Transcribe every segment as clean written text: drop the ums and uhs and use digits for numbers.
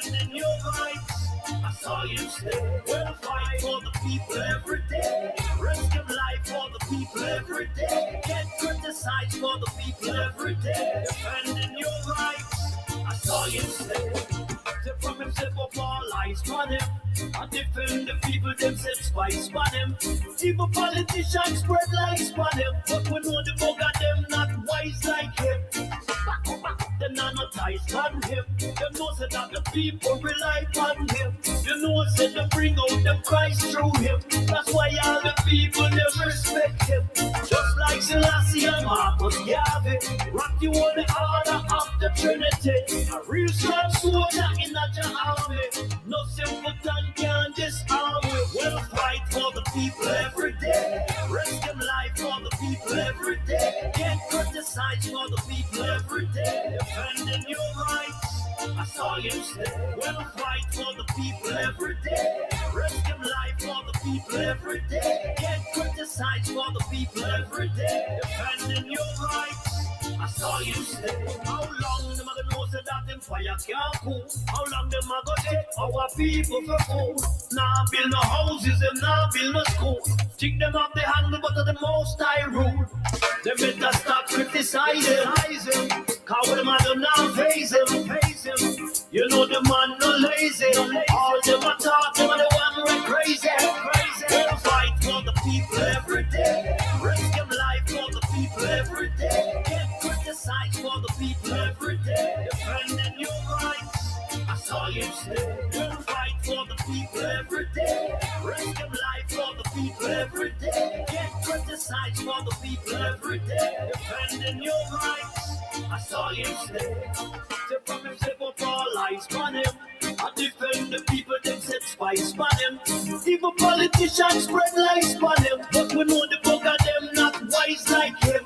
defending your rights. I saw you say, we'll fight for the people every day. Risk your life for the people every day. Get criticized for the people every day. Defending your rights. I saw you say, from himself up all eyes on him. I defend the people, them set spice on him. Evil politicians spread lies on him. But we know the bug of them not wise like him. They're not ties on him. You know say that the people rely on him. You know say they bring out them Christ through him. That's why all the people they respect him. Just like Selassie and Marcus Garvey. Rock you on the order of the Trinity. A real strong soldier in a army. No simpleton can disarm me. We'll fight for the people every day. Risk them life for the people every day. Get criticized for the people every day. Defending your rights. I saw you say, we'll fight for the people every day. Risk them life for the people every day. Get criticized for the people every day. Defending your rights. I saw you say, how long them a know say that them fire can't cool? How long them a go take our people for food? Nah build no houses, them nah build no school. Think them up the handle but of the most I rule. They better stop criticizing. Cause them a do not face him. You know the man no lazy. All them a talk, them a the one who crazy. We'll fight for the people every day. Risk them life for the people every day. Get criticized for the people every day. Defending your rights. I saw you say, we'll fight for the people every day. Risk them life for the people every day. Get criticized for the people every day. Defending your rights. I saw you say, from him say up all eyes on him. I defend the people that set spice on him. Evil politicians spread lies on him. But we know the bug of them not wise like him.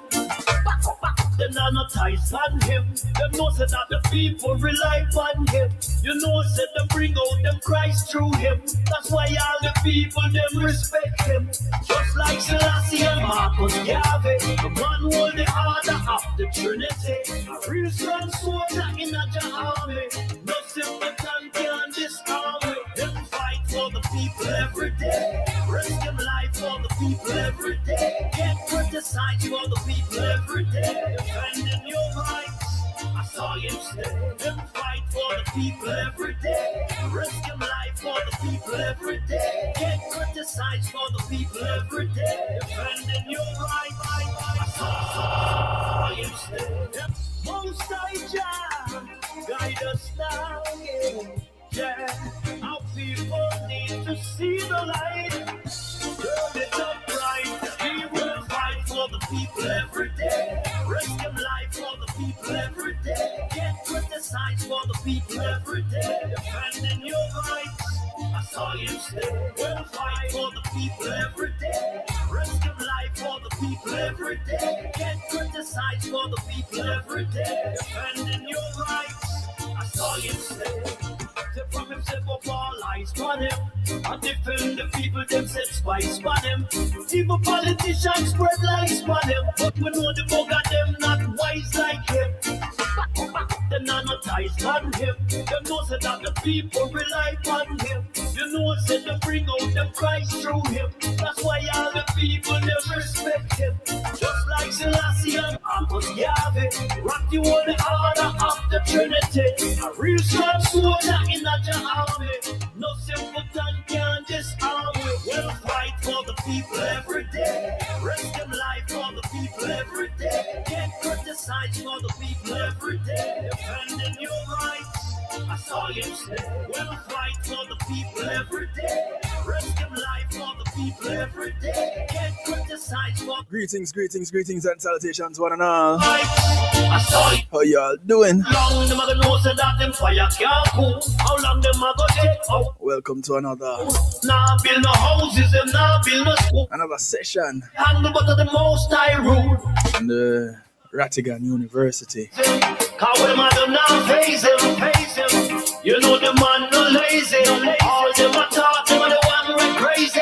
Them not ties on him. Them know say that the people rely on him. You know say them bring out them Christ through him. That's why all the people them respect him. Just like Selassie and Marcus Garvey. The man hold the order of the Trinity. A real strong soldier in a army. No simpleton can disarm me. Them fight for the people every day. Risk them life for the people every day. Get criticized for the people every day. Defending your rights. I saw you say, them fight for the people every day. Risk them life for the people every day. Get criticized for the people every day. Defending your rights. I saw you say, them most high Jah, guide us now, yeah. Our people need to see the light. Turn it up right. We will fight for the people every day. Risk them life for the people every day. Get criticized for the people every day. Defending your rights. I saw you say, we'll fight for the people every day. Risk them life for the people every day. Get criticized for the people every day. Defending your rights. I saw you say, from himself up all eyes on him. I defend the people, them set spice on him. Evil politicians spread lies on him. But we know the bug of them not wise like him. Them not ties on him. Them know say that the people rely on him. You know say they bring out them Christ through him. That's why all the people they respect him. Just like Selassie and Marcus Garvey. Rock you on the order of the Trinity. A real strong soldier in a army. No simpleton can disarm me. We'll fight for the people every day. Risk them life for the people every day. Get criticized for the people every day. Defending your rights. I saw you say, we'll fight for the people every day. Risk them life for the people every day. Get criticized for. Greetings and salutations one and all. I saw you. How y'all doing? How long them a go know say that them fire can't cool? How long them a go take out? Welcome to another build no houses, them build no school. another session Handle but of the most I rule. in the Rattigan University. Cause them a do not face him. You know the man no lazy. All them a talk, them a the one who crazy.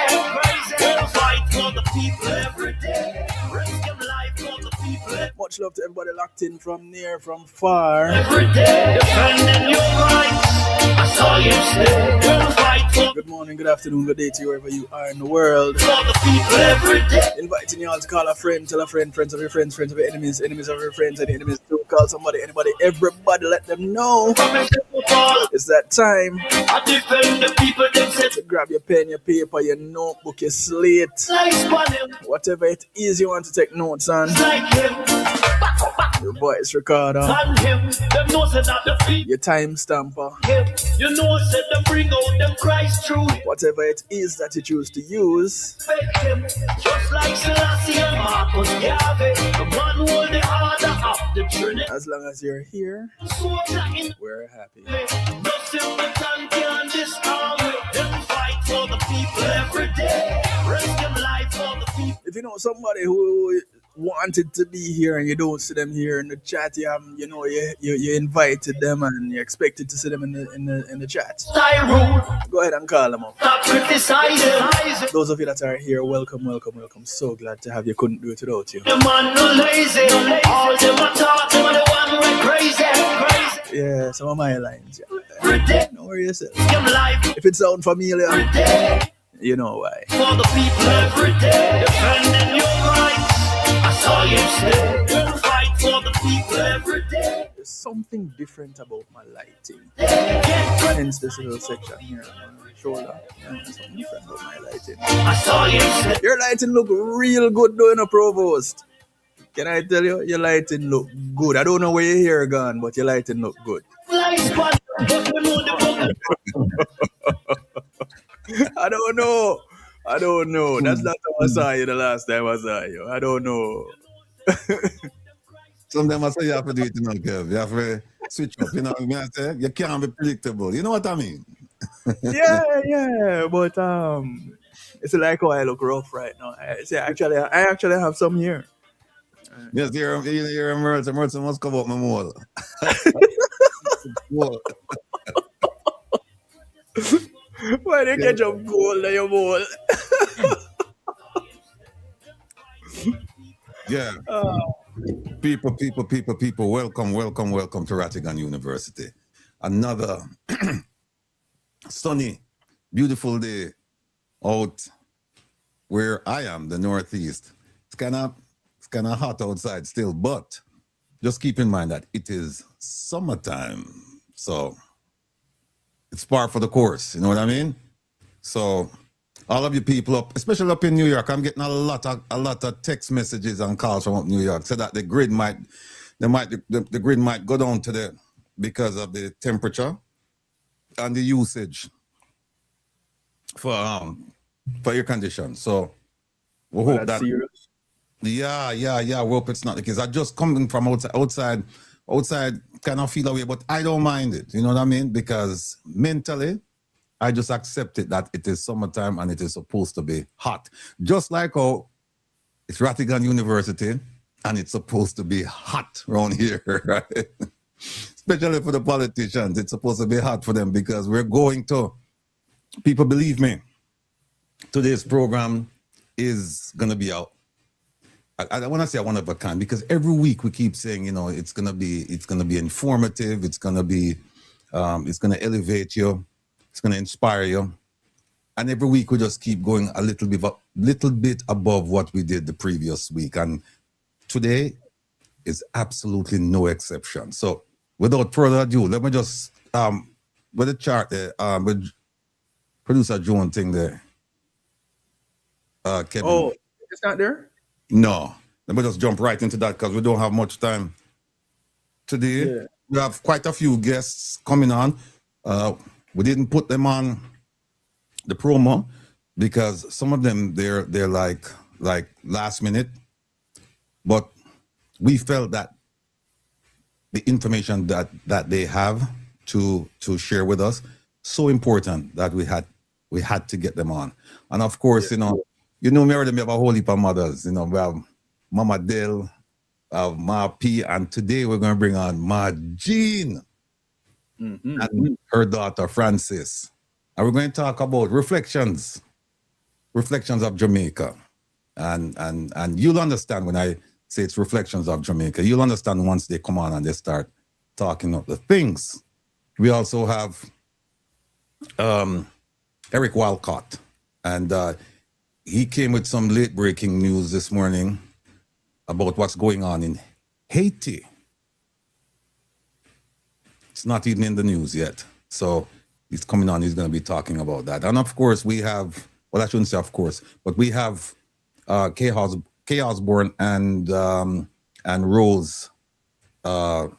We'll fight for the people every day. Risk them life for the people. Much love to everybody locked in from near, from far. Every day, defending your rights. I saw you stay. We'll fight for Good morning, good afternoon, good day to you wherever you are in the world. the people every day. Inviting you all to call a friend, tell a friend, friends of your friends, friends of your enemies, enemies of your friends, and enemies to call somebody, anybody, everybody, let them know. It's that time I defend the people themselves. to grab your pen, your paper, your notebook, your slate, Like one him, whatever it is you want to take notes on. like him, Your voice recorder, and him. Them know say that the people your time stamper, him. You know said them bring out them Christ through him. whatever it is that you choose to use. Respect him, just like Selassie and Marcus Garvey. The man who hold the order of the Trinity. As long as you're here, Soldier in we're happy. no silver tongue can disarm me. Them fight for the people every day. Risk them life for the people. If you know somebody who wanted to be here and you don't see them here in the chat, you invited them and you expected to see them in the chat. I rule, Go ahead and call them up. stop criticizing. Those of you that are here, welcome, welcome, welcome. So glad to have you. Couldn't do it without you. The man no lazy. All them a talk, them are the one who crazy. Yeah, some of my lines. Yeah. Every day, Don't worry yourself. them life If it sounds familiar, every day. you know why. For the people every day. Defending your rights. I saw you stay. We'll fight for the people every day. There's something different about my lighting. Get Hence this little section here on my shoulder. Yeah, there's something different about my lighting. I saw you stay. Your lighting look real good doing a provost. Can I tell you, your lighting look good. I don't know where your hair gone, but your lighting look good. Like spot, but we know the book. I don't know. That's not how I saw you the last time I saw you. I don't know. Sometimes I say you have to do it, Kev. You have to switch up. You know what I mean? I say you can't be predictable. You know what I mean? Yeah, but it's like how I look rough right now. I actually have some here. Yes, you're Merton. Merton must come up my mole. Why do you catch up gold in your bowl? Yeah. People. Welcome to Rattigan University. Another sunny, beautiful day out where I am, the Northeast. It's kind of hot outside still, but just keep in mind that it is summertime, so it's par for the course. You know what I mean? So all of you people up, especially up in New York, I'm getting a lot of text messages and calls from up New York, so that the grid might go down because of the temperature and the usage for air condition. So we hope that. Serious? Yeah. We hope it's not the case. I just coming from outside kind of feel away, but I don't mind it. You know what I mean? Because mentally, I just accept it that it is summertime and it is supposed to be hot. Just like how it's Rattigan University and it's supposed to be hot around here, right? Especially for the politicians, it's supposed to be hot for them because we're going to, people believe me, today's program is going to be out. I want to say one of a kind because every week we keep saying, it's gonna be informative, it's gonna elevate you, it's gonna inspire you, and every week we just keep going a little bit above what we did the previous week, and today is absolutely no exception. So without further ado, let me just with the chart there, with producer Joan thing there, Kevin. Oh, it's not there? No, let me just jump right into that because we don't have much time today. Yeah. We have quite a few guests coming on. We didn't put them on the promo because some of them they're like last minute, but we felt that the information that they have to share with us so important that we had to get them on. And of course, you know me already, we have a whole heap of mothers. We have Mama Dell, Ma P, and today we're going to bring on Ma Jean and her daughter Frances. And we're going to talk about reflections of Jamaica. And you'll understand when I say it's Reflections of Jamaica. You'll understand once they come on and they start talking of the things. We also have Eric Walcott, and he came with some late breaking news this morning about what's going on in Haiti. It's not even in the news yet. So he's coming on, he's going to be talking about that. And of course, we have, well, I shouldn't say of course, but we have Kay Osborne and Rose from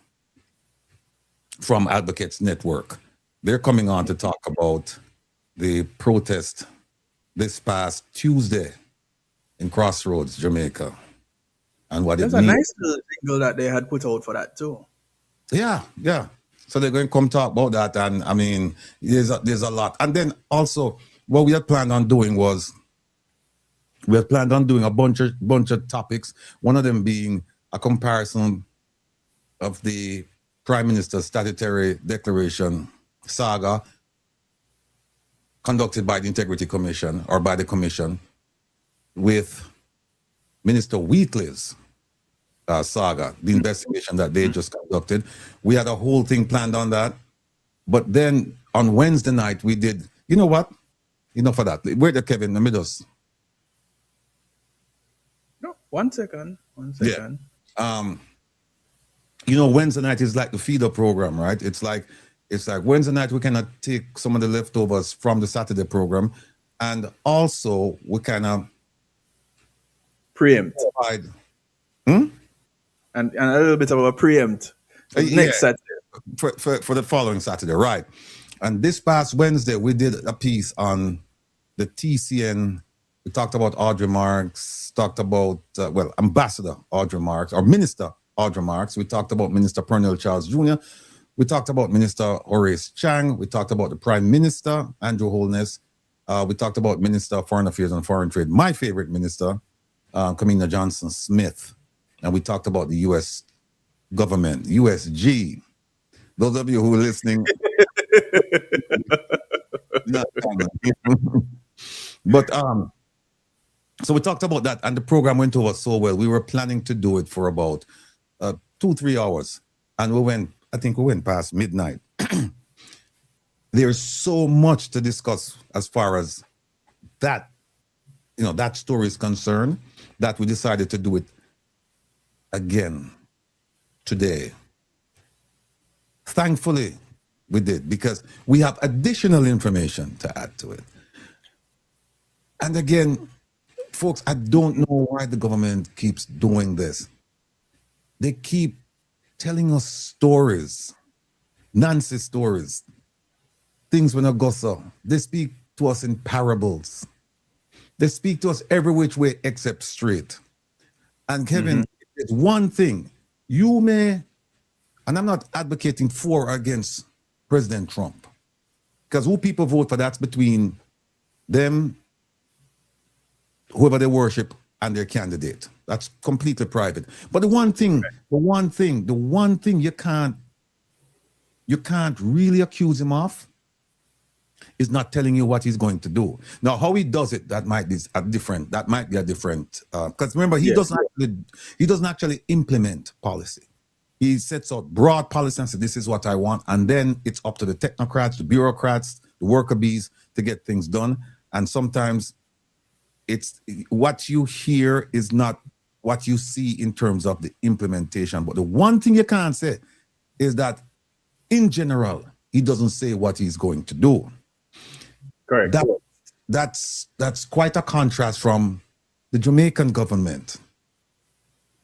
Advocates Network. They're coming on to talk about the protest this past Tuesday in Crossroads, Jamaica, and what There's it a means. nice little jingle that they had put out for that too. Yeah. So they're going to come talk about that, and I mean, there's a lot. And then also, what we had planned on doing was we had planned on doing a bunch of topics. One of them being a comparison of the Prime Minister's statutory declaration saga conducted by the Integrity Commission or by the Commission with Minister Wheatley's saga, the investigation that they just conducted. We had a whole thing planned on that. But then on Wednesday night, we did, you know what? Enough of that. Where the Kevin, let me just. No, 1 second. Yeah. You know, Wednesday night is like the feeder program, right? It's like Wednesday night, we cannot take some of the leftovers from the Saturday program. And also, we kind of preempt. And a little bit of a preempt next Saturday. For the following Saturday, right. And this past Wednesday, we did a piece on the TCN. We talked about Audrey Marks, talked about, Ambassador Audrey Marks, or Minister Audrey Marks. We talked about Minister Pernell Charles Jr. We talked about Minister Horace Chang. We talked about the Prime Minister, Andrew Holness. We talked about Minister of Foreign Affairs and Foreign Trade, my favorite minister, Kamina Johnson-Smith. And we talked about the U.S. government, USG. Those of you who are listening, but so we talked about that, and the program went over so well. We were planning to do it for about 2-3 hours, and I think we went past midnight. There's so much to discuss as far as that, that story is concerned, that we decided to do it again today. Thankfully, we did, because we have additional information to add to it. And again, folks, I don't know why the government keeps doing this. They keep telling us stories, Nancy stories, things when I go so. They speak to us in parables. They speak to us every which way except straight. And Kevin, it's one thing. You may, and I'm not advocating for or against President Trump, because who people vote for, that's between them, whoever they worship, and their candidate. That's completely private. But the one thing you can't really accuse him of is not telling you what he's going to do. Now, how he does it, that might be a different, because remember, he doesn't actually implement policy. He sets out broad policy and says, this is what I want. And then it's up to the technocrats, the bureaucrats, the worker bees to get things done. And sometimes it's what you hear is not what you see in terms of the implementation. But the one thing you can't say is that in general, he doesn't say what he's going to do. Correct. That's quite a contrast from the Jamaican government.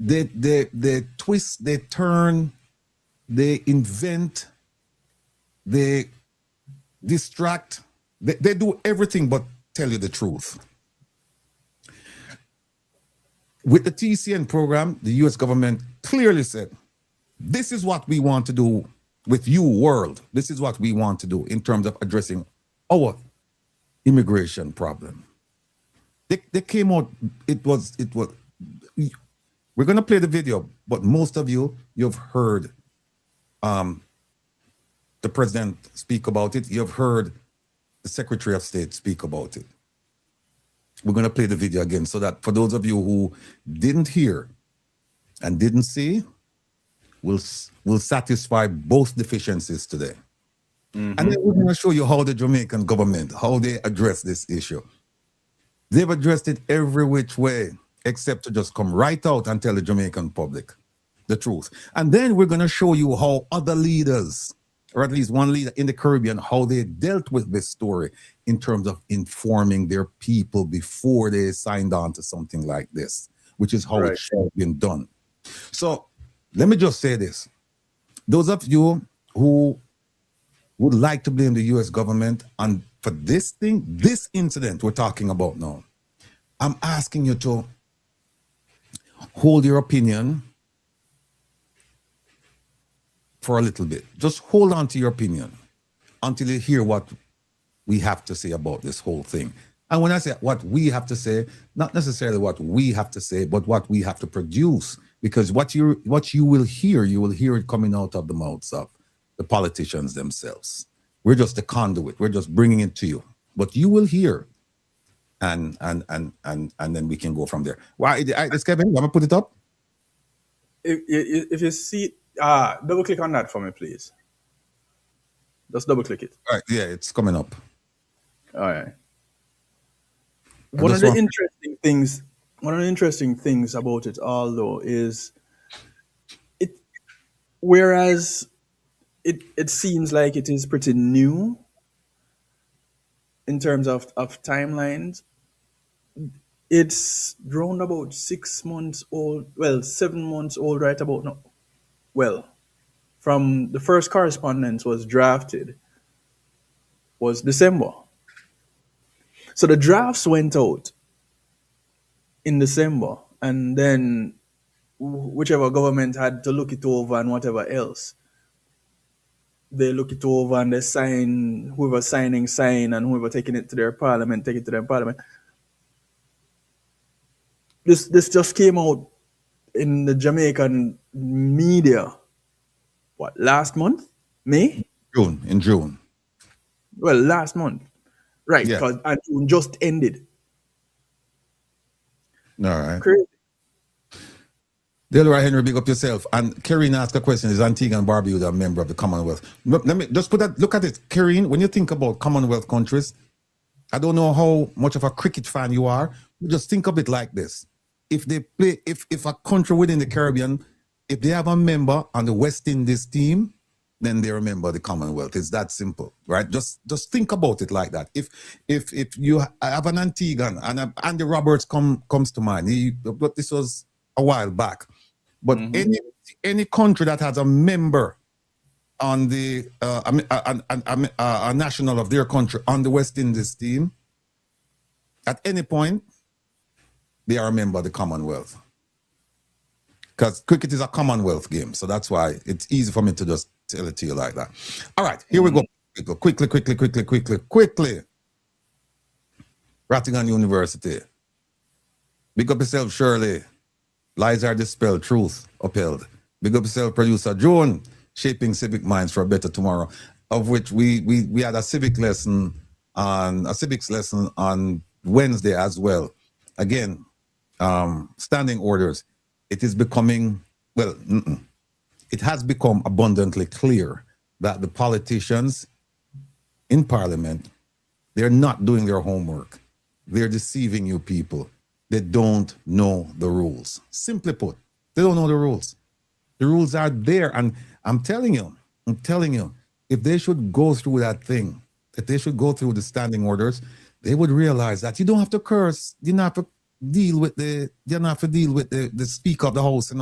They twist, they turn, they invent, they distract. They do everything but tell you the truth. With the TCN program, the US government clearly said, this is what we want to do with you, world. This is what we want to do in terms of addressing our immigration problem. They came out, it was, we're going to play the video, but most of you've heard the president speak about it. You've heard the Secretary of State speak about it. We're going to play the video again so that for those of you who didn't hear and didn't see will satisfy both deficiencies today. And then we're going to show you how the Jamaican government, how they address this issue. They've addressed it every which way, except to just come right out and tell the Jamaican public the truth. And then we're going to show you how other leaders, or at least one leader in the Caribbean, how they dealt with this story in terms of informing their people before they signed on to something like this, which is how it should have been done. So let me just say this. Those of you who would like to blame the US government on for this thing, this incident we're talking about now, I'm asking you to hold your opinion for a little bit. Just hold on to your opinion until you hear what we have to say about this whole thing. And when I say what we have to say, not necessarily what we have to say, but what we have to produce. Because what you will hear it coming out of the mouths of the politicians themselves. We're just the conduit. We're just bringing it to you. But you will hear, and then we can go from there. Why, Kevin, I'm gonna put it up. If you see, double click on that for me, please. Just double click it. All right, yeah, it's coming up. All right. One of the interesting things about it all, though, is whereas it seems like it is pretty new in terms of timelines, it's around about 6 months old, well, 7 months old right about now. Well, from the first correspondence was drafted was December. So the drafts went out in December, and then whichever government had to look it over and whatever else, they look it over and they sign, whoever signing sign, and whoever taking it to their parliament, take it to their parliament. This just came out in the Jamaican media, what, last month? May? In June. Well, last month. Right, Yeah. because June just ended. All right. Crazy. Delroy Henry, big up yourself. And Karine asked a question, is Antigua and Barbuda a member of the Commonwealth? Let me just put that, look at it. Karine, when you think about Commonwealth countries, I don't know how much of a cricket fan you are, just think of it like this. If they play, if a country within the Caribbean, if they have a member on the West Indies team, then they remember the Commonwealth. It's that simple, right? Just think about it like that. If you have an Antiguan, and Andy Roberts comes to mind, but this was a while back. But any country that has a member on the a national of their country on the West Indies team, at any point, they are a member of the Commonwealth. Because cricket is a Commonwealth game, so that's why it's easy for me to just tell it to you like that. All right, here we go. Quickly. Rattigan University. Big up yourself, Shirley. Lies are dispelled, truth upheld. Big up yourself, producer June. Shaping civic minds for a better tomorrow, of which we had a civics lesson on Wednesday as well. Again, standing orders. It is becoming, well, it has become abundantly clear that the politicians in Parliament, they're not doing their homework. They're deceiving you people. They don't know the rules. Simply put, they don't know the rules. The rules are there, and I'm telling you, if they should go through that thing, if they should go through the standing orders, they would realize that you don't have to curse, you don't have to deal with the Speaker of the House,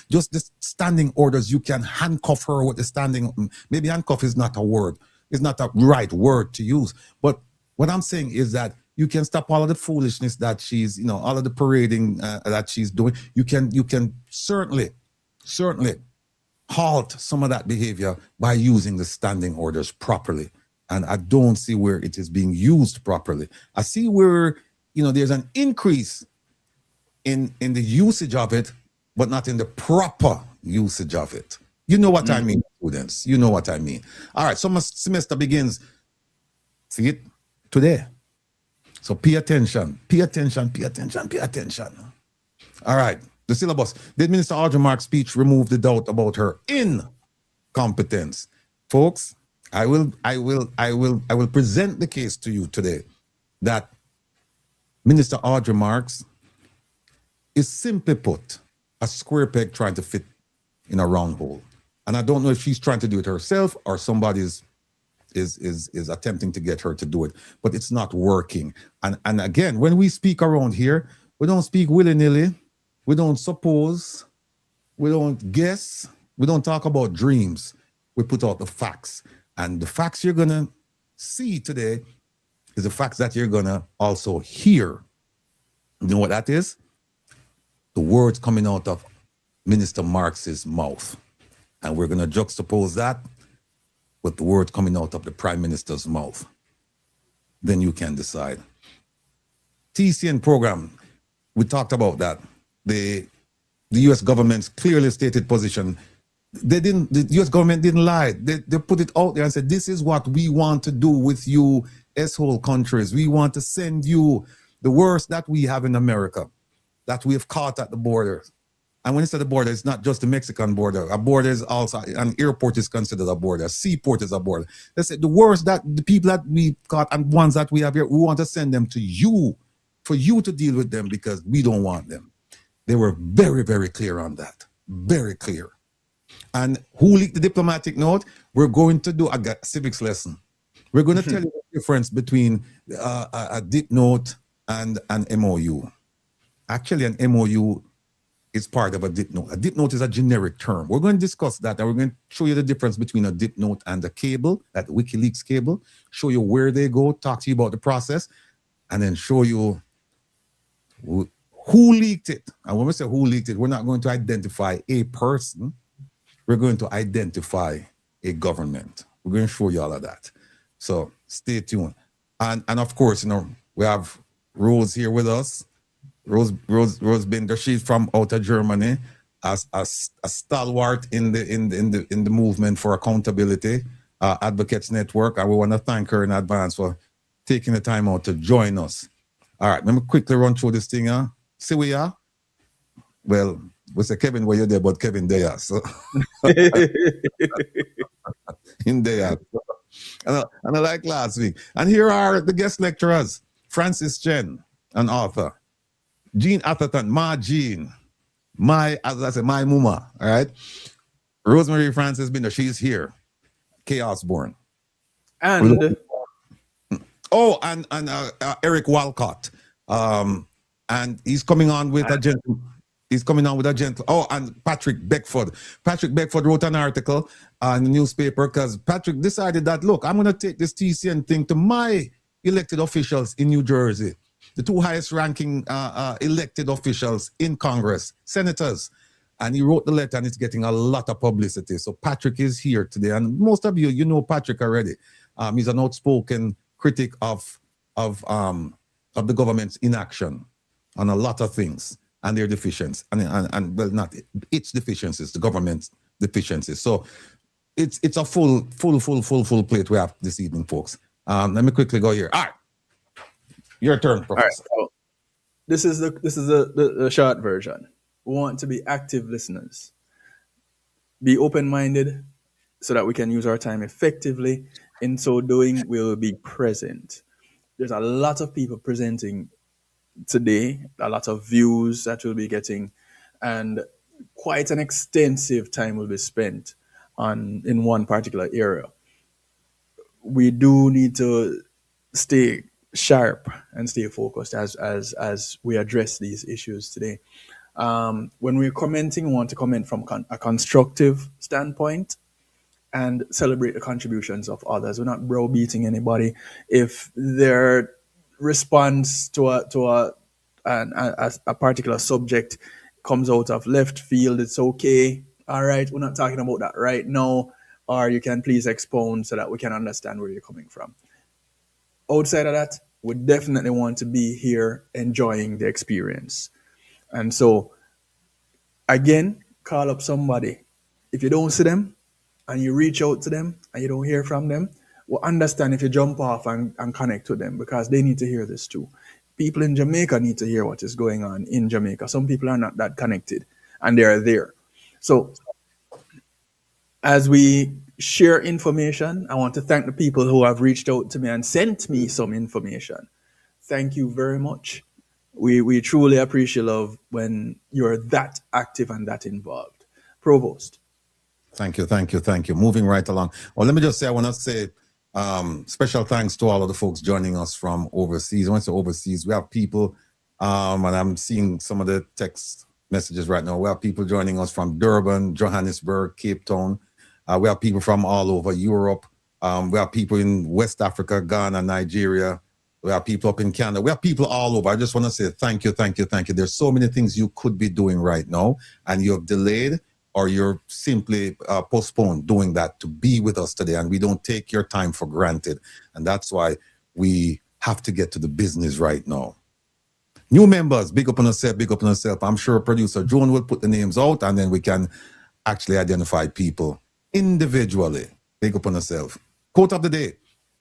just the standing orders. You can handcuff her with the standing, maybe handcuff is not a word, it's not a right word to use, but what I'm saying is that you can stop all of the foolishness that she's, all of the parading that she's doing. You can certainly halt some of that behavior by using the standing orders properly. And I don't see where it is being used properly. I see where, there's an increase in the usage of it, but not in the proper usage of it. You know what I mean, students. You know what I mean. All right, summer semester begins, see it, today. So pay attention. All right. The syllabus. Did Minister Audrey Marks' speech remove the doubt about her incompetence? Folks, I will present the case to you today that Minister Audrey Marks is, simply put, a square peg trying to fit in a round hole. And I don't know if she's trying to do it herself or somebody's is attempting to get her to do it, but it's not working. And again, when we speak around here, we don't speak willy-nilly, we don't suppose, we don't guess, we don't talk about dreams. We put out the facts. And the facts you're gonna see today is the facts that you're gonna also hear. You know what that is? The words coming out of Minister Marks's mouth. And we're gonna juxtapose that with the words coming out of the Prime Minister's mouth. Then you can decide. TCN program, we talked about that. The US government's clearly stated position. The US government didn't lie. They put it out there and said, this is what we want to do with you, S-hole countries. We want to send you the worst that we have in America, that we have caught at the border. And when it's at the border, it's not just the Mexican border. A border is also, an airport is considered a border. A seaport is a border. They said the worst that the people that we caught and ones that we have here, we want to send them to you, for you to deal with them because we don't want them. They were very, very clear on that. Very clear. And who leaked the diplomatic note? We're going to do a civics lesson. We're going to tell you the difference between a dip note and an MOU. Actually, an MOU is part of a dip note. A dip note is a generic term. We're going to discuss that, and we're going to show you the difference between a dip note and a cable, that WikiLeaks cable, show you where they go, talk to you about the process, and then show you who leaked it. And when we say who leaked it, we're not going to identify a person. We're going to identify a government. We're going to show you all of that. So stay tuned. And of course, you know, we have Rose here with us. Rose Binder, she's from out of Germany, as a stalwart in the movement for accountability, Advocates Network. And we want to thank her in advance for taking the time out to join us. All right, let me quickly run through this thing. See where you are? Well, we say Kevin, where you're there, but Kevin there. So in there. And I like last week. And here are the guest lecturers: Francis Chen, an author; Jean Atherton, Jean, as I said, my mama, all right? Rosemary Francis Binder, she's here. Chaos Born. And Eric Walcott. And he's coming on with a gentle. Oh, and Patrick Beckford. Patrick Beckford wrote an article in the newspaper because Patrick decided that, look, I'm going to take this TCN thing to my elected officials in New Jersey, the two highest ranking elected officials in Congress, senators. And he wrote the letter, and it's getting a lot of publicity. So Patrick is here today. And most of you know Patrick already. He's an outspoken critic of the government's inaction on a lot of things and their deficiencies. And well, not its deficiencies, the government's deficiencies. So it's a full plate we have this evening, folks. Let me quickly go here. All right. Your turn, Professor. All right, so this is the short version. We want to be active listeners. Be open-minded so that we can use our time effectively. In so doing, we'll be present. There's a lot of people presenting today, a lot of views that we'll be getting, and quite an extensive time will be spent in one particular area. We do need to stay sharp and stay focused as we address these issues today. When we're commenting, we want to comment from a constructive standpoint and celebrate the contributions of others. We're not browbeating anybody. If their response to a particular subject comes out of left field, it's okay. All right, we're not talking about that right now. Or you can please expound so that we can understand where you're coming from. Outside of that, we definitely want to be here enjoying the experience. And so, again, call up somebody. If you don't see them and you reach out to them and you don't hear from them, we'll understand if you jump off and connect to them, because they need to hear this too. People in Jamaica need to hear what is going on in Jamaica. Some people are not that connected, and they are there. So as we share information, I want to thank the people who have reached out to me and sent me some information. Thank you very much. We truly appreciate love when you're that active and that involved. Provost. Thank you, thank you, thank you. Moving right along. Well, let me just say, I want to say special thanks to all of the folks joining us from overseas. When I say overseas, we have people, and I'm seeing some of the text messages right now. We have people joining us from Durban, Johannesburg, Cape Town. We have people from all over Europe. We have people in West Africa, Ghana, Nigeria. We have people up in Canada. We have people all over. I just want to say thank you, thank you, thank you. There's so many things you could be doing right now, and you have delayed or you're simply postponed doing that to be with us today. And we don't take your time for granted. And that's why we have to get to the business right now. New members, big up on yourself, big up on yourself. I'm sure producer Joan will put the names out, and then we can actually identify people individually. Big up on yourself. Quote of the day: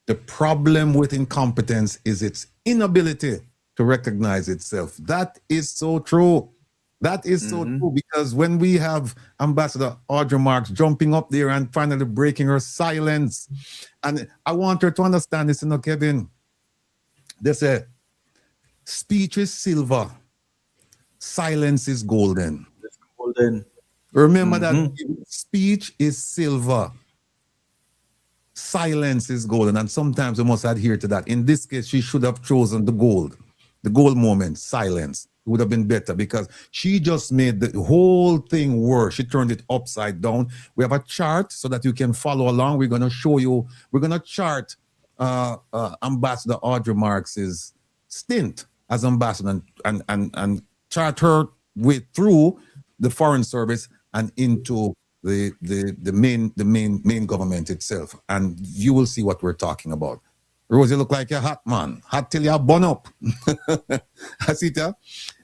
the problem with incompetence is its inability to recognize itself. That is so true. That is so true, because when we have Ambassador Audrey Marks jumping up there and finally breaking her silence, and I want her to understand this, Kevin. They say, speech is silver, silence is golden. It's golden. Remember that speech is silver, silence is golden, and sometimes we must adhere to that. In this case, she should have chosen the gold moment, silence. It would have been better, because she just made the whole thing worse. She turned it upside down. We have a chart so that you can follow along. We're going to show you, we're going to chart Ambassador Audrey Marks's stint as ambassador and chart her way through the Foreign Service and into the main government itself. And you will see what we're talking about. Rose, you look like a hot man. Hot till you're bun up. I see it.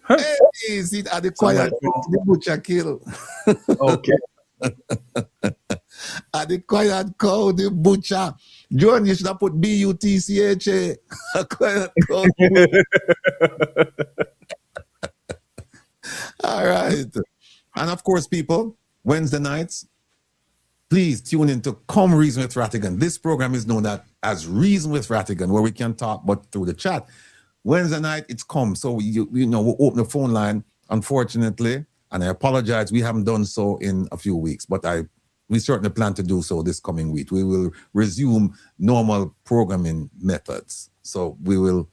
Hey, see it at the quiet, the butcher kill. Okay. At the quiet cow, the butcher. John, you should have put BUTCHA. Quiet cow. All right. And of course, people, Wednesday nights, please tune in to Come Reason with Rattigan. This program is known as Reason with Rattigan, where we can talk, but through the chat. Wednesday night, it's come. So, we'll open the phone line, unfortunately, and I apologize. We haven't done so in a few weeks, but we certainly plan to do so this coming week. We will resume normal programming methods. So we'll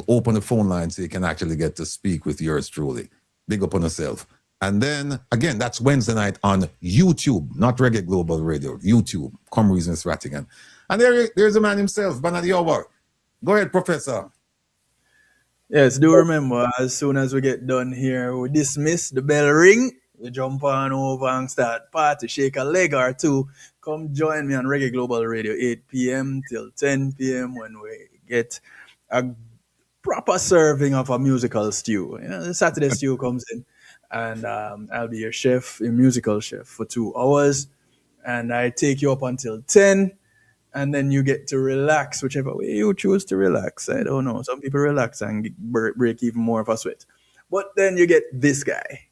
open the phone line so you can actually get to speak with yours truly. Big up on yourself. And then, again, that's Wednesday night on YouTube, not Reggae Global Radio, YouTube, Come Reason with Rattigan. And there's the man himself, Banadiowa. Go ahead, Professor. Yes, do remember, as soon as we get done here, we dismiss, the bell ring, we jump on over and start party, shake a leg or two. Come join me on Reggae Global Radio, 8 p.m. till 10 p.m. when we get a proper serving of a musical stew. The Saturday stew comes in, and I'll be your chef, your musical chef, for 2 hours. And I take you up until 10. And then you get to relax, whichever way you choose to relax. I don't know. Some people relax and break even more of a sweat. But then you get this guy.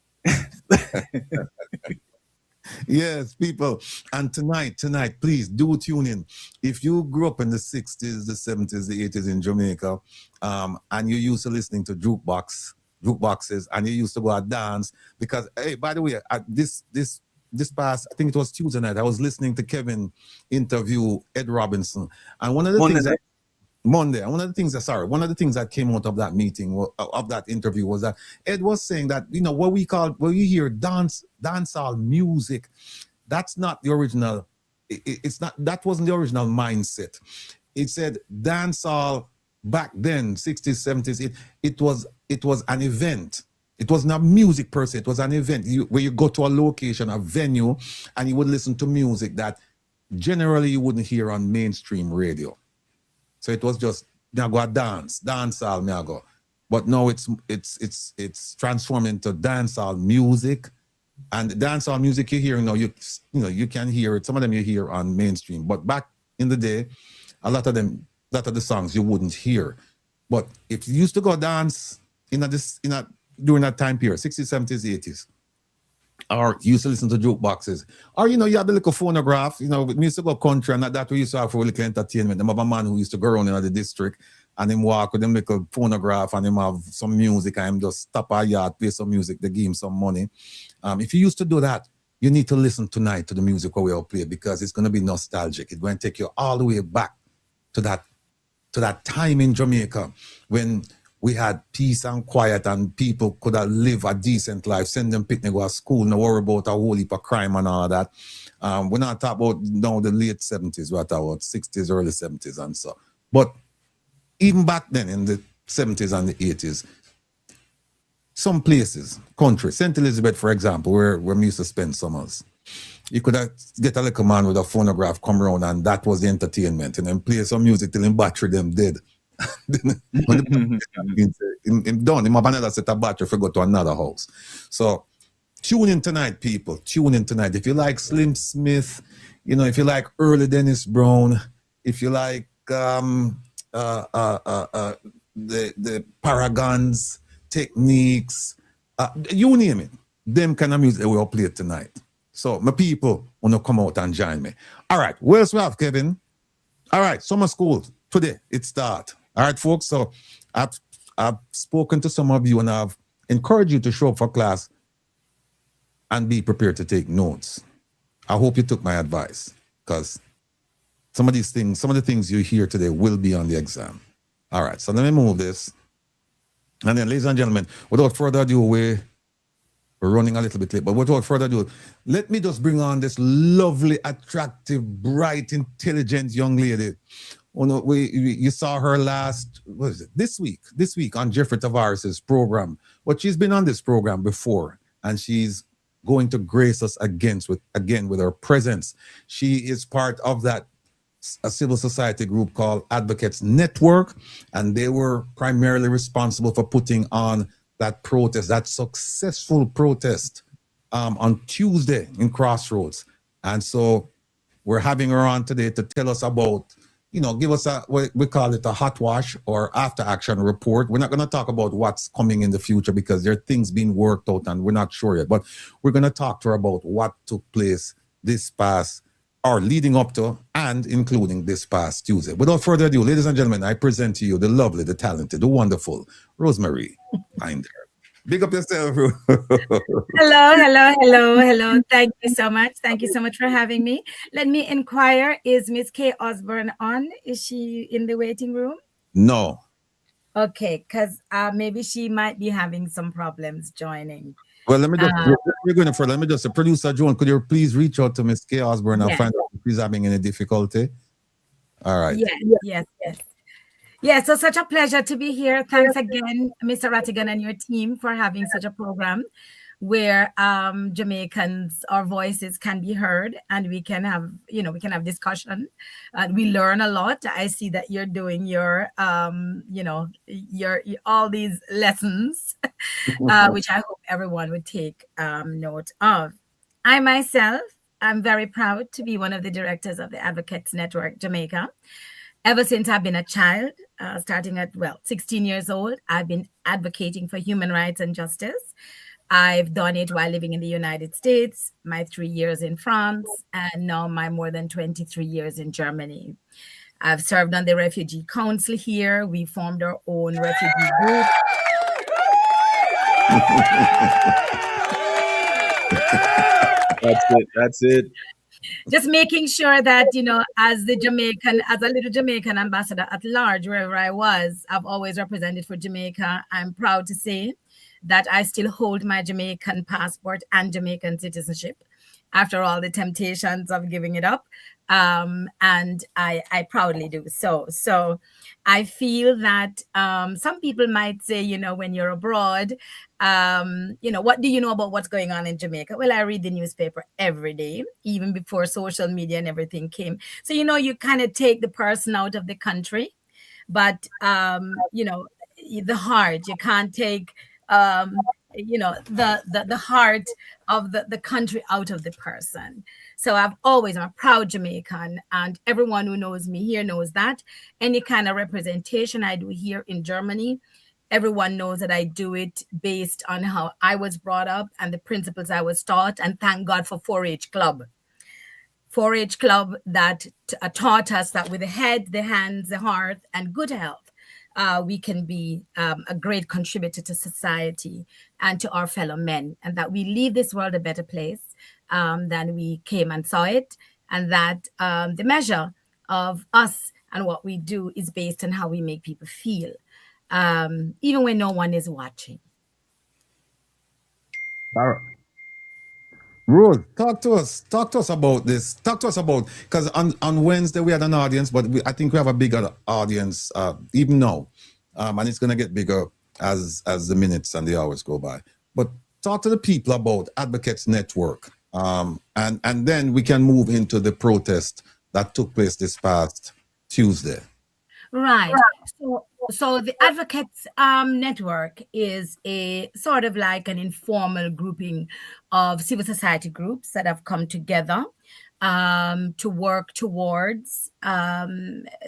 Yes, people. And tonight, please do tune in. If you grew up in the 60s, the 70s, the 80s in Jamaica, and you used to listening to jukeboxes, and you used to go out dance, because, hey, by the way, this past, I think it was Tuesday night, I was listening to Kevin interview Ed Robinson. And one of the things that came out of that meeting, of that interview, was that Ed was saying that, what you hear dancehall music, that's not the original, that wasn't the original mindset. It said dancehall back then, 60s, 70s, it was an event. It was not music per se. It was an event where you go to a location, a venue, and you would listen to music that generally you wouldn't hear on mainstream radio. So it was just go dancehall. But now it's transformed into dancehall music, and dancehall music you hear you can hear it. Some of them you hear on mainstream, but back in the day, a lot of the songs you wouldn't hear. But if you used to go dance during that time period, 60s, 70s, 80s, or you used to listen to jukeboxes, or you had the little phonograph, we used to go country, and that we used to have for little entertainment. Them have a man who used to go around in the district and him walk with them little phonograph and him have some music and him just stop a yard, play some music, they give him some money. If you used to do that, you need to listen tonight to the music we all play, because it's going to be nostalgic. It's going to take you all the way back to that time in Jamaica when we had peace and quiet and people could have live a decent life, send them picnic, go to school, no worry about a whole heap of crime and all that. We're not talking about now the late 70s, we're talking about 60s, early 70s and so. But even back then in the 70s and the 80s, some places, country, St. Elizabeth, for example, where we used to spend summers, you could get a little man with a phonograph come around and that was the entertainment, and then play some music till him battery them dead. When him done, him have another set of battery for go to another house. So tune in tonight, people. Tune in tonight. If you like Slim Smith, if you like early Dennis Brown, if you like the Paragons, Techniques, you name it, them kind of music that we'll play tonight. So my people want to come out and join me. All right, what else we have, Kevin? All right, summer school today it starts. All right, folks. So I've spoken to some of you and I've encouraged you to show up for class and be prepared to take notes. I hope you took my advice, because some of the things you hear today will be on the exam. All right, so let me move this. And then, ladies and gentlemen, without further ado, we're running a little bit late, but without further ado, let me just bring on this lovely, attractive, bright, intelligent young lady. You saw her this week on Jeffrey Tavares' program. But she's been on this program before, and she's going to grace us again with her presence. She is part of a civil society group called Advocates Network, and they were primarily responsible for putting on that protest, that successful protest on Tuesday in Crossroads. And so we're having her on today to tell us about, give us we call it a hot wash or after action report. We're not going to talk about what's coming in the future because there are things being worked out and we're not sure yet, but we're going to talk to her about what took place this past or leading up to and including this past Tuesday. Without further ado, ladies and gentlemen, I present to you the lovely, the talented, the wonderful Rosemary Binder. Big up yourself. Hello. Thank you so much. Thank you so much for having me. Let me inquire, is Miss Kay Osborne on? Is she in the waiting room? No. Okay, because maybe she might be having some problems joining. Well, let me just, producer Joan, could you please reach out to Miss Kay Osborne and find out if she's having any difficulty? All right. Yes, so such a pleasure to be here. Thanks again, Mr. Rattigan and your team for having such a program where Jamaicans, our voices can be heard and we can have, discussion. We learn a lot. I see that you're doing your all these lessons, which I hope everyone would take note of. I myself, I'm very proud to be one of the directors of the Advocates Network Jamaica. Ever since I've been a child, starting at, 16 years old, I've been advocating for human rights and justice. I've done it while living in the United States, my 3 years in France, and now my more than 23 years in Germany. I've served on the Refugee Council here. We formed our own refugee group. That's it. Just making sure that, as a little Jamaican ambassador at large, wherever I was, I've always represented for Jamaica. I'm proud to say that I still hold my Jamaican passport and Jamaican citizenship after all the temptations of giving it up. And I proudly do so. So I feel that some people might say, when you're abroad, what do you know about what's going on in Jamaica? Well, I read the newspaper every day, even before social media and everything came. So, you kind of take the person out of the country, but, the heart, you can't take the heart of the country out of the person. So I'm a proud Jamaican, and everyone who knows me here knows that. Any kind of representation I do here in Germany, everyone knows that I do it based on how I was brought up and the principles I was taught. And thank God for 4-H Club. 4-H Club that taught us that with the head, the hands, the heart, and good health, we can be a great contributor to society and to our fellow men, and that we leave this world a better place than we came and saw it, and that the measure of us and what we do is based on how we make people feel, even when no one is watching. All right. Rose, talk to us about this. Talk to us about, because on Wednesday we had an audience, but I think we have a bigger audience even now, and it's going to get bigger as the minutes and the hours go by. But talk to the people about Advocates Network, and then we can move into the protest that took place this past Tuesday. Right. So the Advocates Network is a sort of like an informal grouping of civil society groups that have come together to work towards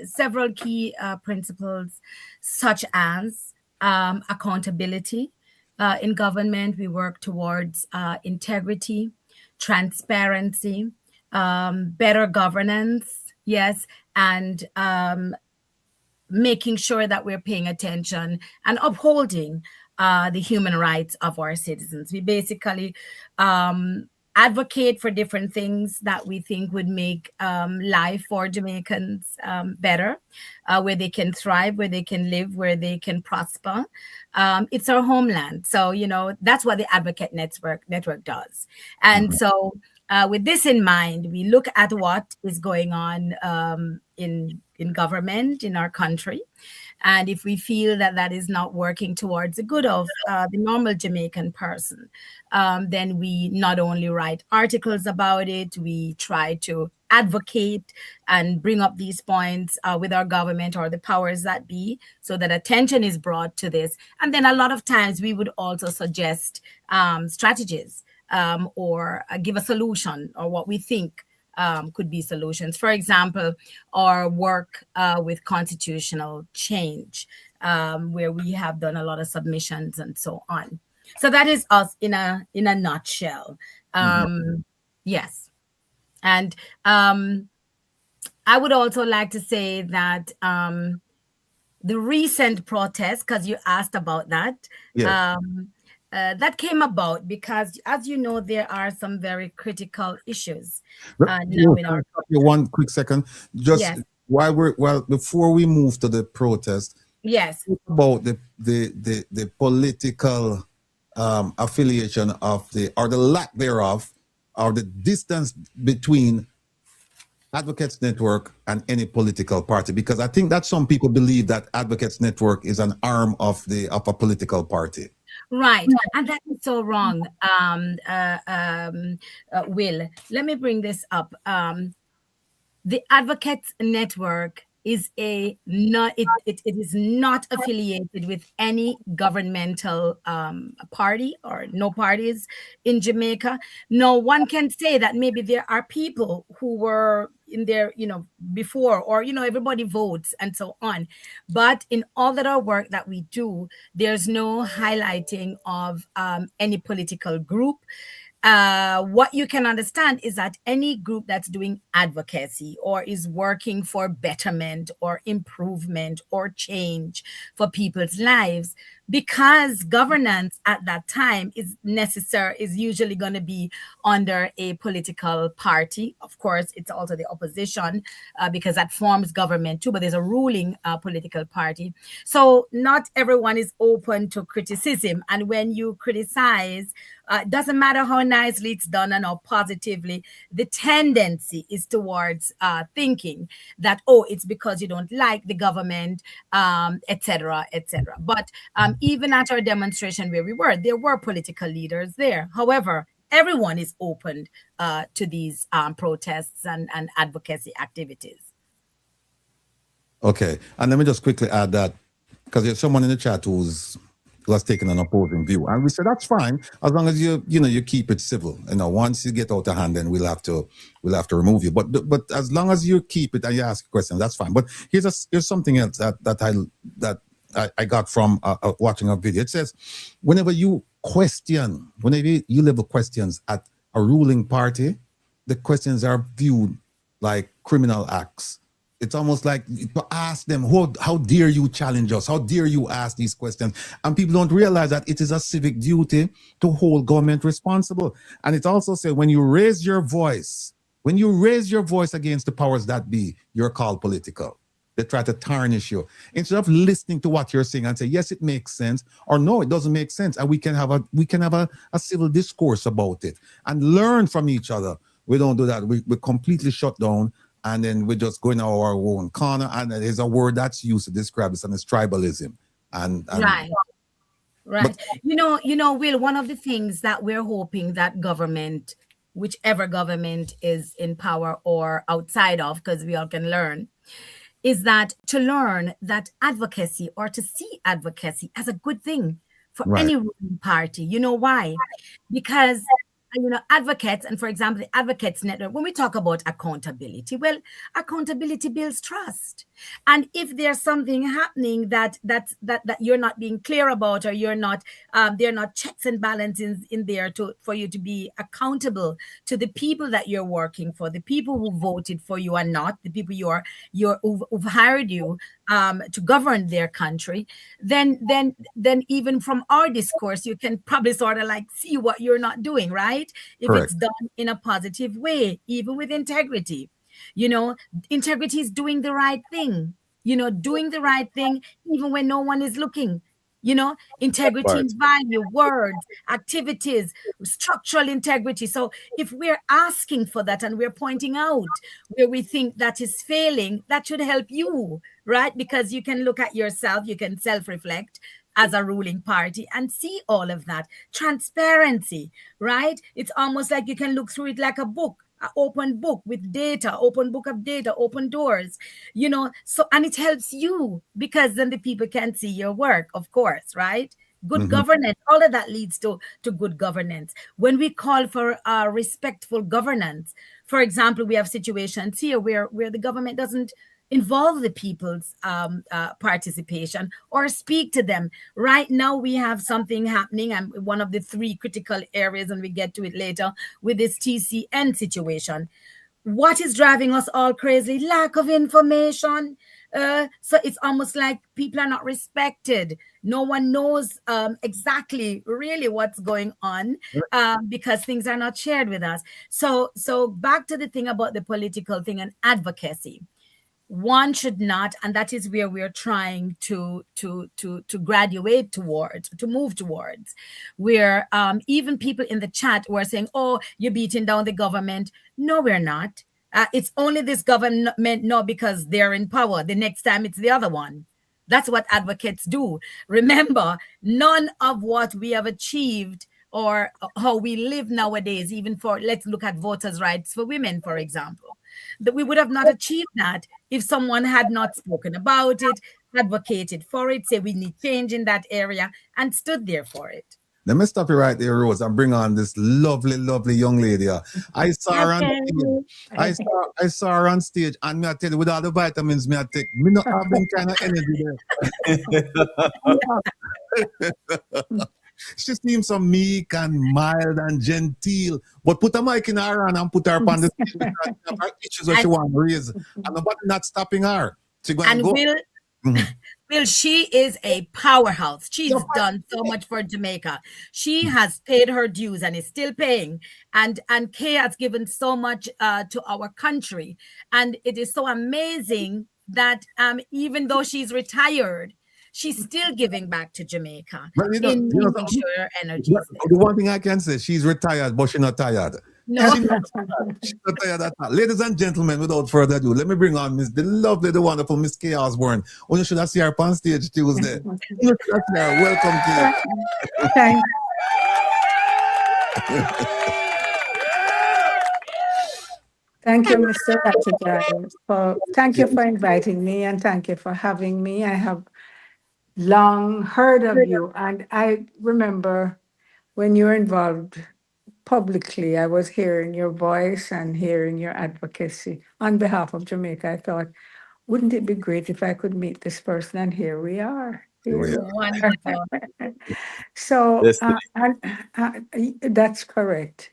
several key principles, such as accountability in government. We work towards integrity, transparency, better governance, yes, and making sure that we're paying attention and upholding the human rights of our citizens. We basically advocate for different things that we think would make life for Jamaicans better, where they can thrive, where they can live, where they can prosper. It's our homeland. So, that's what the Advocate Network does. And so with this in mind, we look at what is going on in government in our country. And if we feel that that is not working towards the good of the normal Jamaican person, then we not only write articles about it, we try to advocate and bring up these points with our government or the powers that be, so that attention is brought to this. And then a lot of times we would also suggest strategies or give a solution, or what we think could be solutions. For example, our work with constitutional change, where we have done a lot of submissions and so on. So that is us in a nutshell. Yes. And I would also like to say that the recent protest, because you asked about that, that came about because, as you know, there are some very critical issues now in our. One quick second, just before we move to the protest. Yes. About the political affiliation of or the lack thereof, or the distance between Advocates Network and any political party, because I think that some people believe that Advocates Network is an arm of a political party. Right. And that is so wrong. Will, let me bring this up. The Advocates Network is it is not affiliated with any governmental party, or no parties in Jamaica. No one can say that maybe there are people who were in there, before, or, everybody votes and so on. But in all that our work that we do, there's no highlighting of any political group. What you can understand is that any group that's doing advocacy or is working for betterment or improvement or change for people's lives, because governance at that time is usually going to be under a political party. Of course, it's also the opposition because that forms government too, but there's a ruling political party. So not everyone is open to criticism. And when you criticize, it doesn't matter how nicely it's done and how positively, the tendency is towards thinking that, it's because you don't like the government, etc., etc. But even at our demonstration where we were, there were political leaders there. However, everyone is open to these protests and advocacy activities. Okay, and let me just quickly add that, because there's someone in the chat who's who has taken an opposing view. And we said, that's fine, as long as you keep it civil. Once you get out of hand, then we'll have to remove you. But as long as you keep it and you ask questions, that's fine. But here's something else that I got from watching a video. It says, whenever you level questions at a ruling party, the questions are viewed like criminal acts. It's almost like to ask them, how dare you challenge us? How dare you ask these questions? And people don't realize that it is a civic duty to hold government responsible. And it also said, when you raise your voice against the powers that be, you're called political. They try to tarnish you. Instead of listening to what you're saying and say, yes, it makes sense, or no, it doesn't make sense. And we can have a civil discourse about it and learn from each other. We don't do that. We completely shut down. And then we just go in our own corner, and there's a word that's used to describe this, and it's tribalism. And right. But, Will, one of the things that we're hoping that government, whichever government is in power or outside of, because we all can learn, is that to learn that advocacy, or to see advocacy as a good thing for any ruling party. You know why? Because advocates, and for example, the Advocates Network, when we talk about accountability, well, accountability builds trust. And if there's something happening that you're not being clear about, or you're not, there are not checks and balances in there for you to be accountable to the people that you're working for, the people who voted for you, and not the people who've hired you to govern their country, then even from our discourse, you can probably sort of like see what you're not doing, right? If Correct. It's done in a positive way, even with integrity. Integrity is doing the right thing, doing the right thing, even when no one is looking. Integrity is value, words, activities, structural integrity. So if we're asking for that and we're pointing out where we think that is failing, that should help you, right? Because you can look at yourself, you can self-reflect as a ruling party and see all of that. Transparency, right? It's almost like you can look through it like a book. An open book with data, open book of data, open doors, and it helps you because then the people can see your work, of course, right? Good governance, all of that leads to good governance. When we call for respectful governance, for example, we have situations here where the government doesn't involve the people's participation or speak to them. Right now, we have something happening, and one of the three critical areas, and we get to it later, with this TCN situation. What is driving us all crazy? Lack of information. So it's almost like people are not respected. No one knows exactly really what's going on because things are not shared with us. So back to the thing about the political thing and advocacy. One should not, and that is where we're trying to graduate towards, to move towards, where even people in the chat were saying, oh, you're beating down the government. No, we're not. It's only this government, no, because they're in power. The next time it's the other one. That's what advocates do. Remember, none of what we have achieved or how we live nowadays, even for, let's look at voters' rights for women, for example, that we would have not achieved that if someone had not spoken about it, advocated for it, say we need change in that area, and stood there for it. Let me stop you right there, Rose, and bring on this lovely, lovely young lady. I saw her on stage. I saw her on stage, and me I tell you, with all the vitamins me I take, me not have them kind of energy there. She seems so meek and mild and genteel, but put a mic in her hand and put her on the stage because her issues that she want to raise, and nobody not stopping her. She going to go. Will, she is a powerhouse. She's done so much for Jamaica. She has paid her dues and is still paying. And Kay has given so much to our country. And it is so amazing that even though she's retired, she's still giving back to Jamaica in making sure her energy is there. The one thing I can say, she's retired, but she's not tired. No. She's not tired at all. Ladies and gentlemen, without further ado, let me bring on the lovely, the wonderful Miss Kay Osborne. You should have seen her on stage Tuesday. Welcome, Kay. Thank Thank you, Mr. Rattigan. Thank you for inviting me, and thank you for having me. I have long heard of you. And I remember when you were involved publicly, I was hearing your voice and hearing your advocacy on behalf of Jamaica. I thought, wouldn't it be great if I could meet this person? And here we are. Here We we Wonderful. are. So Destiny. that's correct.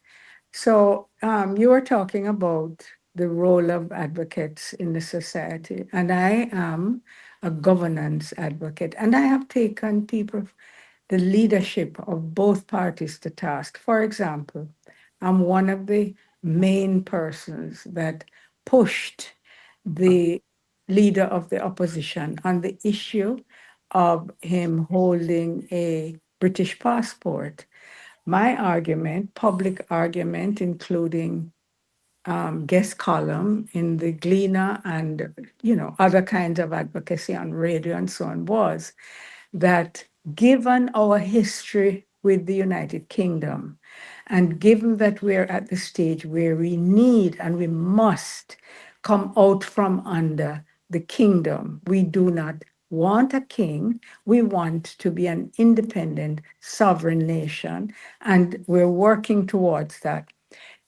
So you were talking about the role of advocates in the society, and I am a governance advocate, and I have taken people, the leadership of both parties to task. For example, I'm one of the main persons that pushed the leader of the opposition on the issue of him holding a British passport. My argument, public argument, including guest column in the Gleaner and other kinds of advocacy on radio and so on, was that given our history with the United Kingdom, and given that we're at the stage where we need and we must come out from under the kingdom, we do not want a king. We want to be an independent, sovereign nation, and we're working towards that.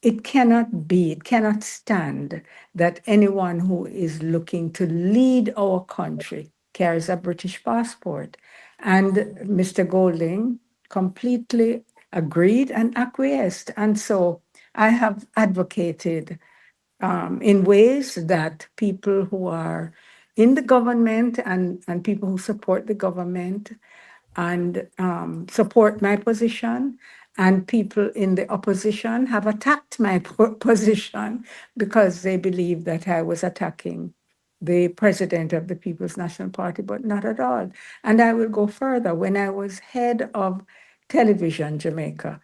It cannot be, it cannot stand that anyone who is looking to lead our country carries a British passport. And Mr. Golding completely agreed and acquiesced. And so I have advocated in ways that people who are in the government and people who support the government and support my position, and people in the opposition have attacked my position because they believe that I was attacking the president of the People's National Party, but not at all. And I will go further. When I was head of Television Jamaica,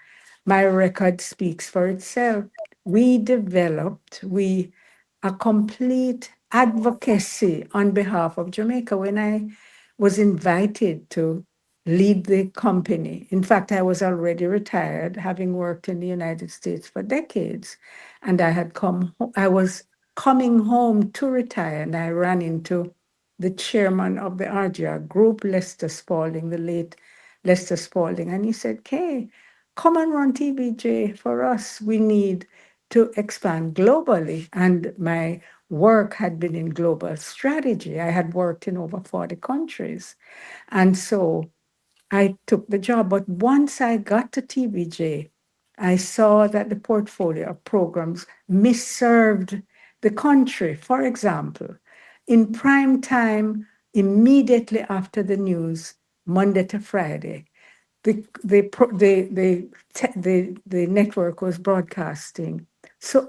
my record speaks for itself. We developed a complete advocacy on behalf of Jamaica. When I was invited to lead the company. In fact, I was already retired, having worked in the United States for decades. And I was coming home to retire, and I ran into the chairman of the RGR group, Lester Spalding, the late Lester Spalding. And he said, Kay, come and run TVJ for us. We need to expand globally. And my work had been in global strategy. I had worked in over 40 countries. And so I took the job. But once I got to TVJ, I saw that the portfolio of programs misserved the country. For example, in prime time, immediately after the news, Monday to Friday, the network was broadcasting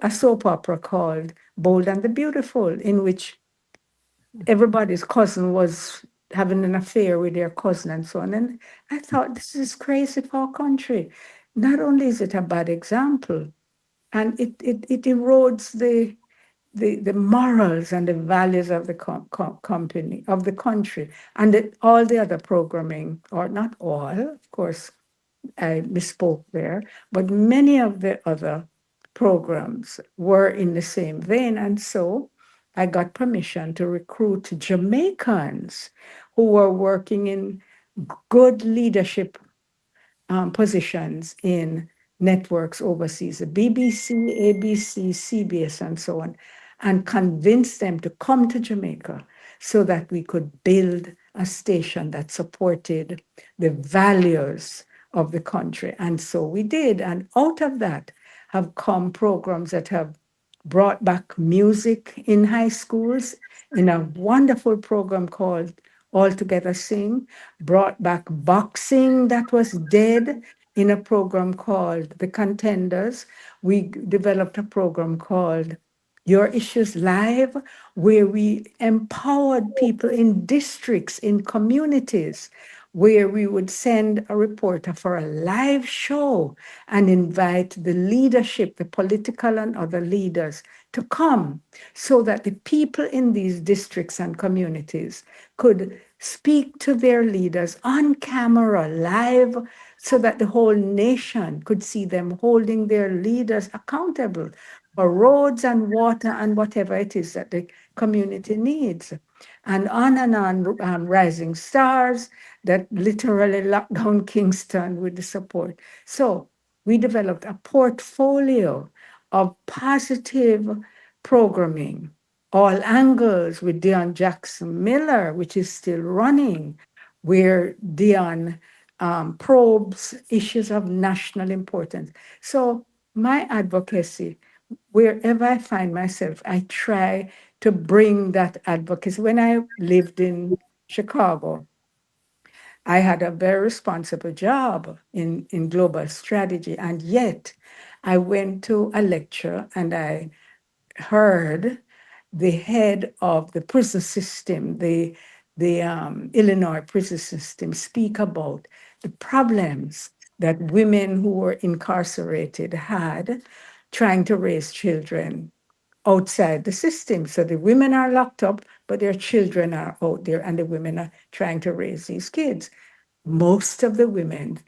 a soap opera called Bold and the Beautiful, in which everybody's cousin was having an affair with their cousin and so on. And I thought, this is crazy for our country. Not only is it a bad example, and it erodes the morals and the values of the company, of the country, and all the other programming, or not all, of course, I misspoke there, but many of the other programs were in the same vein. And so I got permission to recruit Jamaicans who were working in good leadership positions in networks overseas, the BBC, ABC, CBS, and so on, and convince them to come to Jamaica so that we could build a station that supported the values of the country. And so we did. And out of that have come programs that have brought back music in high schools in a wonderful program called All Together Sing, brought back boxing that was dead in a program called The Contenders. We developed a program called Your Issues Live, where we empowered people in districts, in communities, where we would send a reporter for a live show and invite the leadership, the political and other leaders, to come so that the people in these districts and communities could speak to their leaders on camera, live, so that the whole nation could see them holding their leaders accountable for roads and water and whatever it is that the community needs. and on, Rising Stars that literally locked down Kingston with the support. So we developed a portfolio of positive programming, all angles with Dion Jackson Miller, which is still running, where Dion probes issues of national importance. So my advocacy, wherever I find myself, I try to bring that advocacy. When I lived in Chicago, I had a very responsible job in global strategy, and yet I went to a lecture and I heard the head of the prison system, the Illinois prison system, speak about the problems that women who were incarcerated had trying to raise children outside the system. So the women are locked up, but their children are out there, and the women are trying to raise these kids. Most of the women,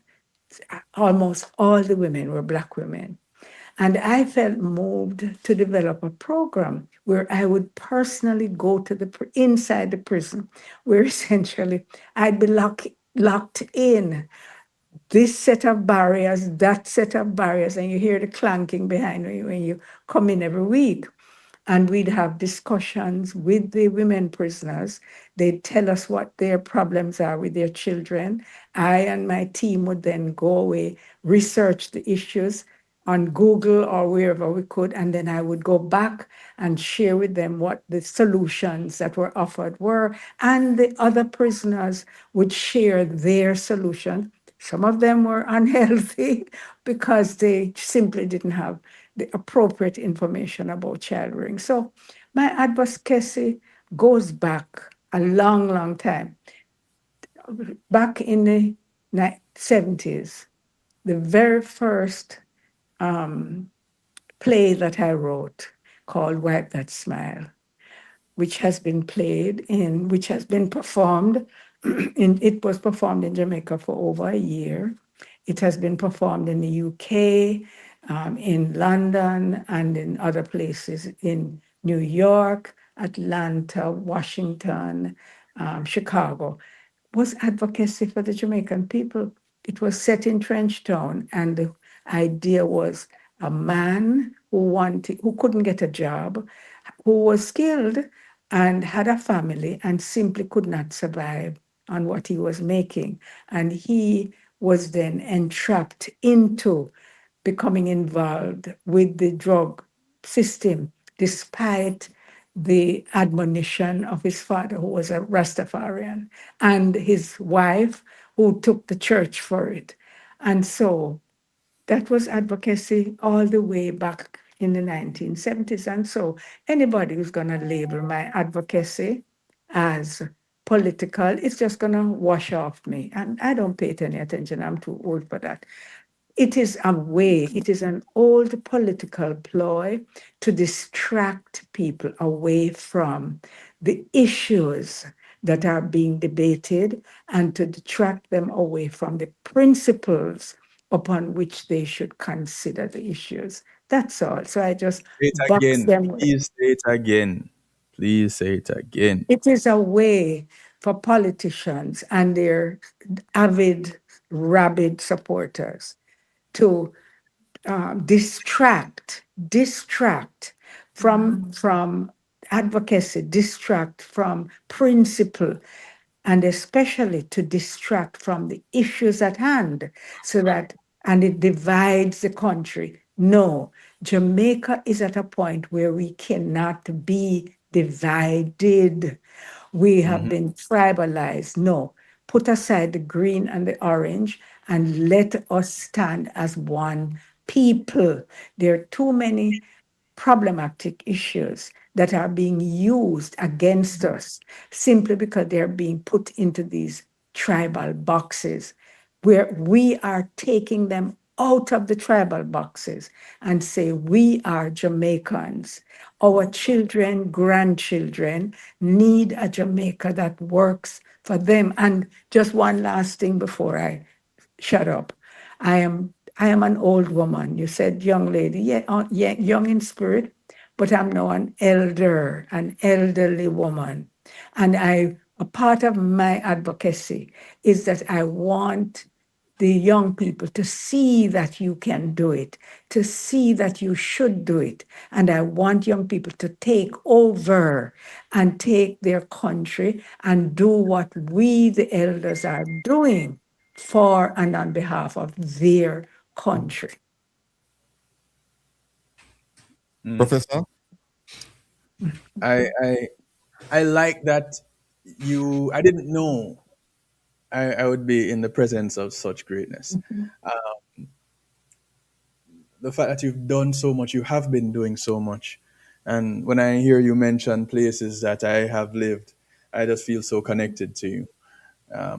almost all the women, were Black women. And I felt moved to develop a program where I would personally go to inside the prison, where essentially I'd be locked in, this set of barriers, that set of barriers, and you hear the clanking behind you when you come in every week. And we'd have discussions with the women prisoners. They'd tell us what their problems are with their children. I and my team would then go away, research the issues on Google or wherever we could, and then I would go back and share with them what the solutions that were offered were, and the other prisoners would share their solutions. Some of them were unhealthy because they simply didn't have the appropriate information about child rearing. So my advocacy goes back a long, long time. Back in the 70s, the very first play that I wrote called Wipe That Smile, which has been performed. It was performed in Jamaica for over a year. It has been performed in the UK, in London, and in other places in New York, Atlanta, Washington, Chicago. Was advocacy for the Jamaican people. It was set in Trenchtown, and the idea was a man who couldn't get a job, who was skilled and had a family and simply could not survive on what he was making. And he was then entrapped into becoming involved with the drug system, despite the admonition of his father, who was a Rastafarian, and his wife, who took the church for it. And so that was advocacy all the way back in the 1970s. And so anybody who's going to label my advocacy as political, it's just going to wash off me. And I don't pay it any attention. I'm too old for that. It is a way, it is an old political ploy to distract people away from the issues that are being debated and to detract them away from the principles upon which they should consider the issues. That's all. So I just Say it box again. them. Please say it again. Please say it again. It is a way for politicians and their avid, rabid supporters to distract from advocacy, distract from principle, and especially to distract from the issues at hand, so that, and it divides the country. No, Jamaica is at a point where we cannot be divided. We have been tribalized. No, put aside the green and the orange and let us stand as one people. There are too many problematic issues that are being used against us simply because they're being put into these tribal boxes, where we are taking them out of the tribal boxes and say, we are Jamaicans. Our children, grandchildren need a Jamaica that works for them. And just one last thing before I shut up. I am an old woman. You said young lady. Yeah, yeah, young in spirit, but I'm now an elderly woman. And a part of my advocacy is that I want the young people to see that you can do it, to see that you should do it. And I want young people to take over and take their country and do what we, the elders, are doing for and on behalf of their country. Professor? I like that I didn't know I would be in the presence of such greatness. The fact that you've done so much, you have been doing so much. And when I hear you mention places that I have lived, I just feel so connected to you.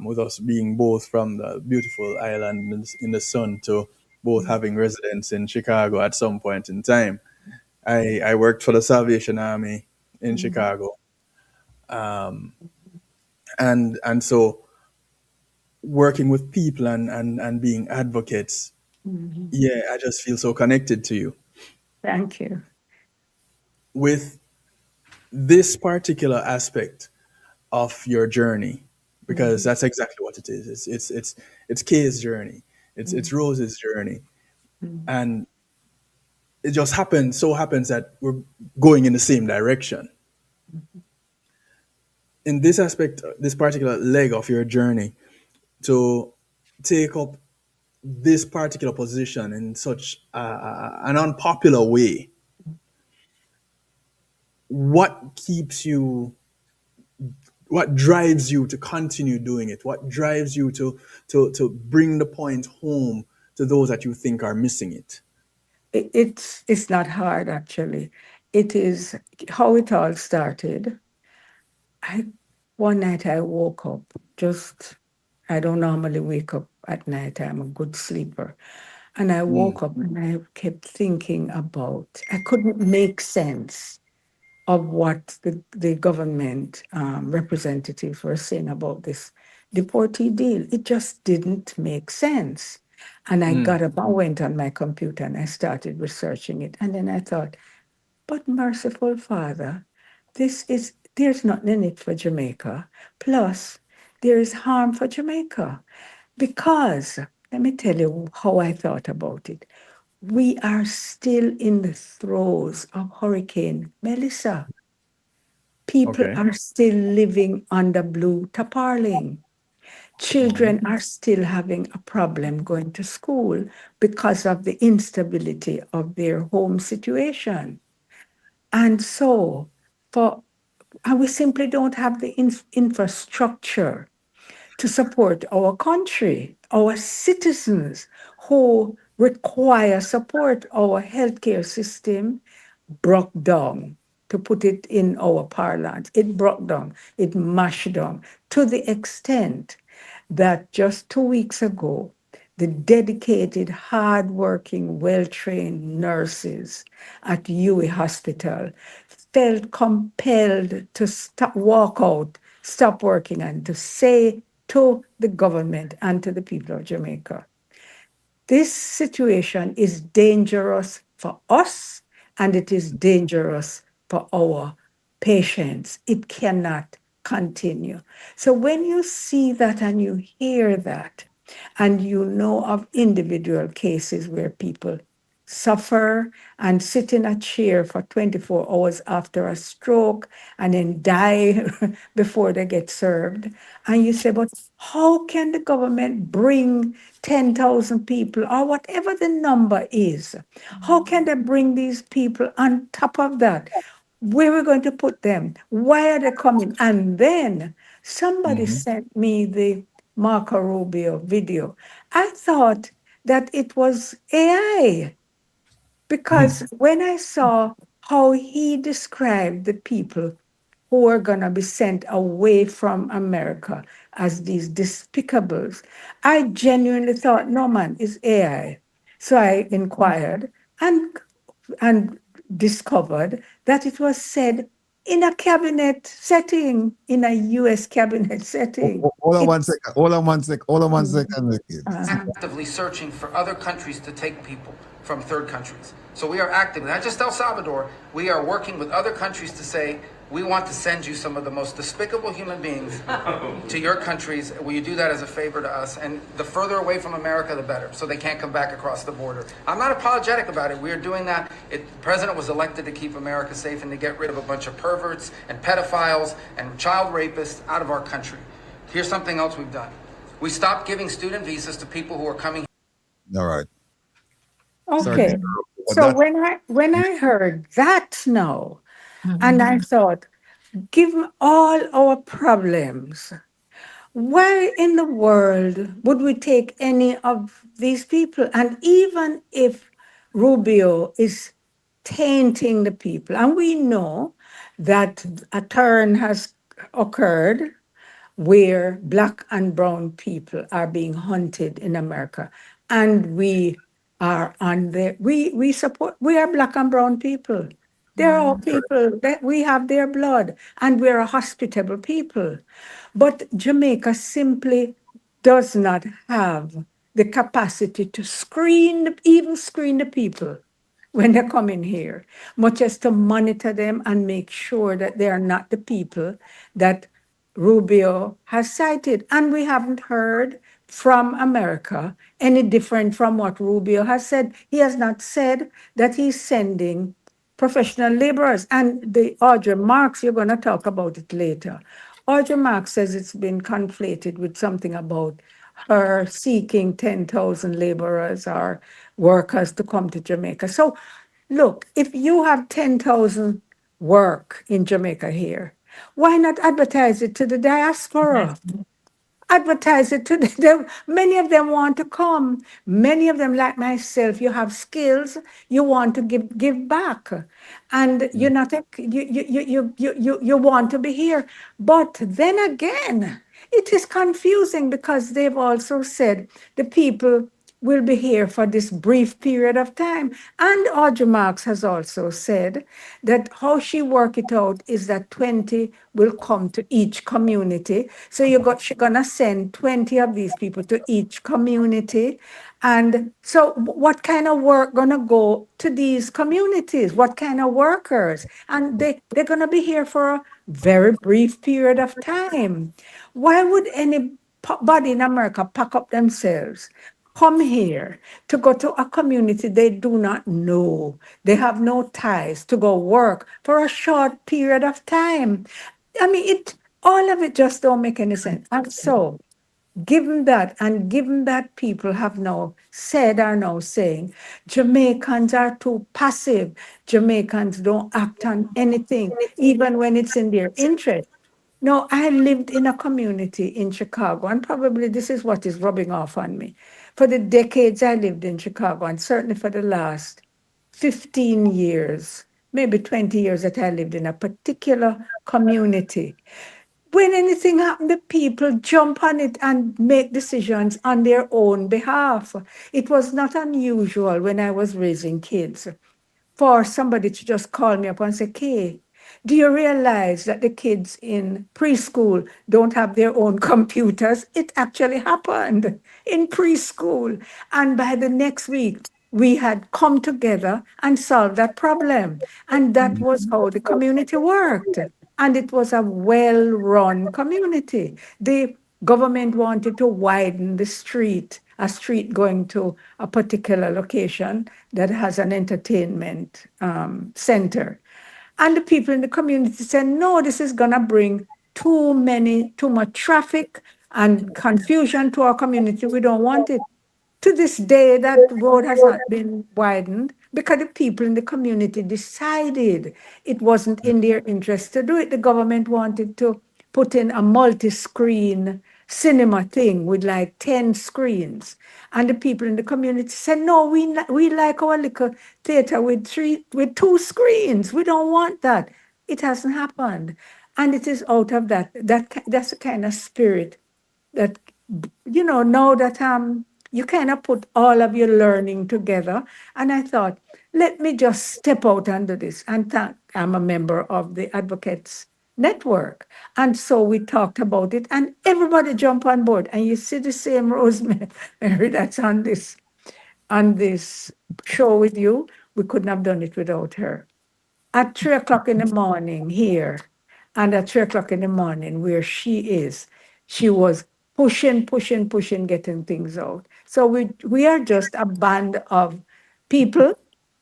With us being both from the beautiful island in the sun to both having residence in Chicago at some point in time. I worked for the Salvation Army in Chicago. And so working with people and being advocates, yeah, I just feel so connected to you. Thank you. With this particular aspect of your journey, because that's exactly what it is. It's Kay's journey. It's Rose's journey. And it just happens that we're going in the same direction. In this aspect, this particular leg of your journey, to take up this particular position in such an unpopular way, what keeps you, what drives you to continue doing it? What drives you to bring the point home to those that you think are missing it? It's not hard, actually. It is how it all started. One night I woke up, I don't normally wake up at night. I'm a good sleeper. And I woke up and I kept thinking about, I couldn't make sense of what the government representatives were saying about this deportee deal. It just didn't make sense. And I got up and went on my computer and I started researching it. And then I thought, but merciful Father, there's nothing in it for Jamaica. Plus, there is harm for Jamaica. Because, let me tell you how I thought about it. We are still in the throes of Hurricane Melissa. People Okay. are still living under blue tarpaulin. Children are still having a problem going to school because of the instability of their home situation. And so, we simply don't have the infrastructure to support our country, our citizens who require support. Our healthcare system broke down, to put it in our parlance. It broke down, it mashed down to the extent that just 2 weeks ago, the dedicated, hardworking, well-trained nurses at UWI Hospital felt compelled to walk out, stop working, and to say to the government and to the people of Jamaica, this situation is dangerous for us and it is dangerous for our patients. It cannot continue. So when you see that and you hear that, and you know of individual cases where people suffer and sit in a chair for 24 hours after a stroke and then die before they get served. And you say, but how can the government bring 10,000 people or whatever the number is? How can they bring these people on top of that? Where are we going to put them? Why are they coming? And then somebody sent me the Marco Rubio video. I thought that it was AI because when I saw how he described the people who are going to be sent away from America as these despicables, I genuinely thought, no man, it's AI. So I inquired and discovered that it was said in a cabinet setting, in a US cabinet setting. Hold on one second. Hold on one second. Hold on one second, Ricky. Actively searching for other countries to take people from third countries. So we are active, not just El Salvador, we are working with other countries to say, We want to send you some of the most despicable human beings to your countries. Will you do that as a favor to us? And the further away from America, the better, so they can't come back across the border. I'm not apologetic about it. We are doing that. The president was elected to keep America safe and to get rid of a bunch of perverts and pedophiles and child rapists out of our country. Here's something else we've done. We stopped giving student visas to people who are coming. All right. Sorry to Okay. interrupt, but So that when I heard that now, and I thought, given all our problems, why in the world would we take any of these people? And even if Rubio is tainting the people, and we know that a turn has occurred where Black and brown people are being hunted in America, and we are on the we support, we are Black and brown people. They're all people that we have their blood, and we're a hospitable people. But Jamaica simply does not have the capacity to even screen the people when they come in here, much as to monitor them and make sure that they are not the people that Rubio has cited. And we haven't heard from America any different from what Rubio has said. He has not said that he's sending professional laborers. And the Audrey Marks, you're going to talk about it later. Audrey Marks says it's been conflated with something about her seeking 10,000 laborers or workers to come to Jamaica. So look, if you have 10,000 work in Jamaica here, why not advertise it to the diaspora? Advertise it to them. Many of them want to come. Many of them, like myself, you have skills, you want to give back. And you're not you want to be here. But then again, it is confusing because they've also said the people will be here for this brief period of time. And Audrey Marks has also said that how she work it out is that 20 will come to each community. So she's gonna send 20 of these people to each community. And so what kind of work gonna go to these communities? What kind of workers? And they're gonna be here for a very brief period of time. Why would anybody in America pack up themselves, come here to go to a community they do not know, they have no ties, to go work for a short period of time? I mean, all of it just don't make any sense. And so, given that, and given that people have now said, are now saying, Jamaicans are too passive, Jamaicans don't act on anything, even when it's in their interest. No, I lived in a community in Chicago, and probably this is what is rubbing off on me. For the decades I lived in Chicago, and certainly for the last 15 years, maybe 20 years that I lived in a particular community, when anything happened, the people jump on it and make decisions on their own behalf. It was not unusual when I was raising kids for somebody to just call me up and say, Kay, do you realize that the kids in preschool don't have their own computers? It actually happened in preschool. And by the next week, we had come together and solved that problem. And that was how the community worked. And it was a well-run community. The government wanted to widen the street, a street going to a particular location that has an entertainment center. And the people in the community said, no, this is gonna bring too much traffic and confusion to our community. We don't want it. To this day, that road has not been widened because the people in the community decided it wasn't in their interest to do it. The government wanted to put in a multi-screen cinema thing with like 10 screens. And the people in the community said, no, we like our little theater with 2 screens. We don't want that. It hasn't happened. And it is out of that's the kind of spirit that, now that you kind of put all of your learning together. And I thought, let me just step out under this. And I'm a member of the Advocates Network. And so we talked about it and everybody jumped on board. And you see the same Rosemary that's on this show with you. We couldn't have done it without her. At 3 o'clock in the morning here, And at 3 o'clock in the morning, where she is, she was pushing, getting things out. So we are just a band of people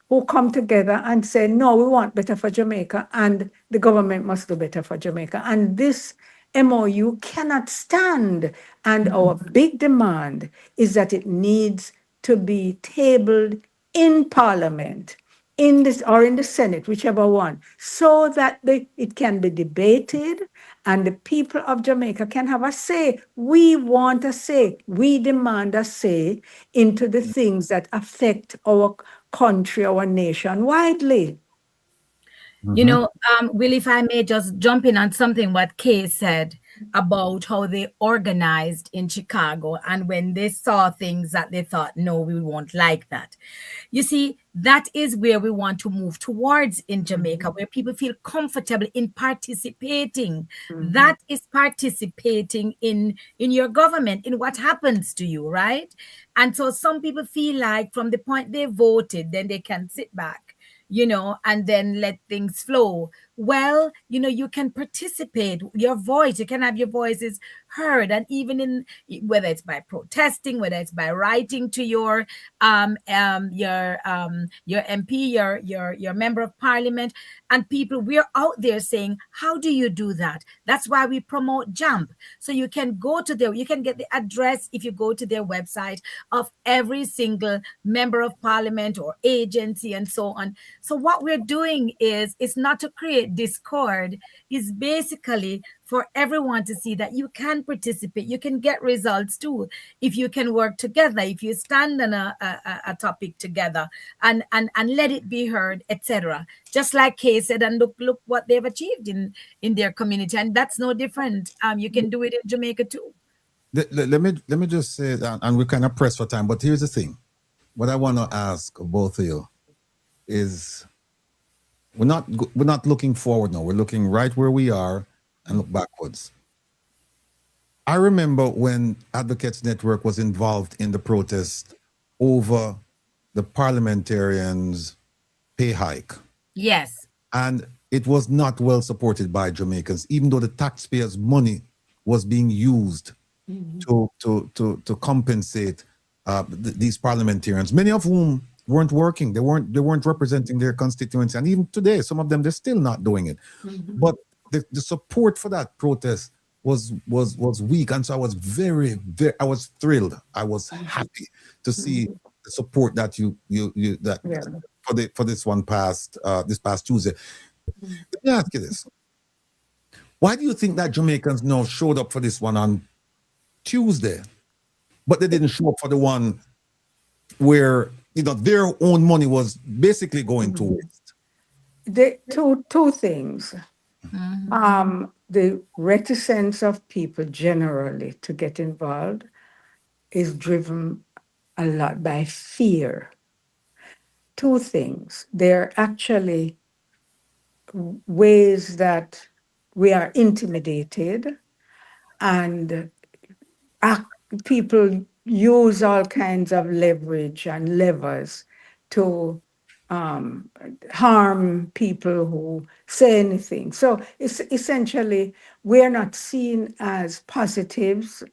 who come together and say, no, we want better for Jamaica, and the government must do better for Jamaica. And this MOU cannot stand. And our big demand is that it needs to be tabled in Parliament, in this or in the Senate, whichever one, so that it can be debated and the people of Jamaica can have a say. We want a say. We demand a say into the things that affect our country, our nation widely. You know, Will, if I may just jump in on something what Kay said about how they organized in Chicago and when they saw things that they thought, no, we won't like that. You see, that is where we want to move towards in Jamaica, where people feel comfortable in participating. That is participating in your government, in what happens to you, right? And so some people feel like from the point they voted, then they can sit back, and then let things flow. Well, you can participate, your voice, you can have your voices heard. And even in, whether it's by protesting, whether it's by writing to your MP, your member of parliament, and people, we're out there saying, how do you do that? That's why we promote JAMP. So you can you can get the address if you go to their website of every single member of parliament or agency and so on. So what we're doing is not to create discord, is basically for everyone to see that you can participate, you can get results too, if you can work together, if you stand on a topic together and let it be heard, etc. Just like Kay said, and look what they've achieved in their community, and that's no different. You can do it in Jamaica too. Let me just say that, and we're kind of pressed for time, but here's the thing. What I want to ask both of you is, we're not looking forward now. We're looking right where we are and look backwards. I remember when Advocates Network was involved in the protest over the parliamentarians' pay hike. Yes. And it was not well supported by Jamaicans, even though the taxpayers' money was being used to compensate these parliamentarians, many of whom weren't working. They weren't representing their constituency, and even today, some of them, they're still not doing it. But the support for that protest was weak, and so I was I was thrilled. I was happy to see the support that for this one this past Tuesday. Let me ask you this: why do you think that Jamaicans now showed up for this one on Tuesday, but they didn't show up for the one where their own money was basically going to waste? The two things. The reticence of people generally to get involved is driven a lot by fear. Two things. There are actually ways that we are intimidated, and people use all kinds of leverage and levers to harm people who say anything. So it's essentially, we're not seen as positives.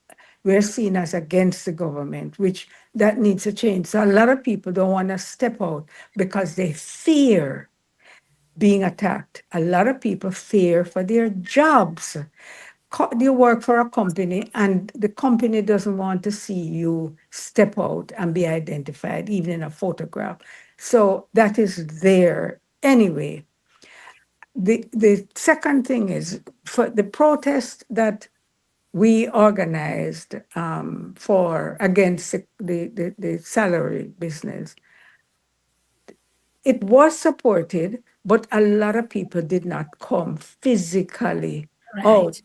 We're seen as against the government, which that needs to change. So a lot of people don't want to step out because they fear being attacked. A lot of people fear for their jobs. You work for a company, and the company doesn't want to see you step out and be identified, even in a photograph. So that is there. Anyway, the second thing is, for the protest that we organized for against the salary business, it was supported, but a lot of people did not come physically out.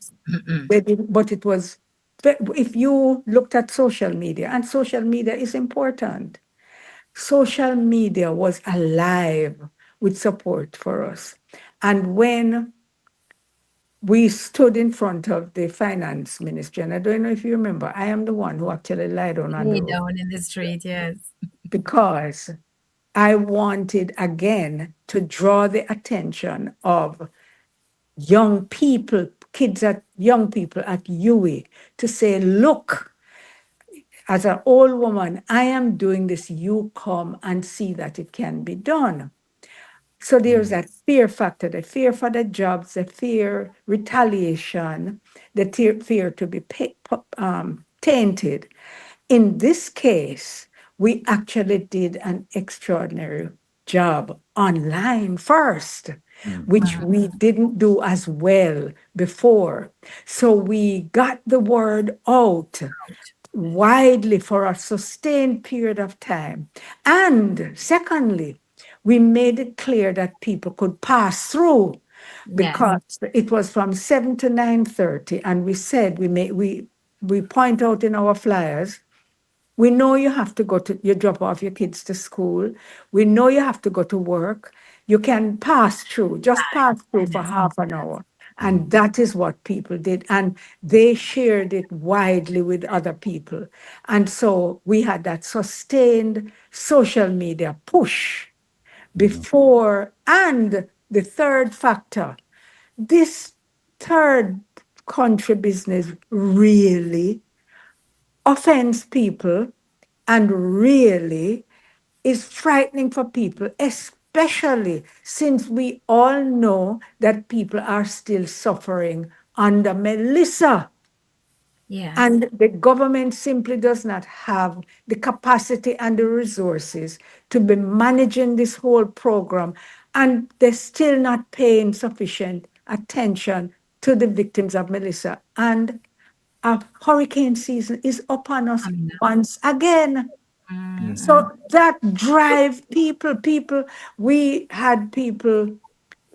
But it was, if you looked at social media, and social media is important, social media was alive with support for us. And when we stood in front of the finance ministry, and I don't know if you remember, I am the one who actually lied on the road. Down in the street, yes. Because I wanted, again, to draw the attention of young people, young people at UWI to say, look, as an old woman, I am doing this. You come and see that it can be done. So there's that fear factor, the fear for the jobs, the fear retaliation, the fear to be tainted. In this case, we actually did an extraordinary job online first, which we didn't do as well before. So we got the word out widely for a sustained period of time. And secondly, we made it clear that people could pass through because it was from 7 to 9:30. And we said, we point out in our flyers, we know you have to you drop off your kids to school. We know you have to go to work. You can pass through, just pass through for half an hour. And that is what people did. And they shared it widely with other people. And so we had that sustained social media push before. And the third factor, this third country business really offends people and really is frightening for people, especially since we all know that people are still suffering under Melissa. Yes. And the government simply does not have the capacity and the resources to be managing this whole program. And they're still not paying sufficient attention to the victims of Melissa. And our hurricane season is upon us once again. So that drive people, we had people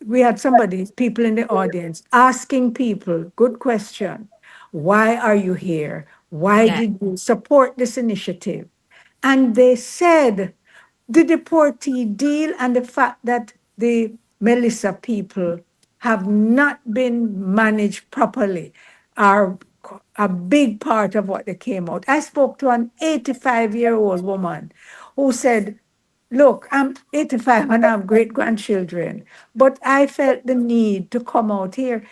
in the audience asking people, good question, why are you here? Why did you support this initiative? And they said the deportee deal and the fact that the Melissa people have not been managed properly are a big part of what they came out. I spoke to an 85-year-old woman who said, look, I'm 85 and I have great grandchildren, but I felt the need to come out here.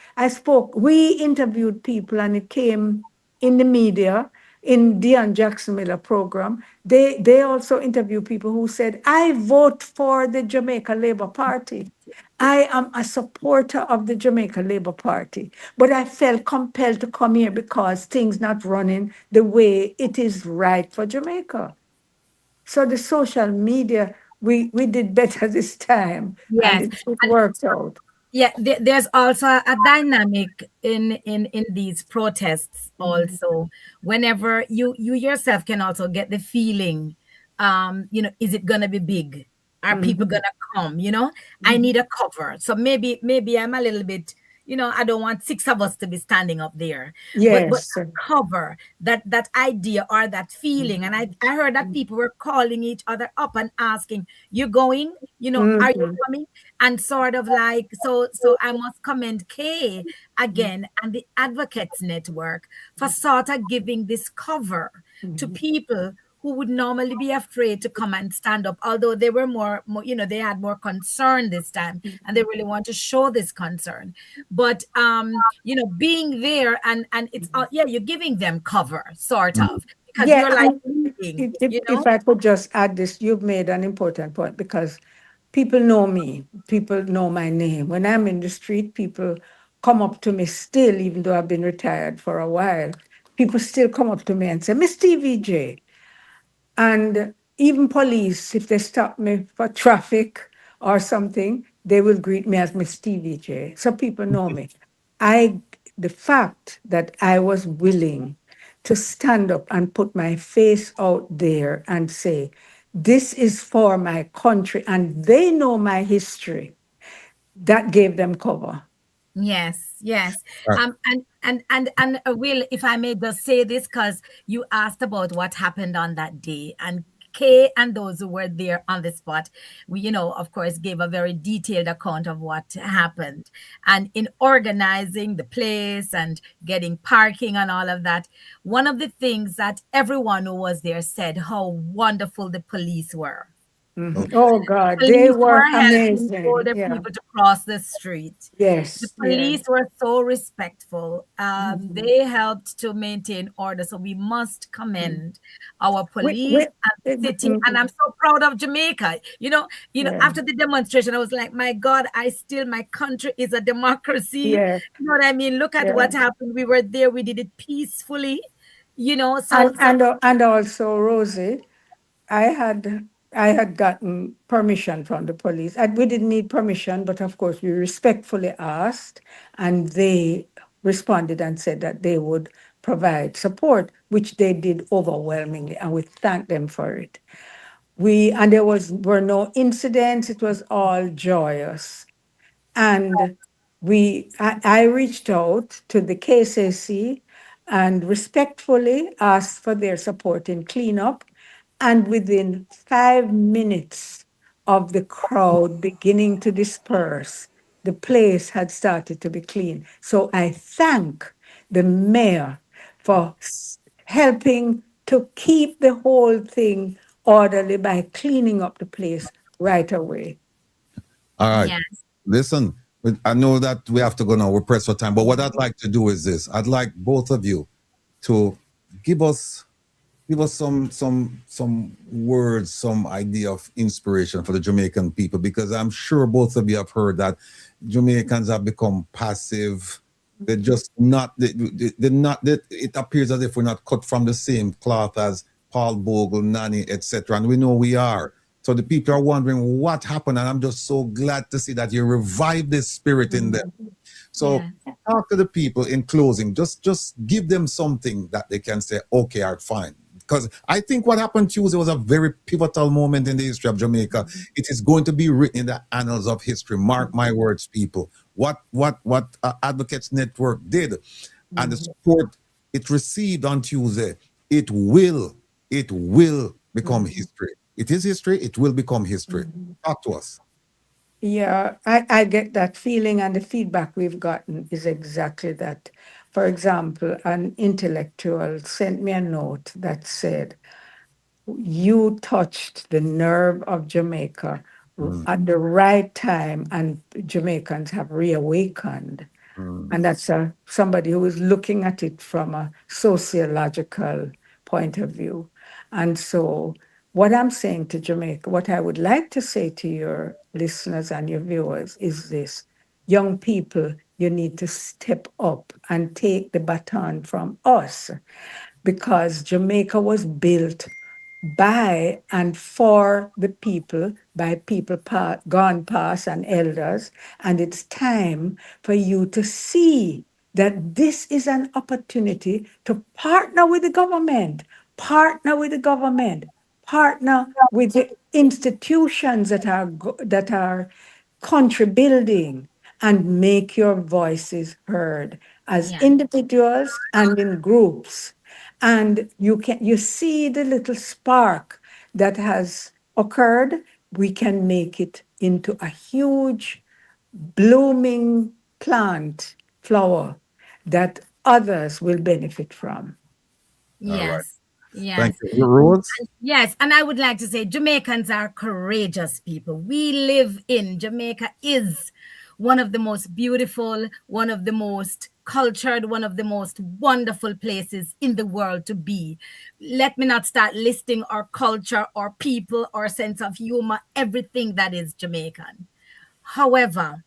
We interviewed people and it came in the media, in Dion Jackson Miller program. They also interview people who said, I vote for the Jamaica Labour Party. I am a supporter of the Jamaica Labour Party, but I felt compelled to come here because things not running the way it is right for Jamaica. So the social media, we did better this time, and Yes. it worked out. Yeah, there's also a dynamic in these protests also. Whenever you yourself can also get the feeling, is it gonna be big? Are people gonna come? I need a cover. So maybe I'm a little bit, I don't want six of us to be standing up there. But Yes. cover that idea or that feeling. And I heard that people were calling each other up and asking, you going? Are you coming? And sort of like, so I must commend Kay again and the Advocates Network for sort of giving this cover to people who would normally be afraid to come and stand up, although they were more, they had more concern this time and they really want to show this concern. But being there and it's you're giving them cover, sort of, because Yeah, you're like and leading, if I could just add this, you've made an important point because people know me, people know my name. When I'm in the street, people come up to me still, even though I've been retired for a while. People still come up to me and say, Miss TVJ. And even police, if they stop me for traffic or something, they will greet me as Miss TVJ. So people know me. The fact that I was willing to stand up and put my face out there and say, this is for my country, and they know my history, that gave them cover. Yes. Right. And Will, if I may just say this, because you asked about what happened on that day, and Kay and those who were there on the spot, we, of course, gave a very detailed account of what happened. And in organizing the place and getting parking and all of that, one of the things that everyone who was there said how wonderful the police were. Oh God, they Police were were helping amazing. older Yeah. people to cross the street. The Yes. Yeah. police were so respectful. Mhm. They helped to maintain order. So we must Mhm. commend our We, police and city. And I'm mhm. so proud of Jamaica. Yeah. After the demonstration, I was like, my God, my country is a democracy. Yeah. You know what I mean? Look at Yeah. what happened. We were there. We did it peacefully. And So and and also, Rosie, I had I had gotten permission from the police. We didn't need permission, but of course we respectfully asked, and they responded and said that they would provide support, which they did overwhelmingly, and we thank them for it. And there were no incidents. It was all joyous. And I reached out to the KCC and respectfully asked for their support in cleanup. And within 5 minutes of the crowd beginning to disperse, the place had started to be clean. So I thank the mayor for helping to keep the whole thing orderly by cleaning up the place right away. All right. yes, Listen, I know that we have to go now. We're pressed for time. But what I'd like to do is this. I'd like both of you to give us some words, some idea of inspiration for the Jamaican people, because I'm sure both of you have heard that Jamaicans have become passive. They're just not. They're not. It appears as if we're not cut from the same cloth as Paul Bogle, Nani, etc. And we know we are. So the people are wondering what happened, and I'm just so glad to see that you revived this spirit in them. So yes, talk to the people in closing. Just give them something that they can say, okay, all right, fine. Because I think what happened Tuesday was a very pivotal moment in the history of Jamaica. It is going to be written in the annals of history. Mark my words, people. What Advocates Network did and the support it received on Tuesday, it will become history. It is history. It will become history. Talk to us. Yeah, I get that feeling, and the feedback we've gotten is exactly that. For example, an intellectual sent me a note that said, you touched the nerve of Jamaica at the right time, and Jamaicans have reawakened. And that's somebody who is looking at it from a sociological point of view. And so, what I'm saying to Jamaica, what I would like to say to your listeners and your viewers is this: young people, you need to step up and take the baton from us, because Jamaica was built by and for the people, by people gone past and elders. And it's time for you to see that this is an opportunity to partner with the government, partner with the government, partner with the institutions that are country building, and make your voices heard as yes, individuals and in groups. And you see the little spark that has occurred. We can make it into a huge blooming plant flower that others will benefit from. All right. yes, Thank yes. you. Rose? Yes, and I would like to say Jamaicans are courageous people. We live in Jamaica is one of the most beautiful, one of the most cultured, one of the most wonderful places in the world to be. Let me not start listing our culture, our people, our sense of humor, everything that is Jamaican. However,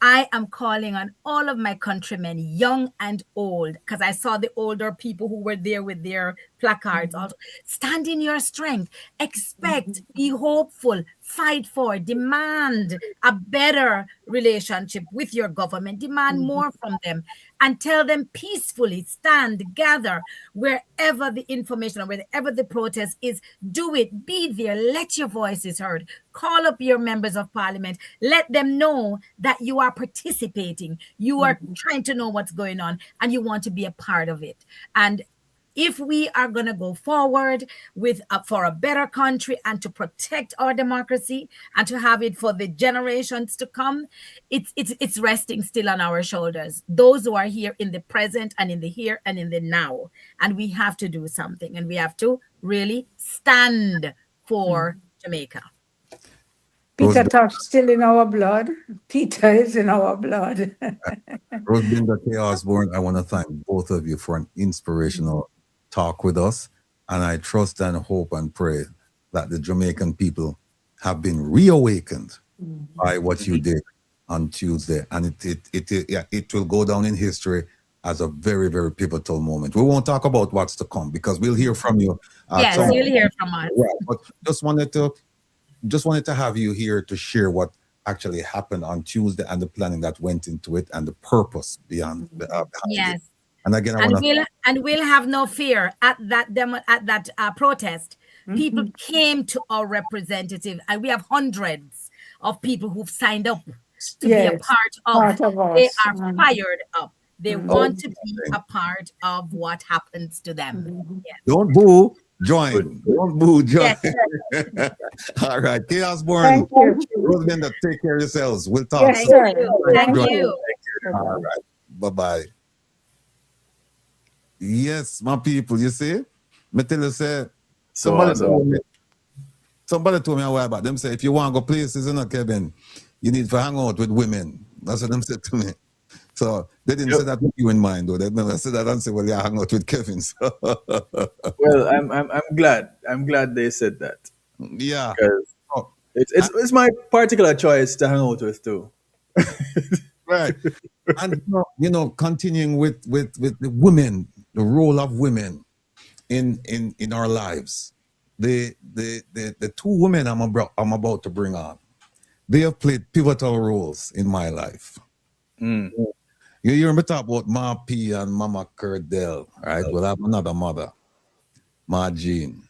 I am calling on all of my countrymen, young and old, because I saw the older people who were there with their placards. Also, stand in your strength, expect, be hopeful, fight for, demand a better relationship with your government, demand more from them, and tell them peacefully, stand, gather wherever the information or wherever the protest is. Do it, be there, let your voices heard. Call up your members of parliament, let them know that you are participating, you are trying to know what's going on, and you want to be a part of it. And if we are going to go forward with for a better country and to protect our democracy and to have it for the generations to come, it's resting still on our shoulders, those who are here in the present and in the here and in the now. And we have to do something, and we have to really stand for Jamaica. Peter Tosh still in our blood. Peter is in our blood. Rosebinda K. Osborne, I want to thank both of you for an inspirational talk with us. And I trust and hope and pray that the Jamaican people have been reawakened by what you did on Tuesday. And it will go down in history as a very, very pivotal moment. We won't talk about what's to come because we'll hear from you. Yes, you'll hear from us. Right, but just wanted to have you here to share what actually happened on Tuesday and the planning that went into it and the purpose behind yes. it. And again, we'll have no fear at that demo, at that protest. People came to our representative, and we have hundreds of people who've signed up to be a part of us. They are fired up. They want to be a part of what happens to them. Yes. Don't boo, join. Don't boo, join. Yes. All right. K. Osborne, thank you. Rosebinda, take care of yourselves. We'll talk. Yes, sir. Thank you. All right. Bye-bye. Yes, my people, you see? Me tell you, say, somebody told me a while back. Them say, if you want to go places, you know, Kevin, you need to hang out with women. That's what them said to me. So they didn't say that with you in mind, though. They never said that and say, well, you hang out with Kevin. So. Well, I'm glad. I'm glad they said that. Yeah. Because it's my particular choice to hang out with too. Right. And you know, continuing with the women, the role of women in our lives. The two women I'm about to bring on, they have played pivotal roles in my life. You hear me talk about Ma P and Mama Curdell, right? Well, I have another mother, Ma Jean.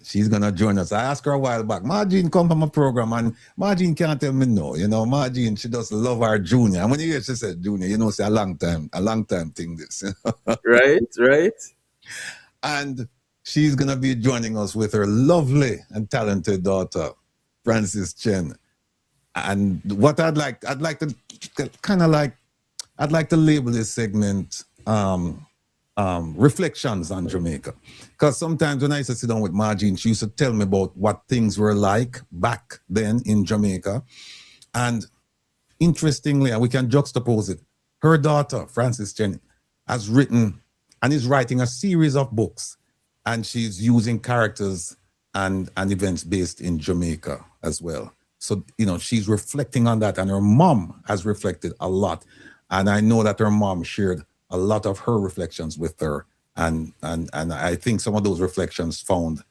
She's gonna join us. I asked her a while back, Ma Jean come from a program, and Ma Jean can't tell me no. You know, Ma Jean, she does love our junior. And when you hear she said junior, you know, it's a long time thing this. Right. And she's gonna be joining us with her lovely and talented daughter, Frances Chen. And what I'd like to label this segment reflections on Jamaica. Because sometimes when I used to sit down with Margine, she used to tell me about what things were like back then in Jamaica. And interestingly, and we can juxtapose it, her daughter, Frances Chen, has written and is writing a series of books. And she's using characters and events based in Jamaica as well. So, you know, she's reflecting on that, and her mom has reflected a lot. And I know that her mom shared a lot of her reflections with her. And I think some of those reflections found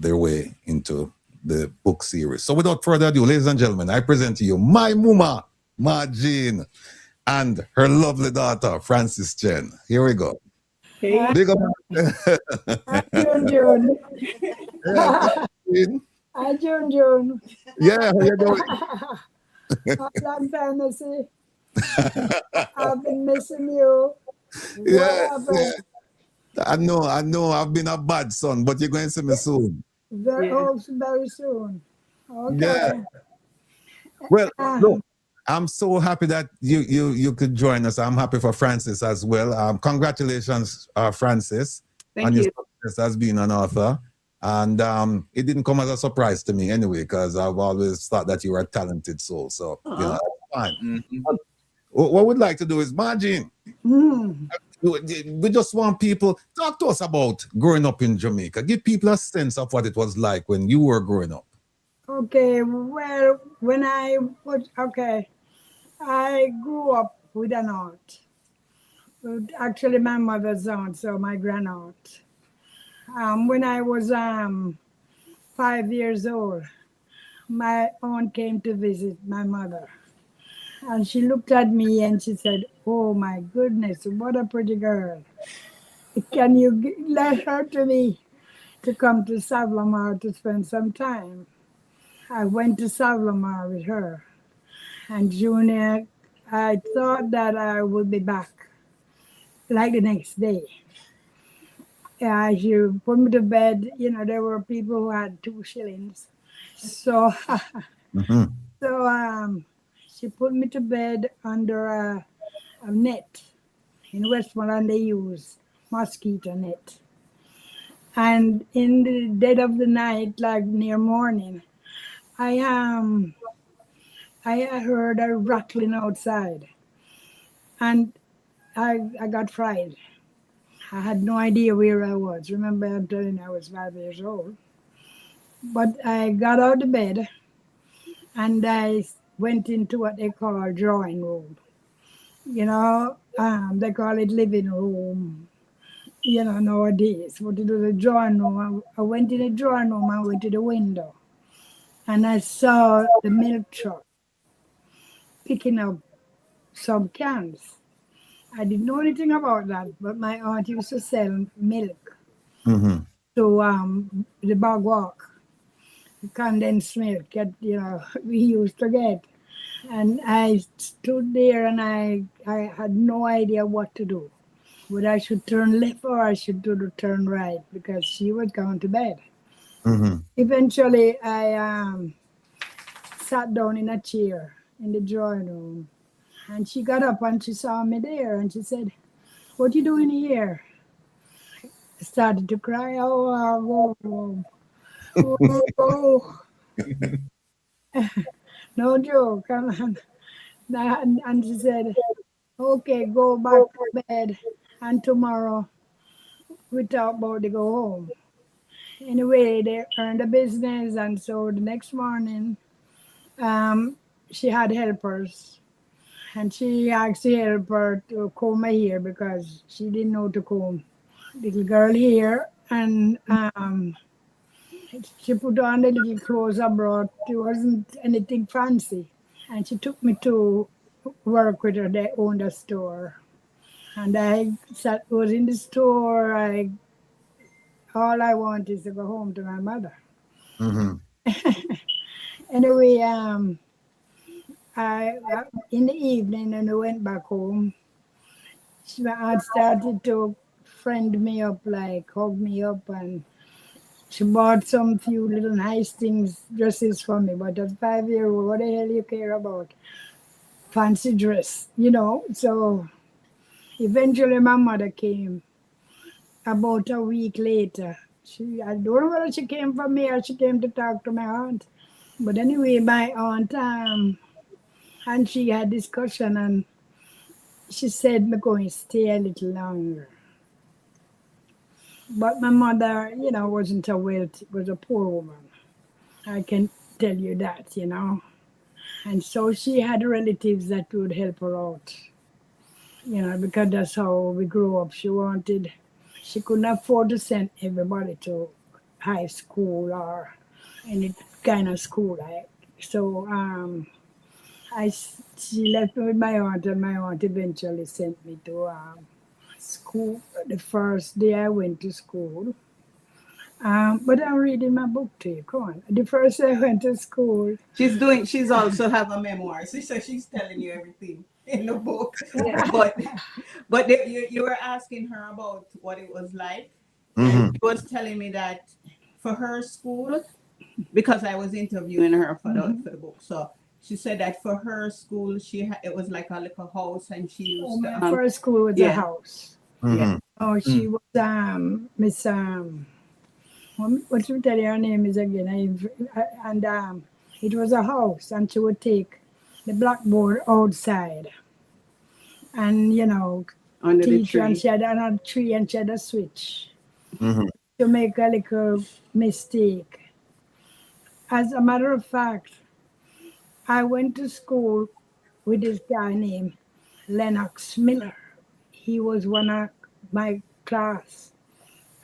their way into the book series. So without further ado, ladies and gentlemen, I present to you my mama, Ma Jean, and her lovely daughter, Frances Chen. Here we go. Hey. Big up. Hi, June. Yeah, Hi, June. yeah, how you doing? Long time to see. I've been missing you. Yeah. I know. I've been a bad son, but you're going to see me soon. Very soon. Okay. Yeah. Well, look, I'm so happy that you could join us. I'm happy for Frances as well. Congratulations, Frances, on your success as being an author. And it didn't come as a surprise to me anyway, because I've always thought that you were a talented soul. So, you know, that's fine. What we'd like to do is, Margine, we just want people, talk to us about growing up in Jamaica. Give people a sense of what it was like when you were growing up. Okay, well, when I grew up with an aunt. Actually, my mother's aunt, so my grandaunt. When I was 5 years old, my aunt came to visit my mother. And she looked at me and she said, "Oh my goodness, what a pretty girl. Can you let her to me to come to Savlamar to spend some time?" I went to Savlamar with her. And Junior, I thought that I would be back like the next day. She put me to bed. You know, there were people who had 2 shillings. So, she put me to bed under a net. In Westmoreland, they use mosquito net. And in the dead of the night, like near morning, I heard a rattling outside, and I got fried. I had no idea where I was. Remember, I'm telling you, I was 5 years old. But I got out of bed and I went into what they call drawing room. They call it living room, nowadays. But it was a drawing room. I went in the drawing room, I went to the window, and I saw the milk truck picking up some cans. I didn't know anything about that, but my aunt used to sell milk Mm-hmm. to the bog walk, condensed milk that we used to get. And I stood there and I had no idea what to do. Whether I should turn left or I should do the turn right because she was going to bed. Mm-hmm. Eventually, I sat down in a chair in the drawing room, and she got up and she saw me there and she said, "What you doing here?" I started to cry. Oh, I'll go home. Oh, no joke. Come on. And she said, "Okay, go back to bed, and tomorrow we talk about to go home." Anyway, they earned a business, and so the next morning, um, she had helpers, and she asked the helper to comb my hair because she didn't know to comb. Little girl here, and she put on the little clothes I brought. It wasn't anything fancy, and she took me to work with her. They owned a store. And was in the store. All I want is to go home to my mother. Mm-hmm. Anyway, in the evening, and I went back home. My aunt started to friend me up, like hug me up, and she bought some few little nice things, dresses for me. But at 5 years old, what the hell you care about fancy dress? So eventually, my mother came. About a week later, I don't know whether she came for me or she came to talk to my aunt. But anyway, my aunt and she had discussion, and she said me going to stay a little longer. But my mother, wasn't a wealthy, was a poor woman. I can tell you that. And so she had relatives that would help her out, because that's how we grew up. She couldn't afford to send everybody to high school or any kind of school. So she left me with my aunt, and my aunt eventually sent me to school. The first day I went to school. But I'm reading my book to you. Come on. The first day I went to school. She's also have a memoir. So she's telling you everything in the book. But you were asking her about what it was like. Mm-hmm. And she was telling me that for her school, because I was interviewing her for the book. So she said that for her school, it was like a little house, and she used My to first school was a house. Mm-hmm. Oh, she was Miss what should I tell you her name is again? And it was a house, and she would take the blackboard outside, and under the teach you, and tree. she had a tree, and she had a switch Mm-hmm. to make a little mistake. As a matter of fact, I went to school with this guy named Lennox Miller. He was one of my class.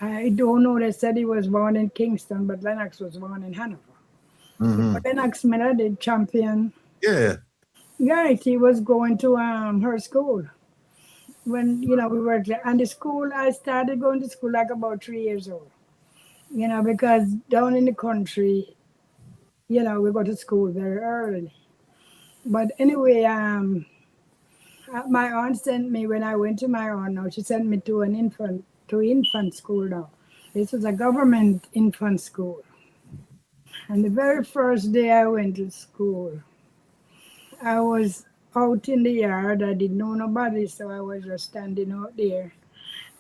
I don't know, they said he was born in Kingston, but Lennox was born in Hanover. Mm-hmm. But Lennox Miller did champion. Yeah. Right, he was going to her school. When, we were there. And the school, I started going to school like about 3 years old. Because down in the country, we go to school very early. But anyway, my aunt sent me, when I went to my aunt now, she sent me to infant school now. This was a government infant school. And the very first day I went to school, I was out in the yard. I didn't know nobody, so I was just standing out there.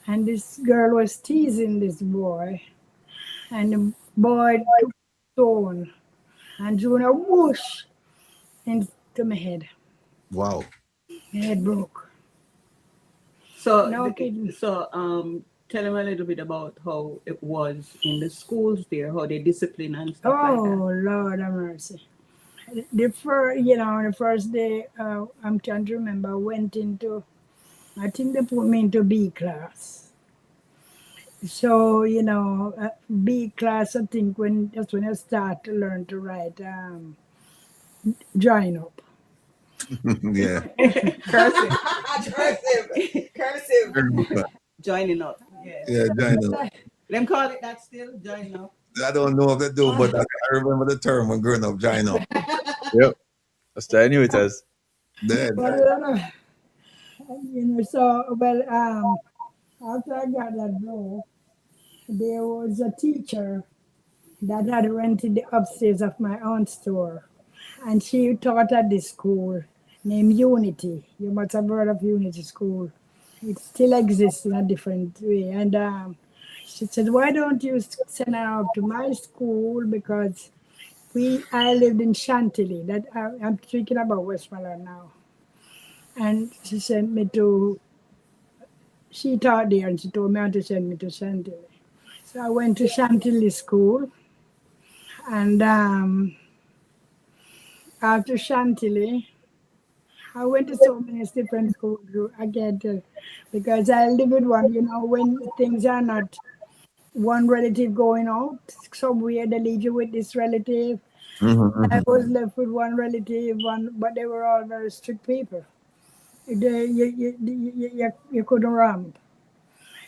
And this girl was teasing this boy. And the boy took a stone and Junior whoosh into my head. Wow. My head broke. So, No kidding. tell them a little bit about how it was in the schools there, how they discipline and stuff like that. Oh, Lord have mercy. The first day, I'm trying to remember, I went into, I think they put me into B class. So, B class, I think that's when I start to learn to write, drawing up. Yeah. Cursive. Cursive. Joining up. Yes. Yeah, join up. Them call it that still, joining up. I don't know if they do, but I remember the term when growing up, join up. Yep. That's what I knew it as. Then, But, after I got that blow, there was a teacher that had rented the upstairs of my aunt's store. And she taught at this school named Unity. You must have heard of Unity School. It still exists in a different way. And she said, why don't you send her up to my school? Because I lived in Chantilly. That I'm speaking about Westmoreland now. And she sent me she taught there and she told me to send me to Chantilly. So I went to Chantilly school. And after Chantilly, I went to so many different schools again because I live with one, when things are not one relative going out somewhere, they leave you with this relative. I was left with one relative, but they were all very strict people. You couldn't ramp.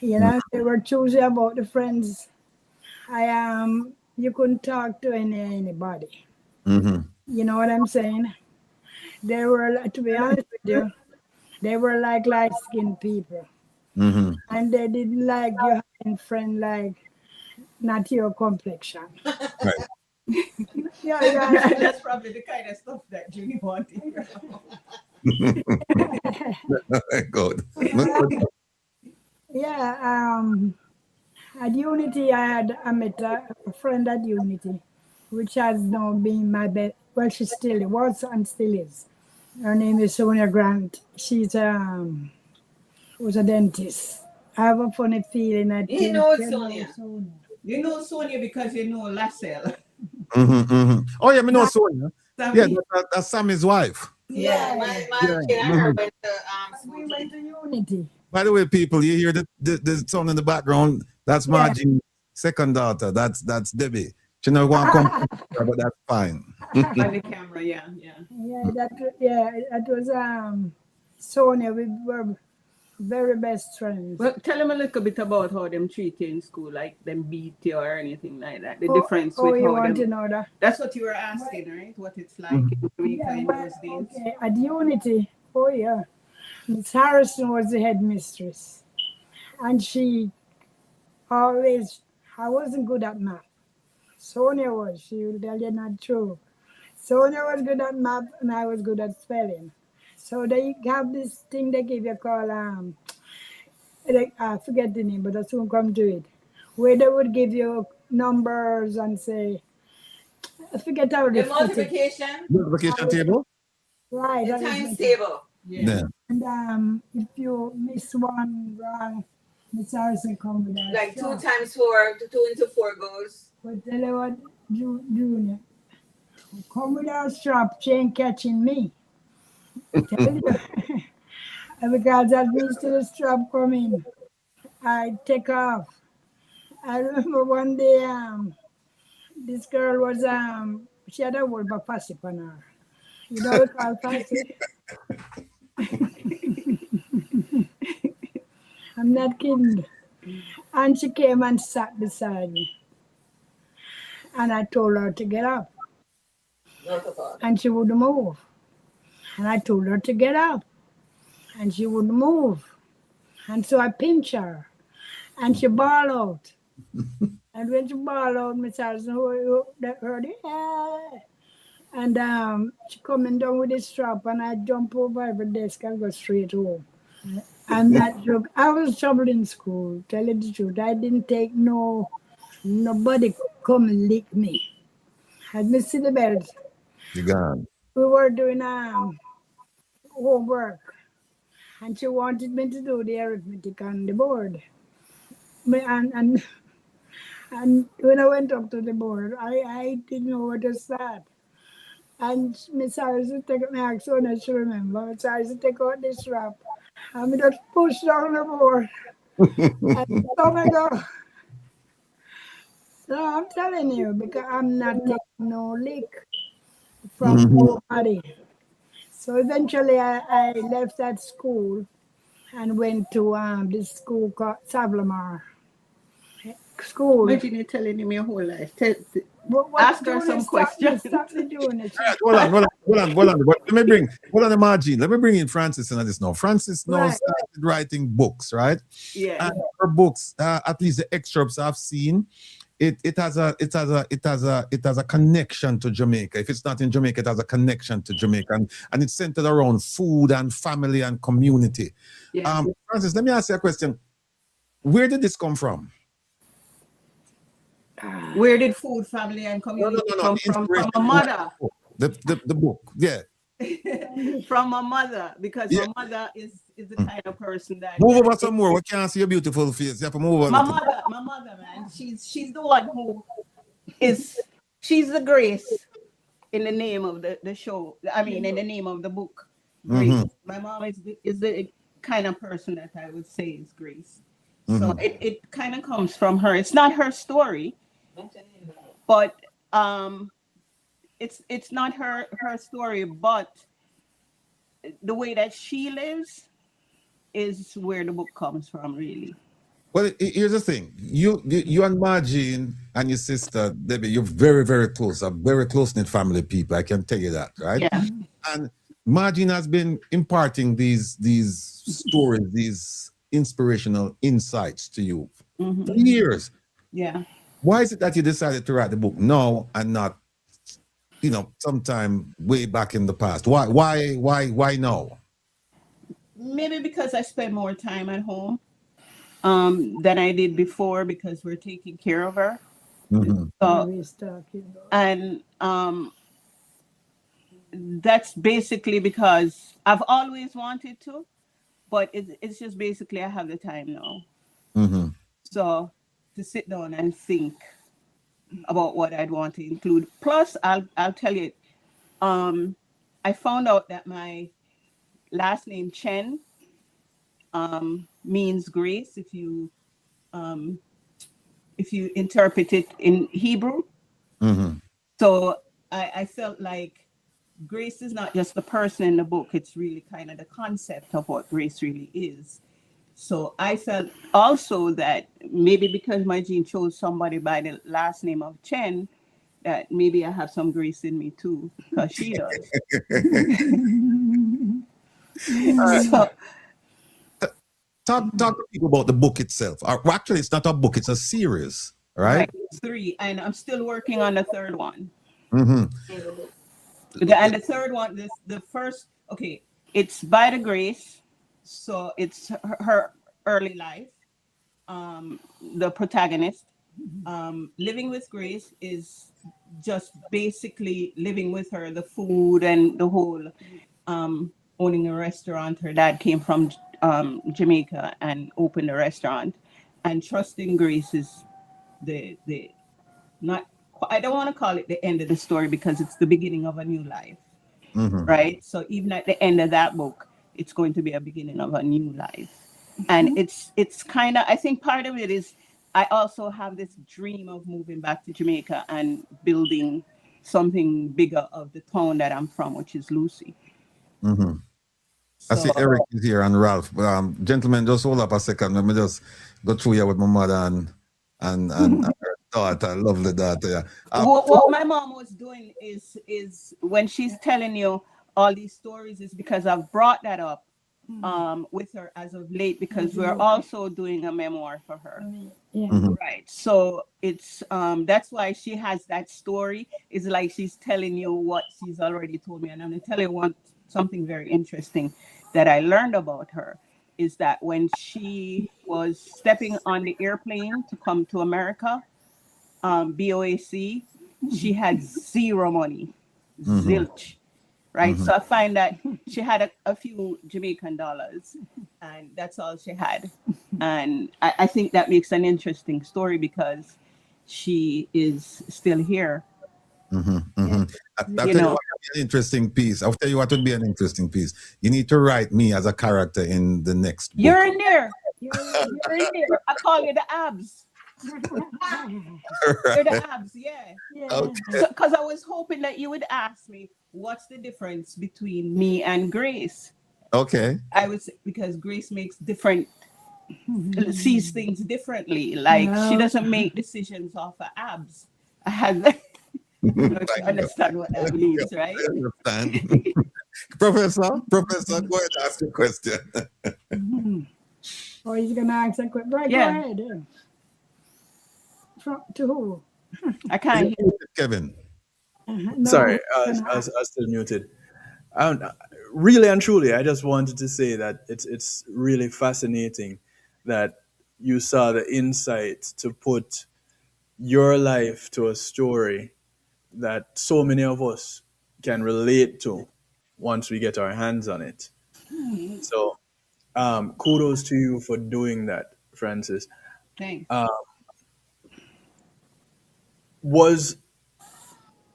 They were choosy about the friends. You couldn't talk to anybody. You know what I'm saying? They were, to be honest with you, they were like light-skinned people. And they didn't like you having friend like not your complexion. right. Yeah. That's probably the kind of stuff that Julie wanted. Good. Yeah, at Unity, I met a friend at Unity, which has now been my best. Well, she still was and still is. Her name is Sonia Grant. She's was a dentist. I have a funny feeling that You know Sonia. You know Sonia because you know Lassell. Oh, yeah, me know Sonia. Sammy. Yeah, that's Sammy's wife. Yeah, my kid and her went to school. We went to Unity. By the way, people, you hear the sound in the background? That's Margie's second daughter. That's Debbie. She never want to come, but that's fine. By the camera, yeah. Yeah, that was Sonia. We were very best friends. Well, tell them a little bit about how them treat you in school, like them beat you or anything like that. The difference with you how want them. to know that? That's what you were asking, right? What it's like in Jamaica in those days. Okay, at Unity, Miss Harrison was the headmistress. And she always, I wasn't good at math. Sonia was, she will tell you not true. Sonia was good at math and I was good at spelling. So they have this thing they give you called, I forget the name, but I soon come to it, where they would give you numbers and say, I forget how The they multiplication, Multiplication table? Right. the times table. Yeah. And if you miss one wrong, Miss Harrison come with that. Like 2 times 4, 2 into 4 goes. But tell you what, Junior, come with our strap, she ain't catching me. Tell you. Because as we see the strap coming, I take off. I remember one day, this girl was, she had a word about fussy on her. You know what we call fussy? I'm not kidding. And she came and sat beside me. And I told her to get up. And she wouldn't move. And I told her to get up. And she wouldn't move. And so I pinched her. And she bawled out. And when she bawled out, Miss Harrison heard it. Yeah. And she coming down with the strap, and I jump over every desk and go straight home. I'm not joking. I was trouble in school, tell you the truth. I didn't take nobody come and lick me. Had me see the belt. You gone. We were doing homework, and she wanted me to do the arithmetic on the board. And when I went up to the board, I didn't know where to start. And Miss Harrison take me asked so that she remember. Miss Harrison take out the strap. And me just push down the board. And so I go. So I'm telling you, because I'm not taking no lick from nobody. So eventually I left that school and went to this school called Savlamar School. Imagine you telling him your whole life. What Ask her some questions. Stop me doing it. Hold on. Let me bring, hold on the margin. Let me bring in Francis into this now. Francis now Right. started writing books, right? Yeah. And her books, at least the excerpts I've seen, it has a connection to Jamaica. If it's not in Jamaica, it has a connection to Jamaica, and it's centered around food and family and community. Yeah. Francis, let me ask you a question. Where did this come from? Where did food, family, and community come from? From my mother. The book, yeah. From my mother, because my mother is the kind of person that Move over some more. We can't see your beautiful face. You have to move over. my mother, man, she's the one who she's the Grace in the name of the show. I mean, in the name of the book, Grace. My mom is the kind of person that I would say is Grace. So it kind of comes from her. It's not her story, but it's not her story, but the way that she lives is where the book comes from, really. Well, here's the thing. You and Margine and your sister, Debbie, you're very, very close. A very close-knit family people. I can tell you that, right? Yeah. And Margine has been imparting these stories, these inspirational insights to you for years. Yeah. Why is it that you decided to write the book now and not, sometime way back in the past? Why now? Maybe because I spend more time at home than I did before, because we're taking care of her. And that's basically because I've always wanted to, but it's just basically I have the time now. So to sit down and think about what I'd want to include. Plus, I'll tell you, I found out that my last name Chen means grace if you interpret it in Hebrew. So I felt like grace is not just the person in the book, it's really kind of the concept of what grace really is. So I felt also that maybe because my gene chose somebody by the last name of Chen, that maybe I have some grace in me too, because she does. So, Talk to people about the book itself. Actually, it's not a book; it's a series, right? It's 3, and I'm still working on the third one. Mm-hmm. And the third one, the first, okay, it's by the grace, so it's her early life. The protagonist, living with Grace is just basically living with her, the food and the whole owning a restaurant. Her dad came from Jamaica and opened a restaurant, and trusting Grace is the not, I don't want to call it the end of the story because it's the beginning of a new life, right? So even at the end of that book, it's going to be a beginning of a new life. And it's kind of, I think part of it is I also have this dream of moving back to Jamaica and building something bigger of the town that I'm from, which is Lucy. I see Eric is here and Ralph. Gentlemen, just hold up a second. Let me just go through here with my mother and her daughter, lovely daughter. Yeah. What my mom was doing is when she's telling you all these stories is because I've brought that up with her as of late, because we're also doing a memoir for her. Right. So it's that's why she has that story. It's like she's telling you what she's already told me. And I'm going to tell you something very interesting that I learned about her is that when she was stepping on the airplane to come to America, BOAC she had zero money, Mhm. zilch, right? Mhm. So I find that she had a few Jamaican dollars, and that's all she had. And I think that makes an interesting story because she is still here, I'll you tell you know. what would be an interesting piece. I'll tell you what would be an interesting piece. You need to write me as a character in the next book. You're in there. You're in there. I call you the abs. You're the abs, yeah. Yeah. Okay. So, because I was hoping that you would ask me what's the difference between me and Grace. Okay. I was because Grace makes different sees things differently. Like she No. doesn't make decisions off of abs. I had you understand what that means, right? I understand. Professor, go ahead and ask your question. Or he's gonna ask a quick. Right, Yeah. go ahead. To who? I can't hear. Kevin. No, Sorry, I gonna was still muted. Really and truly, I just wanted to say that it's really fascinating that you saw the insight to put your life to a story that so many of us can relate to once we get our hands on it. So, kudos to you for doing that, Francis. Thanks. Was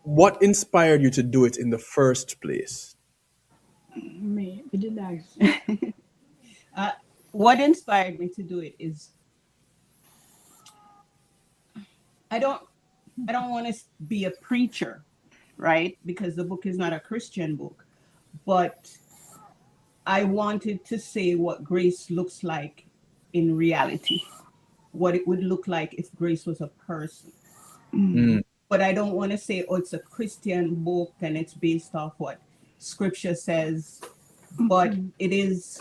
what inspired you to do it in the first place? me. We did ask. What inspired me to do it is I don't want to be a preacher, right? Because the book is not a Christian book, but I wanted to say what grace looks like in reality, what it would look like if grace was a person. But I don't want to say, oh, it's a Christian book and it's based off what scripture says, but it is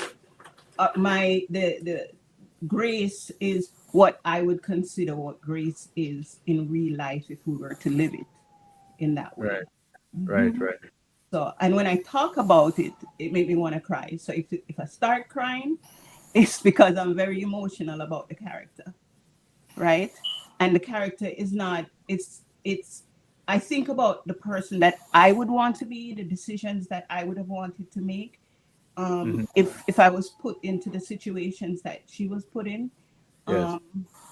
the grace is what I would consider what grace is in real life if we were to live it in that way. Right. So, and when I talk about it, it made me want to cry. So if I start crying, it's because I'm very emotional about the character, right? And the character is not. It's. I think about the person that I would want to be, the decisions that I would have wanted to make, if I was put into the situations that she was put in. Yes.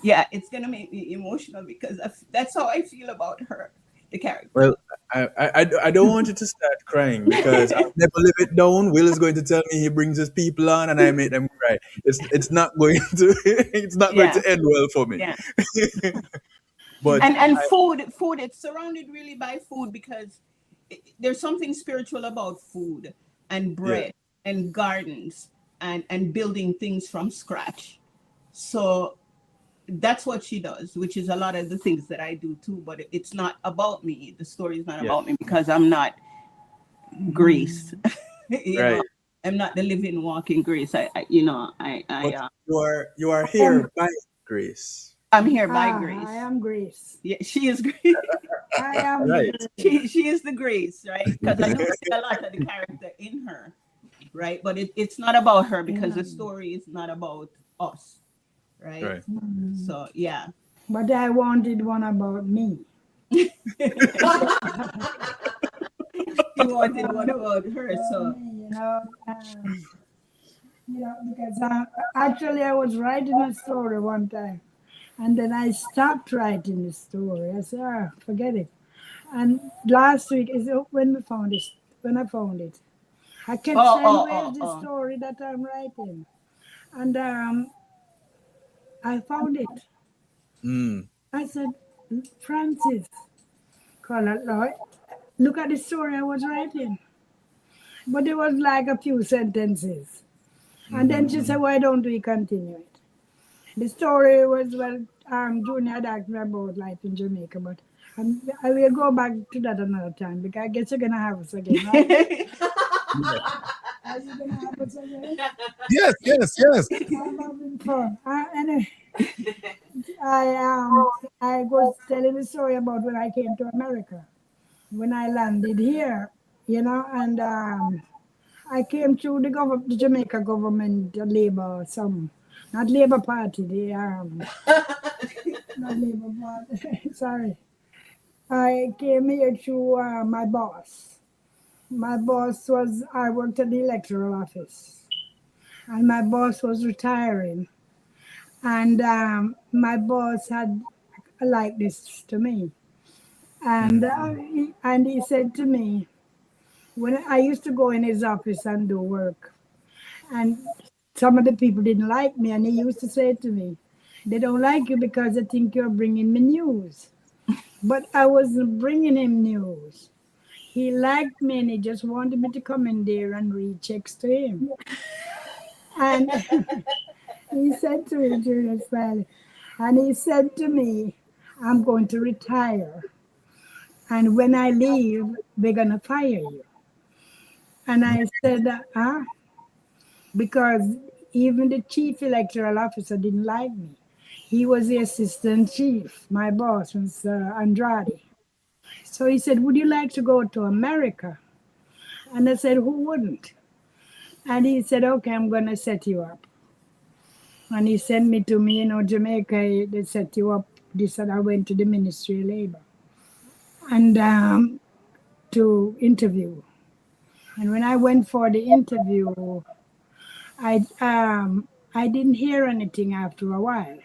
Yeah, it's gonna make me emotional because that's how I feel about her, the character. Well, I don't want you to start crying because I'll never live it down. Will is going to tell me he brings his people on and I make them cry. It's not going to it's not going Yeah. to end well for me. Yeah. But And food, it's surrounded really by food because there's something spiritual about food and bread and gardens and building things from scratch. So that's what she does, which is a lot of the things that I do too. But it's not about me. The story is not about me because I'm not Grace. You right. know, I'm not the living, walking Grace. But you are here by grace. I'm here by Grace. I am Grace. Yeah, she is Grace. I am Right. Grace. She is the Grace, right? Because I do see a lot of the character in her, right? But it's not about her because the story is not about us, right? So yeah. But I wanted one about me. You wanted one about her, so Because actually I was writing a story one time, and then I stopped writing the story. I said, forget it. And last week is when I found it. I kept saying, where's the story that I'm writing? And I found it. I said, Francis, look at the story I was writing. But it was like a few sentences. And then she said, why don't we continue it? The story was, Junior had asked me about life in Jamaica, but I will go back to that another time because I guess you're going to have us again, right? Are you going to have us again? Yes. I'm having fun. Anyway, I was telling the story about when I came to America, when I landed here, and I came through the Jamaica government, Labour, not Labour Party, not Labour Party, sorry. I came here through my boss. My boss was, I worked at the electoral office, and my boss was retiring. And my boss had like this to me. And he said to me, when I used to go in his office and do work, and some of the people didn't like me, and he used to say to me, they don't like you because they think you're bringing me news. But I wasn't bringing him news. He liked me and he just wanted me to come in there and read checks to him. And he said to me, Julius Valley, and he said to me, I'm going to retire. And when I leave, they're going to fire you. And I said, because even the chief electoral officer didn't like me. He was the assistant chief. My boss was Andrade. So he said, would you like to go to America? And I said, who wouldn't? And he said, okay, I'm going to set you up. And he sent me to Jamaica. They set you up. This and I went to the Ministry of Labor and to interview. And when I went for the interview, I didn't hear anything after a while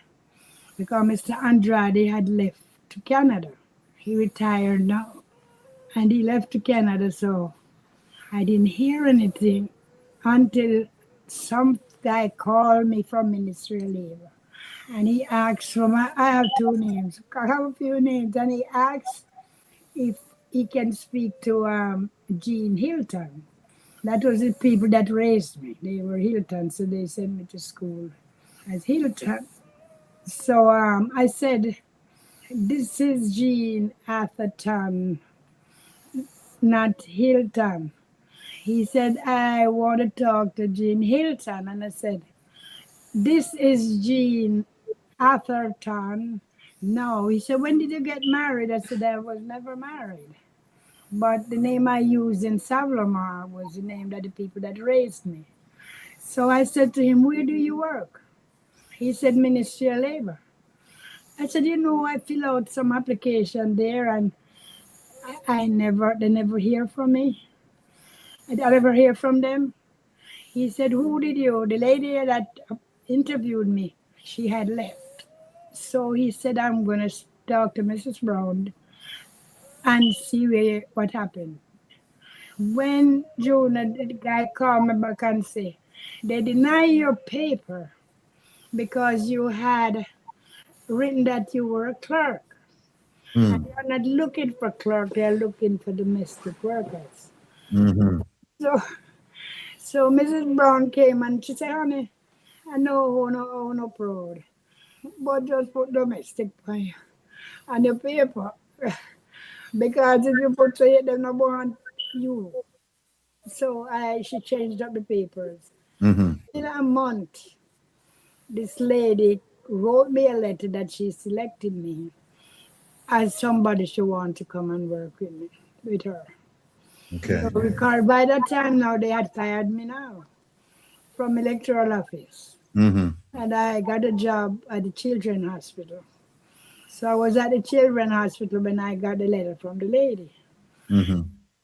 because Mr. Andrade had left to Canada. He retired now, and he left to Canada, so I didn't hear anything until some guy called me from Ministry of Labor, and he asked for I have two names, I have a few names, and he asked if he can speak to Jean Hilton. That was the people that raised me. They were Hilton, so they sent me to school as Hilton. So I said, this is Jean Atherton, not Hilton. He said, I want to talk to Jean Hilton. And I said, this is Jean Atherton. No. He said, when did you get married? I said, I was never married. But the name I used in Savlamar was the name that the people that raised me. So I said to him, where do you work? He said, Ministry of Labor. I said, I fill out some application there and they never hear from me. I never hear from them. He said, who did you? The lady that interviewed me, she had left. So he said, I'm going to talk to Mrs. Brown and see what happened. When Jonah, the guy called me back and said, they deny your paper because you had written that you were a clerk. And they're not looking for clerk, they're looking for domestic workers. So Mrs. Brown came and she said, honey, I know no proud, but just put domestic on your paper. Because if you put it, they don't want you. So she changed up the papers. In a month, this lady wrote me a letter that she selected me as somebody she want to come and work with her. Okay. So because by that time now they had fired me now from electoral office. And I got a job at the children's hospital. So I was at the children's hospital when I got the letter from the lady.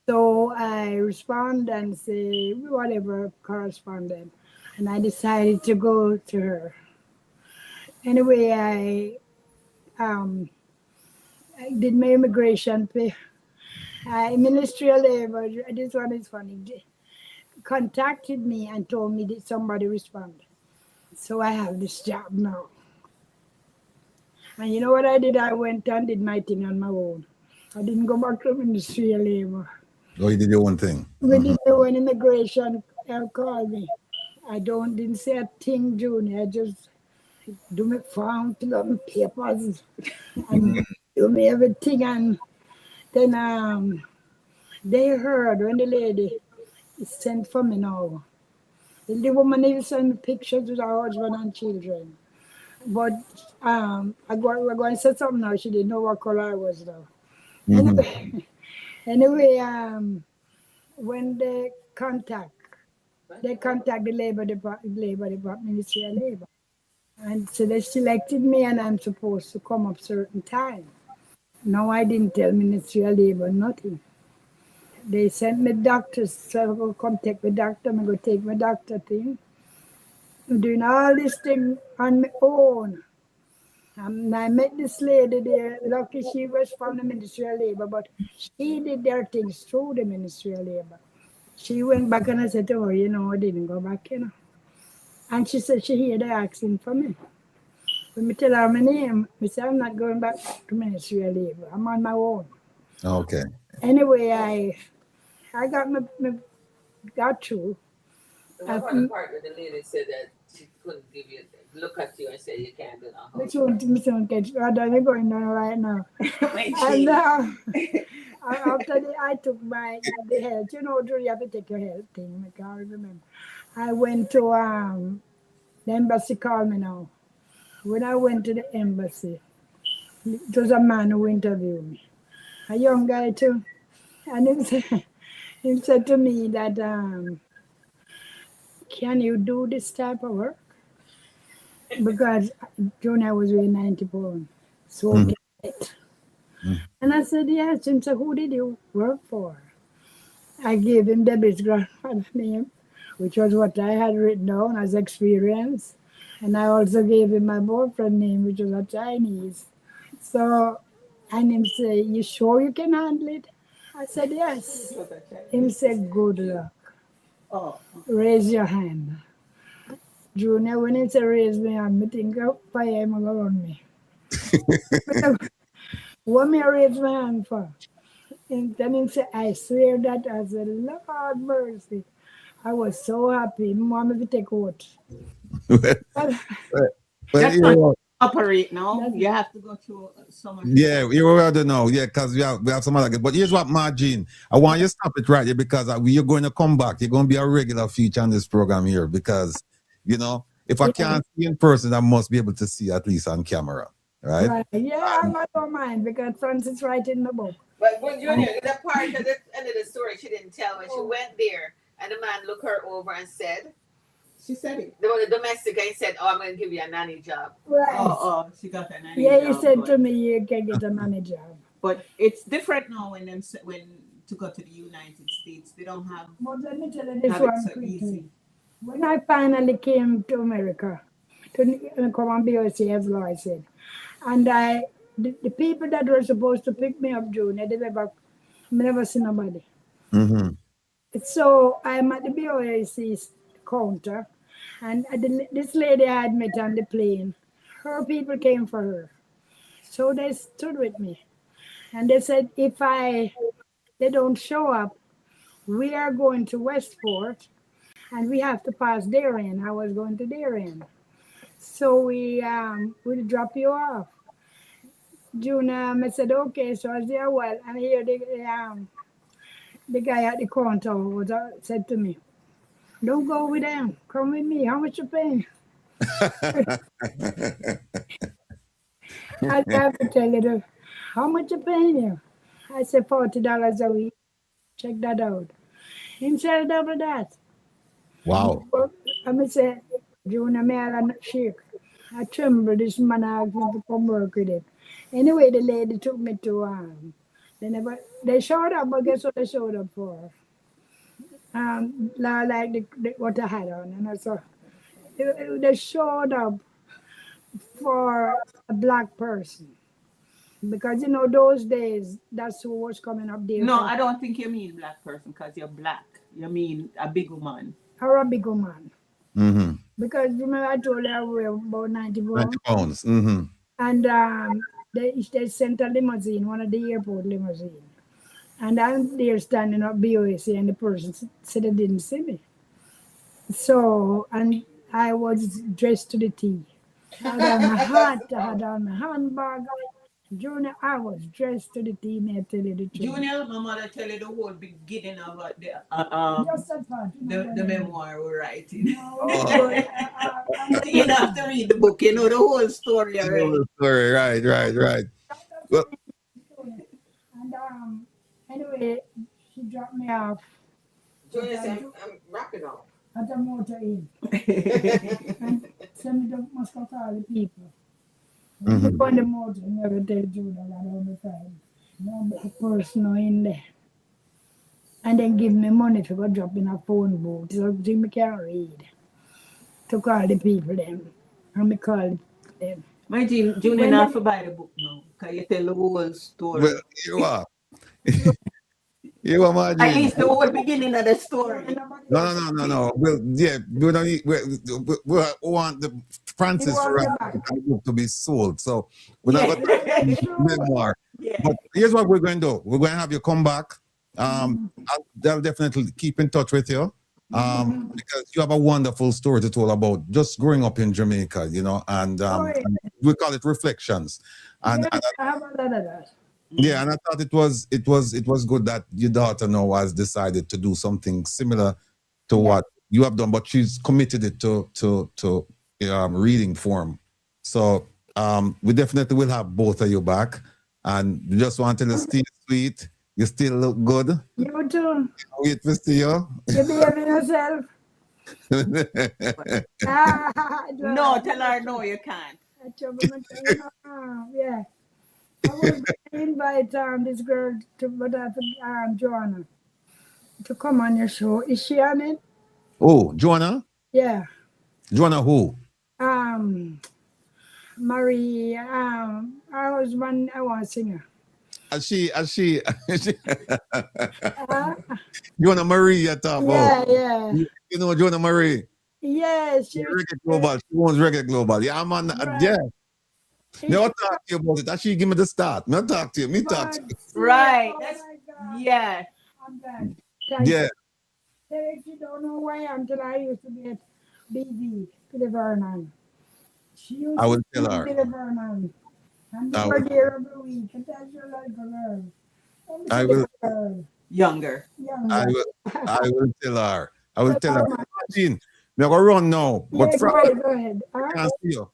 So I respond and say whatever correspondent. And I decided to go to her. Anyway, I did my immigration pay. Ministry of Labor, this one is funny, contacted me and told me that somebody responded. So I have this job now. And you know what I did? I went and did my thing on my own. I didn't go back to Ministry of Labor. Oh, you did your own thing. We didn't know when immigration called me. I didn't say a thing, Junior. I just do my form, fill out my papers, and do me everything. And then they heard when the lady sent for me now. The woman even sent pictures with her husband and children. But we're going to say something now. She didn't know what color I was though. Anyway, when they contact the Labor Department, Ministry of Labor. And so they selected me and I'm supposed to come up certain time. No, I didn't tell Ministry of Labor nothing. They sent me doctors, so I go come take my doctor. I go take my doctor thing. I'm doing all this thing on my own. And I met this lady there. Lucky she was from the Ministry of Labor, but she did their things through the Ministry of Labor. She went back and I said to her, you know, I didn't go back, you know. And she said she heard they asking for me. When me tell her my name, I said I'm not going back to Ministry of Labor. I'm on my own. Okay. Anyway, I got got through. The one part where the lady said that she couldn't give you, look at you and say you can't do nothing. Which one get rather going on right now. And after I took the health, you know, you have to take your health thing. I can't remember. I went to the embassy called me now. When I went to the embassy, it was a man who interviewed me, a young guy too, and he said to me that can you do this type of work? Because Jonah was weighing 90 pounds. So and I said, yes. And so who did you work for? I gave him Debbie's grandfather's name, which was what I had written down as experience. And I also gave him my boyfriend's name, which was a Chinese. So, and him say, you sure you can handle it? I said, yes. Him said, good luck. Oh. Raise your hand. Junior, when he said raise my hand, I think fire him around me. What me raise my hand for? And then he said, I swear that as a Lord mercy. I was so happy. Want me to take out. That's you not know, operate now. You have to go through so much. yeah, you rather know, yeah, because we have some other. But here's what, Margine, I want you to stop it right here because you're going to come back. You're going to be a regular feature on this program here because, you know, if I can't see in person, I must be able to see at least on camera, right? Yeah, I don't mind because Francis right in the book. But Junior, the part at the end of the story she didn't tell when she went there and the man looked her over and said, she said it. The domestic guy said, oh, I'm going to give you a nanny job. Right. Oh, she got a nanny job. Yeah, he said to me, you can get a nanny job. But it's different now when to go to the United States. They don't have. But let me tell you this one so easy. When I finally came to America, to come and be as Lloyd said, and the people that were supposed to pick me up, June, they never see nobody. Mm-hmm. So I'm at the BOAC counter, and this lady I had met on the plane, her people came for her. So they stood with me. And they said, if they don't show up, we are going to Westport, and we have to pass Darien. I was going to Darien. So we'll drop you off. June, I said, okay. So I said, well, and here the guy at the counter said to me, don't go with them. Come with me. How much you paying? I have to tell you, how much you paying you? I said, $40 a week. Check that out. He said double that. Wow. I say, June, I shake. I tremble. This man asked me to come work with it. Anyway, the lady took me to they showed up, but guess what they showed up for? Like what I had on, and I saw they showed up for a black person. Because, you know, those days, that's who was coming up there. No, I don't think you mean black person because you're black. You mean a big woman. Or a big woman. Mm-hmm. Because, remember, I told you I weigh about 90 pounds. 90 pounds. Mm-hmm. And they sent a limousine, one of the airport limousine. And I'm there standing up BOAC, and the person said they didn't see me. So, and I was dressed to the T. I had on my hat, I had on my handbag. Junior, I was dressed to the T, may I tell you the truth. Junior, my mother tell you the whole beginning of the memoir we're writing. No, you don't have to read the book, you know the whole story already. Right. Well, and anyway, she dropped me off. Junior said, I'm wrapping up. At the motor inn. And sent me to Moscow to all the people. When you go on the motor, you never tell Judah that on the side. No person in there. And then give me money to go drop in a phone booth so Jimmy can read. To call the people them. And me call them. My Junior When not them- for buy the book now. Because you tell the whole story. Well, you are. You are, At Margin. least the whole beginning of the story. No. Well, yeah, we don't need, we want the Francis You want Ferrari the back. book to be sold. So we're not going Yeah. to memoir. Yeah. But here's what we're going to do. We're going to have you come back. I'll definitely keep in touch with you. Because you have a wonderful story to tell about just growing up in Jamaica, you know, and and we call it reflections. And, Yeah, and I have a lot of that. yeah, and I thought it was good that your daughter now has decided to do something similar to what you have done, but she's committed it to reading form. So we definitely will have both of you back, and we just want to stay sweet. You still look good. You too. Wait to see you. You behave yourself. No, tell her no, you can't. Yeah. I was going to invite this girl to Joanna to come on your show. Is she on it? Oh, Joanna? Yeah. Joanna who? Marie. I was one. I want to sing her. As she Joanna Marie you talk about. Yeah. You know Joanna Marie. Yes. She Reggae Global. She owns Reggae Global. Yeah, man. Right. Yeah. Me I'll talk to you about it. Actually, give me the start. Me I'll talk to you. Me talk to you. Right. Oh That's, my God. yeah. I'm glad. Thank Yeah. you. If you don't know who I am, till I used to be at BD, Billy Vernon. She used I will to tell be her. Billy Vernon. And I we were will- there every week. And that's your like a girl. Don't be I like will- a girl. Younger. Young I girl. will tell her. I will tell her. Alright. Imagine, me I go run now. Yeah, But go Frank ahead, go ahead. All right. can't see you.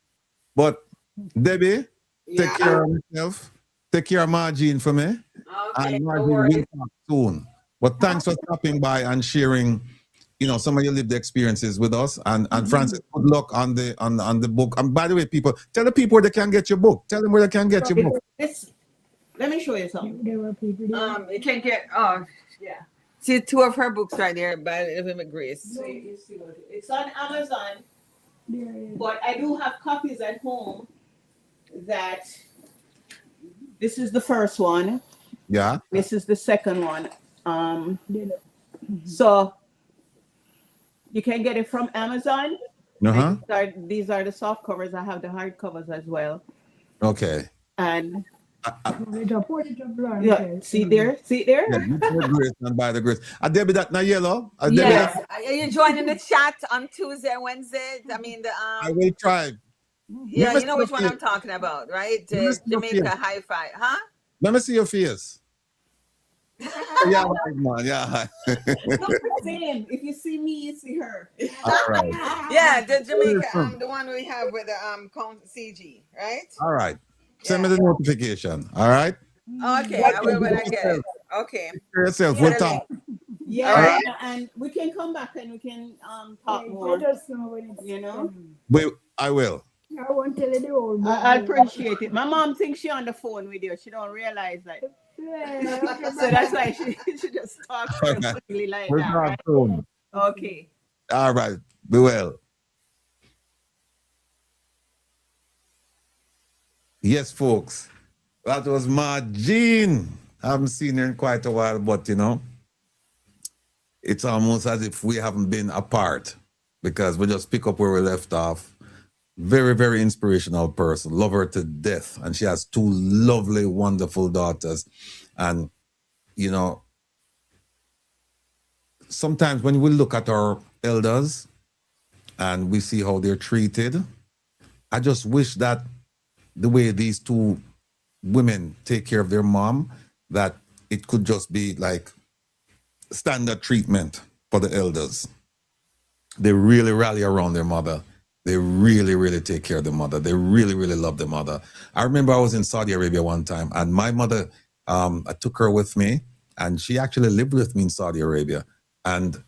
But Debbie, take Yeah. care of yourself. Take care of Margine for me. Okay, And no Margine worries. will talk soon. But thanks for stopping by and sharing, you know, some of your lived experiences with us. And Francis, good luck on the book. And by the way, people, tell the people where they can get your book. Tell them where they can get your book. Let me show you something. There were people there. You can get Yeah. see two of her books right there by Living Grace. So you see what it's on Amazon, There it is. but I do have copies at home. That this is the first one. Yeah. This is the second one. There it So you can get it from Amazon. Uh-huh. These are the soft covers. I have the hard covers as well. Okay. And Put it up, Lauren. yeah, Okay. see there? Yeah, you by the grace and by the grace. Debbie, that not yellow. Debbie, Yes. Are you joining the chat on Tuesday and Wednesday? I mean the I will try. yeah, Let me you know see which your one I'm face. talking about, right? Let me see your Jamaica face. Hi-Fi, huh? Let me see your face. Yeah, right, man. Yeah. same. If you see me, you see her. All right. Yeah, the Jamaica, the one we have with the CG, right? All right. Send me the notification. All right. Okay, I will when I get it. Okay. Take care of yourself. Yeah, We'll the talk. Yeah, All right. and we can come back and we can talk Yeah, more. let us know when it's You know? I will. I won't tell you the old I appreciate it. My mom thinks she on the phone with you. She don't realize that. Yeah, okay, So that's why she just talks Okay. quickly like We'll that. talk Right? soon. Okay. All right. Be well. Yes, folks. That was Margine. I haven't seen her in quite a while, but you know, it's almost as if we haven't been apart because we just pick up where we left off. Very, very inspirational person. Love her to death. And she has two lovely, wonderful daughters. And, you know, sometimes when we look at our elders and we see how they're treated, I just wish that the way these two women take care of their mom, that it could just be like standard treatment for the elders. They really rally around their mother. They really, really take care of the mother. They really, really love the mother. I remember I was in Saudi Arabia one time and my mother, I took her with me and she actually lived with me in Saudi Arabia. And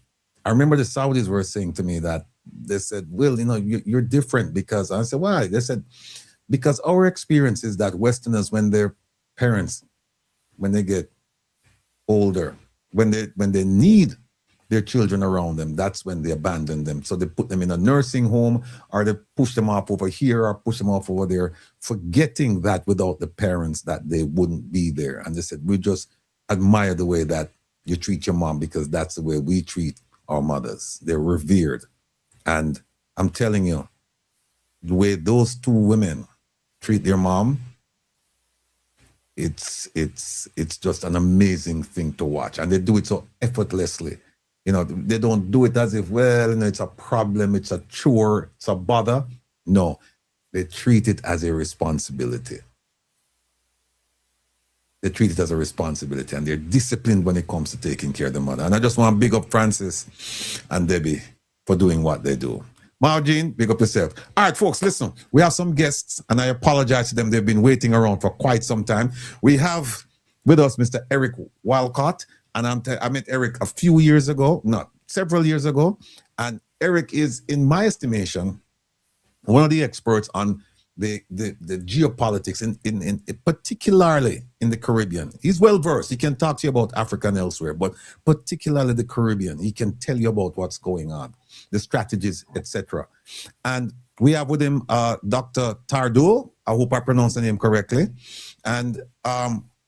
I remember the Saudis were saying to me that they said, Will, you know, you're different because I said, why? They said, because our experience is that Westerners, when their parents, when they get older, when they need their children around them, that's when they abandon them. So they put them in a nursing home, or they push them off over here or push them off over there, forgetting that without the parents that they wouldn't be there. And they said, we just admire the way that you treat your mom, because that's the way we treat our mothers. They're revered. And I'm telling you, the way those two women treat their mom, it's just an amazing thing to watch. And they do it so effortlessly. You know, they don't do it as if, well, you know, it's a problem, it's a chore, it's a bother. No, they treat it as a responsibility. They treat it as a responsibility, and they're disciplined when it comes to taking care of the mother. And I just want to big up Francis and Debbie for doing what they do. Margene, big up yourself. All right, folks, listen. We have some guests, and I apologize to them. They've been waiting around for quite some time. We have with us Mr. Eric Walcott, and I met Eric a few years ago, not several years ago, and Eric is, in my estimation, one of the experts on the geopolitics in particularly in the Caribbean. He's well versed. He can talk to you about Africa and elsewhere, but particularly the Caribbean. He can tell you about what's going on, the strategies, etc. And we have with him Dr. Tardo. I hope I pronounced the name correctly. And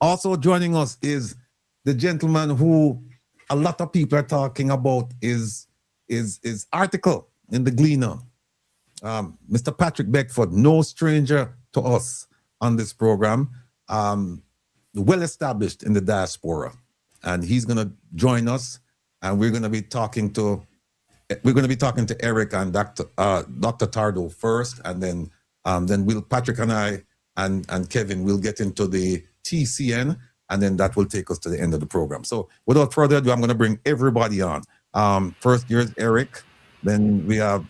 also joining us is the gentleman who a lot of people are talking about is article in the Gleaner. Mr. Patrick Beckford, no stranger to us on this program, well established in the diaspora, and he's going to join us, and we're going to be talking to Eric and Dr. Tardo first, and then Patrick and I and Kevin will get into the TCN, and then that will take us to the end of the program. So without further ado, I'm going to bring everybody on. First, here's Eric, then we have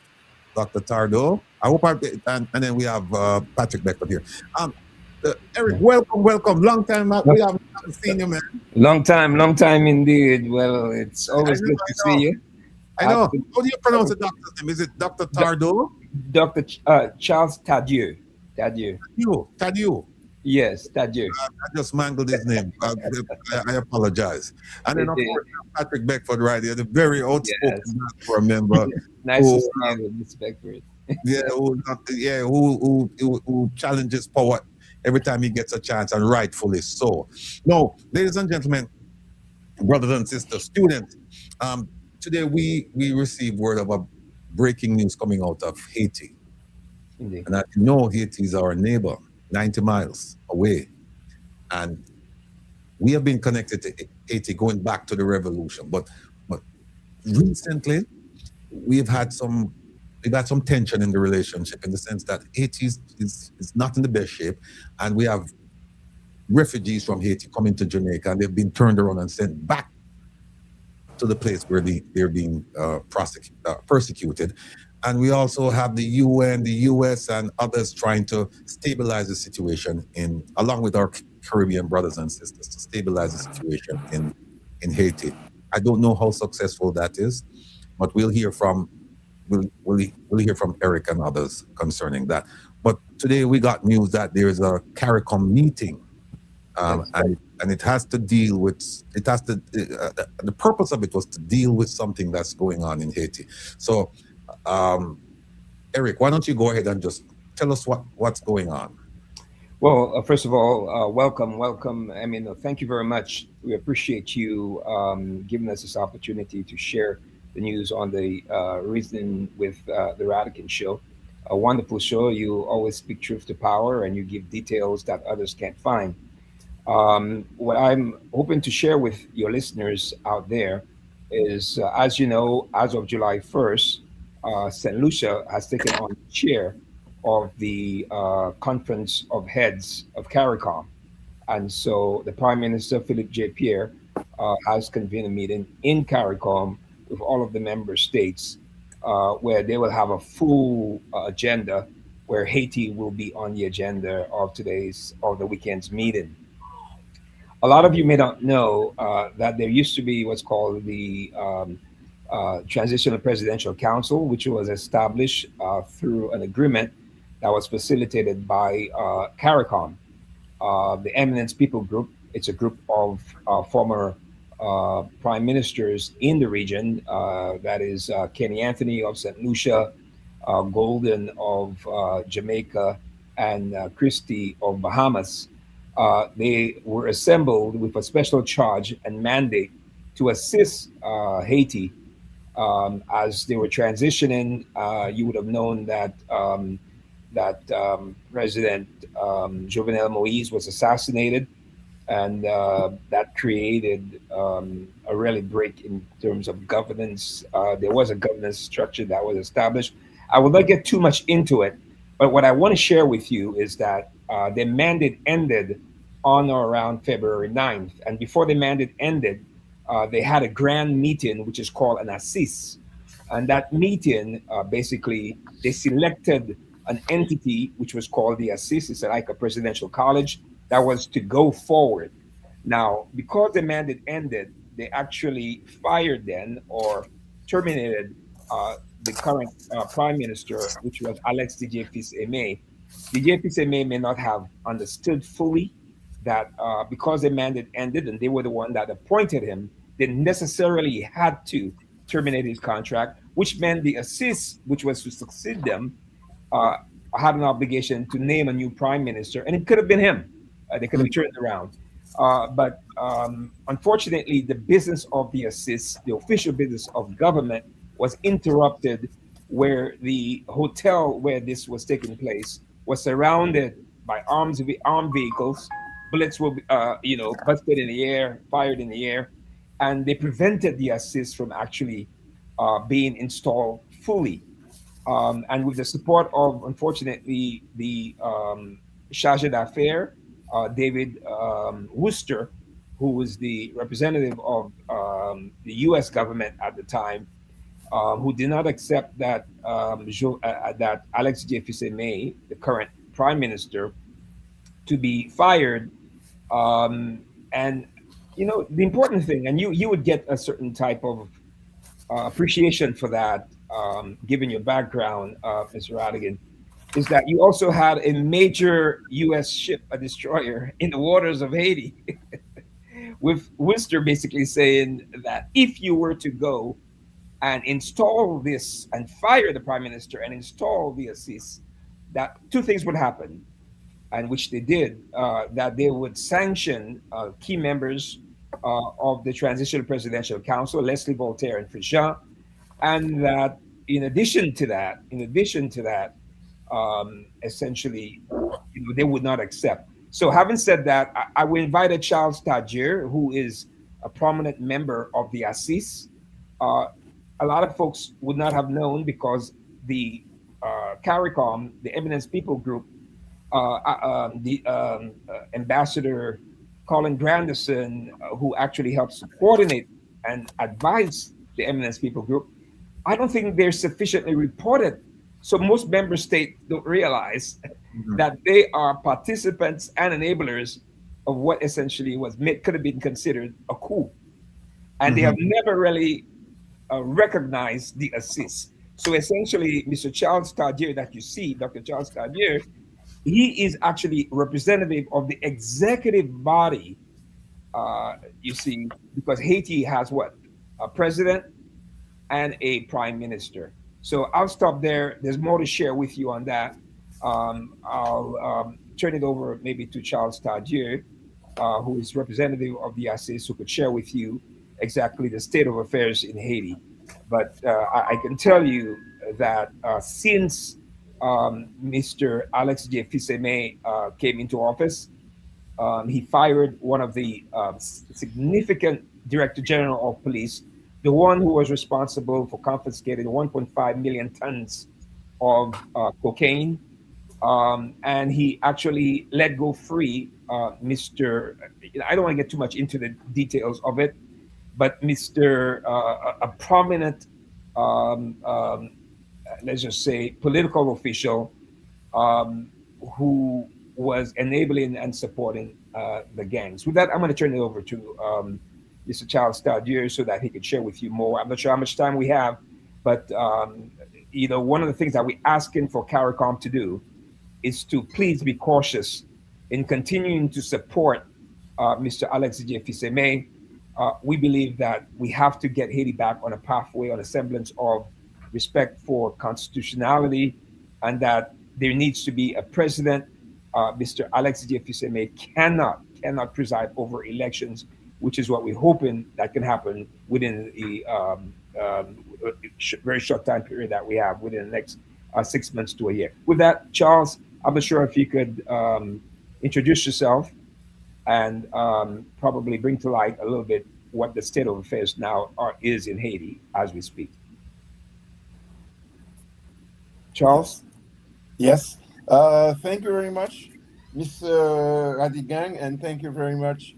Dr. Tardo. I hope and then we have Patrick Beckford here. Eric, welcome. Long time we haven't seen you, man. Long time indeed. Well, it's always good to see you. I know. How do you pronounce the doctor's name? Is it Dr. Tardo? Dr. Charles Tadieu. Tadieu. Yes, Tadieu. I just mangled his name. I apologize. And then, of course, Patrick Beckford right here, the very outspoken for a member. Nice to see you, Mr. Beckford. Who challenges power every time he gets a chance, and rightfully so. Now, ladies and gentlemen, brothers and sisters, students, today we received word of a breaking news coming out of Haiti. Indeed. And as you know, Haiti is our neighbor, 90 miles away. And we have been connected to Haiti going back to the revolution. But recently, we've had some tension in the relationship, in the sense that Haiti is not in the best shape. And we have refugees from Haiti coming to Jamaica, and they've been turned around and sent back to the place where they're being persecuted. And we also have the UN, the US, and others trying to stabilize the situation along with our Caribbean brothers and sisters, to stabilize the situation in Haiti. I don't know how successful that is, but we'll hear from Eric and others concerning that. But today we got news that there is a CARICOM meeting, and it has to deal with the purpose of it was to deal with something that's going on in Haiti. So, Eric, why don't you go ahead and just tell us what's going on? Well, first of all, welcome. I mean, thank you very much. We appreciate you giving us this opportunity to share the news on the Reason with the Rattigan show. A wonderful show. You always speak truth to power, and you give details that others can't find. What I'm hoping to share with your listeners out there is, as you know, as of July 1st, St. Lucia has taken on the chair of the Conference of Heads of CARICOM. And so the Prime Minister, Philip J. Pierre, has convened a meeting in CARICOM with all of the member states, where they will have a full agenda, where Haiti will be on the agenda of the weekend's meeting. A lot of you may not know that there used to be what's called the Transitional Presidential Council, which was established through an agreement that was facilitated by CARICOM, the Eminence People Group. It's a group of former prime ministers in the region. That is Kenny Anthony of St. Lucia, Golden of Jamaica, and Christie of Bahamas. They were assembled with a special charge and mandate to assist Haiti as they were transitioning. You would have known that President Jovenel Moise was assassinated, and that created a really break in terms of governance. There was a governance structure that was established. I will not get too much into it, but what I want to share with you is that the mandate ended on or around February 9th. And before the mandate ended, they had a grand meeting, which is called an assise. And that meeting, basically, they selected an entity which was called the assise. It's like a presidential college that was to go forward. Now, because the mandate ended, they actually fired then or terminated the current prime minister, which was Alex DJ Fils-Aimé. DJ Fils-Aimé may not have understood fully that because the mandate ended and they were the one that appointed him, they necessarily had to terminate his contract, which meant the assist, which was to succeed them, uh, had an obligation to name a new prime minister, and it could have been him. They could have turned around. But unfortunately, the business of the assist, the official business of government, was interrupted where the hotel where this was taking place was surrounded by armed vehicles. Bullets were, busted in the air, fired in the air, and they prevented the assist from actually being installed fully. And with the support of, unfortunately, the charge d'affaires, David Worcester, who was the representative of the U.S. government at the time, who did not accept that that Alex J. Fils-Aimé, the current prime minister, to be fired. And the important thing, and you would get a certain type of appreciation for that, given your background, Mr. Rattigan, is that you also had a major U.S. ship, a destroyer, in the waters of Haiti, with Worcester basically saying that if you were to go and install this and fire the prime minister and install the assist, that two things would happen, and which they did, that they would sanction key members of the Transitional Presidential Council, Leslie Voltaire and Fischer, and that in addition to that, essentially, they would not accept. So, having said that, I will invite Charles Tadjer, who is a prominent member of the ASIS. Uh, a lot of folks would not have known because the CARICOM, the Eminence People Group, the Ambassador Colin Granderson, who actually helps to coordinate and advise the Eminence People Group, I don't think they're sufficiently reported. So most member states don't realize that they are participants and enablers of what essentially could have been considered a coup, and they have never really recognized the assist. So essentially, Mr. Charles Tadjer that you see, Dr. Charles Tadjer, he is actually representative of the executive body. You see, because Haiti has what? A president and a prime minister. So I'll stop there. There's more to share with you on that. I'll turn it over maybe to Charles Tadjer, who is representative of the ASIS, who could share with you exactly the state of affairs in Haiti. But I can tell you that since Mr. Alex J. Fils-Aimé came into office, he fired one of the significant director general of police, the one who was responsible for confiscating 1.5 million tons of cocaine. And he actually let go free Mr. I don't want to get too much into the details of it, but Mr. A prominent, let's just say, political official who was enabling and supporting the gangs. With that, I'm going to turn it over to Mr. Charles Tadjer so that he could share with you more. I'm not sure how much time we have, but one of the things that we're asking for CARICOM to do is to please be cautious in continuing to support Mr. Alex Fiseme. We believe that we have to get Haiti back on a pathway, on a semblance of respect for constitutionality, and that there needs to be a president. Mr. Alex Fiseme cannot preside over elections, which is what we're hoping that can happen within the very short time period that we have within the next 6 months to a year. With that, Charles, I'm not sure if you could introduce yourself and probably bring to light a little bit what the state of affairs now is in Haiti as we speak. Charles? Yes. Thank you very much, Mr. Rattigan, and thank you very much,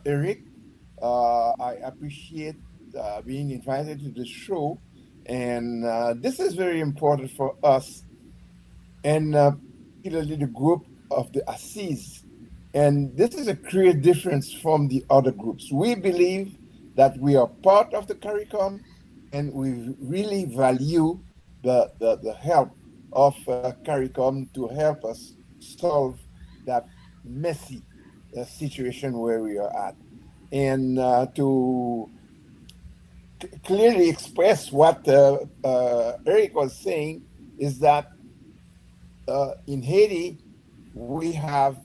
Eric. I appreciate being invited to the show, and this is very important for us, and particularly the group of the Assis. And this is a clear difference from the other groups. We believe that we are part of the CARICOM, and we really value the help of CARICOM to help us solve that messy situation where we are at. And to clearly express what Eric was saying is that in Haiti, we have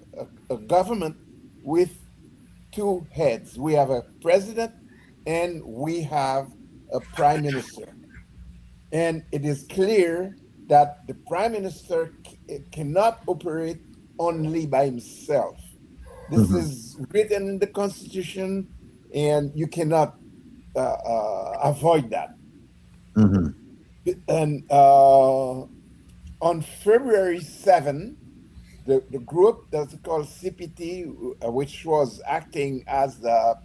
a government with two heads. We have a president and we have a prime minister. And it is clear that the prime minister cannot operate only by himself. This is written in the Constitution, and you cannot avoid that. And on February 7, the group that's called CPT, which was acting as the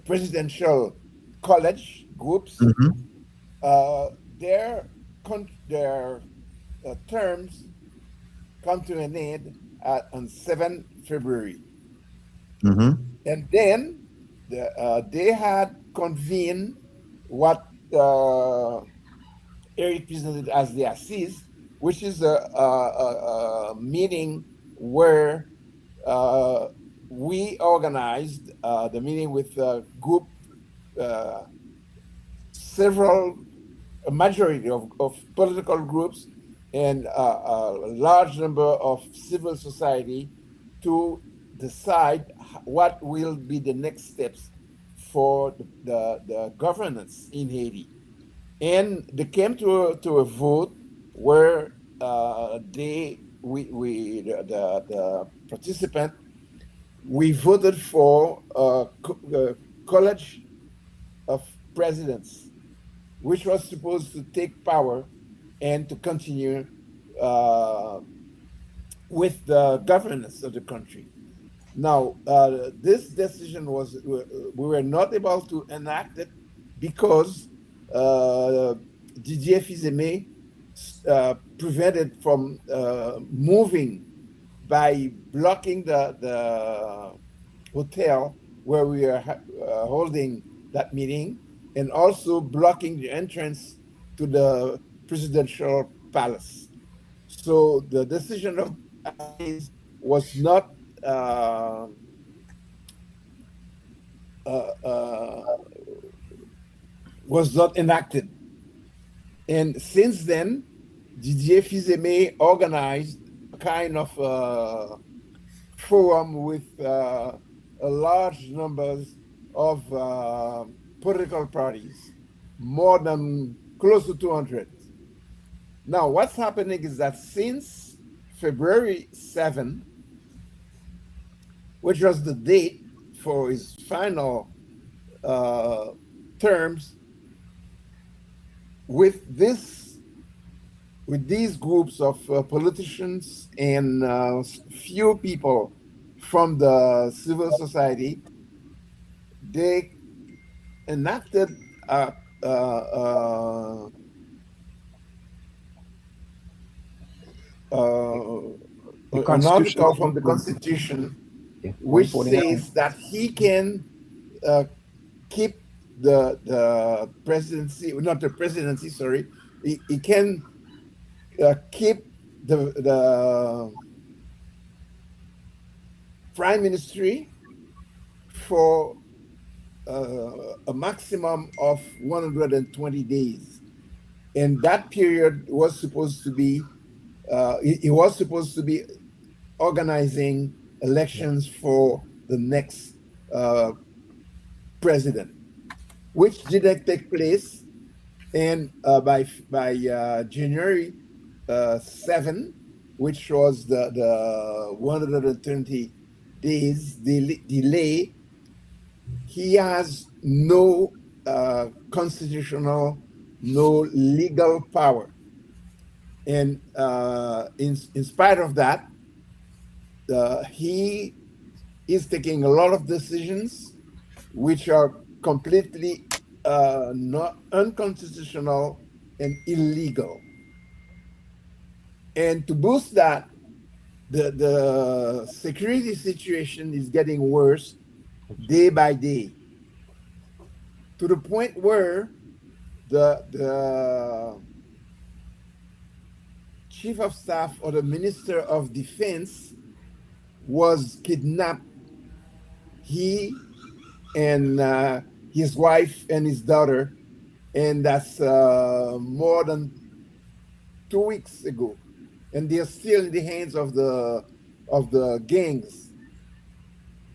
presidential college groups, their terms come to an end on 7 February. And then they had convened what Eric presented as the Assis, which is a meeting where we organized the meeting with a group, a majority of political groups and a large number of civil society to decide what will be the next steps for the governance in Haiti. And they came to a vote where the participant, we voted for a college of presidents, which was supposed to take power and to continue with the governance of the country. Now, this decision was, we were not able to enact it because Didier Fiseme prevented from moving by blocking the hotel where we are holding that meeting, and also blocking the entrance to the presidential palace. So the decision of Assis was not enacted. And since then, Didier Fiseme organized a kind of forum with a large numbers of political parties, more than close to 200. Now, what's happening is that since February 7, which was the date for his final terms, with these groups of politicians and few people from the civil society, they enacted an article from the Constitution, which says that he can keep the presidency, not the presidency, sorry, he can keep the prime ministry for a maximum of 120 days. And that period was supposed to be, he was supposed to be organizing elections for the next president, which didn't take place. And by January 7, which was the 120 days delay, he has no constitutional, no legal power. And in spite of that, he is taking a lot of decisions which are completely not unconstitutional and illegal. And to boost that, the security situation is getting worse day by day, to the point where the chief of staff or the minister of defense was kidnapped. He and his wife and his daughter, and that's more than 2 weeks ago, and they're still in the hands of the gangs.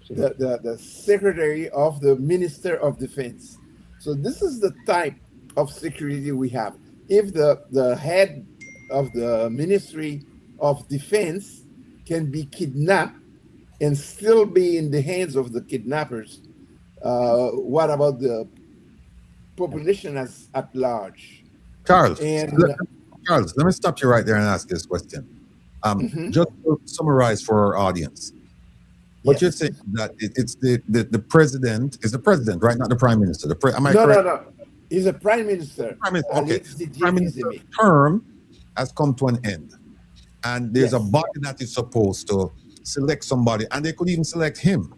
The secretary of the minister of defense. So this is the type of security we have. If the head of the ministry of defense can be kidnapped and still be in the hands of the kidnappers, what about the population at large? Charles, And Charles, let me stop you right there and ask this question. Just to summarize for our audience, what you're saying that it's the president is the president, right? Not the prime minister. Am I correct? No. He's a prime minister. Prime minister. Okay. Prime minister's term has come to an end, and there's a body that is supposed to select somebody, and they could even select him.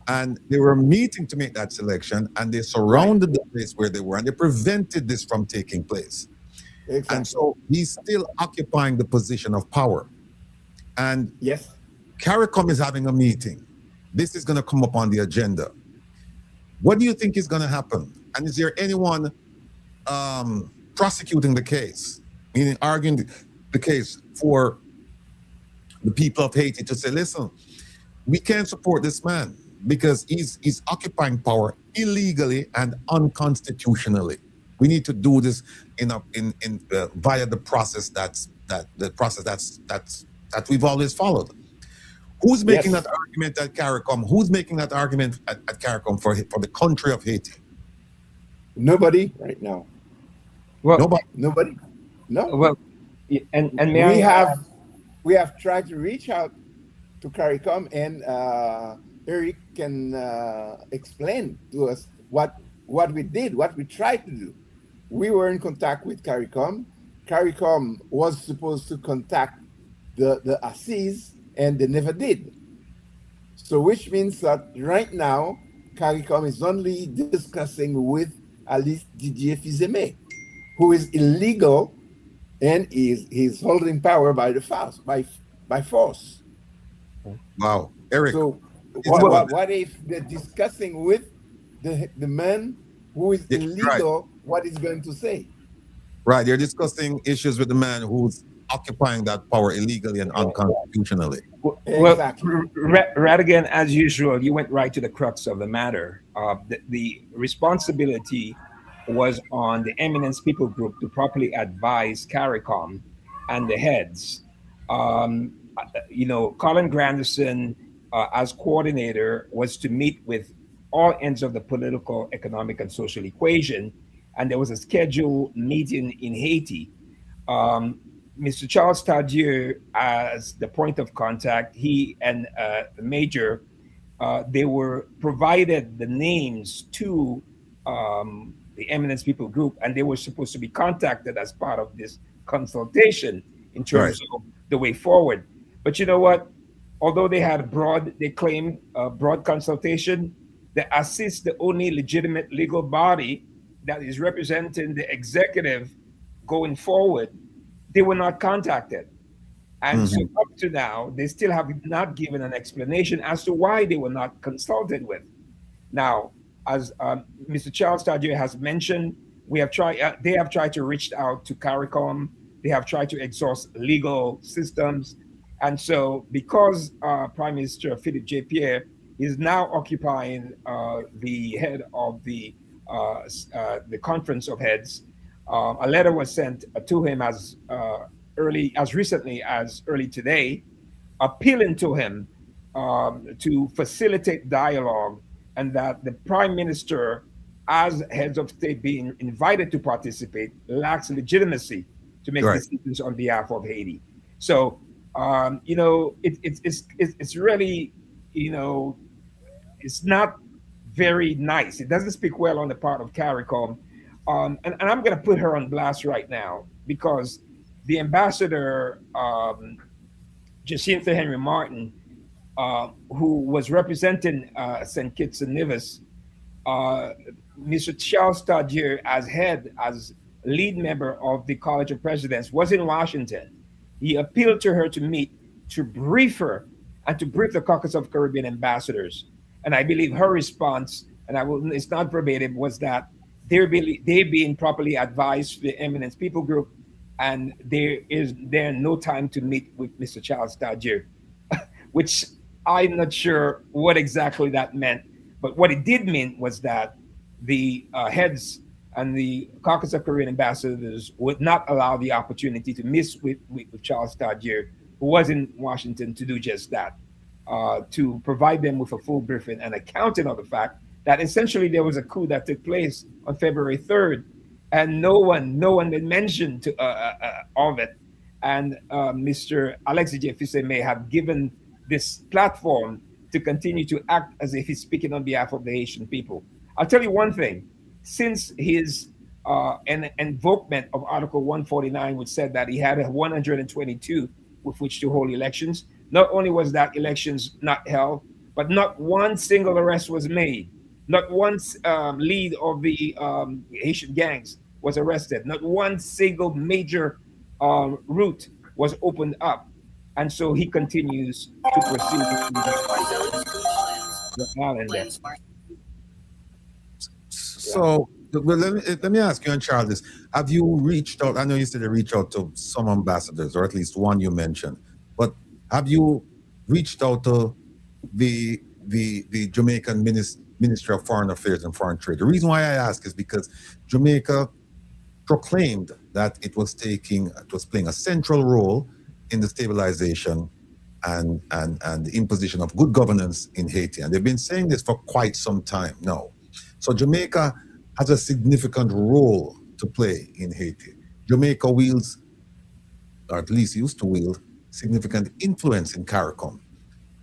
And they were meeting to make that selection, and they surrounded the place where they were, and they prevented this from taking place. Exactly. And so he's still occupying the position of power. And CARICOM is having a meeting. This is going to come up on the agenda. What do you think is going to happen? And is there anyone prosecuting the case, meaning arguing the case for the people of Haiti to say, listen, we can't support this man because he's occupying power illegally and unconstitutionally. We need to do this via the process that we've always followed. Who's making that argument at CARICOM? Who's making that argument at CARICOM for the country of Haiti? Nobody right now. Well, nobody. No. Well, and we have tried to reach out to CARICOM, and Eric can explain to us what we did, what we tried to do. We were in contact with CARICOM. CARICOM was supposed to contact the Assis, and they never did. So which means that right now, CARICOM is only discussing with Alice Didier Fizeme, who is illegal, and he's holding power by force. Wow. Eric. So what if they're discussing with the man who is illegal, what he's going to say? Right, they're discussing issues with the man who's occupying that power illegally and unconstitutionally. Well, Rattigan, as usual, you went right to the crux of the matter. The responsibility was on the Eminence People Group to properly advise CARICOM and the heads. Colin Granderson, as coordinator, was to meet with all ends of the political, economic, and social equation. And there was a scheduled meeting in Haiti. Mr. Charles Tardieu, as the point of contact, he and the major, they were provided the names to the Eminence People Group, and they were supposed to be contacted as part of this consultation in terms of the way forward. But you know what? Although they claimed broad consultation, the Assis, the only legitimate legal body that is representing the executive going forward, they were not contacted. And so up to now, they still have not given an explanation as to why they were not consulted with. Now, as Mr. Charles Tadier has mentioned, we have tried. They have tried to reach out to CARICOM. They have tried to exhaust legal systems, and so because Prime Minister Philippe J. Pierre is now occupying the head of the Conference of Heads, a letter was sent to him as recently as early today, appealing to him to facilitate dialogue, and that the Prime Minister, as heads of state being invited to participate, lacks legitimacy to make decisions on behalf of Haiti. So, it's really, it's not very nice. It doesn't speak well on the part of CARICOM. And I'm going to put her on blast right now, because the ambassador, Jacinta Henry Martin, who was representing St. Kitts and Nevis, Mr. Charles Tadier, as lead member of the College of Presidents, was in Washington. He appealed to her to meet, to brief her, and to brief the Caucus of Caribbean ambassadors. And I believe her response, and it's not verbatim, was that they're being properly advised to the Eminence People Group, and there no time to meet with Mr. Charles Tadier, which I'm not sure what exactly that meant. But what it did mean was that the heads and the Caucus of Caribbean ambassadors would not allow the opportunity to meet with Charles Tadier, who was in Washington, to do just that, to provide them with a full briefing and accounting of the fact that essentially there was a coup that took place on February 3rd, and no one had mentioned of it. And Mr. Alexis Jeffise may have given this platform to continue to act as if he's speaking on behalf of the Haitian people. I'll tell you one thing: since his invokement of Article 149, which said that he had 122 with which to hold elections, not only was that elections not held, but not one single arrest was made. Not one lead of the Haitian gangs was arrested. Not one single major route was opened up. And so he continues to proceed. So let me ask you and Charles, have you reached out? I know you said you reached out to some ambassadors, or at least one you mentioned, but have you reached out to the Jamaican Ministry of Foreign Affairs and Foreign Trade? The reason why I ask is because Jamaica proclaimed that it was playing a central role in the stabilization and the imposition of good governance in Haiti. And they've been saying this for quite some time now. So Jamaica has a significant role to play in Haiti. Jamaica wields, or at least used to wield, significant influence in CARICOM.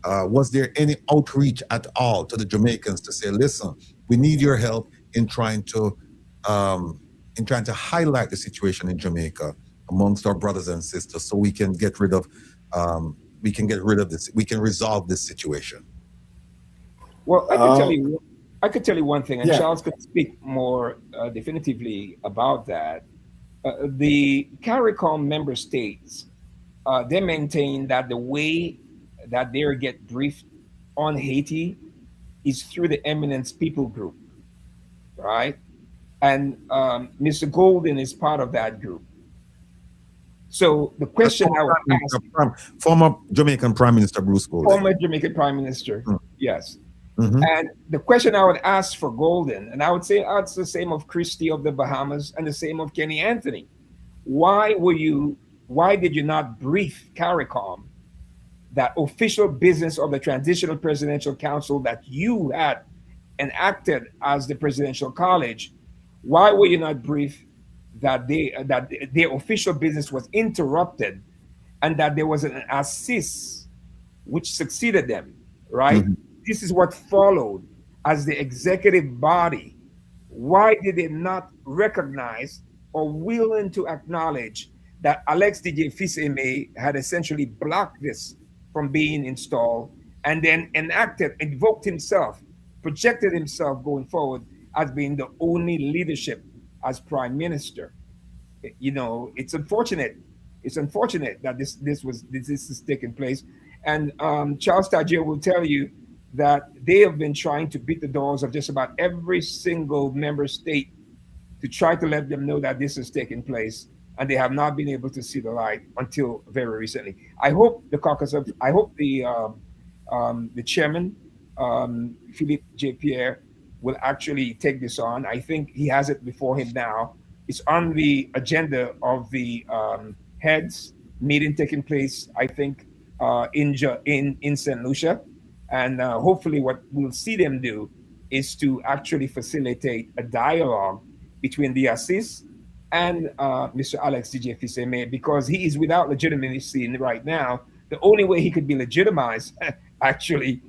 Was there any outreach at all to the Jamaicans to say, listen, we need your help in trying to highlight the situation in Jamaica amongst our brothers and sisters, so we can get rid of this, we can resolve this situation? Well, I could tell you one thing, and Charles could speak more definitively about that. The CARICOM member states, they maintain that the way that they get briefed on Haiti is through the Eminence People Group, right? And Mr. Golden is part of that group. So the question I would ask, former Jamaican Prime Minister Bruce Golden. Former Jamaican Prime Minister, yes. And the question I would ask for Golden, and I would say it's the same of Christie of the Bahamas and the same of Kenny Anthony. Why did you not brief CARICOM, that official business of the Transitional Presidential Council that you had enacted as the Presidential College? Why were you not briefed that their official business was interrupted, and that there was an assist which succeeded them, right? This is what followed as the executive body. Why did they not recognize or willing to acknowledge that Alex DJ Fils-Aimé had essentially blocked this from being installed, and then invoked himself, projected himself going forward as being the only leadership as prime minister? You know, it's unfortunate It's unfortunate that this is taking place. And Charles Tagier will tell you that they have been trying to beat the doors of just about every single member state to try to let them know that this is taking place, and they have not been able to see the light until very recently. I hope the chairman, Philippe J. Pierre, will actually take this on. I think he has it before him now. It's on the agenda of the heads meeting taking place, I think, in St. Lucia. And hopefully what we'll see them do is to actually facilitate a dialogue between the ASIS and Mr. Alex DJ Fiseme, because he is without legitimacy right now. The only way he could be legitimized actually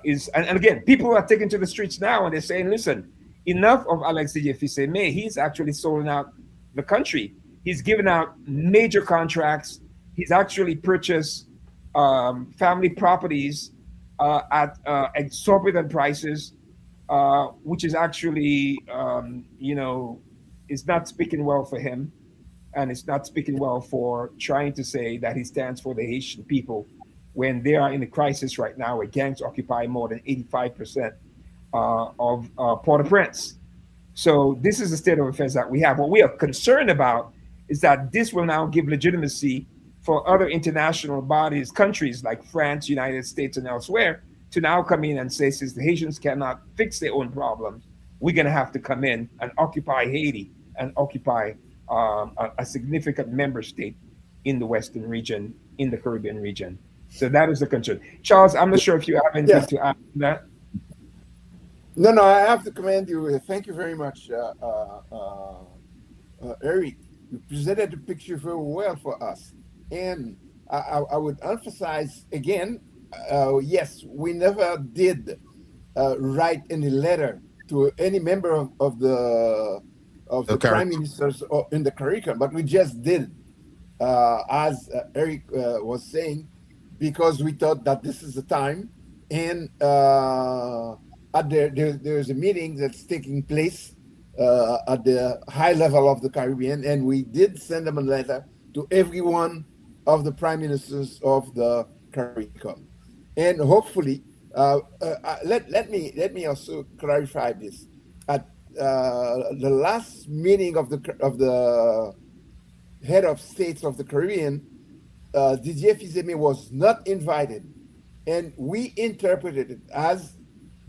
is, and again, people are taking to the streets now and they're saying, listen, enough of Alex DJ Fiseme. He's actually sold out the country. He's given out major contracts. He's actually purchased family properties at exorbitant prices, which is actually, is not speaking well for him. And it's not speaking well for trying to say that he stands for the Haitian people when they are in a crisis right now where gangs occupy more than 85% of Port-au-Prince. So this is the state of affairs that we have. What we are concerned about is that this will now give legitimacy for other international bodies, countries like France, United States, and elsewhere, to now come in and say, since the Haitians cannot fix their own problems, we're going to have to come in and occupy Haiti and occupy a significant member state in the Western region, in the Caribbean region. So that is the concern. Charles, I'm not sure if you have anything to add to that. No, I have to commend you. Thank you very much, Eric. You presented the picture very well for us. And I would emphasize again, yes, we never did write any letter to any member of the prime ministers in the Caribbean, but we just did, as Eric was saying, because we thought that this is the time. And there's a meeting that's taking place at the high level of the Caribbean, and we did send them a letter to every one of the prime ministers of the Caribbean. And hopefully, let me also clarify this. At the last meeting of the head of states of the Caribbean, Didier Fils-Aimé was not invited, and we interpreted it as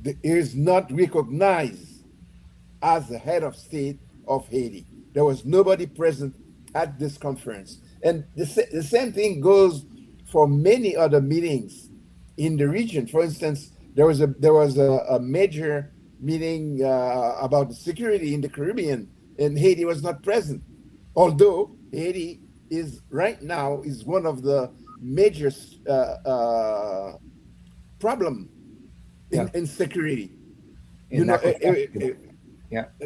he is not recognized as the head of state of Haiti. There was nobody present at this conference, and the same thing goes for many other meetings in the region. For instance, there was a major meeting about security in the Caribbean, and Haiti was not present, although Haiti is right now is one of the major problem in security.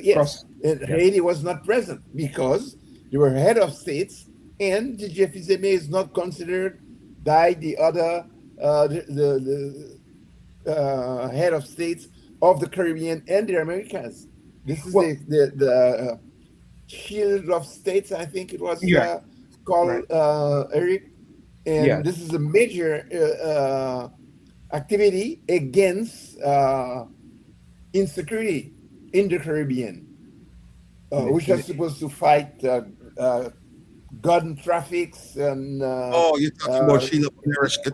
Yes, Haiti was not present because they were head of states, and the Fils-Aimé is not considered by the other head of states of the Caribbean and the Americas. This is the Shield of States, I think it was called, Eric. And this is a major activity against insecurity in the Caribbean, which are supposed to fight gun traffics and you're talking about Shield of America.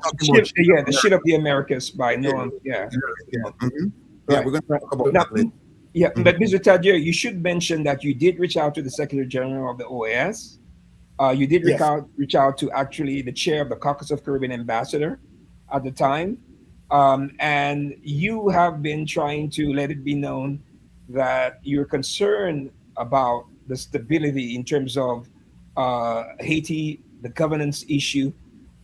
The Shield of the Americas by Noam. We're going to talk about that later. But Mr. Tagier, you should mention that you did reach out to the Secretary General of the OAS. You did reach out to actually the chair of the Caucus of Caribbean Ambassador at the time. And you have been trying to let it be known that you're concerned about the stability in terms of Haiti, the governance issue,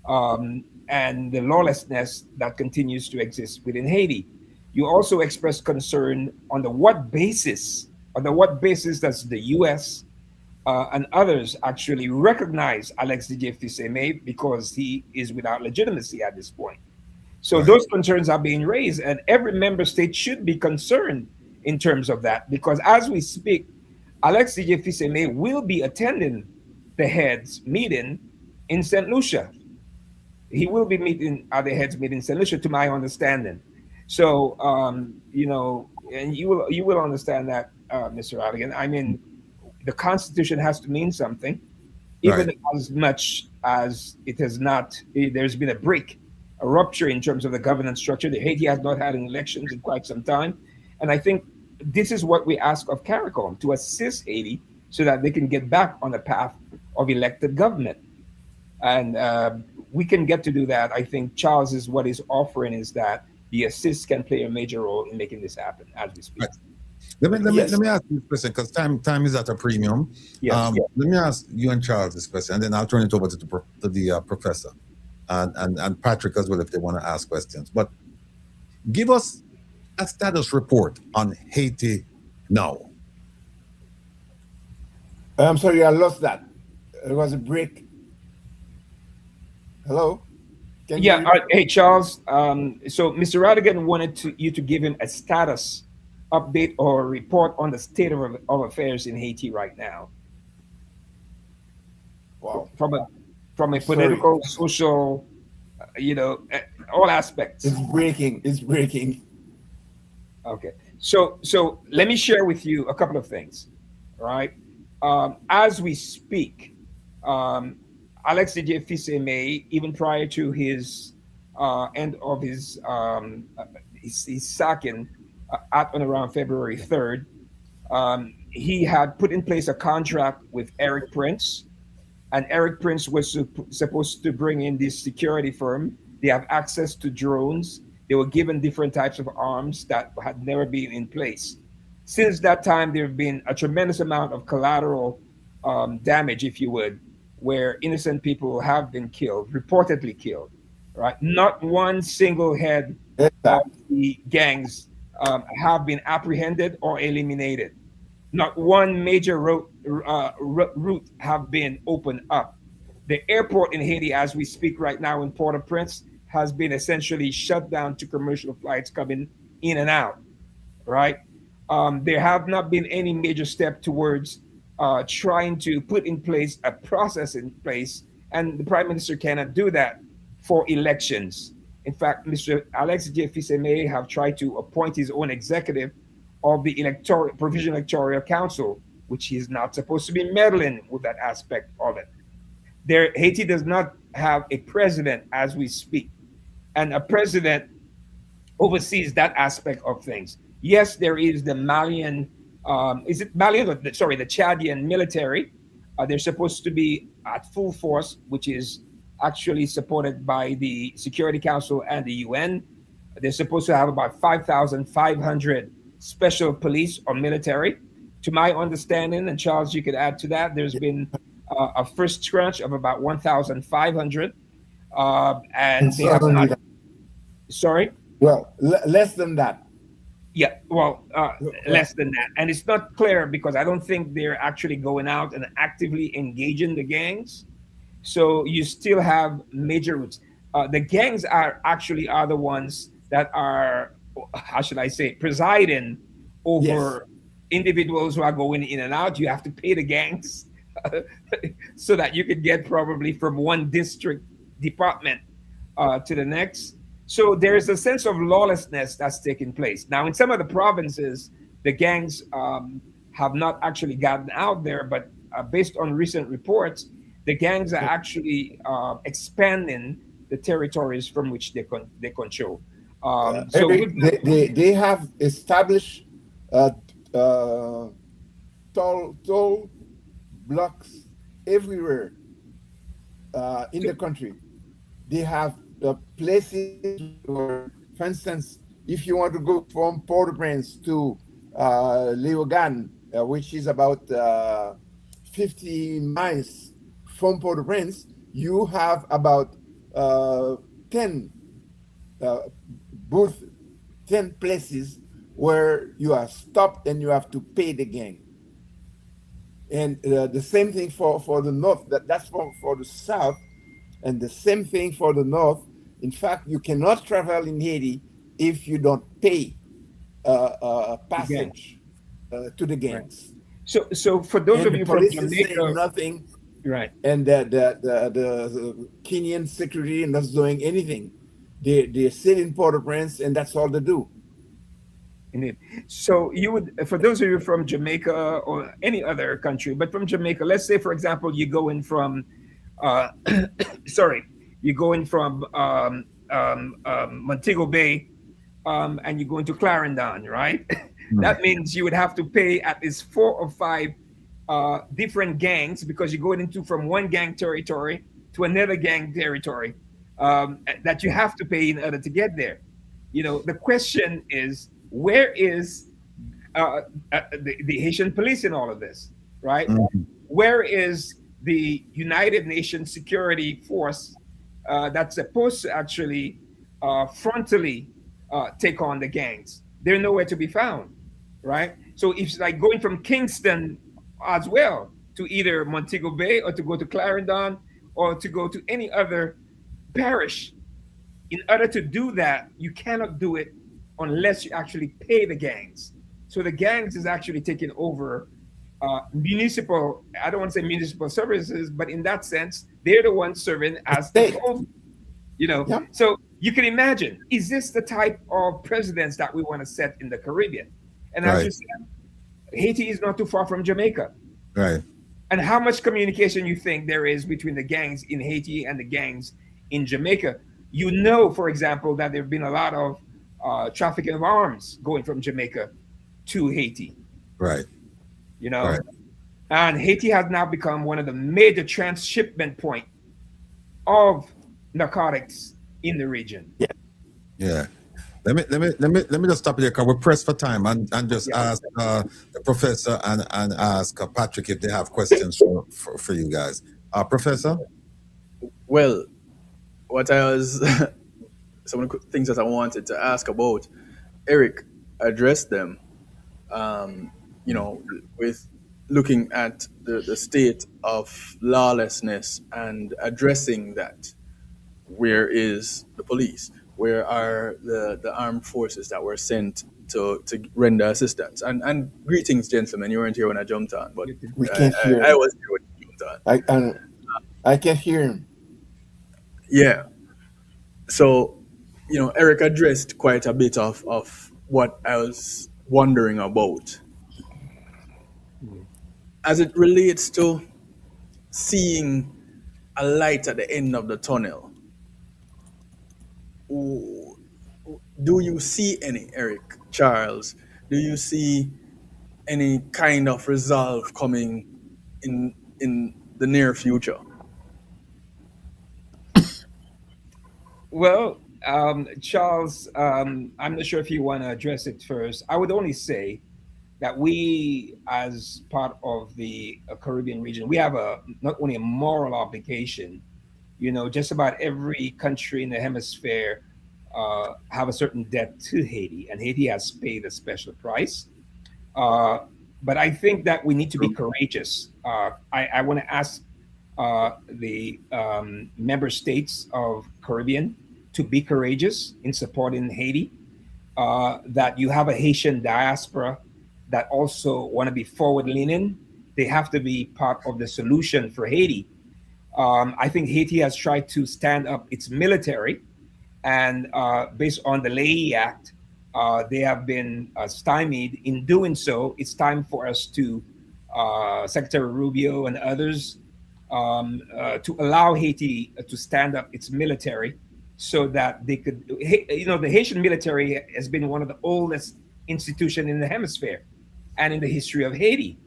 and the lawlessness that continues to exist within Haiti. You also expressed concern on what basis does the U.S. And others actually recognize Alex Didier Fils-Aimé because he is without legitimacy at this point. So those concerns are being raised, and every member state should be concerned in terms of that, because as we speak, Alex Didier Fils-Aimé will be attending the heads meeting in St. Lucia. He will be meeting at the heads meeting in St. Lucia, to my understanding. So, you know, and you will understand that, Mr. Rattigan. I mean, the Constitution has to mean something, even Right. as much as it has not. There's been a break, a rupture in terms of the governance structure. The Haiti has not had elections in quite some time, and I think this is what we ask of CARICOM, to assist Haiti so that they can get back on the path of elected government. And we can get to do that. I think Charles is what he's offering is that the assist can play a major role in making this happen as we speak. Right. Let me Yes. ask you this question, because time is at a premium. Yes. Let me ask you and Charles this question, and then I'll turn it over to the professor and Patrick as well if they want to ask questions. But give us a status report on Haiti now. I'm sorry, I lost that. It was a break. Hello? Can you Yeah. repeat? Hey, Charles. So Mr. Rattigan wanted you to give him a status update or report on the state of affairs in Haiti right now, Wow. from a Sorry. political, social, all aspects. It's breaking. It's breaking. Okay. So let me share with you a couple of things. All right. As we speak, Alex Didier Fils-Aimé, even prior to his end of his sacking at and around February 3rd, he had put in place a contract with Eric Prince, and Eric Prince was supposed to bring in this security firm. They have access to drones. They were given different types of arms that had never been in place. Since that time, there have been a tremendous amount of collateral damage, if you would, where innocent people have been killed, reportedly killed, right? Not one single head of the gangs have been apprehended or eliminated. Not one major route have been opened up. The airport in Haiti, as we speak right now in Port-au-Prince, has been essentially shut down to commercial flights coming in and out, right? There have not been any major step towards trying to put in place a process in place, and the Prime Minister cannot do that for elections. In fact, Mr. Alex J. Fils-Aimé have tried to appoint his own executive of the Provisional Electoral Council, which he is not supposed to be meddling with that aspect of it. Haiti does not have a president as we speak, and a president oversees that aspect of things. Yes, there is the Malian, the Chadian military. They're supposed to be at full force, which is actually supported by the Security Council and the UN. They're supposed to have about 5,500 special police or military. To my understanding, and Charles, you could add to that, there's been a first tranche of about 1,500. And they have not. Sorry? Well, less than that. Yeah, well, less than that. And it's not clear because I don't think they're actually going out and actively engaging the gangs. So you still have major routes. The gangs are the ones that are, how should I say, presiding over individuals who are going in and out. You have to pay the gangs so that you could get probably from one district department to the next. So there's a sense of lawlessness that's taking place. Now, in some of the provinces, the gangs have not actually gotten out there, but based on recent reports, the gangs are actually expanding the territories from which they control. So they have established toll blocks everywhere in the country. They have places where, for instance, if you want to go from Port-au-Prince to Léogâne, which is about 50 miles from Port-au-Prince, you have about 10 places where you are stopped and you have to pay the gang. And the same thing for the north. That's for the south, and the same thing for the north. In fact, you cannot travel in Haiti if you don't pay passage to the gangs. Right. So for those of you from Jamaica, nothing. Right. And the Kenyan security not doing anything. They sit in Port-au-Prince, and that's all they do. Indeed. So you would, for those of you from Jamaica or any other country, but from Jamaica, let's say, for example, you go in from, uh, sorry, you go in from Montego Bay, and you go into Clarendon, right? That means you would have to pay at least 4 or 5 different gangs, because you're going into from one gang territory to another gang territory, that you have to pay in order to get there. You know, the question is, where is the Haitian police in all of this, right? Where is the United Nations Security Force that's supposed to actually frontally take on the gangs? They're nowhere to be found, right? So it's like going from Kingston as well to either Montego Bay, or to go to Clarendon, or to go to any other parish. In order to do that, you cannot do it unless you actually pay the gangs. So the gangs is actually taking over municipal, I don't want to say municipal services, but in that sense, they're the ones serving as the toll, you know. Yeah. So you can imagine, is this the type of presidents that we want to set in the Caribbean? And as Right. you said, Haiti is not too far from Jamaica. Right. And how much communication you think there is between the gangs in Haiti and the gangs in Jamaica? You know, for example, that there have been a lot of trafficking of arms going from Jamaica to Haiti, Right. you know? Right. And Haiti has now become one of the major transshipment point of narcotics in the region. Yeah. Let me just stop here, because we're pressed for time, and just ask the professor and ask Patrick if they have questions for you guys. Professor? Well, what I was some of the things that I wanted to ask about, Eric addressed them. You know, with looking at the state of lawlessness and addressing that. Where is the police? Where are the armed forces that were sent to render assistance? And greetings, gentlemen. You weren't here when I jumped on, but We can't hear I him. was here when you jumped on. I can't hear him. Yeah. So, you know, Eric addressed quite a bit of what I was wondering about. As it relates to seeing a light at the end of the tunnel, do you see any, Eric, Charles? Do you see any kind of resolve coming in the near future? Well, Charles, I'm not sure if you want to address it first. I would only say that we, as part of the Caribbean region, we have not only a moral obligation. You know, just about every country in the hemisphere have a certain debt to Haiti, and Haiti has paid a special price. But I think that we need to be courageous. I want to ask the member states of Caribbean to be courageous in supporting Haiti. That you have a Haitian diaspora that also want to be forward-leaning. They have to be part of the solution for Haiti. I think Haiti has tried to stand up its military, and based on the Leahy Act, they have been stymied in doing so. It's time for us to, Secretary Rubio and others, to allow Haiti to stand up its military so that they could, you know, the Haitian military has been one of the oldest institutions in the hemisphere and in the history of Haiti.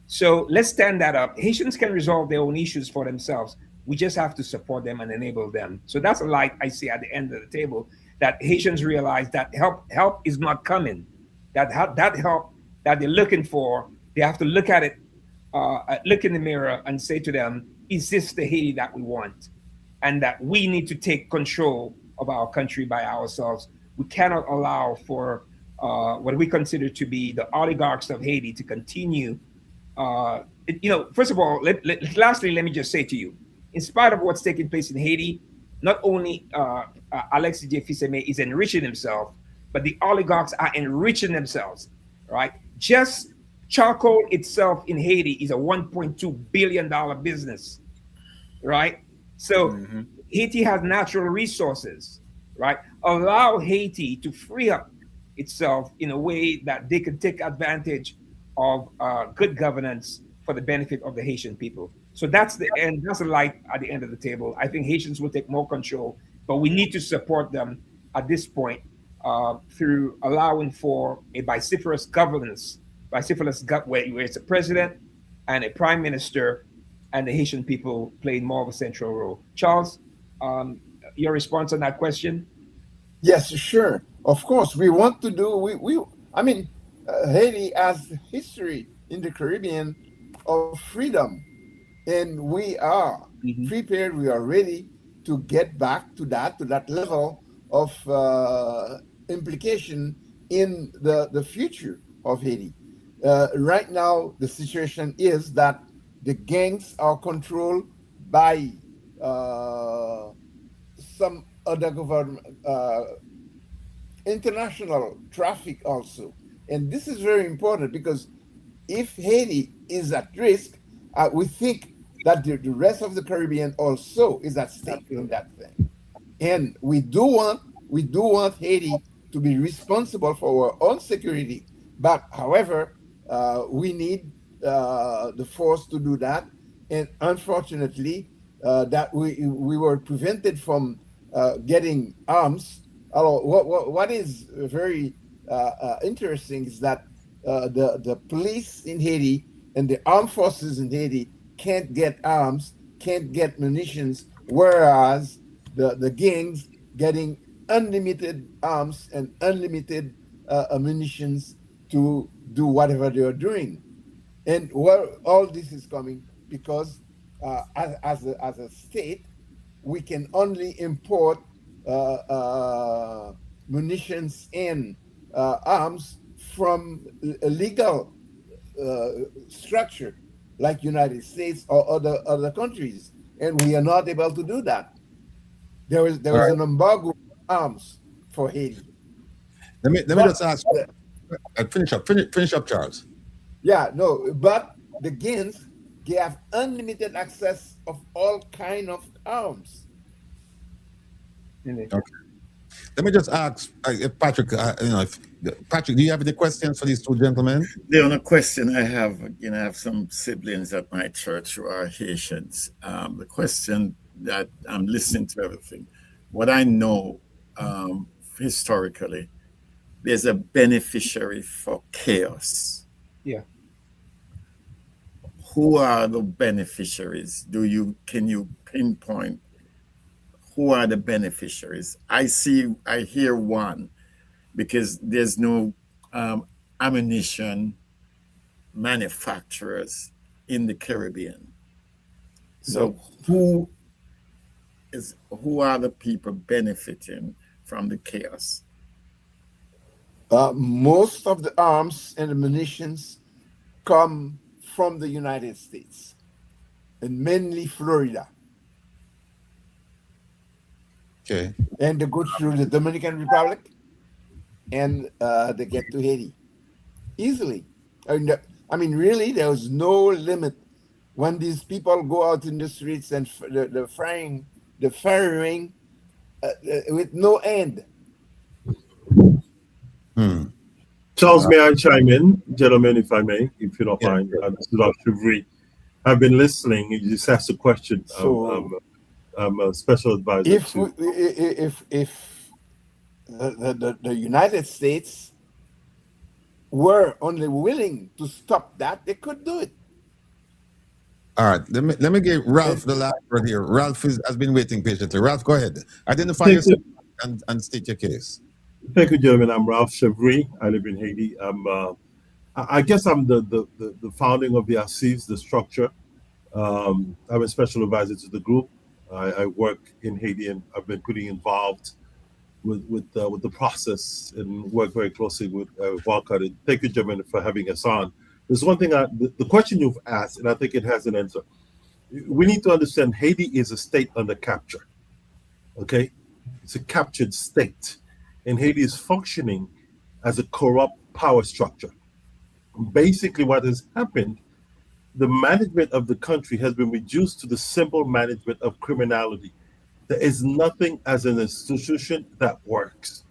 So let's stand that up. Haitians can resolve their own issues for themselves. We just have to support them and enable them. So that's a light I see at the end of the table, that Haitians realize that help is not coming. That help that they're looking for, they have to look at it, look in the mirror and say to them, is this the Haiti that we want? And that we need to take control of our country by ourselves. We cannot allow for what we consider to be the oligarchs of Haiti to continue. You know, first of all, lastly, let me just say to you, in spite of what's taking place in Haiti, not only Alexis J. Fils-Aimé is enriching himself, but the oligarchs are enriching themselves, right? Just charcoal itself in Haiti is a $1.2 billion business. right? So Haiti has natural resources, right? Allow Haiti to free up itself in a way that they can take advantage of good governance for the benefit of the Haitian people. So that's the end. That's the light at the end of the table. I think Haitians will take more control, but we need to support them at this point through allowing for a vociferous governance, where it's a president and a prime minister, and the Haitian people playing more of a central role. Charles, your response on that question? Yes, sure. Of course, we want to do. I mean, Haiti has history in the Caribbean of freedom, and we are prepared. We are ready to get back to that level of implication in the future of Haiti. Right now, the situation is that the gangs are controlled by some other government, international traffic also. And this is very important because if Haiti is at risk, we think that the rest of the Caribbean also is at stake in that thing. And we do want Haiti to be responsible for our own security. But however, we need the force to do that. And unfortunately, that we were prevented from getting arms. What is very interesting is that the police in Haiti and the armed forces in Haiti can't get arms, can't get munitions, whereas the gangs getting unlimited arms and unlimited munitions to do whatever they are doing. And where all this is coming because as a state, we can only import munitions and arms from a legal structure like United States or other countries, and we are not able to do that. There is an embargo on arms for Haiti. Let me just ask. Finish up, Charles. Yeah, no, but the gangs have unlimited access of all kind of arms. Okay. Let me just ask Patrick. Patrick, do you have any questions for these two gentlemen? The only question I have, I have some siblings at my church who are Haitians. The question that I'm listening to everything, what I know historically, there's a beneficiary for chaos. Yeah. Who are the beneficiaries? Can you pinpoint who are the beneficiaries? I hear one, because there's no ammunition manufacturers in the Caribbean. So who are the people benefiting from the chaos? Most of the arms and the munitions come from the United States, and mainly Florida. Okay. And they go through the Dominican Republic, and they get to Haiti easily. I mean, really, there's no limit when these people go out in the streets and the firing with no end. Charles, may I chime in, gentlemen, if I may, if you don't mind? This is Chivri. I've been listening. You just asked a question. So, I'm a special advisor. If the United States were only willing to stop that, they could do it. All right, let me give Ralph the last word here. Ralph has been waiting patiently. Ralph, go ahead. Identify yourself and state your case. Thank you, gentlemen. I'm Ralph Chevry. I live in Haiti. I guess I'm the founding of the ASIS, the structure. I'm a special advisor to the group. I work in Haiti, and I've been pretty involved with the process and work very closely with Walcott. And thank you, gentlemen, for having us on. There's one thing, the question you've asked, and I think it has an answer. We need to understand Haiti is a state under capture. Okay, it's a captured state, and Haiti is functioning as a corrupt power structure. Basically, what has happened the management of the country has been reduced to the simple management of criminality. There is nothing as an institution that works.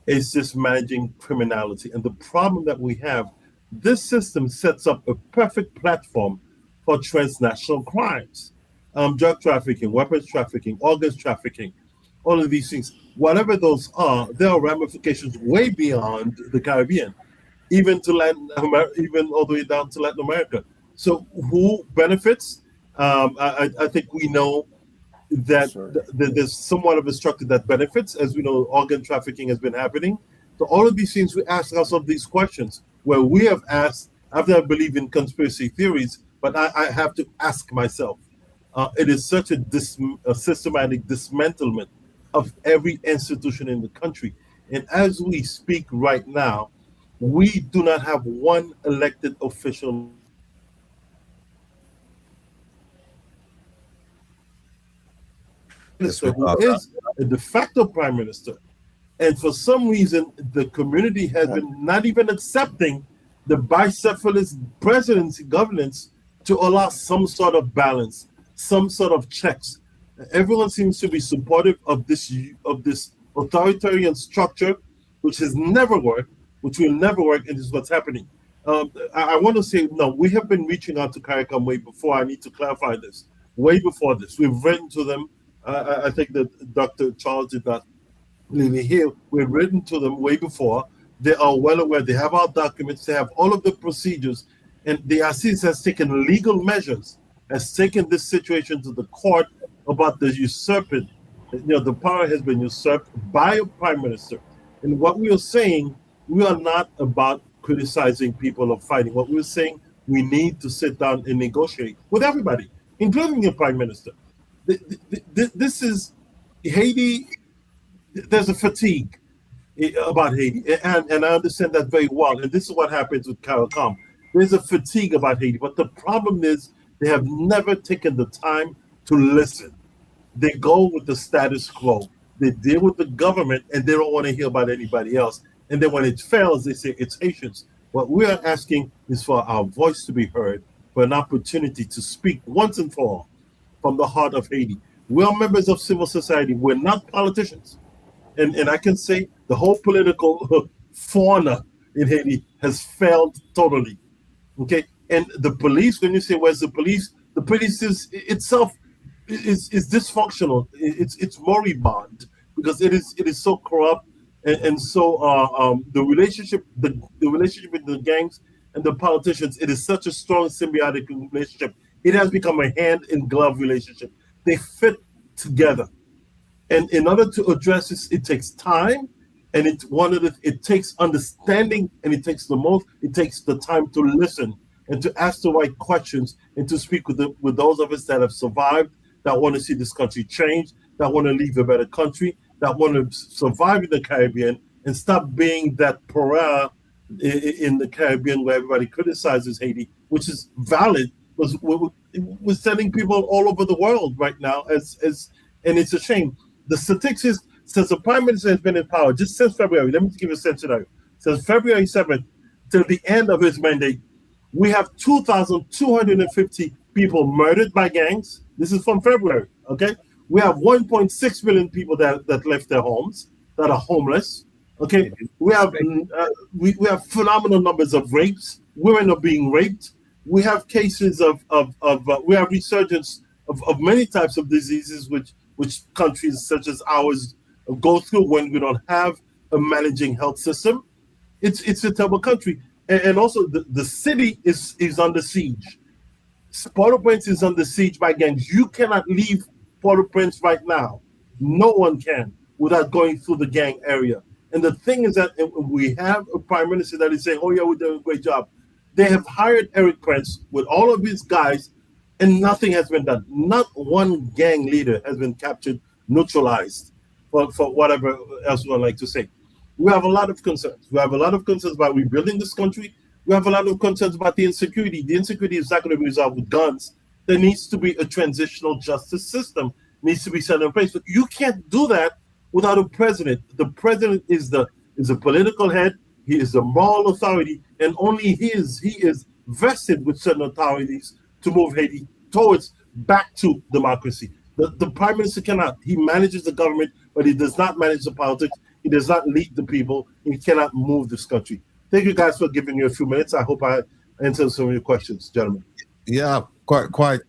It's just managing criminality. And the problem that we have, this system sets up a perfect platform for transnational crimes, drug trafficking, weapons trafficking, organs trafficking, all of these things. Whatever those are, there are ramifications way beyond the Caribbean, even to Latin America, even all the way down to Latin America. So who benefits? I think we know that there's somewhat of a structure that benefits. As we know, organ trafficking has been happening. So all of these things, we ask ourselves these questions where we have asked, I've never believed in conspiracy theories, but I have to ask myself, it is such a systematic dismantlement of every institution in the country. And as we speak right now, we do not have one elected official minister who is a de facto prime minister. And for some reason, the community has been not even accepting the bicephalous presidency governance to allow some sort of balance, some sort of checks. Everyone seems to be supportive of this authoritarian structure, which has never worked, which will never work, and this is what's happening. I want to say, no, we have been reaching out to CARICOM way before. I need to clarify this. Way before this. We've written to them. I think that Dr. Charles did not really hear. We've written to them way before. They are well aware. They have our documents. They have all of the procedures. And the ASIS has taken legal measures, has taken this situation to the court about the usurping. The power has been usurped by a prime minister. And what we are saying, we are not about criticizing people or fighting. What we're saying, we need to sit down and negotiate with everybody, including the prime minister. This is Haiti. There's a fatigue about Haiti, and I understand that very well. And this is what happens with CARICOM. There's a fatigue about Haiti, but the problem is they have never taken the time to listen. They go with the status quo. They deal with the government, and they don't want to hear about anybody else. And then when it fails, they say it's Haitians. What we are asking is for our voice to be heard, for an opportunity to speak once and for all from the heart of Haiti. We are members of civil society. We're not politicians. And I can say the whole political fauna in Haiti has failed totally. Okay? And the police, when you say where's the police is itself is dysfunctional. It's moribund because it is so corrupt and so the relationship with the gangs and the politicians, it is such a strong symbiotic relationship. It has become a hand in glove relationship. They fit together. And in order to address this, it takes time, and it takes understanding, and it takes the time to listen and to ask the right questions and to speak with those of us that have survived, that want to see this country change, that want to leave a better country, that want to survive in the Caribbean and stop being that pariah in the Caribbean where everybody criticizes Haiti, which is valid. We're sending people all over the world right now, and it's a shame. The statistics, since the prime minister has been in power, just since February, let me give you a sense scenario. Since February 7th till the end of his mandate, we have 2,250 people murdered by gangs. This is from February, okay? We have 1.6 million people that left their homes, that are homeless, okay? We have phenomenal numbers of rapes. Women are being raped. We have cases we have resurgence of many types of diseases which countries such as ours go through when we don't have a managing health system. It's a terrible country. And also the city is under siege. Port-au-Prince is under siege by gangs. You cannot leave Port-au-Prince right now. No one can without going through the gang area. And the thing is that we have a prime minister that is saying, oh yeah, we're doing a great job. They have hired Eric Prince with all of his guys, and nothing has been done. Not one gang leader has been captured, neutralized, for whatever else we would like to say. We have a lot of concerns. We have a lot of concerns about rebuilding this country. We have a lot of concerns about the insecurity. The insecurity is not going to be resolved with guns. There needs to be a transitional justice system, needs to be set in place. But you can't do that without a president. The president is a political head. He is the moral authority, and only he is vested with certain authorities to move Haiti towards back to democracy. The prime minister cannot. He manages the government, but he does not manage the politics. He does not lead the people. He cannot move this country. Thank you guys for giving me a few minutes. I hope I answered some of your questions, gentlemen. Yeah, quite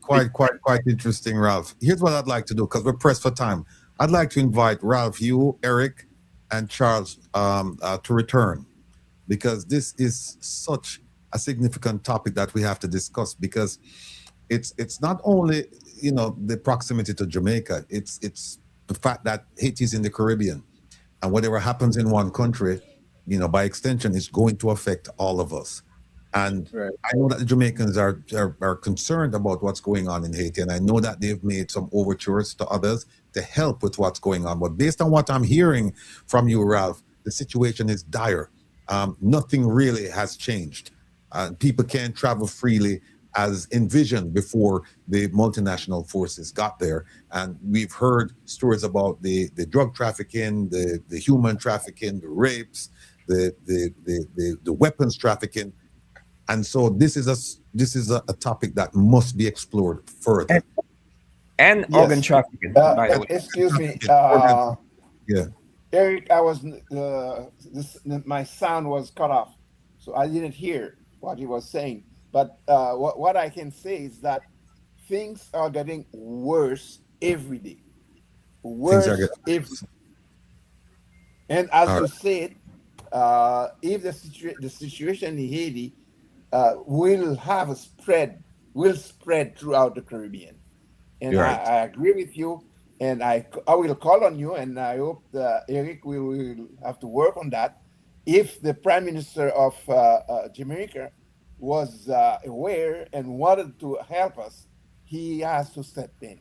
interesting, Ralph. Here's what I'd like to do, because we're pressed for time. I'd like to invite Ralph, you, Eric, and Charles to return, because this is such a significant topic that we have to discuss, because it's not only, you know, the proximity to Jamaica, it's the fact that Haiti is in the Caribbean, and whatever happens in one country, you know, by extension, is going to affect all of us. And Right. I know that the Jamaicans are concerned about what's going on in Haiti, and I know that they've made some overtures to others to help with what's going on. But based on what I'm hearing from you, Ralph, the situation is dire. Nothing really has changed. People can't travel freely as envisioned before the multinational forces got there. And we've heard stories about the drug trafficking, the human trafficking, the rapes, the weapons trafficking. And so this is a topic that must be explored further. And Yes. organ trafficking, by the way. Excuse me, Yeah. Eric. I was my sound was cut off, so I didn't hear what he was saying. But what I can say is that things are getting worse every day. Things are getting Every. And as All you right. said, if the situation in Haiti will spread throughout the Caribbean. And You're right. I agree with you, and I will call on you, and I hope that Eric will have to work on that. If the Prime Minister of Jamaica was aware and wanted to help us, he has to step in.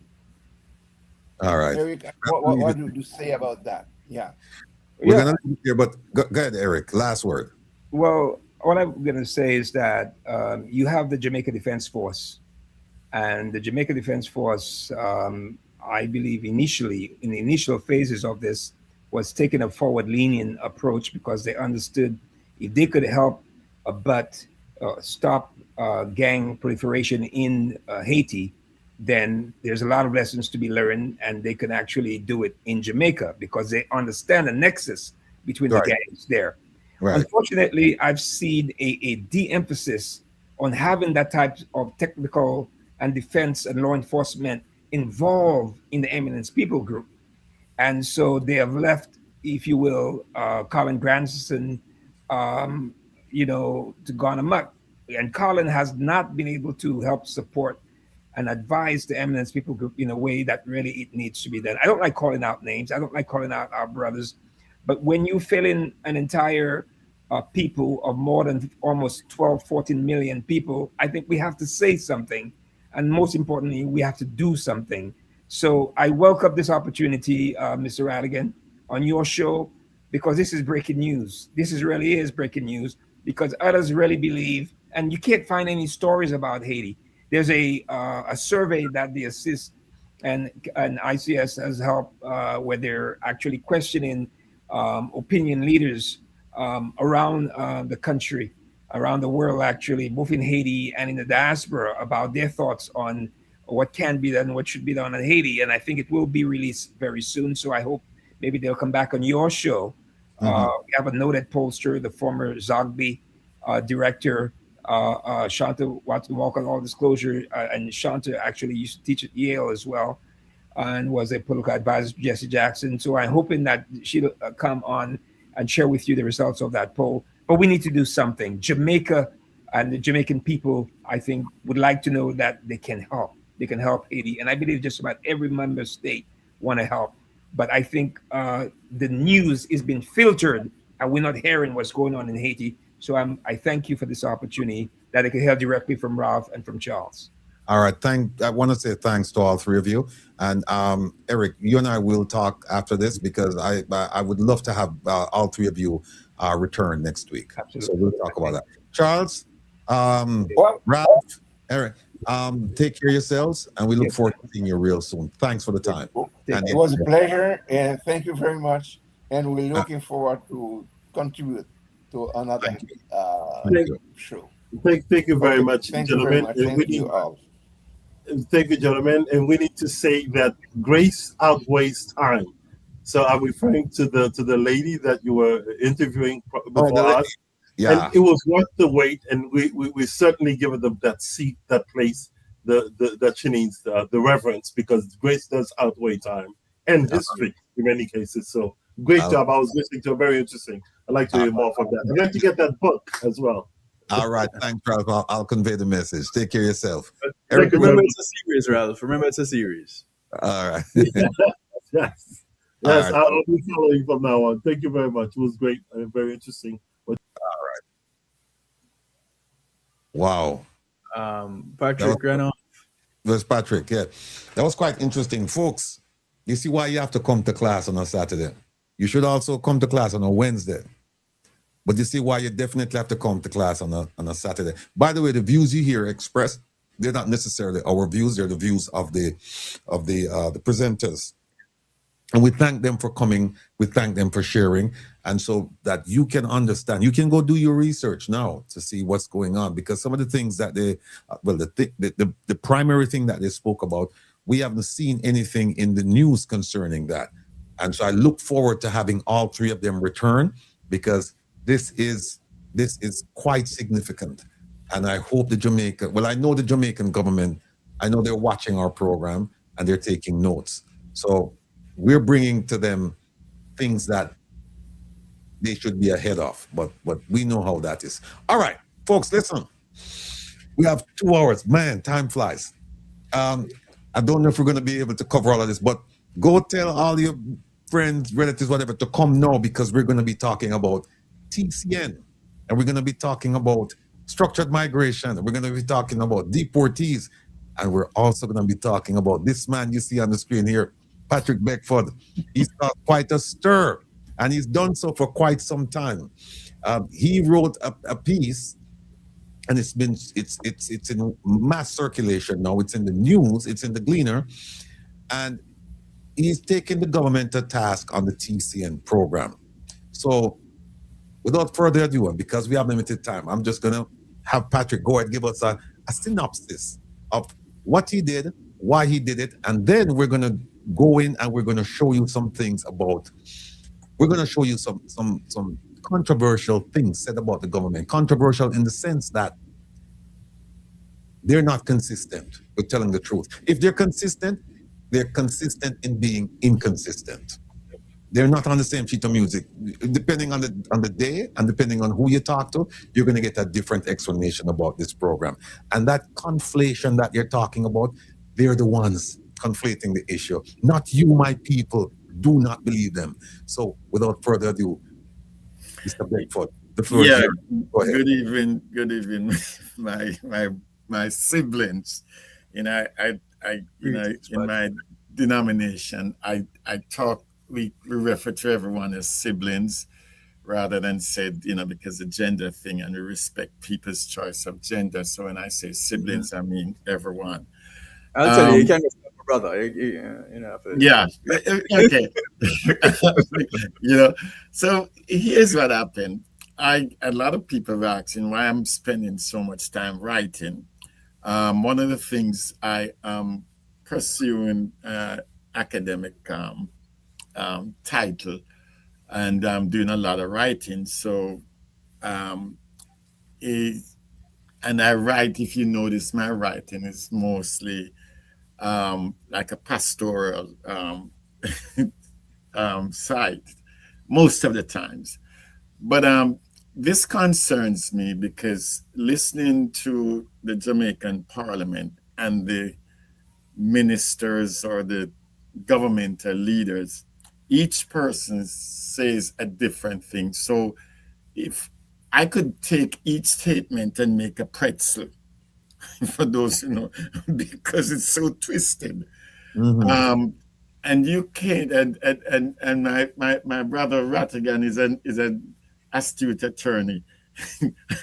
All right. Eric, what do you say about that? Yeah. We're Yeah. gonna leave it here, but go ahead, Eric. Last word. Well, what I'm going to say is that you have the Jamaica Defense Force, and the Jamaica Defense Force, I believe, initially in the initial phases of this, was taking a forward-leaning approach because they understood if they could help but stop gang proliferation in Haiti, then there's a lot of lessons to be learned, and they can actually do it in Jamaica because they understand the nexus between Right. the gangs there. Right. Unfortunately, I've seen a de-emphasis on having that type of technical and defense and law enforcement involved in the Eminence People Group. And so they have left, if you will, Colin Granson, to gone amok. And Colin has not been able to help support and advise the Eminence People Group in a way that really it needs to be done. I don't like calling out names. I don't like calling out our brothers. But when you fill in an entire people of more than almost 12, 14 million people, I think we have to say something. And most importantly, we have to do something. So I welcome this opportunity, Mr. Rattigan, on your show, because this is breaking news. This really is breaking news, because others really believe, and you can't find any stories about Haiti. There's a survey that the ASSIST and ICS has helped where they're actually questioning opinion leaders around the country, around the world, actually, both in Haiti and in the diaspora, about their thoughts on what can be done, what should be done in Haiti. And I think it will be released very soon. So I hope maybe they'll come back on your show. We have a noted pollster, the former Zogby director, Shanta Watson Walker, all disclosure. And Shanta actually used to teach at Yale as well, and was a political advisor to Jesse Jackson. So I'm hoping that she'll come on and share with you the results of that poll. But we need to do something. Jamaica and the Jamaican people, I think, would like to know that they can help. They can help Haiti. And I believe just about every member state want to help. But I think the news is being filtered and we're not hearing what's going on in Haiti. So I thank you for this opportunity that I can hear directly from Ralph and from Charles. All right. I want to say thanks to all three of you. And Eric, you and I will talk after this, because I would love to have all three of you return next week. Absolutely. So we'll talk about that. Charles, Ralph, Eric, take care of yourselves, and we look forward to seeing you real soon. Thanks for the time. It was a pleasure, and thank you very much. And we're looking forward to contribute to another show. Thank you very Okay. much, Thank you very gentlemen. much. And we Thank you need, all. thank you, gentlemen. And we need to say that grace outweighs time. So I'm referring to the lady that you were interviewing Oh, before us, and yeah. it was worth the wait. And we certainly give them that seat, that place, that she needs, the reverence, because grace does outweigh time and history in many cases. So great All job. I was listening to it, very interesting. I'd like to all hear more from that. I'd like to get that book as well. all right. Thanks, Ralph. I'll convey the message. Take care of yourself. Thank Eric, you very Remember, much. it's a series, Ralph. Remember, it's a series. all right. Yes. All Yes, right. I'll be following from now on. Thank you very much. It was great and very interesting. Wow. Patrick Renner. There's Patrick, yeah. That was quite interesting. Folks, you see why you have to come to class on a Saturday. You should also come to class on a Wednesday. But you see why you definitely have to come to class on a Saturday. By the way, the views you hear expressed, they're not necessarily our views, they're the views of the presenters. And we thank them for coming. We thank them for sharing. And so that you can understand, you can go do your research now to see what's going on, because some of the things that the primary thing that they spoke about, we haven't seen anything in the news concerning that. And so I look forward to having all three of them return, because this is quite significant. And I hope I know the Jamaican government, I know they're watching our program and they're taking notes. So we're bringing to them things that they should be ahead of, but we know how that is. All right, folks, listen. We have 2 hours. Man, time flies. I don't know if we're going to be able to cover all of this, but go tell all your friends, relatives, whatever, to come now, because we're going to be talking about TCN, and we're going to be talking about structured migration, and we're going to be talking about deportees, and we're also going to be talking about this man you see on the screen here, Patrick Beckford. He's got quite a stir, and he's done so for quite some time. He wrote a piece, and it's in mass circulation now. It's in the news, it's in the Gleaner, and he's taking the government to task on the TCN program. So without further ado, and because we have limited time, I'm just going to have Patrick go and give us a synopsis of what he did, why he did it, and then we're going to go in and we're going to show you some things about, we're going to show you some controversial things said about the government. Controversial in the sense that they're not consistent with telling the truth. If they're consistent in being inconsistent. They're not on the same sheet of music. Depending on the day and depending on who you talk to, you're going to get a different explanation about this program. And that conflation that you're talking about, they're the ones conflating the issue. Not you, my people. Do not believe them. So without further adu, Mr. Beckford, the floor is yours. Go ahead. Good evening, my siblings. In my denomination, we refer to everyone as siblings rather than said, because the gender thing, and we respect people's choice of gender. So when I say siblings, I mean everyone. I'll tell you, you can just have a brother. Yeah. Okay. So here's what happened. A lot of people are asking why I'm spending so much time writing. One of the things I am pursuing academic title, and I'm doing a lot of writing. So, and I write. If you notice, my writing is mostly like a pastoral side most of the times. But this concerns me because listening to the Jamaican Parliament and the ministers or the governmental leaders, each person says a different thing. So if I could take each statement and make a pretzel, for those who know, because it's so twisted. Mm-hmm. And you can't, and my brother Rattigan is an astute attorney.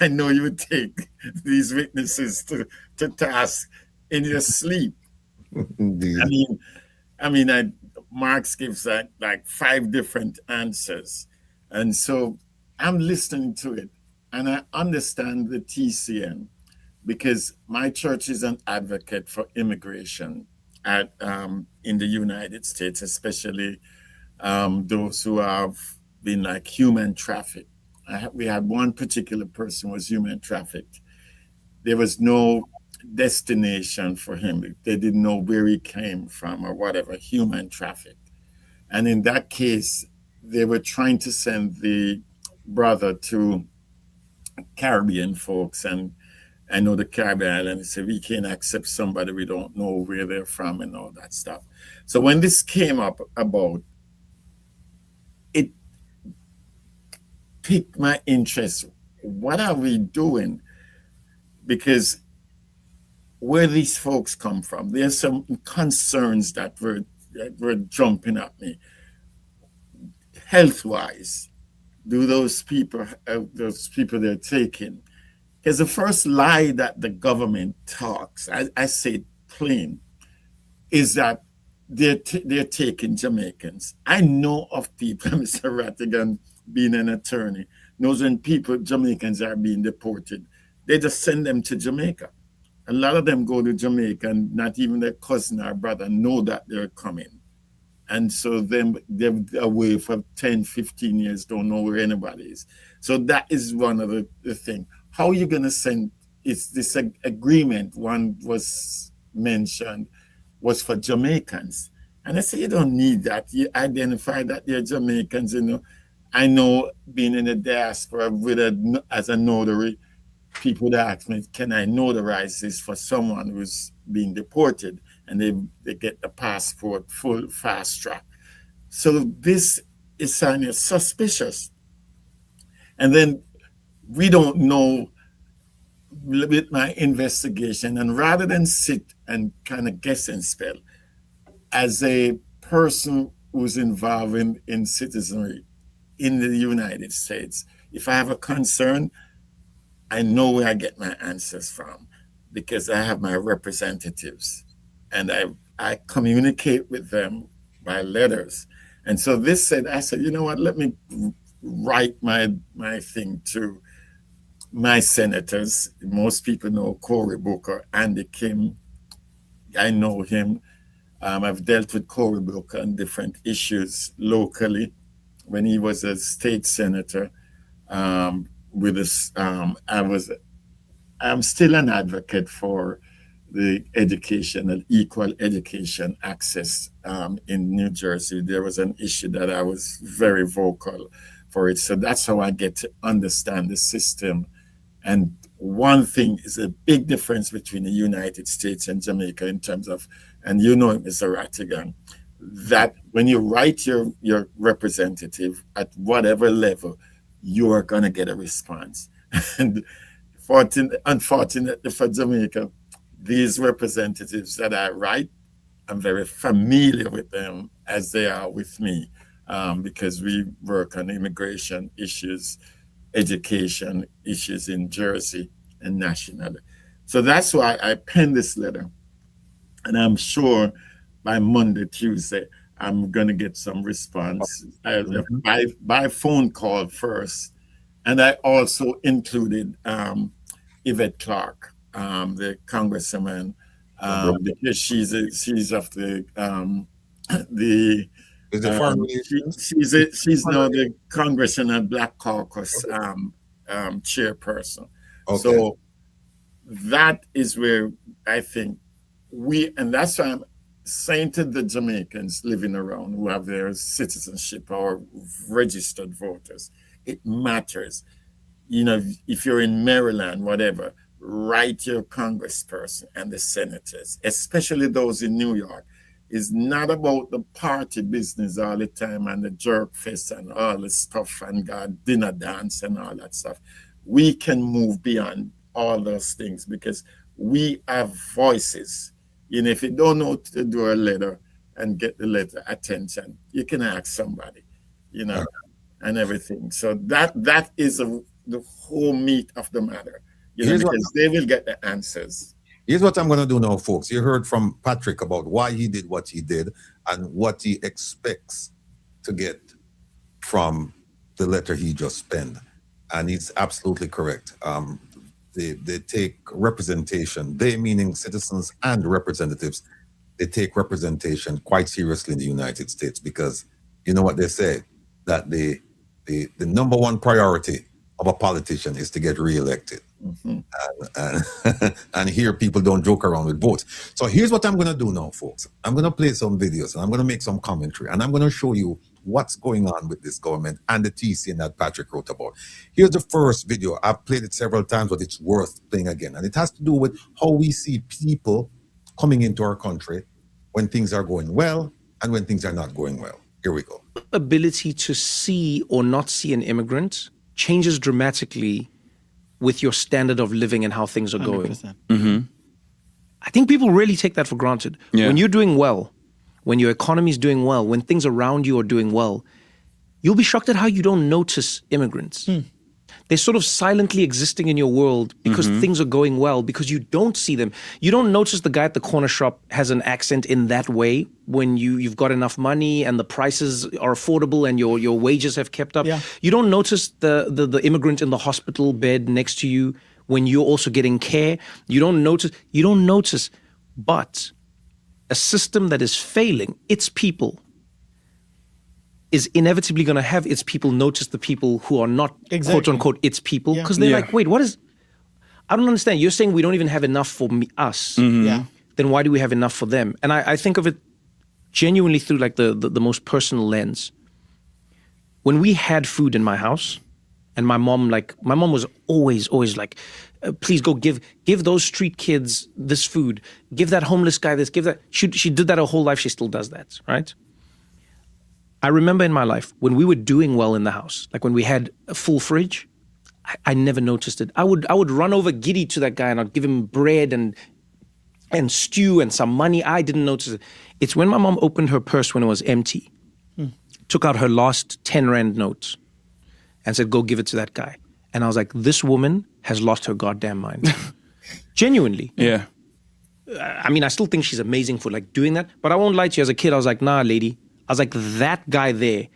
I know you would take these witnesses to task in your sleep. Indeed. Marx gives like 5 different answers, and so I'm listening to it, and I understand the TCN because my church is an advocate for immigration at in the United States, especially those who have been like human trafficked. We had one particular person was human trafficked. There was no destination for him. They didn't know where he came from or whatever, human trafficked. And in that case, they were trying to send the brother to Caribbean folks. And I know the Caribbean islands said we can't accept somebody we don't know where they're from and all that stuff. So when this came up about, it piqued my interest. What are we doing? Because where these folks come from, there's some concerns that were jumping at me. Health-wise, do those people they're taking? Because the first lie that the government talks, I say it plain, is that they're taking Jamaicans. I know of people, Mr. Rattigan, being an attorney, knows when Jamaicans are being deported, they just send them to Jamaica. A lot of them go to Jamaica and not even their cousin or brother know that they're coming. And so then they're away for 10, 15 years, don't know where anybody is. So that is one of the things. How are you going to send, it's this agreement, one was mentioned, was for Jamaicans. And I say, you don't need that. You identify that they're Jamaicans, you know. I know being in the diaspora as a notary, people would ask me, can I notarize this for someone who's being deported? And they get the passport full fast track. So this is kind of suspicious. And then we don't know with my investigation. And rather than sit and kind of guess and spell, as a person who's involved in citizenry in the United States, if I have a concern, I know where I get my answers from because I have my representatives and I communicate with them by letters. And so this said, I said, you know what, let me write my thing to my senators. Most people know Cory Booker, Andy Kim. I know him. I've dealt with Cory Booker on different issues locally when he was a state senator. With this, I'm still an advocate for the education and equal education access in New Jersey. There was an issue that I was very vocal for it. So that's how I get to understand the system. And one thing is a big difference between the United States and Jamaica in terms of, and you know it, Mr. Rattigan, that when you write your representative at whatever level, you are going to get a response. And unfortunately for Jamaica, these representatives that I write, I'm very familiar with them as they are with me because we work on immigration issues, education issues in Jersey and nationally. So that's why I penned this letter. And I'm sure by Monday, Tuesday, I'm going to get some response by phone call first. And I also included Yvette Clarke, the congresswoman, because she's of the she's now the Congressional Black Caucus chairperson. Okay. So that is where I think and that's why I'm saying to the Jamaicans living around who have their citizenship or registered voters, it matters. You know, if you're in Maryland, whatever, write your congressperson and the senators, especially those in New York. It's not about the party business all the time and the jerk fest and all the stuff and God dinner dance and all that stuff. We can move beyond all those things because we have voices. You know, if you don't know to do a letter and get the letter attention, you can ask somebody, you know, and everything. So that is the whole meat of the matter, you know, because they will get the answers. Here's what I'm going to do now, folks. You heard from Patrick about why he did what he did and what he expects to get from the letter he just penned. and he's absolutely correct. They take representation, they meaning citizens and representatives, they take representation quite seriously in the United States, because you know what they say, that the number one priority of a politician is to get reelected. And here people don't joke around with votes. So here's what I'm going to do now, folks. I'm going to play some videos and I'm going to make some commentary, and I'm going to show you what's going on with this government and the TCN that Patrick wrote about. Here's the first video. I've played it several times, but it's worth playing again. And it has to do with how we see people coming into our country when things are going well and when things are not going well. Here we go. Ability to see or not see an immigrant changes dramatically with your standard of living and how things are going. Mm-hmm. I think people really take that for granted. Yeah. When you're doing well, when your economy is doing well, when things around you are doing well, you'll be shocked at how you don't notice immigrants. They're sort of silently existing in your world because things are going well, because you don't see them. You don't notice the guy at the corner shop has an accent in that way when you've got enough money and the prices are affordable and your wages have kept up. Yeah. You don't notice the immigrant in the hospital bed next to you when you're also getting care. You don't notice. But a system that is failing its people is inevitably going to have its people notice the people who are not, quote unquote, its people. Because they're like, wait, I don't understand. You're saying we don't even have enough for us. Yeah. Then why do we have enough for them? And I think of it genuinely through like the most personal lens. When we had food in my house, and my mom was always like, please go give those street kids this food, give that homeless guy this, give that. She did that her whole life. She still does that, right? I remember in my life when we were doing well in the house, like when we had a full fridge, I never noticed it. I would run over giddy to that guy and I'd give him bread and stew and some money. I didn't notice it. It's when my mom opened her purse when it was empty, took out her last 10 Rand note and said, go give it to that guy. And I was like, this woman has lost her goddamn mind. Genuinely. Yeah. I mean, I still think she's amazing for like doing that, but I won't lie to you, as a kid, I was like, nah, lady. I was like, that guy there,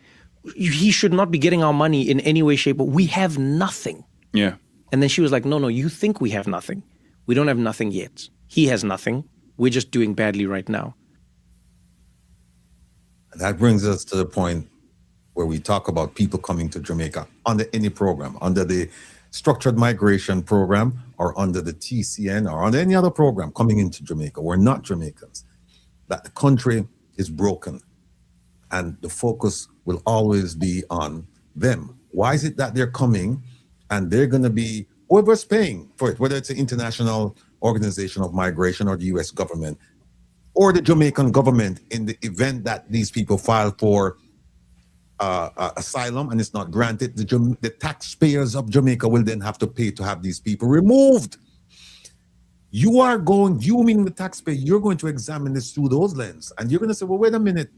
he should not be getting our money in any way, shape, but we have nothing. Yeah. And then she was like, no, you think we have nothing. We don't have nothing yet. He has nothing. We're just doing badly right now. And that brings us to the point where we talk about people coming to Jamaica under any program, under the structured migration program or under the TCN or under any other program coming into Jamaica. We're not Jamaicans. That the country is broken. And the focus will always be on them. Why is it that they're coming and they're going to be, whoever's paying for it, whether it's an international organization of migration or the US government or the Jamaican government, in the event that these people file for asylum and it's not granted, the taxpayers of Jamaica will then have to pay to have these people removed. You meaning the taxpayer, you're going to examine this through those lenses. And you're going to say, well, wait a minute.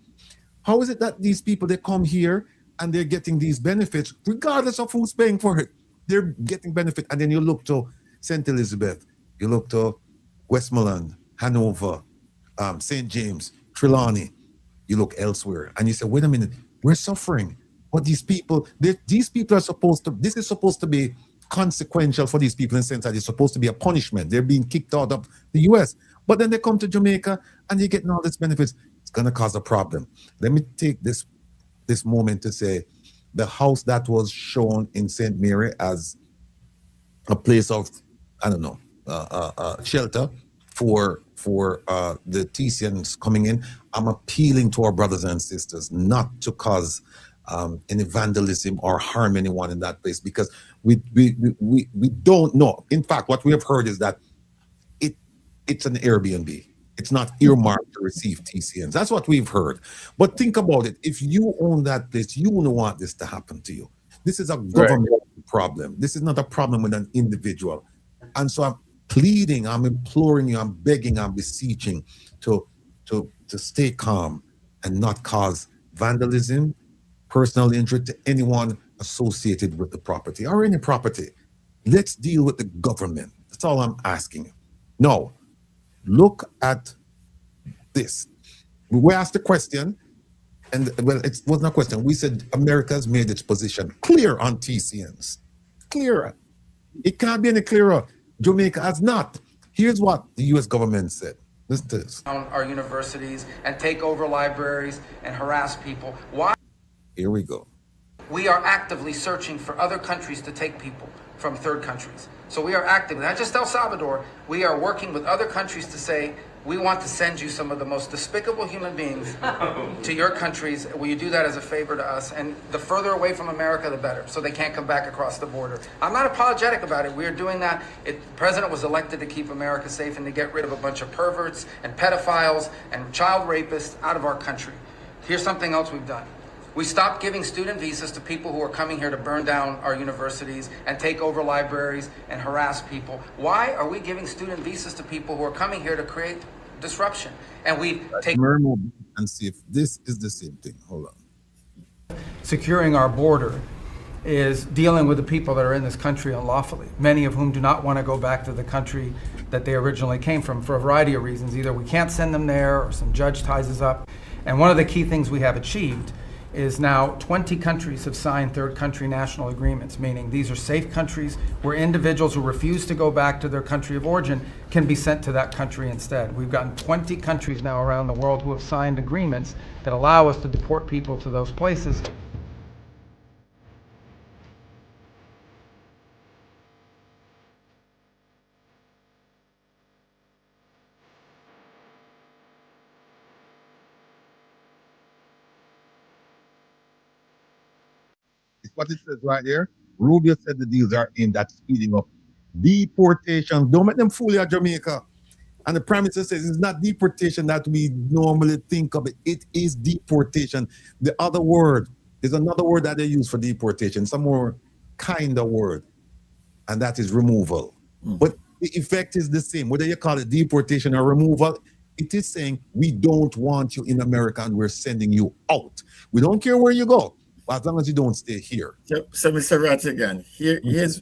How is it that these people, they come here and they're getting these benefits, regardless of who's paying for it? They're getting benefit. And then you look to St. Elizabeth, you look to Westmoreland, Hanover, St. James, Trelawney, you look elsewhere. And you say, wait a minute, we're suffering. But these people are supposed to, this is supposed to be consequential for these people in the sense that it's supposed to be a punishment. They're being kicked out of the US. But then they come to Jamaica and they're getting all these benefits. It's going to cause a problem. Let me take this moment to say the house that was shown in St. Mary as a place of, I don't know, shelter for the TCNs coming in. I'm appealing to our brothers and sisters not to cause any vandalism or harm anyone in that place, because we don't know. In fact, what we have heard is that it's an Airbnb. It's not earmarked to receive TCNs. That's what we've heard. But think about it. If you own that place, you wouldn't want this to happen to you. This is a government problem. This is not a problem with an individual. And so I'm pleading, I'm imploring you, I'm begging, I'm beseeching to stay calm and not cause vandalism, personal injury to anyone associated with the property or any property. Let's deal with the government. That's all I'm asking. No. Look at this. We asked the question, and well, it wasn't a question. We said America's made its position clear on TCNs. clearer. It can't be any clearer. Jamaica has not. Here's what the U.S. government said. Listen to this. Our universities and take over libraries and harass people. Why? Here we go. We are actively searching for other countries to take people from third countries. So we are actively, not just El Salvador, we are working with other countries to say, we want to send you some of the most despicable human beings to your countries. Will you do that as a favor to us? And the further away from America, the better, so they can't come back across the border. I'm not apologetic about it. We are doing that. The president was elected to keep America safe and to get rid of a bunch of perverts and pedophiles and child rapists out of our country. Here's something else we've done. We stopped giving student visas to people who are coming here to burn down our universities and take over libraries and harass people. Why are we giving student visas to people who are coming here to create disruption? And we take and see if this is the same thing. Hold on. Securing our border is dealing with the people that are in this country unlawfully, many of whom do not want to go back to the country that they originally came from for a variety of reasons. Either we can't send them there or some judge ties us up. And one of the key things we have achieved is now 20 countries have signed third country national agreements, meaning these are safe countries where individuals who refuse to go back to their country of origin can be sent to that country instead. We've gotten 20 countries now around the world who have signed agreements that allow us to deport people to those places. It's what it says right here. Rubio said the deals are aimed at speeding up deportation. Don't make them fool you at Jamaica. And the Prime Minister says it's not deportation that we normally think of. It is deportation. The other word is another word that they use for deportation, some more kind of word, and that is removal. But the effect is the same. Whether you call it deportation or removal, it is saying we don't want you in America and we're sending you out. We don't care where you go, as long as you don't stay here. So Mr. Rattigan, here's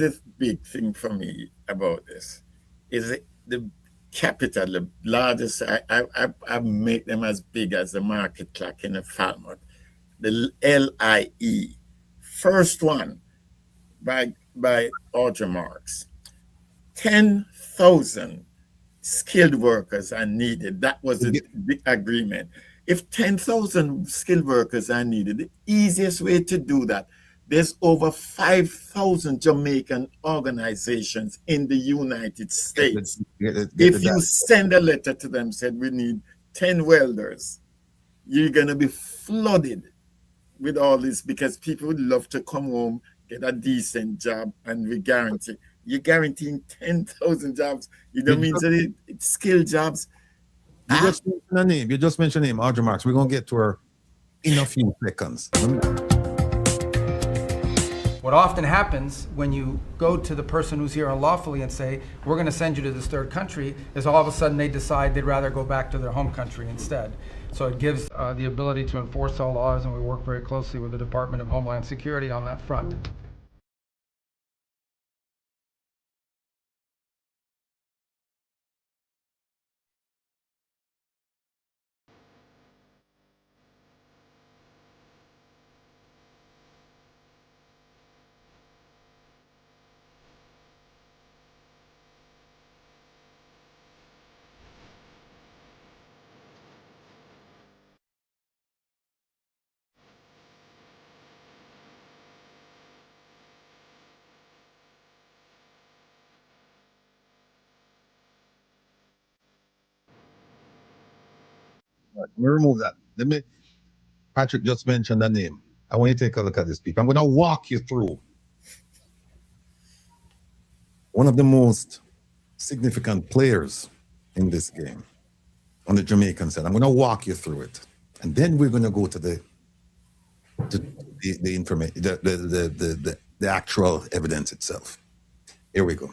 a big thing for me about this. Is it the capital, the largest, I make them as big as the market clock in a Falmouth, the LIE, first one by AUDREY marks, 10,000 skilled workers are needed. That was the agreement. If 10,000 skilled workers are needed, the easiest way to do that, there's over 5,000 Jamaican organizations in the United States. If you send a letter to them, said we need 10 welders, you're going to be flooded with all this because people would love to come home, get a decent job, and you're guaranteeing 10,000 jobs. You don't mean that it's skilled jobs. You just mentioned a name. You just mentioned a name, AUDREY Marks. We're going to get to her in a few seconds. What often happens when you go to the person who's here unlawfully and say, we're going to send you to this third country, is all of a sudden they decide they'd rather go back to their home country instead. So it gives the ability to enforce all laws, and we work very closely with the Department of Homeland Security on that front. Let me remove that. Patrick just mentioned the name. I want you to take a look at this, people. I'm going to walk you through one of the most significant players in this game on the Jamaican side. I'm going to walk you through it, and then we're going to go to the information, the actual evidence itself. Here we go.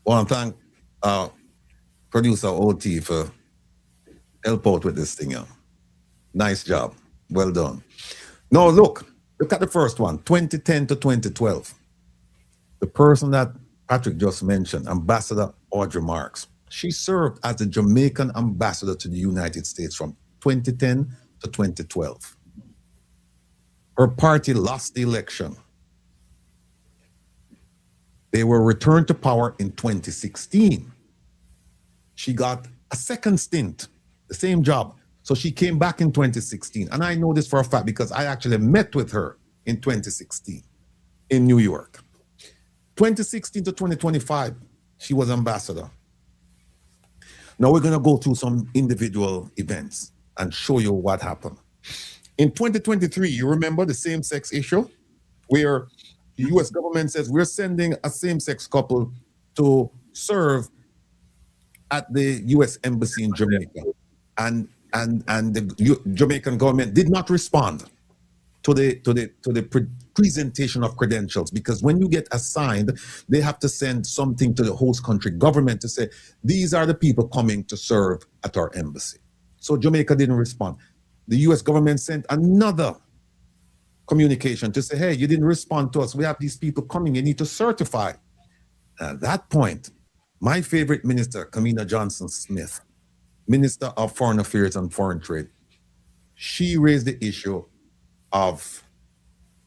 I want to thank producer OT for help out with this thing. Nice job. Well done. Now look at the first one, 2010 to 2012. The person that Patrick just mentioned, Ambassador AUDREY Marks, she served as the Jamaican ambassador to the United States from 2010 to 2012. Her party lost the election. They were returned to power in 2016. She got a second stint, the same job. So she came back in 2016. And I know this for a fact because I actually met with her in 2016 in New York. 2016 to 2025, she was ambassador. Now we're going to go through some individual events and show you what happened. In 2023, you remember the same-sex issue where the US government says we're sending a same-sex couple to serve at the US embassy in Jamaica. And the Jamaican government did not respond to the presentation of credentials, because when you get assigned, they have to send something to the host country government to say, these are the people coming to serve at our embassy. So Jamaica didn't respond. The US government sent another communication to say, hey, you didn't respond to us. We have these people coming, you need to certify. At that point, my favorite minister, Kamina Johnson-Smith, Minister of Foreign Affairs and Foreign Trade, she raised the issue of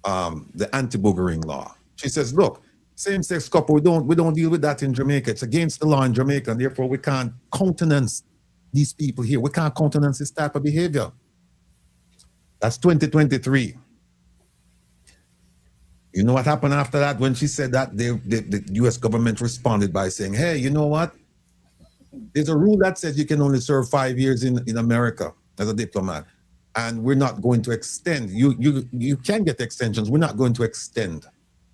the anti-boogering law. She says, look, same-sex couple, we don't deal with that in Jamaica. It's against the law in Jamaica, and therefore we can't countenance these people here. We can't countenance this type of behavior. That's 2023. You know what happened after that? When she said that, the US government responded by saying, hey, you know what? There's a rule that says you can only serve 5 years in America as a diplomat. And we're not going to extend. You can get extensions. We're not going to extend.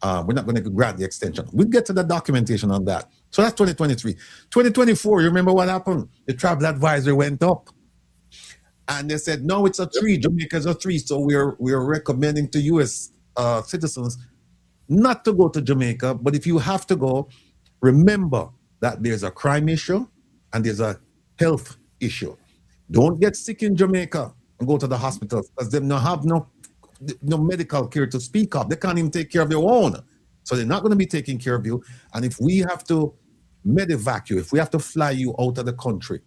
We're not going to grant the extension. We'll get to the documentation on that. So that's 2023. 2024, you remember what happened? The travel advisory went up. And they said, no, it's a 3. Jamaica's a 3. So we're recommending to US citizens not to go to Jamaica. But if you have to go, remember that there's a crime issue and there's a health issue. Don't get sick in Jamaica and go to the hospitals, because they don't have no medical care to speak of. They can't even take care of their own. So they're not going to be taking care of you. And if we have to medevac you, if we have to fly you out of the country,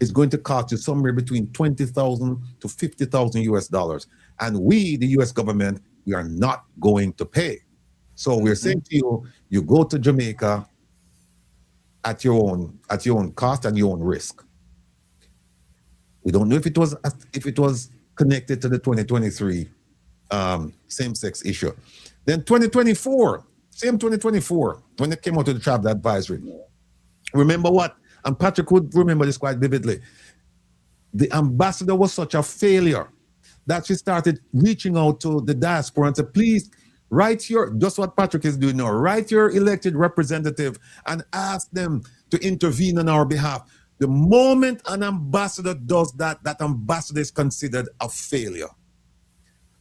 it's going to cost you somewhere between $20,000 to $50,000 US dollars. And we, the US government, we are not going to pay. So we're saying to you, you go to Jamaica at your own cost and your own risk. We don't know if it was connected to the 2023 same-sex issue. Then 2024, same 2024, when they came out with the travel advisory. Remember what? And Patrick would remember this quite vividly. The ambassador was such a failure that she started reaching out to the diaspora and said, please write just what Patrick is doing now, write your elected representative and ask them to intervene on our behalf. The moment an ambassador does that, that ambassador is considered a failure.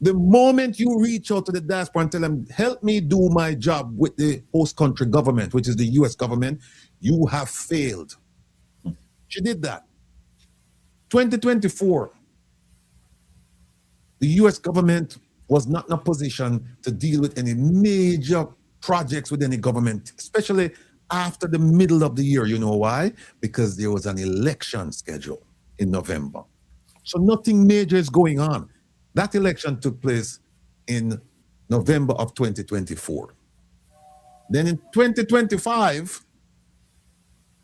The moment you reach out to the diaspora and tell them, help me do my job with the host country government, which is the US government, you have failed. She did that. 2024, the US government was not in a position to deal with any major projects with any government, especially after the middle of the year. You know why? Because there was an election scheduled in November. So nothing major is going on. That election took place in November of 2024. Then in 2025,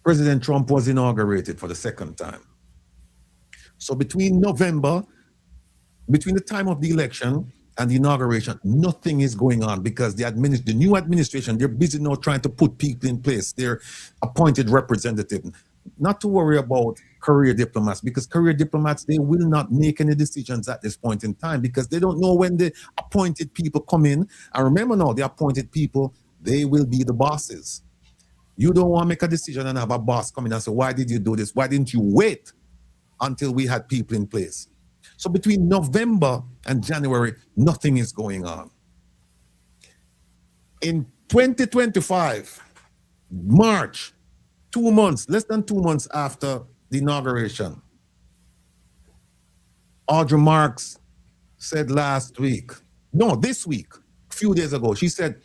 President Trump was inaugurated for the second time. So between the time of the election and the inauguration, nothing is going on, because the new administration, they're busy now trying to put people in place, their appointed representative. Not to worry about career diplomats, because career diplomats, they will not make any decisions at this point in time, because they don't know when the appointed people come in. And remember now, the appointed people, they will be the bosses. You don't want to make a decision and have a boss come in and say, why did you do this? Why didn't you wait until we had people in place? So between November and January, nothing is going on. In 2025, March, less than 2 months after the inauguration, Audrey Marks said this week, a few days ago, she said,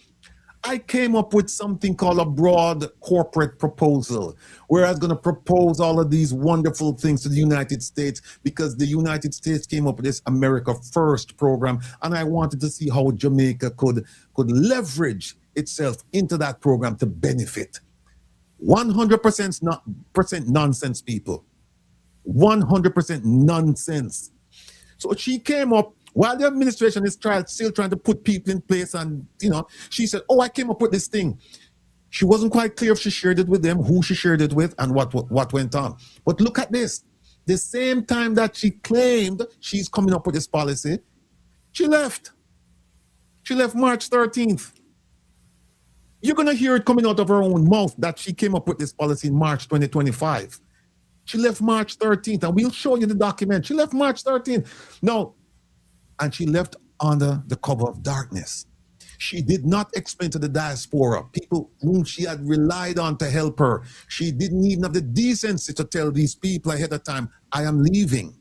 I came up with something called a broad corporate proposal, where I was going to propose all of these wonderful things to the United States, because the United States came up with this America First program, and I wanted to see how Jamaica could leverage itself into that program to benefit. 100% not percent nonsense, people. 100% nonsense. So she came up while the administration is still trying to put people in place, and she said, "Oh, I came up with this thing." She wasn't quite clear if she shared it with them, who she shared it with, and what went on. But look at this: the same time that she claimed she's coming up with this policy, she left. She left March 13th. You're gonna hear it coming out of her own mouth that she came up with this policy in March 2025. She left March 13th, and we'll show you the document. She left March 13th. No. And she left under the cover of darkness. She did not explain to the diaspora, people whom she had relied on to help her. She didn't even have the decency to tell these people ahead of time, "I am leaving."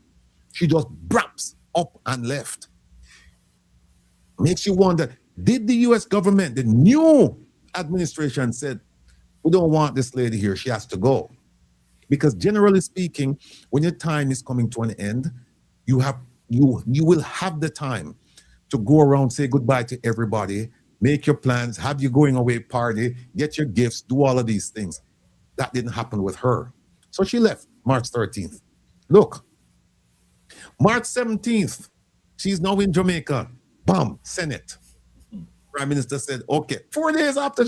She just braps up and left. Makes you wonder, did the US government, the new administration, said, "We don't want this lady here, she has to go"? Because generally speaking, when your time is coming to an end, you will have the time to go around, say goodbye to everybody, make your plans, have your going away party, get your gifts, do all of these things. That didn't happen with her. So she left March 13th. Look, March 17th, she's now in Jamaica. Bam, Senate. Prime Minister said, okay, 4 days after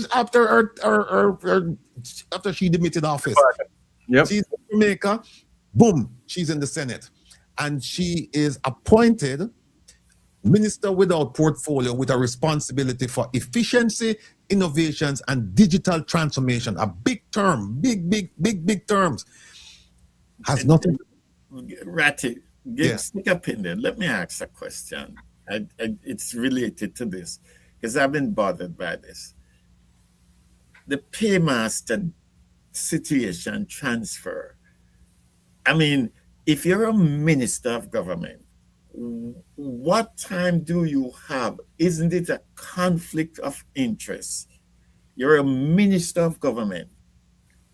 she demitted office. Yep. She's in Jamaica. Boom, she's in the Senate. And she is appointed minister without portfolio, with a responsibility for efficiency, innovations, and digital transformation. A big term, big terms. Has nothing. Ratty, stick up in there. Let me ask a question. It's related to this, because I've been bothered by this. The paymaster situation transfer. I mean, if you're a minister of government, what time do you have? Isn't it a conflict of interest? You're a minister of government,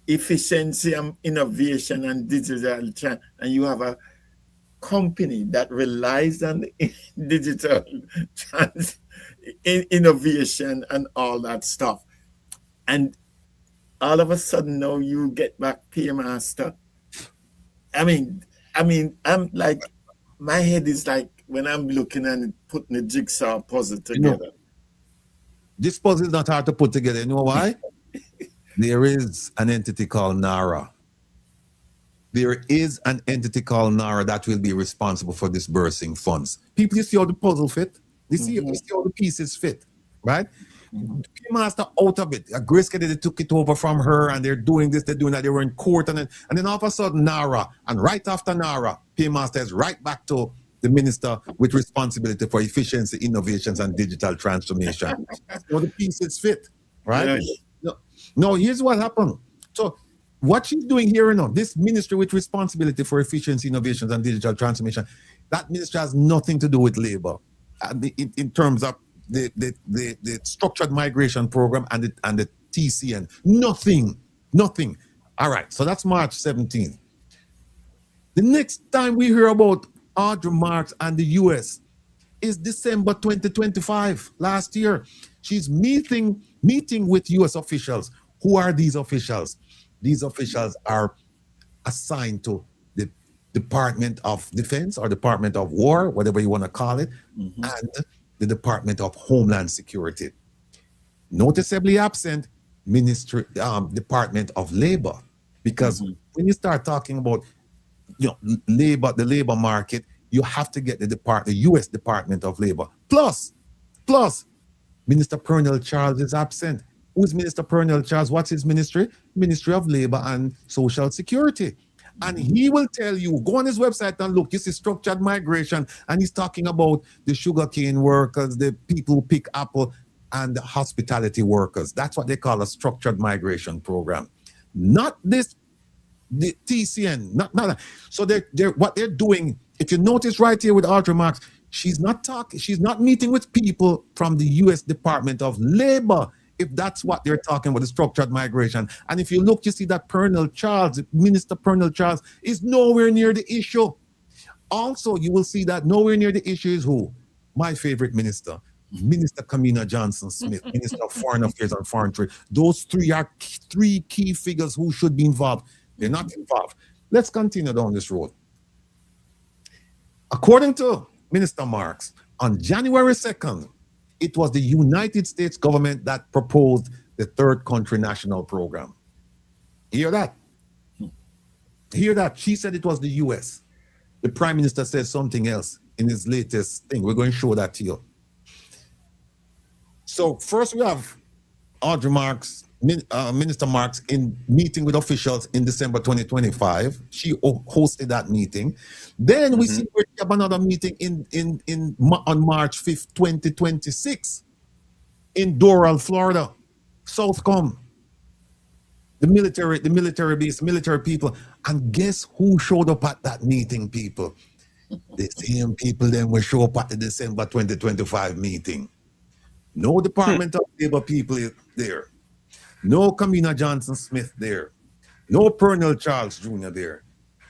efficiency and innovation and digital, and you have a company that relies on digital innovation and all that stuff. And all of a sudden now you get back paymaster. I mean, I'm like, my head is like, when I'm looking and putting the jigsaw puzzle together. This puzzle is not hard to put together. You know why? There is an entity called NARA. There is an entity called NARA that will be responsible for disbursing funds. People, you see how the puzzle fit? You see how the pieces fit, right? The paymaster out of it. Grace Kennedy took it over from her, and they're doing this, they're doing that. They were in court, and then all of a sudden NARA, and right after NARA, paymaster is right back to the minister with responsibility for efficiency, innovations, and digital transformation. So the pieces fit, right? Yes. No, here's what happened. So what she's doing here now, this ministry with responsibility for efficiency, innovations, and digital transformation, that ministry has nothing to do with labor in terms of the structured migration program and the TCN. Nothing. All right, so that's March 17th. The next time we hear about Audrey Marks and the US is December 2025, last year. She's meeting with US officials. Who are these officials? These officials are assigned to the Department of Defense or Department of War, whatever you want to call it, and the Department of Homeland Security. Noticeably absent, Department of Labor, because when you start talking about labor, the labor market, you have to get the U.S. Department of Labor. Plus, Minister Pernell Charles is absent. Who's Minister Pernell Charles? What's his ministry? Ministry of Labor and Social Security. And he will tell you, go on his website and look, you see structured migration, and he's talking about the sugarcane workers, the people who pick apple, and the hospitality workers. That's what they call a structured migration program. Not the TCN, not. So what they're doing, if you notice right here with Audrey Marks, she's not meeting with people from the US Department of Labor. if that's what they're talking about, the structured migration. And if you look, you see that Pernell Charles, Minister Pernell Charles, is nowhere near the issue. Also, you will see that nowhere near the issue is who? My favorite minister, Minister Kamina Johnson-Smith, Minister of Foreign Affairs and Foreign Trade. Those three are three key figures who should be involved. They're not involved. Let's continue down this road. According to Minister Marks, on January 2nd, it was the United States government that proposed the Third Country National Program. Hear that? Hear that? She said it was the US. The Prime Minister said something else in his latest thing. We're going to show that to you. So first we have Audrey Marks, Minister Marks, in meeting with officials in December 2025. She hosted that meeting. Then we see we have another meeting on March 5th, 2026 in Doral, Florida, Southcombe. The military base, military people. And guess who showed up at that meeting, people? The same people then will show up at the December 2025 meeting. No Department of Labor people there. No Kamina Johnson-Smith there. No Pernell Charles Jr. there.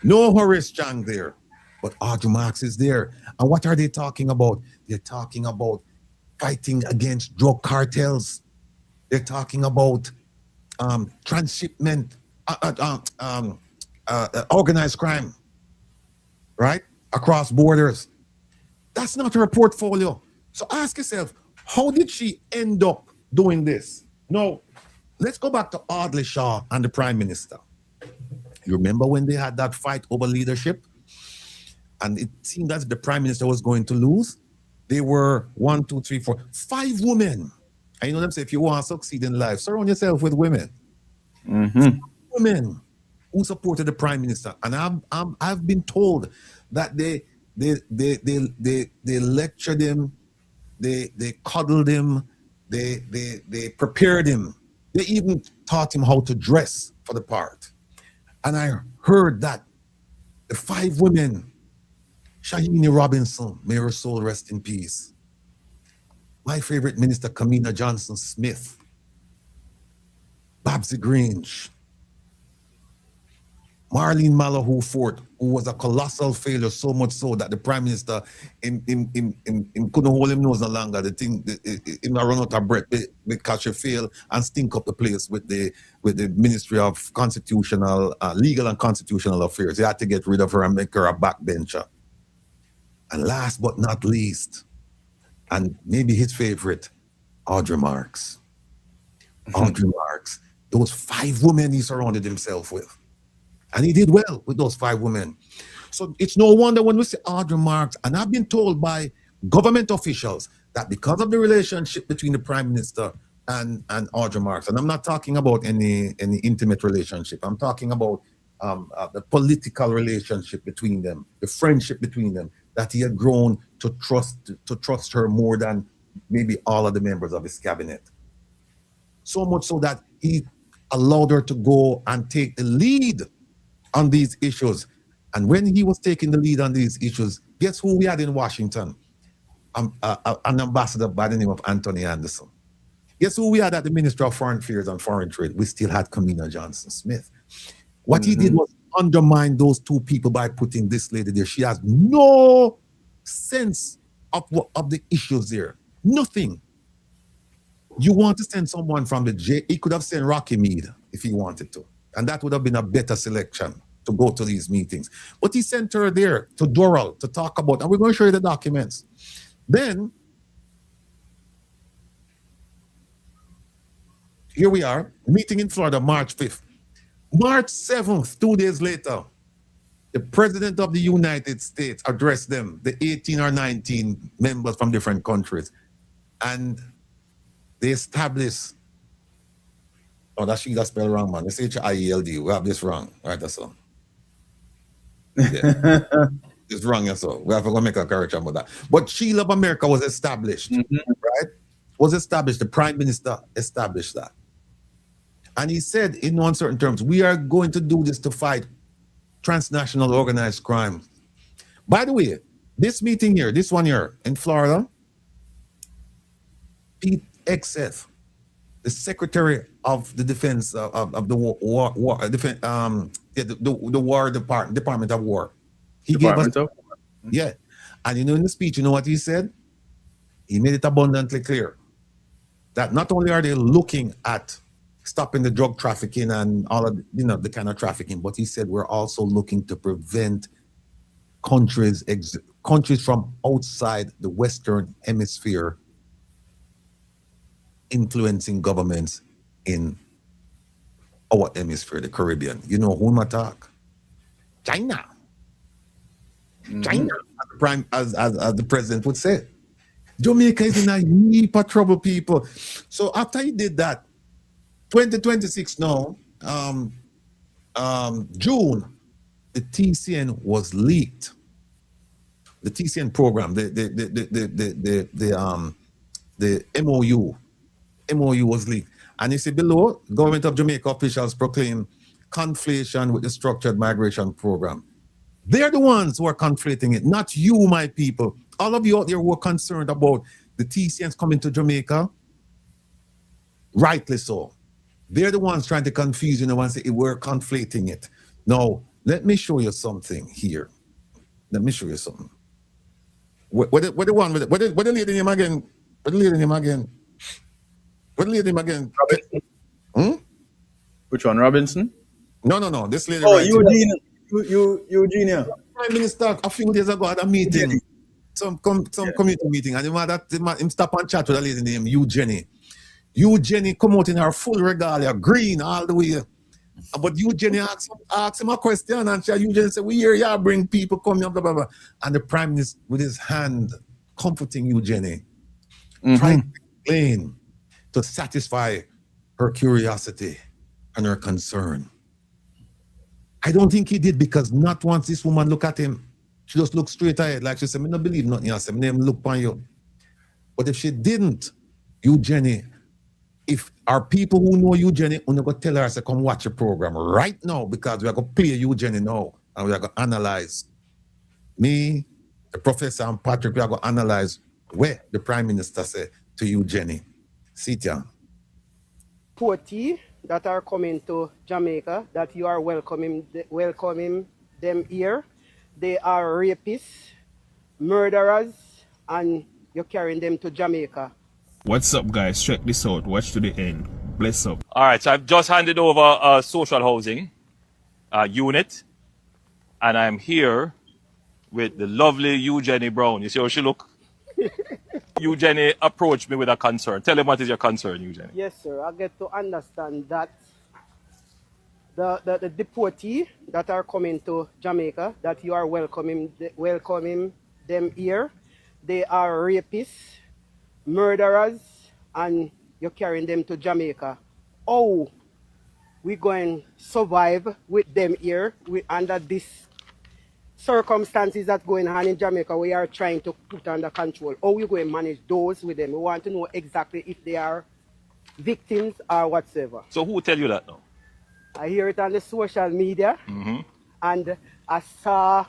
No Horace Chang there. But Audrey Marks is there. And what are they talking about? They're talking about fighting against drug cartels. They're talking about transshipment, organized crime, right? Across borders. That's not her portfolio. So ask yourself, how did she end up doing this? No, let's go back to Audley Shaw and the Prime Minister. You remember when they had that fight over leadership? And it seemed as if the Prime Minister was going to lose. They were 1, 2, 3, 4, 5 women. And you know them say, if you want to succeed in life, surround yourself with women. Women who supported the Prime Minister. And I've been told that they lectured him, they cuddled him, they prepared him. They even taught him how to dress for the part. And I heard that the 5 women, Shahini Robinson, may her soul rest in peace. My favorite minister, Kamina Johnson-Smith, Babsy Grange, Marlene Malahoo Fort, who was a colossal failure, so much so that the Prime Minister couldn't hold him nose no longer. The thing, him run out of breath because she failed and stink up the place with the Ministry of Constitutional, Legal and Constitutional Affairs. They had to get rid of her and make her a backbencher. And last but not least, and maybe his favorite, Audrey Marks. Audrey Marks. Those 5 women he surrounded himself with. And he did well with those 5 women. So it's no wonder when we see Audrey Marks, and I've been told by government officials that because of the relationship between the Prime Minister and Audrey Marks, and I'm not talking about any intimate relationship, I'm talking about the political relationship between them, the friendship between them, that he had grown to trust her more than maybe all of the members of his cabinet. So much so that he allowed her to go and take the lead on these issues. And when he was taking the lead on these issues, guess who we had in Washington? An ambassador by the name of Anthony Anderson. Guess who we had at the Ministry of Foreign Affairs and Foreign Trade? We still had Kamina Johnson-Smith. What he did was undermine those 2 people by putting this lady there. She has no sense of the issues there. Nothing. You want to send someone from the J, he could have sent Rocky Mead if he wanted to. And that would have been a better selection to go to these meetings. But he sent her there to Doral to talk about, and we're going to show you the documents. Then, here we are, meeting in Florida, March 5th. March 7th, 2 days later, the President of the United States addressed them, the 18 or 19 members from different countries. And they established, oh, that sheet spelled wrong, man. It's H-I-E-L-D. We have this wrong. Right, that's all. Yeah. It's wrong, that's all. We have to go make a correction about that. But Shield of America was established, right? Was established. The Prime Minister established that. And he said, in uncertain terms, we are going to do this to fight transnational organized crime. By the way, this meeting here, this one here in Florida, Pete Hegseth, the Secretary of the Defense of the the War Department of War. He gave us, yeah. And in the speech, you know what he said? He made it abundantly clear that not only are they looking at stopping the drug trafficking and all of the kind of trafficking, but he said we're also looking to prevent countries from outside the Western Hemisphere influencing governments in our hemisphere, the Caribbean. You know whom I talk? China. China, as the president would say. Jamaica is in a heap of trouble, people. So after he did that, 2026 now, June, the TCN was leaked. The TCN program, the MOU was leaked. And you see below, government of Jamaica officials proclaim conflation with the structured migration program. They're the ones who are conflating it, not you, my people. All of you out there who are concerned about the TCNs coming to Jamaica, rightly so. They're the ones trying to confuse you and say we're conflating it. Now, let me show you something here. Let me show you something. What the lady name again? What the lady name again? What the lady name again? Robinson? Which one, Robinson? No. This lady. Oh, Eugenia. Prime Minister a few days ago at a meeting, some community meeting, and him stop and chat with a lady named Eugenie. Eugenie come out in her full regalia, green all the way. But Eugenie asked him a question, and Eugenie said, "We hear you bring people coming up, blah, blah, blah." And the Prime Minister, with his hand comforting Eugenie, tried to explain to satisfy her curiosity and her concern. I don't think he did, because not once this woman look at him, she just looked straight ahead, like she said, "I don't believe nothing else. I never look on you." But if she didn't, Eugenie, if our people who know Eugenie, we're going to tell her, say, "Come watch the program right now, because we are going to play Eugenie now, and we are going to analyze." Me, the professor, and Patrick, we are going to analyze where the Prime Minister said to Eugenie. Sitya. 40 that are coming to Jamaica, that you are welcoming them here. They are rapists, murderers, and you're carrying them to Jamaica. What's up, guys? Check this out. Watch to the end. Bless up. All right, so I've just handed over a social housing unit, and I'm here with the lovely Eugenie Brown. You see how she look? Eugenie approached me with a concern. Tell him what is your concern, Eugenie. Yes, sir. I get to understand that the deportees that are coming to Jamaica, that you are welcoming them here. They are rapists, murderers, and you're carrying them to Jamaica. Oh, we're going to survive with them here under these circumstances that's going on in Jamaica. We are trying to put under control. How we going to manage those with them? We want to know exactly if they are victims or whatsoever. So who tell you that now? I hear it on the social media, and I saw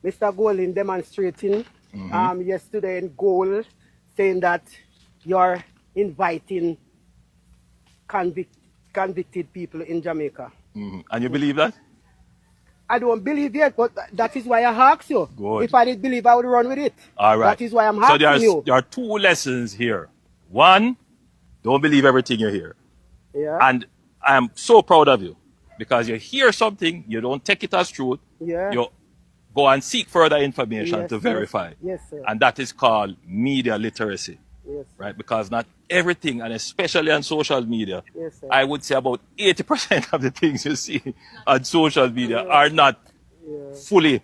Mr. Golden demonstrating yesterday in Goal, saying that you're inviting convicted people in Jamaica. And you believe that? I don't believe yet, but that is why I asked you. Good. If I did believe, I would run with it. All right. That is why I'm asking you. So there are two lessons here. One, don't believe everything you hear. Yeah. And I'm so proud of you, because you hear something, you don't take it as truth. Yeah. You go and seek further information to verify. Yes, sir. And that is called media literacy. Yes. Right? Because not everything, and especially on social media, Yes, sir. I would say about 80% of the things you see on social media are not fully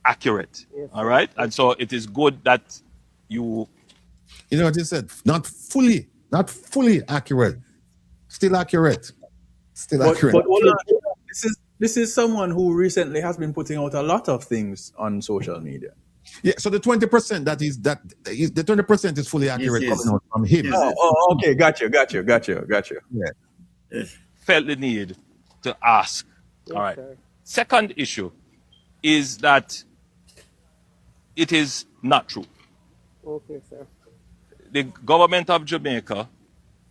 accurate. Yes, all right? And so it is good that you... You know what you said? Not fully accurate. Still accurate. Accurate. But hold on. This is someone who recently has been putting out a lot of things on social media. Yeah, so the 20% the 20% is fully accurate coming out from him. Okay, got you. Yeah. Felt the need to ask. All right. Sir. Second issue is that it is not true. Okay, sir. The government of Jamaica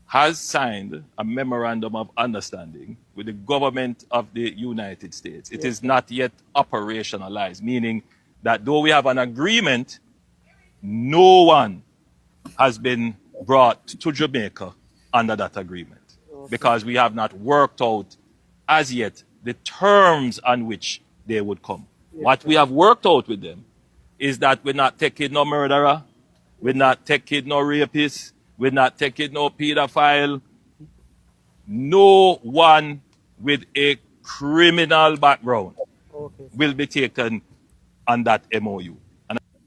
has signed a memorandum of understanding with the government of the United States. It is not yet operationalized, meaning that though we have an agreement, no one has been brought to Jamaica under that agreement because we have not worked out as yet the terms on which they would come. What we have worked out with them is that we're not taking no murderer, we're not taking no rapist, we're not taking no pedophile, no one with a criminal background will be taken on that MOU.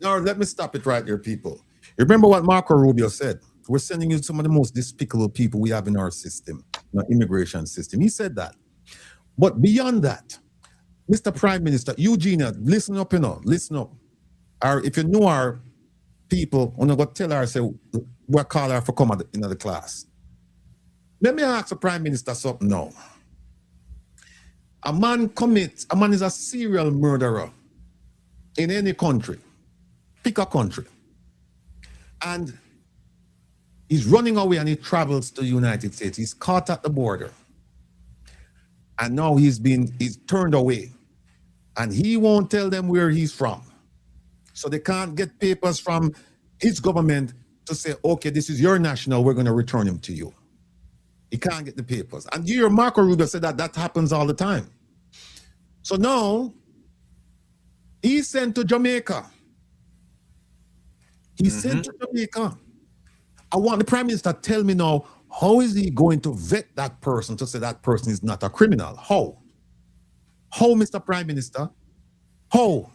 Now, let me stop it right there, people. Remember what Marco Rubio said? We're sending you some of the most despicable people we have in our system, in our immigration system. He said that. But beyond that, Mr. Prime Minister, Eugenia, listen up, listen up. Or if you know our people, I'm going to tell her, say, we'll call her for come in the class. Let me ask the Prime Minister something now. A man is a serial murderer in any country. Pick a country. And he's running away and he travels to the United States. He's caught at the border. And now he's turned away. And he won't tell them where he's from. So they can't get papers from his government to say, okay, this is your national, we're going to return him to you. He can't get the papers. And you hear Marco Rubio said that happens all the time. So now, he's sent to Jamaica. He's sent to Jamaica. I want the Prime Minister to tell me now, how is he going to vet that person to say that person is not a criminal? How? How, Mr. Prime Minister? How?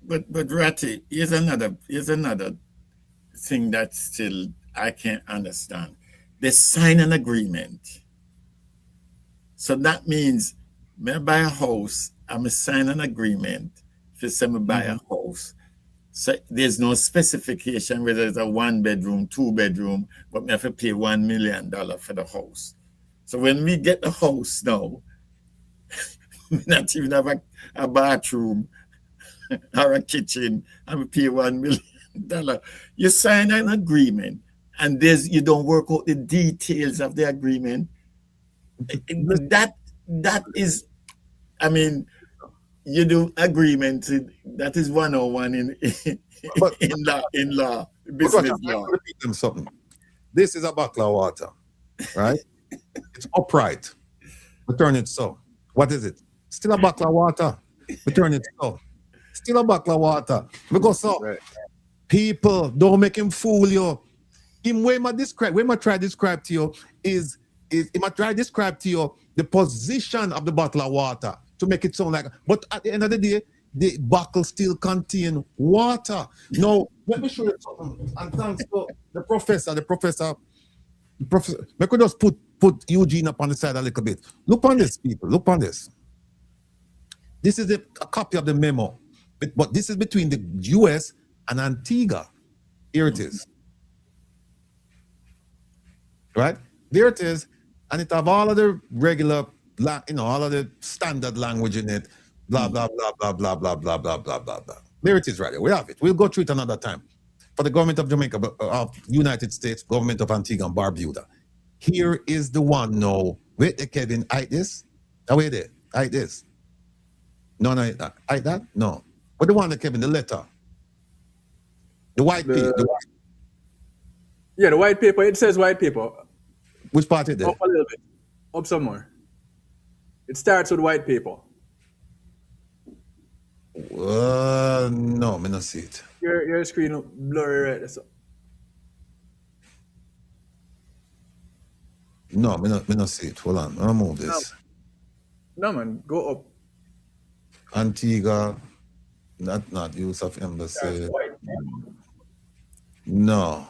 But Ratty, here's another thing that still I can't understand. They sign an agreement. So that means me buy a house, I'm sign an agreement to say me buy a house. So there's no specification whether it's a 1-bedroom, 2-bedroom, but me have to pay $1 million for the house. So when we get the house now, we not even have a bathroom or a kitchen, and we pay $1 million. You sign an agreement, and you don't work out the details of the agreement. That is, I mean, you do agreement. That is 101 in law, business law. Repeat them something. This is a bottle of water, right? It's upright. We turn it so. What is it? Still a bottle of water. We turn it so. Still a bottle of water. We go so. Right. People, don't make him fool you. Him when I try to describe to you is the position of the bottle of water to make it sound like, but at the end of the day, the bottle still contain water. Now, let me show you something. And thanks to the professor, we could just put Eugene up on the side a little bit. Look on this, people. Look on this. This is a copy of the memo. But this is between the US and Antigua. Here it is. Right? There it is. And it have all of the regular, all of the standard language in it. Blah, blah, blah, blah, blah, blah, blah, blah, blah, blah, blah. There it is right there. We have it. We'll go through it another time. For the government of Jamaica, of United States, government of Antigua and Barbuda. Here is the one now. Wait there, Kevin. Hide this. Wait there. Hide this. No, hide that? No. But the one that Kevin, the letter. The white paper. Yeah, the white paper. It says white paper. Which part is there? Up a little bit. Up some more. It starts with white paper. No, me not see it. Your screen blurry right there. So. No, me not see it. Hold on. I'll move this. No, man. Go up. Antigua. Not use of embassy. No.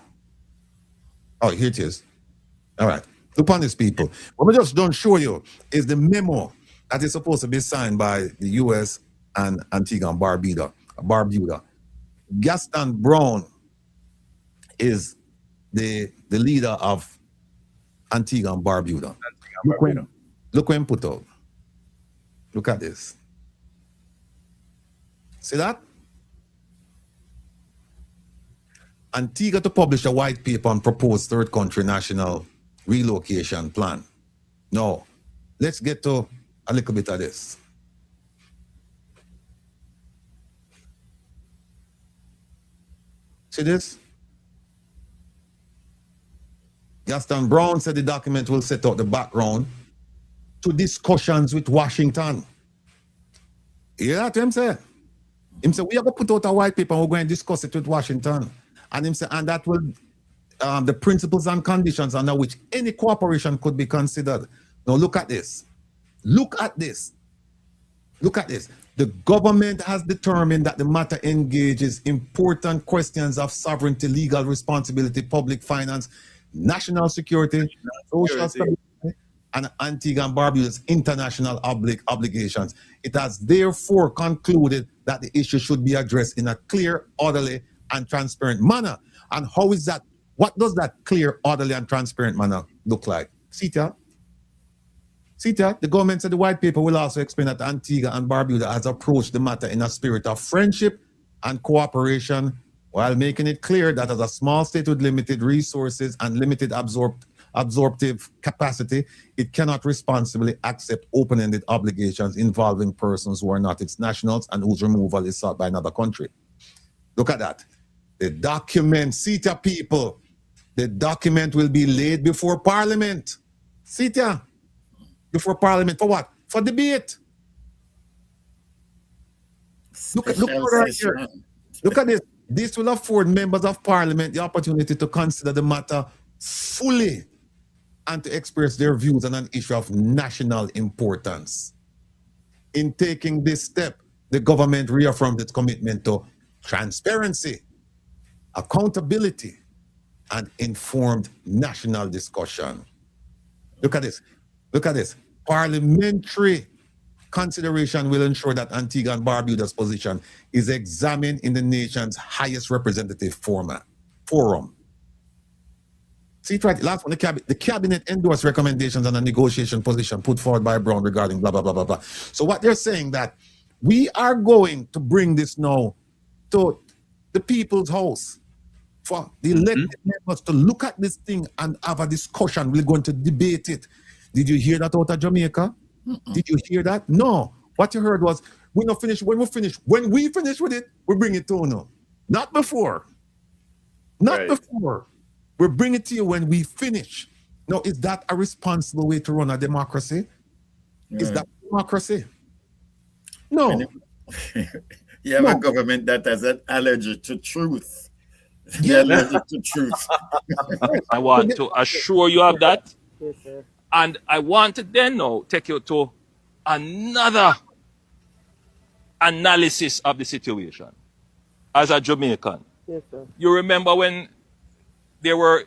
Oh, here it is. All right. Look on this, people. What we just don't show you is the memo that is supposed to be signed by the US and Antigua and Barbuda. Gaston Brown is the leader of Antigua and Barbuda. Look when put out. Look at this. See that? Antigua to publish a white paper on proposed third country national relocation plan. Now, let's get to a little bit of this. See this? Gaston Brown said the document will set out the background to discussions with Washington. You hear what him say? Him say, we are going to put out a white paper and we're going to discuss it with Washington. And him say, and that will, the principles and conditions under which any cooperation could be considered. Now look at this. Look at this. Look at this. The government has determined that the matter engages important questions of sovereignty, legal responsibility, public finance, national security, social stability, and Antigua and Barbuda's international obligations. It has therefore concluded that the issue should be addressed in a clear, orderly, and transparent manner. And how is that? What does that clear, orderly, and transparent manner look like? Sita? Sita, the government said the white paper will also explain that Antigua and Barbuda has approached the matter in a spirit of friendship and cooperation, while making it clear that as a small state with limited resources and limited absorptive capacity, it cannot responsibly accept open-ended obligations involving persons who are not its nationals and whose removal is sought by another country. Look at that. The document, CETA people, the document will be laid before Parliament. CETA, before Parliament, for what? For debate. Look right here. Look at this. This will afford members of Parliament the opportunity to consider the matter fully and to express their views on an issue of national importance. In taking this step, the government reaffirmed its commitment to transparency, accountability, and informed national discussion. Look at this. Look at this. Parliamentary consideration will ensure that Antigua and Barbuda's position is examined in the nation's highest representative forum. See, right, last one, the cabinet endorsed recommendations on a negotiation position put forward by Brown regarding blah, blah, blah, blah, blah. So what they're saying that we are going to bring this now to the people's house for the elected members to look at this thing and have a discussion. We're going to debate it. Did you hear that out of Jamaica? Did you hear that? No. What you heard was, we're not finished. When we finish with it, we bring it to you. Not before. Not before. We'll bring it to you when we finish. Now, is that a responsible way to run a democracy? Is that democracy? No. You have a government that has an allergy to truth. Yeah. Allergic to truth. I want to assure you of that. Yes, sir. And I want to then now take you to another analysis of the situation as a Jamaican. Yes, sir. You remember when they were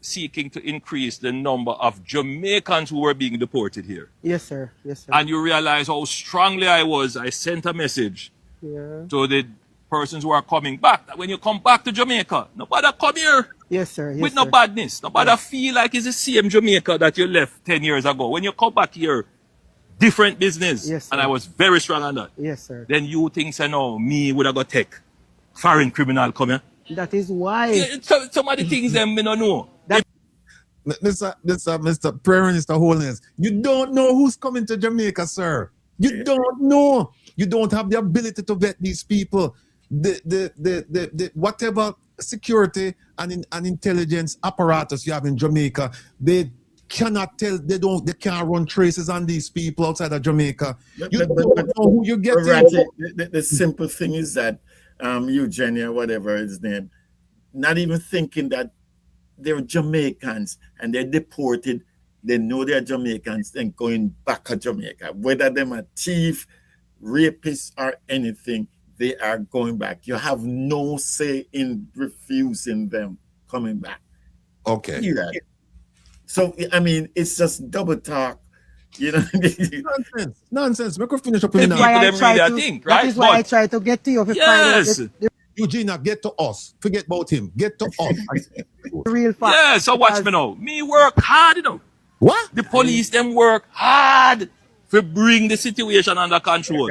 seeking to increase the number of Jamaicans who were being deported here? Yes, sir. Yes, sir. And you realize how strongly I sent a message to the persons who are coming back, that when you come back to Jamaica, nobody come here. Yes, sir. Yes, with no badness. Nobody feel like it's the same Jamaica that you left 10 years ago. When you come back here, different business. Yes, sir. And I was very strong on that. Yes, sir. Then you think, say, no, me would have got take foreign criminal come here. That is why. Some of the things them me don't know. Mr. Prime Minister Holiness, you don't know who's coming to Jamaica, sir. You don't know. You don't have the ability to vet these people. The whatever security and intelligence apparatus you have in Jamaica, they cannot tell, they can't run traces on these people outside of Jamaica. You don't know who you get. The simple thing is that Eugenia, whatever his name, not even thinking that they're Jamaicans and they're deported, they know they're Jamaicans and going back to Jamaica. Whether them a thief, rapists, or anything, they are going back. You have no say in refusing them coming back. Okay. Yeah. So, I mean, it's just double talk. You know, nonsense. We could finish up That is why I try to get to you. Yes. Eugenia, get to us. Forget about him. Get to us. Real fact. Yeah, so watch me now. Me work hard, you know. What? The police, them work hard to bring the situation under control.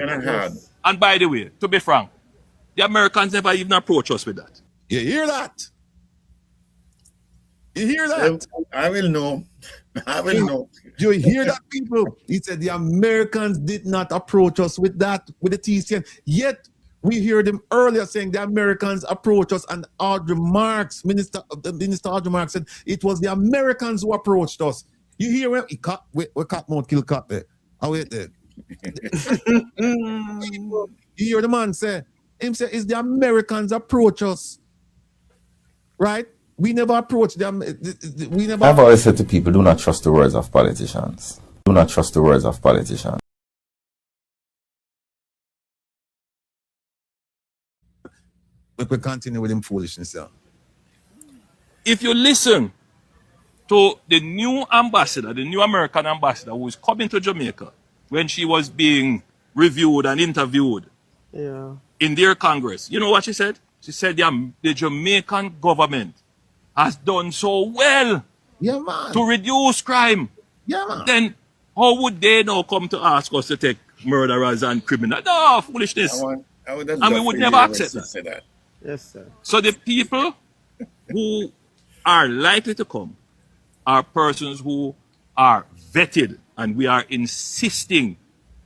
And by the way, to be frank, the Americans never even approach us with that. You hear that? You hear that? I will know. I will know. Do you hear that, people? He said the Americans did not approach us with that, with the TCN. Yet we heard him earlier saying the Americans approached us, and Minister Audrey Marks said it was the Americans who approached us. You hear him? We cat mouth kill cat there. Oh, wait there. You hear the man say, him say, it's the Americans approach us. Right? We never approach them. We never. I've always said to people, do not trust the words of politicians. Do not trust the words of politicians. We could continue with him foolishness. Yeah. If you listen to the new ambassador, the new American ambassador who is coming to Jamaica, when she was being reviewed and interviewed in their Congress, you know what she said? She said the Jamaican government has done so well to reduce crime. Then how would they now come to ask us to take murderers and criminals? No, foolishness. And we would never accept that. Yes, sir. So the people who are likely to come are persons who are vetted, and we are insisting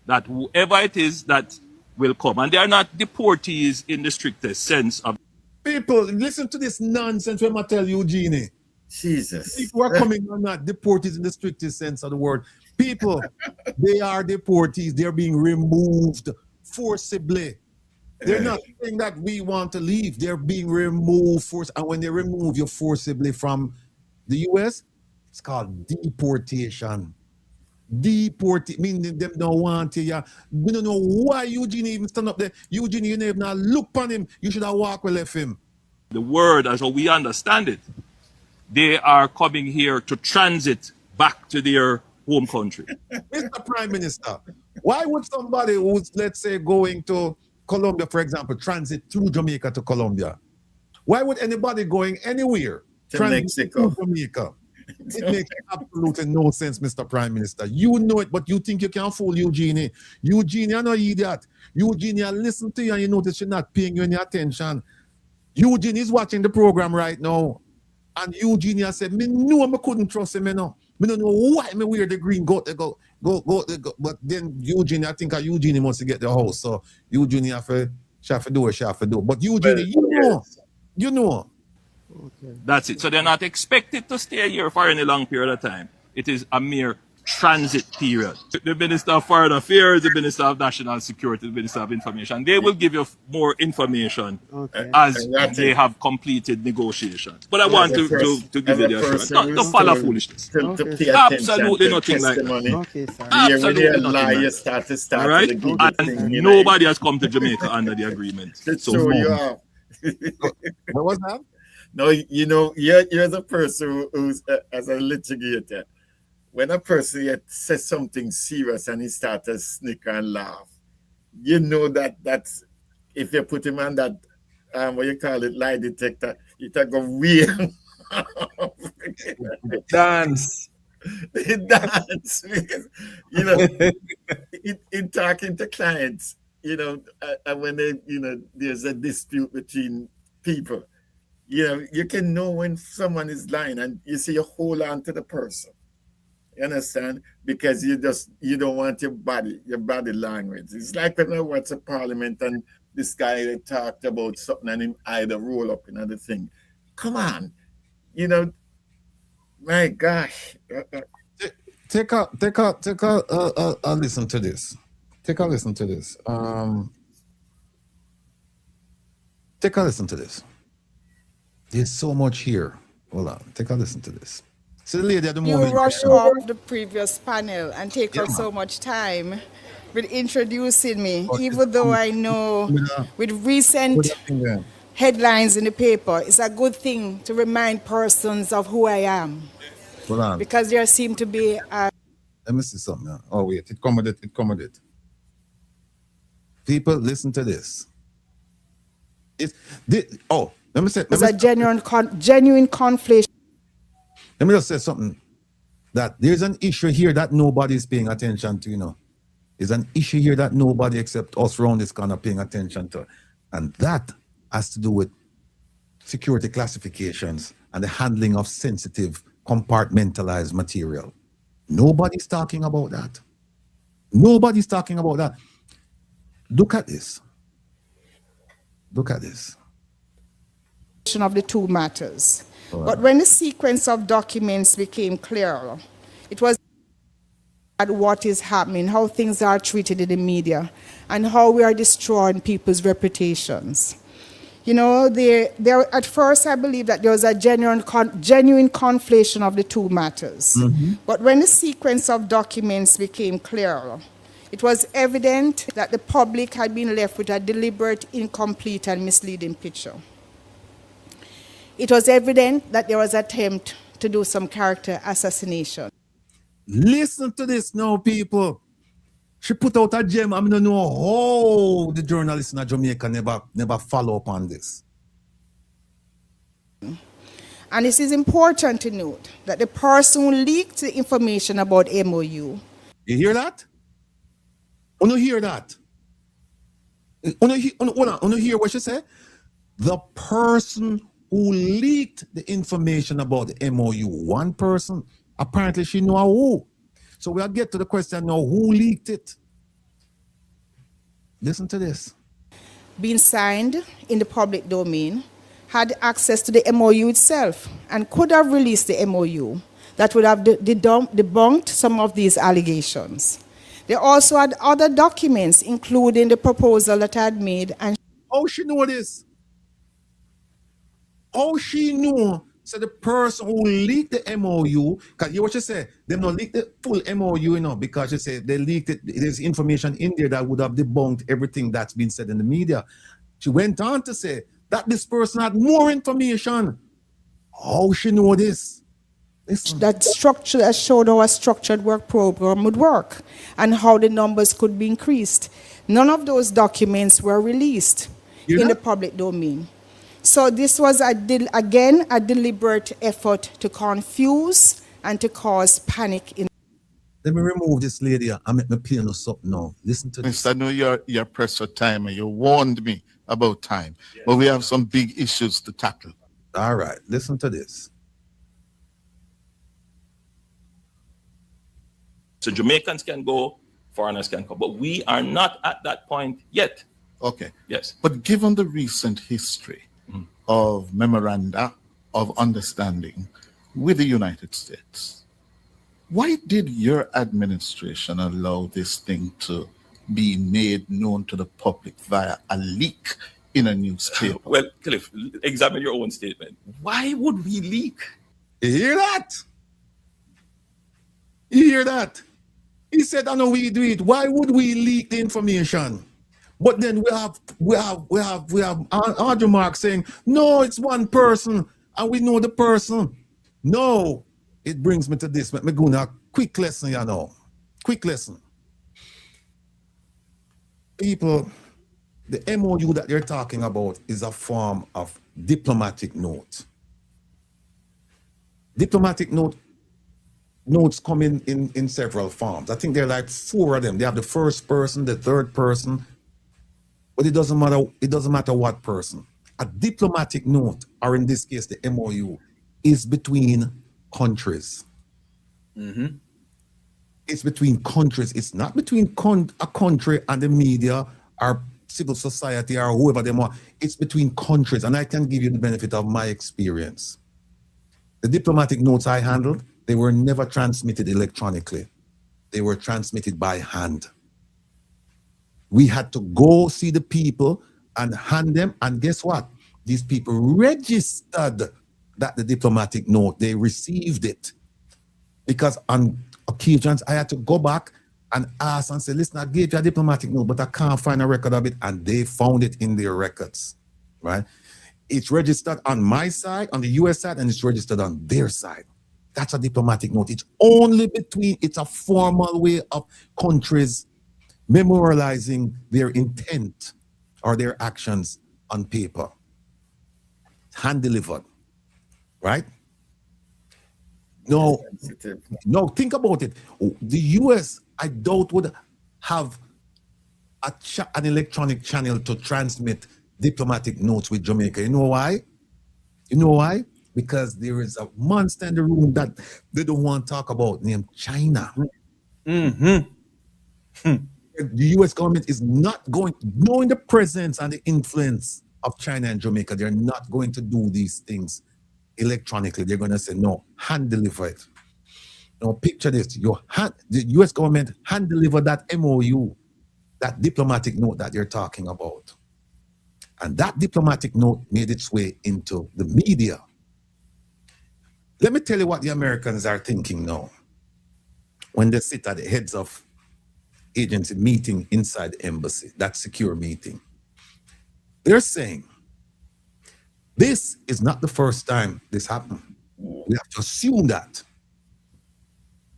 that whoever it is that will come, and they are not deportees in the strictest sense of. People, listen to this nonsense when I tell you, Eugenie. Jesus. People are coming or not deportees in the strictest sense of the word. People, they are deportees. They're being removed forcibly. They're not saying that we want to leave. They're being removed and when they remove you forcibly from the US, it's called deportation. Meaning them don't want you. We don't know why Eugene even stand up there. Eugene, you never even look on him. You should have walked and left him. The word, as we understand it, they are coming here to transit back to their home country. Mr. Prime Minister, why would somebody who's, let's say, going to Colombia, for example, transit through Jamaica to Colombia? Why would anybody going anywhere transit Mexico through Jamaica? It makes absolutely no sense, Mr. Prime Minister. You know it, but you think you can fool Eugenie. Eugenie, I know idiot. Eugenie, I listen to you and you notice she's not paying you any attention. Eugenie is watching the program right now. And Eugenie said, me know I couldn't trust him, you know. Me don't know why me wear the green go. But then Eugenie, I think Eugenie must get the house. So Eugenie have to do what she have to do. But Eugenie, you know. Okay. That's it. So they're not expected to stay here for any long period of time. It is a mere transit period. The Minister of Foreign Affairs, the Minister of National Security, the Minister of Information, they will give you more information as they have completed negotiations. But I want to give you the assurance. Not follow foolishness. Absolutely nothing like that. Absolutely nothing like that. All right? And nobody has come to Jamaica under the agreement. So you are. What was that? No, you know, you're the person who's as a litigator. When a person says something serious and he starts to snicker and laugh, you know that's if you put him on that what you call it, lie detector, it'll go real. Dance. Dance. Because, you know, in talking to clients, you know, when they, you know, there's a dispute between people, you know, you can know when someone is lying and you see you hold on to the person. You understand? Because you don't want your body language. It's like when I went to Parliament and this guy talked about something and him either roll up in other thing. Come on. You know, my gosh. Take a listen to this. Take a listen to this. Take a listen to this. There's so much here. Hold on. Take a listen to this. So the lady at the moment. You rush off the previous panel and take up so much time with introducing me, even though I know with recent headlines in the paper, it's a good thing to remind persons of who I am. Hold on. Because there seem to be a... Let me see something now. Oh, wait. It come with it. People, listen to this. Let me say... It's a genuine conflict. Let me just say something. That there's an issue here that nobody's paying attention to, you know. There's an issue here that nobody except us around this corner paying attention to. And that has to do with security classifications, and the handling of sensitive compartmentalized material. Nobody's talking about that. Nobody's talking about that. Look at this. Look at this. Of the two matters. But when the sequence of documents became clearer, it was at what is happening, how things are treated in the media, and how we are destroying people's reputations. You know, at first I believe that there was a genuine conflation of the two matters. But when the sequence of documents became clearer, it was evident that the public had been left with a deliberate, incomplete, and misleading picture. It was evident that there was an attempt to do some character assassination. Listen to this now, people. She put out a gem. I don't know how the journalists in Jamaica never follow up on this. And it is important to note that the person who leaked the information about MOU. You hear that? You don't hear that? You don't hear what she said? The person who leaked the information about the MOU, one person, apparently she know who. So we'll get to the question now, who leaked it? Listen to this. Being signed in the public domain, had access to the MOU itself, and could have released the MOU that would have debunked some of these allegations. They also had other documents, including the proposal that I had made. And how she know this? How she know? So the person who leaked the MOU, because you what you say, they don't leak the full MOU, you know, because you say they leaked it. There's information in there that would have debunked everything that's been said in the media. She went on to say that this person had more information. How she know this? Listen. That structure showed how a structured work program would work and how the numbers could be increased. None of those documents were released in the public domain. So this was, again, a deliberate effort to confuse and to cause panic. Let me remove this lady and make me play no something now. Listen to this. I know you're pressed for time and you warned me about time, but we have some big issues to tackle. All right, listen to this. So Jamaicans can go, foreigners can come, but we are not at that point yet. Okay. Yes. But given the recent history of memoranda of understanding with the United States, why did your administration allow this thing to be made known to the public via a leak in a newspaper? Well, Cliff, examine your own statement. Why would we leak? You hear that? You hear that? He said, I know we do it. Why would we leak the information? But then we have Audrey Mark saying, no, it's one person and we know the person. No, it brings me to this. Let me go now. Quick lesson, you know. Quick lesson. People, the MOU that they're talking about is a form of diplomatic note. Diplomatic notes come in several forms. I think there are like 4 of them. They have the first person, the third person, but it doesn't matter what person. A diplomatic note, or in this case, the MOU, is between countries. It's between countries. It's not between a country and the media or civil society or whoever they are. It's between countries, and I can give you the benefit of my experience. The diplomatic notes I handled, they were never transmitted electronically. They were transmitted by hand. We had to go see the people and hand them, and guess what? These people registered that the diplomatic note, they received it. Because on occasions, I had to go back and ask and say, listen, I gave you a diplomatic note, but I can't find a record of it, and they found it in their records, right? It's registered on my side, on the US side, and it's registered on their side. That's a diplomatic note. It's only between, it's a formal way of countries memorializing their intent or their actions on paper. Hand delivered, right? No, think about it. The US, I doubt, would have an electronic channel to transmit diplomatic notes with Jamaica. You know why? You know why? Because there is a monster in the room that they don't want to talk about named China. Mm-hmm. The US government is not going, knowing the presence and the influence of China and Jamaica, they're not going to do these things electronically. They're going to say, no, hand deliver it. Now picture this, the US government hand deliver that MOU, that diplomatic note that you're talking about. And that diplomatic note made its way into the media. Let me tell you what the Americans are thinking now when they sit at the heads of agency meeting inside the embassy, that secure meeting. They're saying, this is not the first time this happened. We have to assume that.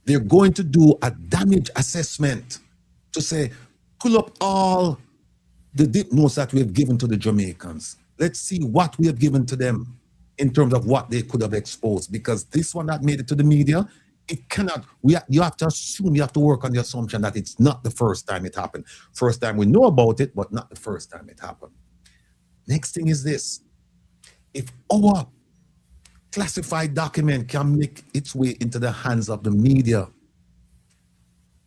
They're going to do a damage assessment to say, pull up all the deep notes that we have given to the Jamaicans. Let's see what we have given to them in terms of what they could have exposed, because this one that made it to the media, it cannot, you have to assume, you have to work on the assumption that it's not the first time it happened. First time we know about it, but not the first time it happened. Next thing is this. If our classified document can make its way into the hands of the media,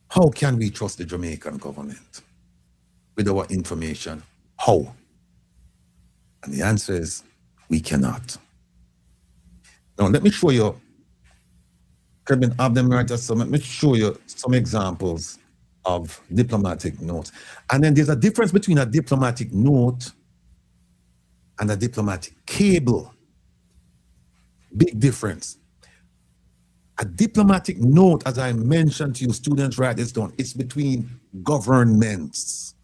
how can we trust the Jamaican government with our information? How? And the answer is, we cannot. Now, let me show you, Kevin, have them right, so let me show you some examples of diplomatic notes. And then there's a difference between a diplomatic note and a diplomatic cable. Big difference. A diplomatic note, as I mentioned to you, students, write this down, it's between governments.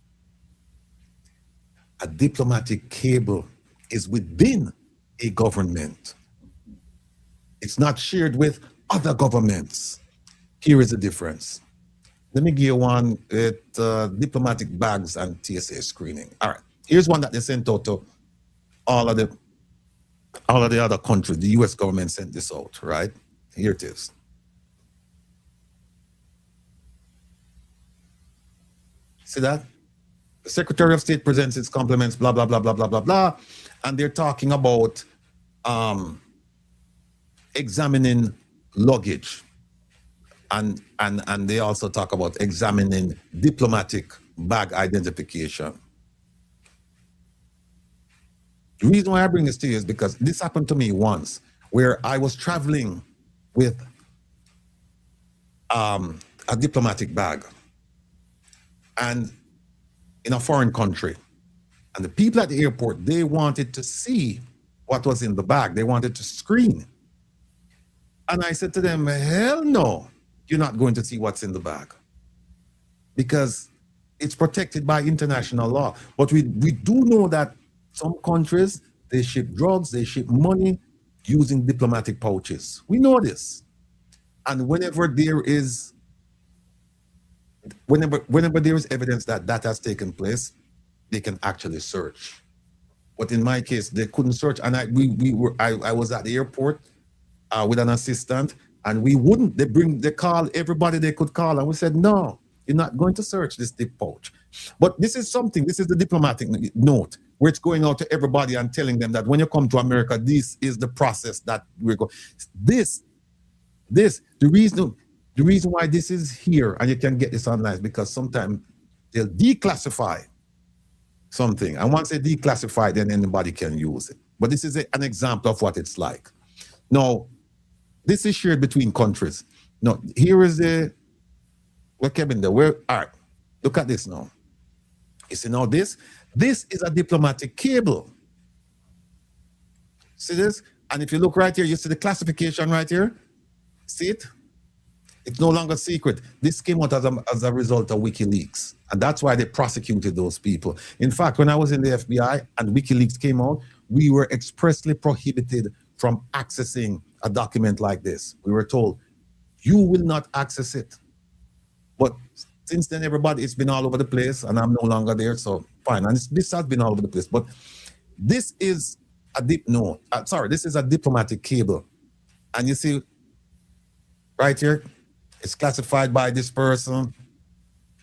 A diplomatic cable is within a government. It's not shared with other governments. Here is the difference. Let me give you one with diplomatic bags and TSA screening. All right, here's one that they sent out to all of the other countries. The US government sent this out, right? Here it is. See that? The Secretary of State presents its compliments, blah, blah, blah, blah, blah, blah, blah. And they're talking about examining luggage. And they also talk about examining diplomatic bag identification. The reason why I bring this to you is because this happened to me once, where I was traveling with a diplomatic bag and in a foreign country. And the people at the airport, they wanted to see what was in the bag. They wanted to screen. And I said to them, hell no, you're not going to see what's in the bag, because it's protected by international law. But we do know that some countries, they ship drugs, they ship money using diplomatic pouches. We know this. And whenever there is evidence that that has taken place, they can actually search. But in my case, they couldn't search. And I was at the airport with an assistant, and they call everybody they could call. And we said, no, you're not going to search this dip pouch. But this is the diplomatic note, where it's going out to everybody and telling them that when you come to America, this is the process that we're going. The reason why this is here, and you can get this online, is because sometimes they'll declassify something. And once they declassify, then anybody can use it. But this is an example of what it's like. Now, this is shared between countries. Now, here is all right, look at this now. You see now this is a diplomatic cable. See this? And if you look right here, you see the classification right here? See it? It's no longer secret. This came out as a result of WikiLeaks. And that's why they prosecuted those people. In fact, when I was in the FBI and WikiLeaks came out, we were expressly prohibited from accessing a document like this. We were told, you will not access it. But since then, it's been all over the place, and I'm no longer there, so fine. And this has been all over the place. But this is a this is a diplomatic cable. And you see, right here, it's classified by this person,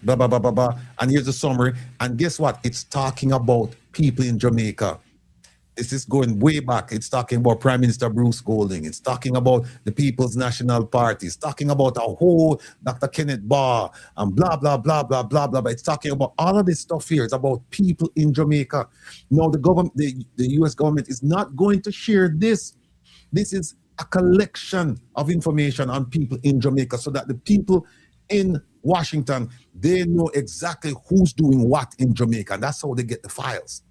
blah, blah, blah, blah, blah. And here's the summary. And guess what? It's talking about people in Jamaica. This is going way back. It's talking about Prime Minister Bruce Golding. It's talking about the People's National Party. It's talking about a whole Dr. Kenneth Barr and blah, blah, blah, blah, blah, blah. But it's talking about all of this stuff here. It's about people in Jamaica. No, the government, the US government is not going to share this. This is a collection of information on people in Jamaica so that the people in Washington, they know exactly who's doing what in Jamaica. And that's how they get the files.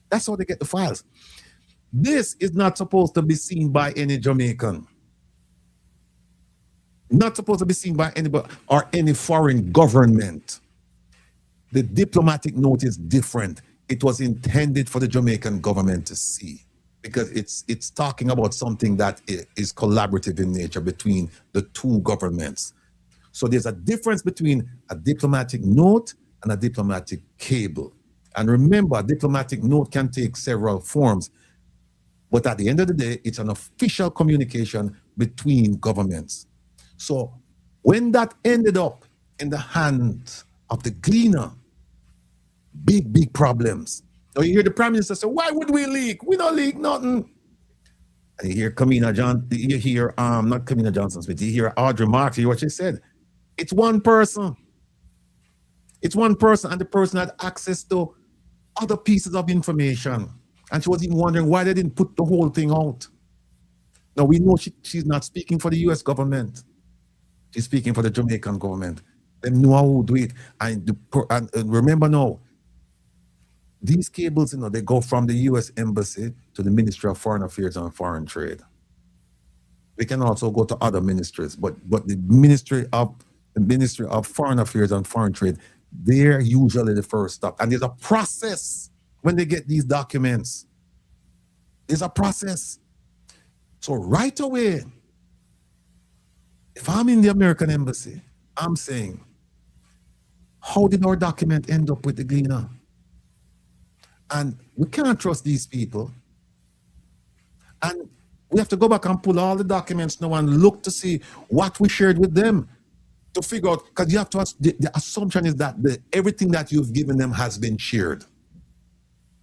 That's how they get the files. This is not supposed to be seen by any Jamaican. Not supposed to be seen by anybody or any foreign government. The diplomatic note is different. It was intended for the Jamaican government to see because it's talking about something that is collaborative in nature between the two governments. So there's a difference between a diplomatic note and a diplomatic cable. And remember, a diplomatic note can take several forms, but at the end of the day, it's an official communication between governments. So when that ended up in the hands of the gleaner, big problems. So you hear the Prime Minister say, why would we leak? We don't leak nothing. And you hear Kamina Johnson, you hear, not Kamina Johnson Smith, you hear Audrey Marks, you hear what she said. It's one person. It's one person, and the person had access to other pieces of information. And she was even wondering why they didn't put the whole thing out. Now we know she's not speaking for the US government. She's speaking for the Jamaican government. They know how to do it. And remember now, these cables, you know, they go from the US Embassy to the Ministry of Foreign Affairs and Foreign Trade. They can also go to other ministries, but the Ministry of Foreign Affairs and Foreign Trade, they're usually the first stop. And there's a process when they get these documents. There's a process. So right away, if I'm in the American Embassy, I'm saying, how did our document end up with the gleaner? And we can't trust these people. And we have to go back and pull all the documents now and look to see what we shared with them to figure out, because you have to ask, the assumption is that everything that you've given them has been shared.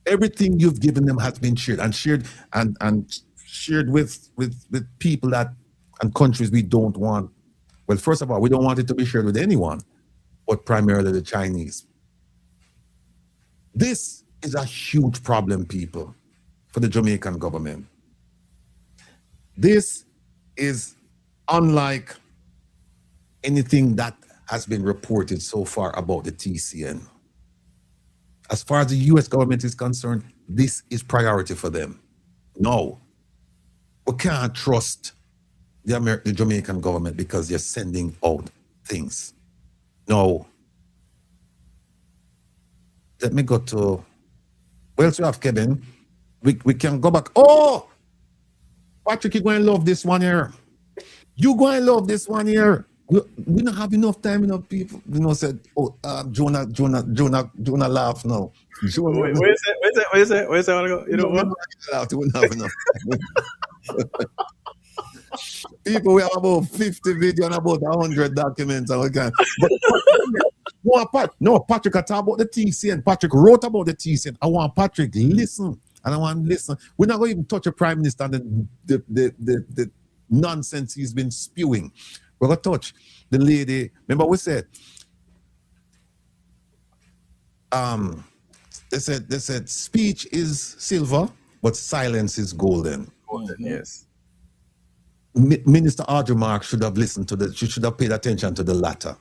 Everything you've given them has been shared and shared with people and countries we don't want. Well, first of all, we don't want it to be shared with anyone, but primarily the Chinese. This is a huge problem, people, for the Jamaican government. This is unlike anything that has been reported so far about the TCN. As far as the US government is concerned, this is priority for them. No, we can't trust the Jamaican government because they're sending out things. No. Let me go to, well, so we have Kevin. We can go back. Oh, Patrick, you're going to love this one here. You're going to love this one here. We don't have enough time, enough people. You know, said, oh, Jonah laugh now. Where is it? You know what? We don't have enough time. People, we have about 50 videos and about 100 documents. And we can. But Patrick, I talk about the TCN. Patrick wrote about the TCN. I want Patrick listen. And I want to listen. We're not going to even touch the Prime Minister and the nonsense he's been spewing. We're going to touch the lady. Remember we said, they said speech is silver, but silence is golden. Golden, yes. Minister Audrey Marks should have listened to she should have paid attention to the latter.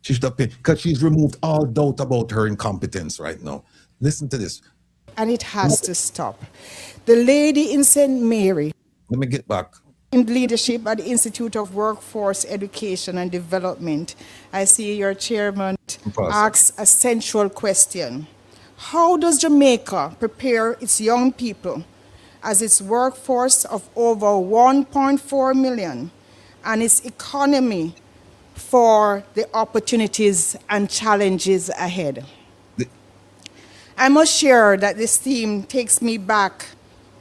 She should have paid, because she's removed all doubt about her incompetence right now. Listen to this. And it has to stop. The lady in St. Mary. Let me get back. In leadership at the Institute of Workforce Education and Development, I see your chairman asks a central question. How does Jamaica prepare its young people as its workforce of over 1.4 million and its economy for the opportunities and challenges ahead? I must share that this theme takes me back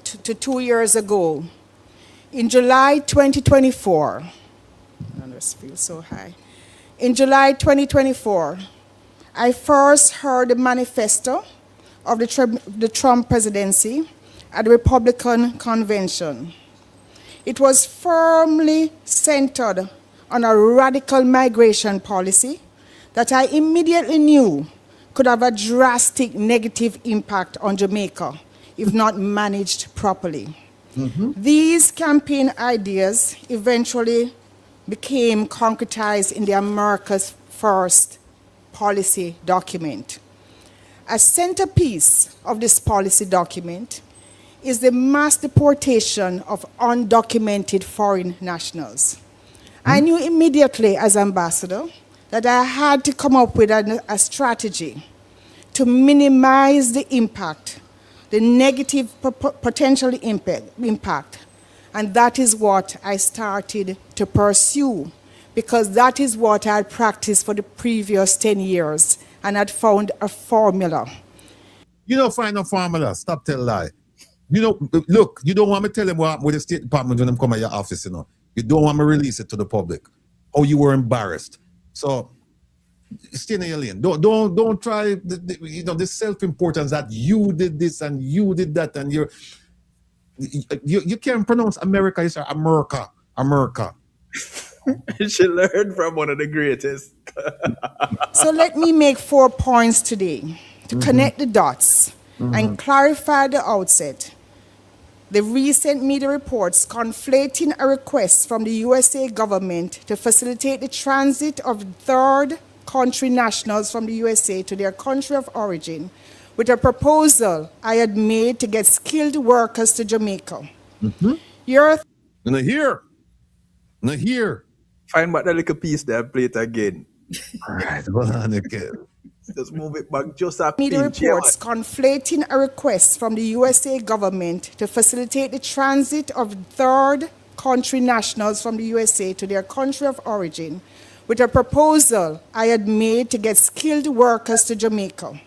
to 2 years ago. In July 2024, I just feel so high. In July 2024, I first heard the manifesto of the Trump presidency at the Republican Convention. It was firmly centered on a radical migration policy that I immediately knew could have a drastic negative impact on Jamaica if not managed properly. These campaign ideas eventually became concretized in the America's First policy document. A centerpiece of this policy document is the mass deportation of undocumented foreign nationals. I knew immediately as ambassador that I had to come up with a strategy to minimize the impact, the negative potential impact. And that is what I started to pursue, because that is what I had practiced for the previous 10 years and had found a formula. You don't find no formula. Stop tell lie. You know, look, you don't want me to tell them what happened with the State Department when them come at your office, you know. You don't want me to release it to the public. How you were embarrassed. So stay in your lane. Don't try you know, this self-importance that you did this and you did that and you can't pronounce America, you say America. America. She learned from one of the greatest. So let me make 4 points today to connect the dots and clarify at the outset the recent media reports conflating a request from the USA government to facilitate the transit of third country nationals from the USA to their country of origin with a proposal I had made to get skilled workers to Jamaica. You're Not here. Find back the little piece there, play it again. All right, hold on again. Just move it back just a media pinch. reports conflating a request from the USA government to facilitate the transit of third country nationals from the USA to their country of origin with a proposal I had made to get skilled workers to Jamaica.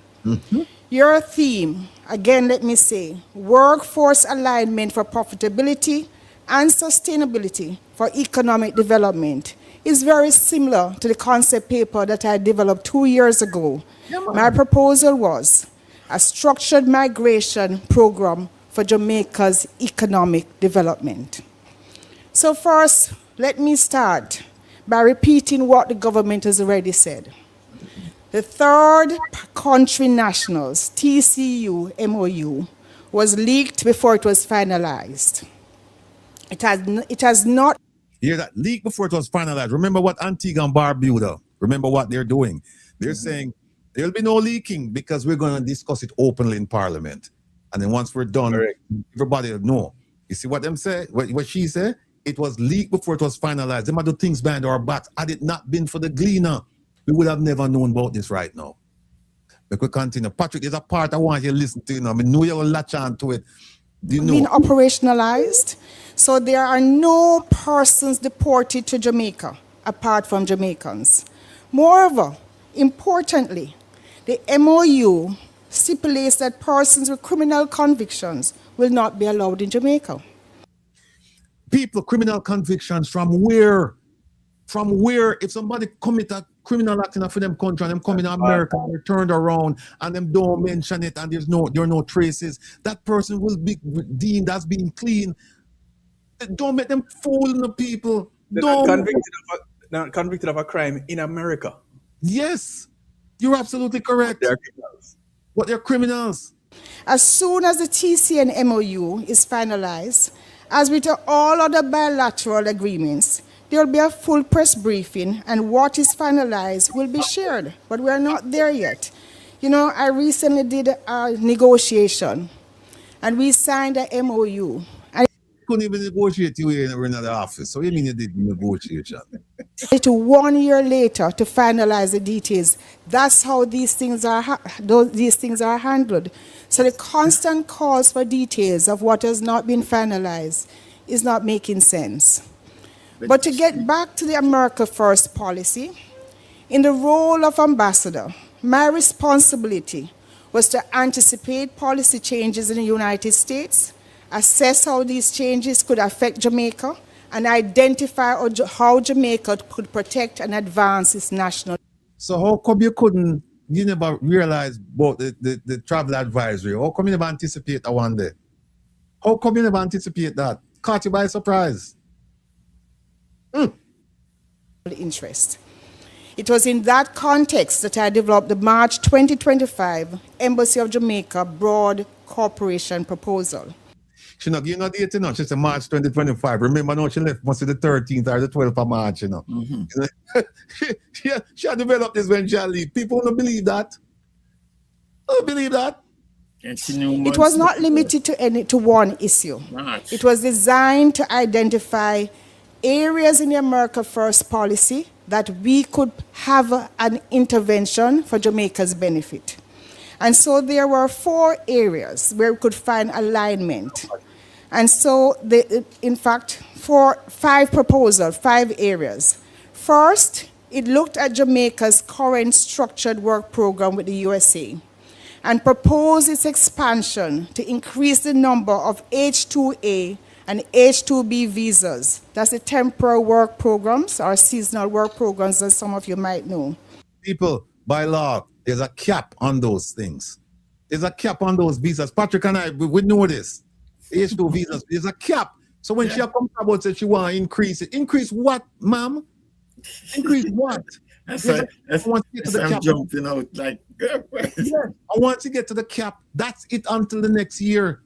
Your theme, again let me say, workforce alignment for profitability and sustainability for economic development, is very similar to the concept paper that I developed 2 years ago. My proposal was a structured migration program for Jamaica's economic development. So first, let me start by repeating what the government has already said. The third country nationals, TCU MOU, was leaked before it was finalized. It has not. Hear that? Leak before it was finalized. Remember what Antigua and Barbuda, remember what they're doing. They're saying there'll be no leaking because we're going to discuss it openly in Parliament. And then once we're done, everybody will know. You see what them say? What she said? It was leaked before it was finalized. Them do things behind our backs. Had it not been for the gleaner, we would have never known about this right now. But we continue. Patrick, there's a part I want you to listen to. You know, I know you will latch on to it. You know. Been operationalized. So there are no persons deported to Jamaica apart from Jamaicans. Moreover, importantly, the MOU stipulates that persons with criminal convictions will not be allowed in Jamaica. People, criminal convictions from where? From where? If somebody commit a criminal act in for them country and them come in America and they're turned around and them don't mention it and there are no traces, that person will be deemed as being clean. Don't make them fool the people. They're not convicted of a crime in America. Yes, you're absolutely correct. They're criminals. But they're criminals. As soon as the TCN MOU is finalized, as with all other bilateral agreements, there will be a full press briefing and what is finalized will be shared. But we are not there yet. You know, I recently did a negotiation and we signed a MOU. Couldn't even negotiate you in another office. So you mean you did negotiation? It 1 year later to finalize the details. That's how these things are handled. So the constant calls for details of what has not been finalized is not making sense. But to get back to the America First policy, in the role of ambassador, my responsibility was to anticipate policy changes in the United States, assess how these changes could affect Jamaica, and identify how Jamaica could protect and advance its national. So how come you never realize about the travel advisory? How come you never anticipate that one day? How come you never anticipate that? Caught you by surprise. Interest. It was in that context that I developed the March 2025 Embassy of Jamaica Broad Corporation proposal. She not give no date, you know. She said March 2025. Remember now she left must be the 13th or the 12th of March, you know. She had developed this when she leave. People don't believe that. Don't believe that. And she knew It was not limited to one issue. It was designed to identify areas in the America First policy that we could have an intervention for Jamaica's benefit. And so there were 4 areas where we could find alignment. And so, in fact, 5 proposals, 5 areas. First, it looked at Jamaica's current structured work program with the USA and proposed its expansion to increase the number of H-2A and H-2B visas. That's the temporary work programs or seasonal work programs, as some of you might know. People, by law, there's a cap on those things. There's a cap on those visas. Patrick and I, we know this. H2 visas, there's a cap. So when she comes about that she want to increase it, increase what, ma'am? Increase what? I'm jumping out like, I want to get to the cap. That's it until the next year.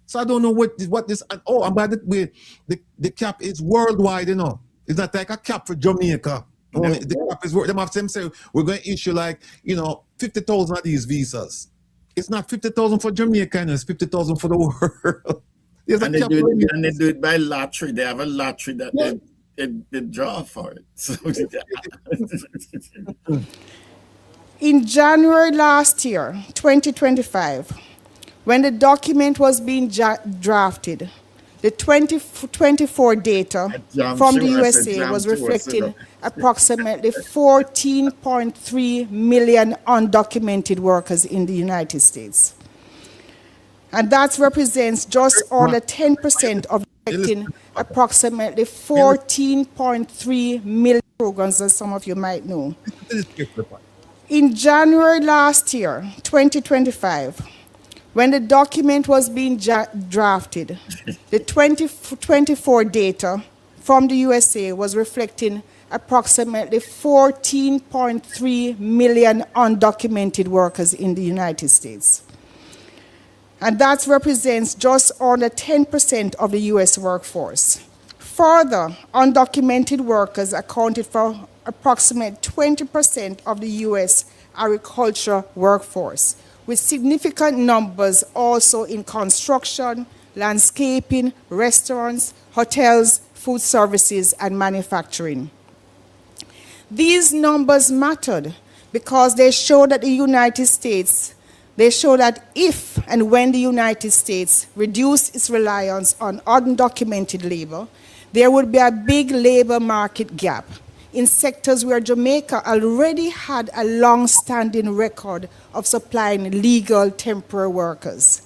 So I don't know what this. Oh, and by the way, the cap is worldwide. You know, it's not like a cap for Jamaica. No. The cap is them have them say we're going to issue 50,000 of these visas. It's not 50,000 for Jamaica, and it's 50,000 for the world. And they do it by lottery. They have a lottery that they draw for it. So in January last year, 2025, when the document was being drafted, the 2024 data from the USA was reflecting approximately 14.3 million undocumented workers in the United States. And that represents just under 10% of reflecting approximately 14.3 million programs, as some of you might know. In January last year, 2025, when the document was being drafted, the 2024 data from the USA was reflecting approximately 14.3 million undocumented workers in the United States. And that represents just under 10% of the US workforce. Further, undocumented workers accounted for approximately 20% of the US agricultural workforce, with significant numbers also in construction, landscaping, restaurants, hotels, food services, and manufacturing. These numbers mattered because they show that if and when the United States reduced its reliance on undocumented labor, there would be a big labor market gap in sectors where Jamaica already had a long-standing record of supplying legal temporary workers.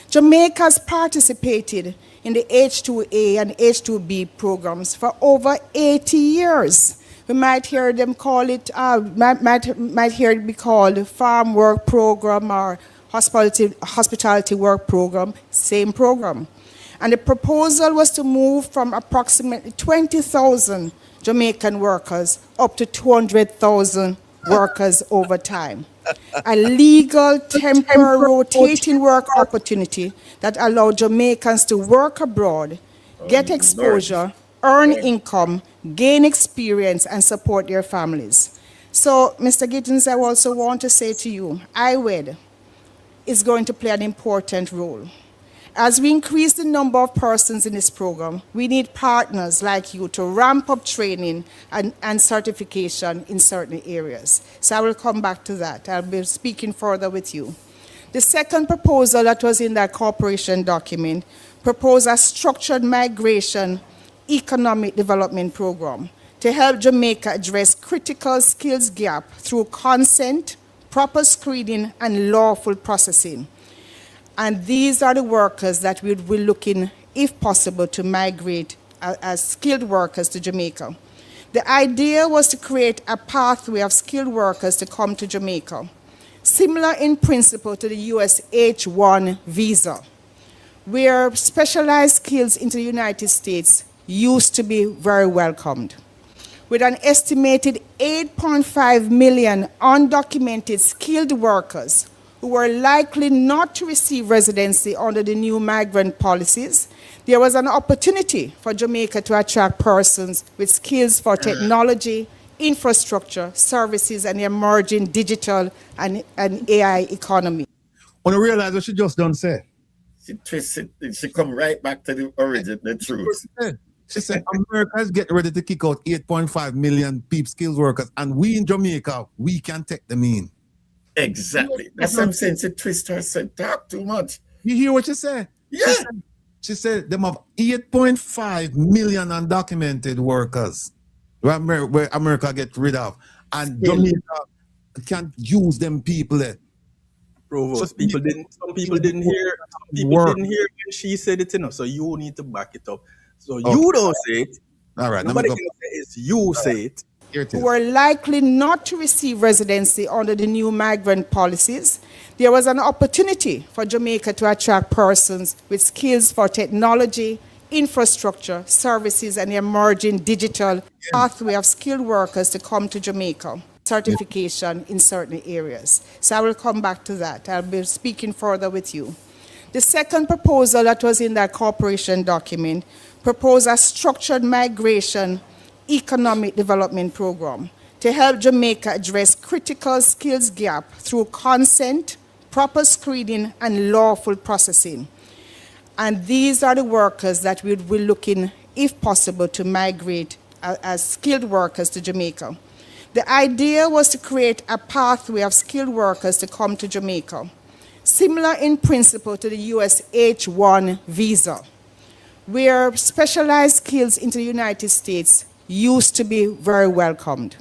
Jamaica has participated in the H-2A and H-2B programs for over 80 years. We might hear them call it, might hear it be called farm work program or hospitality work program, same program. And the proposal was to move from approximately 20,000 Jamaican workers up to 200,000 workers over time. A legal, temporary, rotating work opportunity that allowed Jamaicans to work abroad, get exposure, earn income, gain experience, and support their families. So, Mr. Gittins, I also want to say to you, IWED is going to play an important role. As we increase the number of persons in this program, we need partners like you to ramp up training and certification in certain areas. So I will come back to that. I'll be speaking further with you. The second proposal that was in that cooperation document proposed a structured migration economic development program to help Jamaica address critical skills gap through consent, proper screening, and lawful processing. And these are the workers that we're looking, if possible, to migrate as skilled workers to Jamaica. The idea was to create a pathway of skilled workers to come to Jamaica, similar in principle to the US H-1 visa. where specialized skills into the United States used to be very welcomed. With an estimated 8.5 million undocumented skilled workers who were likely not to receive residency under the new migrant policies, there was an opportunity for Jamaica to attract persons with skills for technology, infrastructure, services, and emerging digital and AI economy. Want to realize what she just done say? She twisted. She come right back to the origin, the truth. She said America is getting ready to kick out 8.5 million people, skilled workers, and we in Jamaica, we can take them in. Exactly. That's what I'm saying. She twist her, said talk too much. You hear what she said? Yeah. She said them have 8.5 million undocumented workers where America get rid of, and Jamaica can't use them people there. Provost, some people didn't hear when she said it, you know, so you need to back it up. So you don't say it. All right. Nobody can say it's you say it. Who were likely not to receive residency under the new migrant policies, there was an opportunity for Jamaica to attract persons with skills for technology, infrastructure, services, and emerging digital pathway of skilled workers to come to Jamaica. Certification in certain areas. So I will come back to that. I'll be speaking further with you. The second proposal that was in that cooperation document proposed a structured migration economic development program to help Jamaica address critical skills gap through consent, proper screening, and lawful processing. And these are the workers that we're looking, if possible, to migrate as skilled workers to Jamaica. The idea was to create a pathway of skilled workers to come to Jamaica, similar in principle to the US H-1 visa, where specialized skills into the United States used to be very welcomed.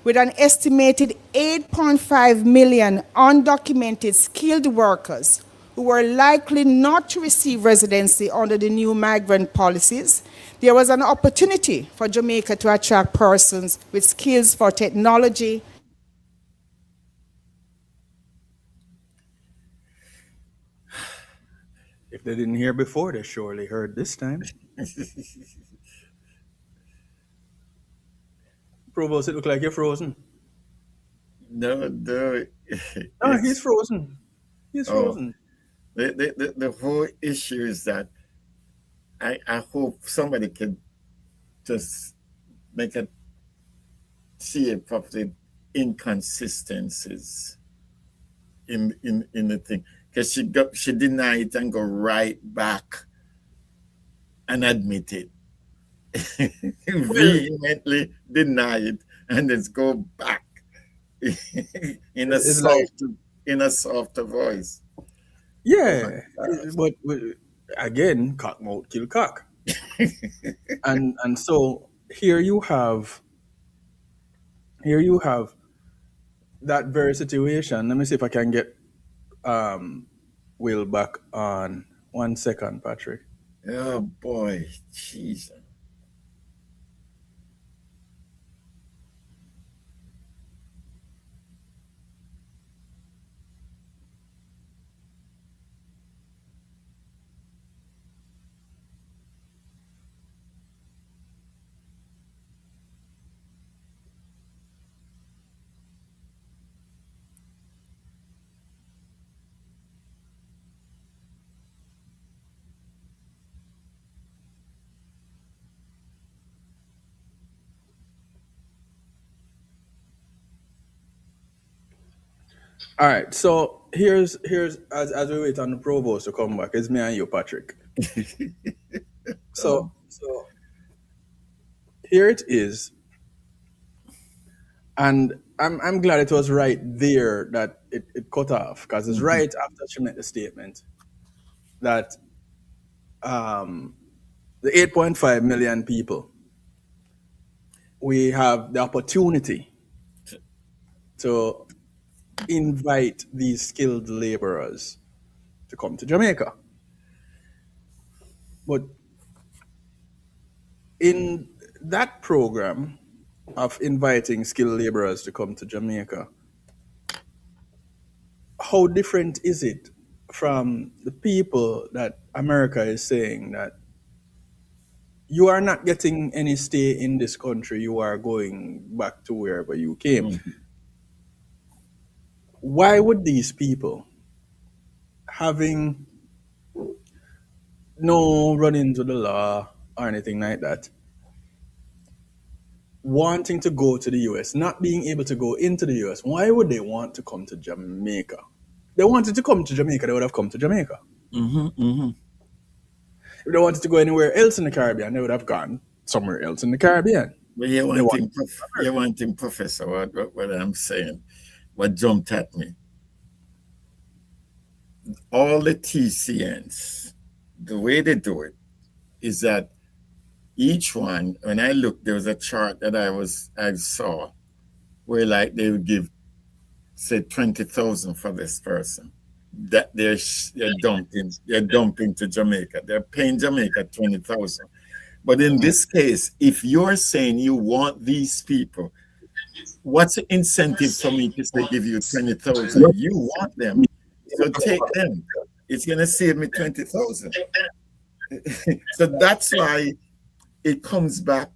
With an estimated 8.5 million undocumented skilled workers who were likely not to receive residency under the new migrant policies, there was an opportunity for Jamaica to attract persons with skills for technology. If they didn't hear before, they surely heard this time. Provost, it look like you're frozen. No. No, he's frozen. He's frozen. The whole issue is that I hope somebody can just make it see it properly, inconsistencies in the thing, because she deny it and go right back and admit it. Vehemently deny it and then go back in a softer voice. Yeah, but again, cock mouth kill cock. and so here you have that very situation. Let me see if I can get Will back on 1 second, Patrick. Oh boy, jeez. All right, so here's as we wait on the provost to come back, it's me and you, Patrick. So here it is, and I'm glad it was right there that it cut off, because it's right after she made the statement that the 8.5 million people, we have the opportunity to invite these skilled laborers to come to Jamaica. But in that program of inviting skilled laborers to come to Jamaica, how different is it from the people that America is saying that you are not getting any stay in this country, you are going back to wherever you came. Why would these people, having no run-ins with the law or anything like that, wanting to go to the US, not being able to go into the US, why would they want to come to Jamaica? They wanted to come to Jamaica, they would have come to Jamaica. If they wanted to go anywhere else in the Caribbean, they would have gone somewhere else in the Caribbean. But you're wanting, Professor, what I'm saying, what jumped at me. All the TCNs, the way they do it is that each one, when I looked, there was a chart that I saw where like they would give, say, 20,000 for this person. That they're dumping to Jamaica. They're paying Jamaica 20,000. But in this case, if you're saying you want these people, what's the incentive for me to say give you 20,000? You want them, so take them. It's gonna save me 20,000. So that's why it comes back.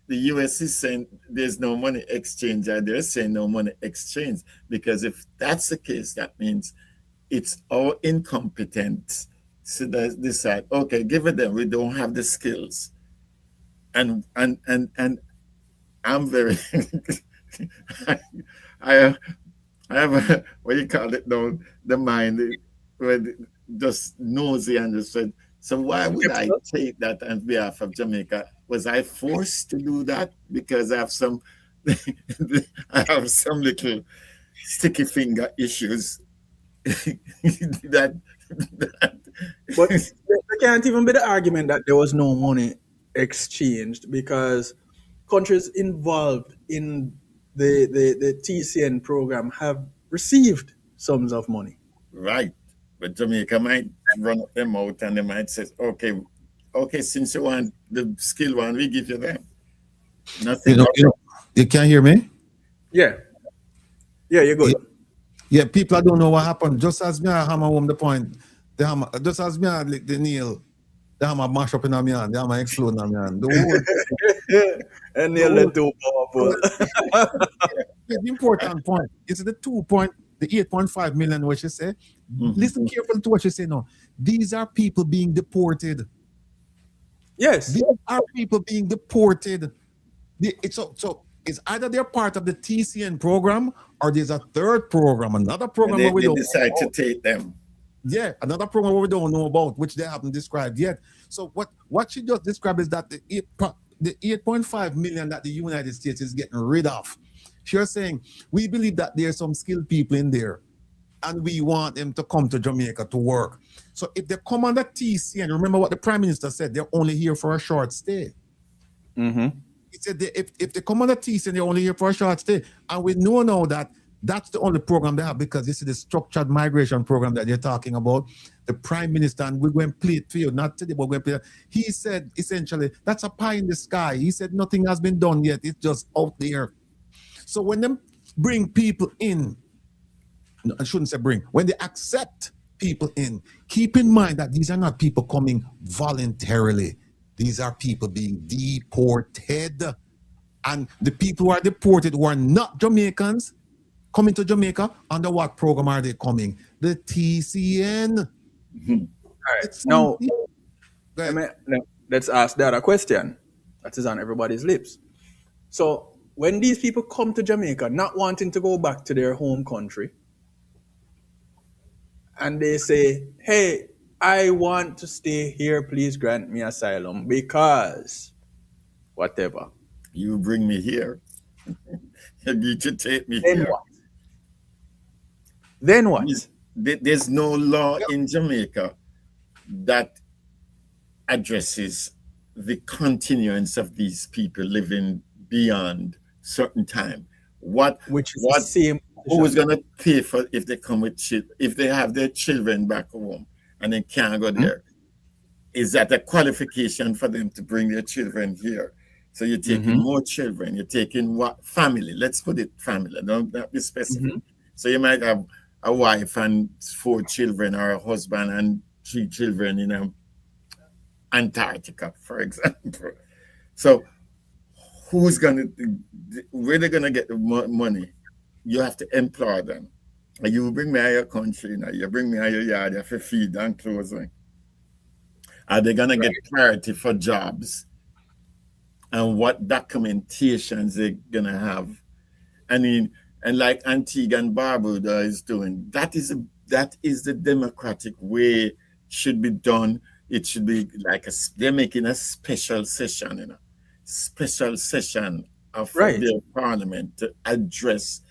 The US is saying there's no money exchange, and they're saying no money exchange, because if that's the case, that means it's all incompetence. So they decide, okay, give it them. We don't have the skills, and I'm very I have a, what you call it now, the mind just nosy and just said, so why would I take that on behalf of Jamaica? Was I forced to do that because I have some little sticky finger issues that But there can't even be the argument that there was no money exchanged, because countries involved in the TCN program have received sums of money. Right. But Jamaica might run them out and they might say, okay, since you want the skill one, we give you them. Nothing. You can't hear me? Yeah, you're good. Yeah, people don't know what happened. Just as me, I hammer home the point. Just as me, I lick the nail. The hammer mash up in my hand. The hammer explode in my hand. And nail that too powerful. The important point is the 8.5 million, what you say. Listen carefully to what you say now. These are people being deported. Yes. These are people being deported. So it's either they're part of the TCN program or there's a third program, another program where we don't decide to take them. Yeah, another program where we don't know about, which they haven't described yet. So what she just described is that the 8.5 million that the United States is getting rid of. She's saying, we believe that there's some skilled people in there and we want them to come to Jamaica to work. So if they come under TCN, remember what the Prime Minister said, they're only here for a short stay. He said if they come under TCN, they're only here for a short stay. And we know now that that's the only program they have, because this is the structured migration program that they're talking about. The Prime Minister, and we're going to play it for you, not today, but we're going to play it. He said, essentially, that's a pie in the sky. He said nothing has been done yet. It's just out there. So when they bring people in, no, I shouldn't say bring, when they accept people in, keep in mind that these are not people coming voluntarily. These are people being deported. And the people who are deported who are not Jamaicans coming to Jamaica, under what program are they coming? The TCN. All right. Now, let's ask the other question that is on everybody's lips. So when these people come to Jamaica, not wanting to go back to their home country, and they say, hey, I want to stay here, please grant me asylum because whatever. You bring me here. You need to take me here. Then what? There's no law in Jamaica that addresses the continuance of these people living beyond certain time. The same. Who is going to pay for if they come with if they have their children back home and they can't go there? Is that a qualification for them to bring their children here? So you're taking more children. You're taking what family? Let's put it family. Don't be specific. So you might have a wife and 4 children, or a husband and 3 children in Antarctica, for example. So who's gonna, where they gonna get the money? You have to employ them. You bring me out of your country now, you bring me out of your yard, you have to feed and clothe me. Are they gonna get priority for jobs? And what documentations they're gonna have? I mean, and like Antigua and Barbuda is doing, that is the democratic way should be done. It should be like they're making a special session, special session of their parliament to address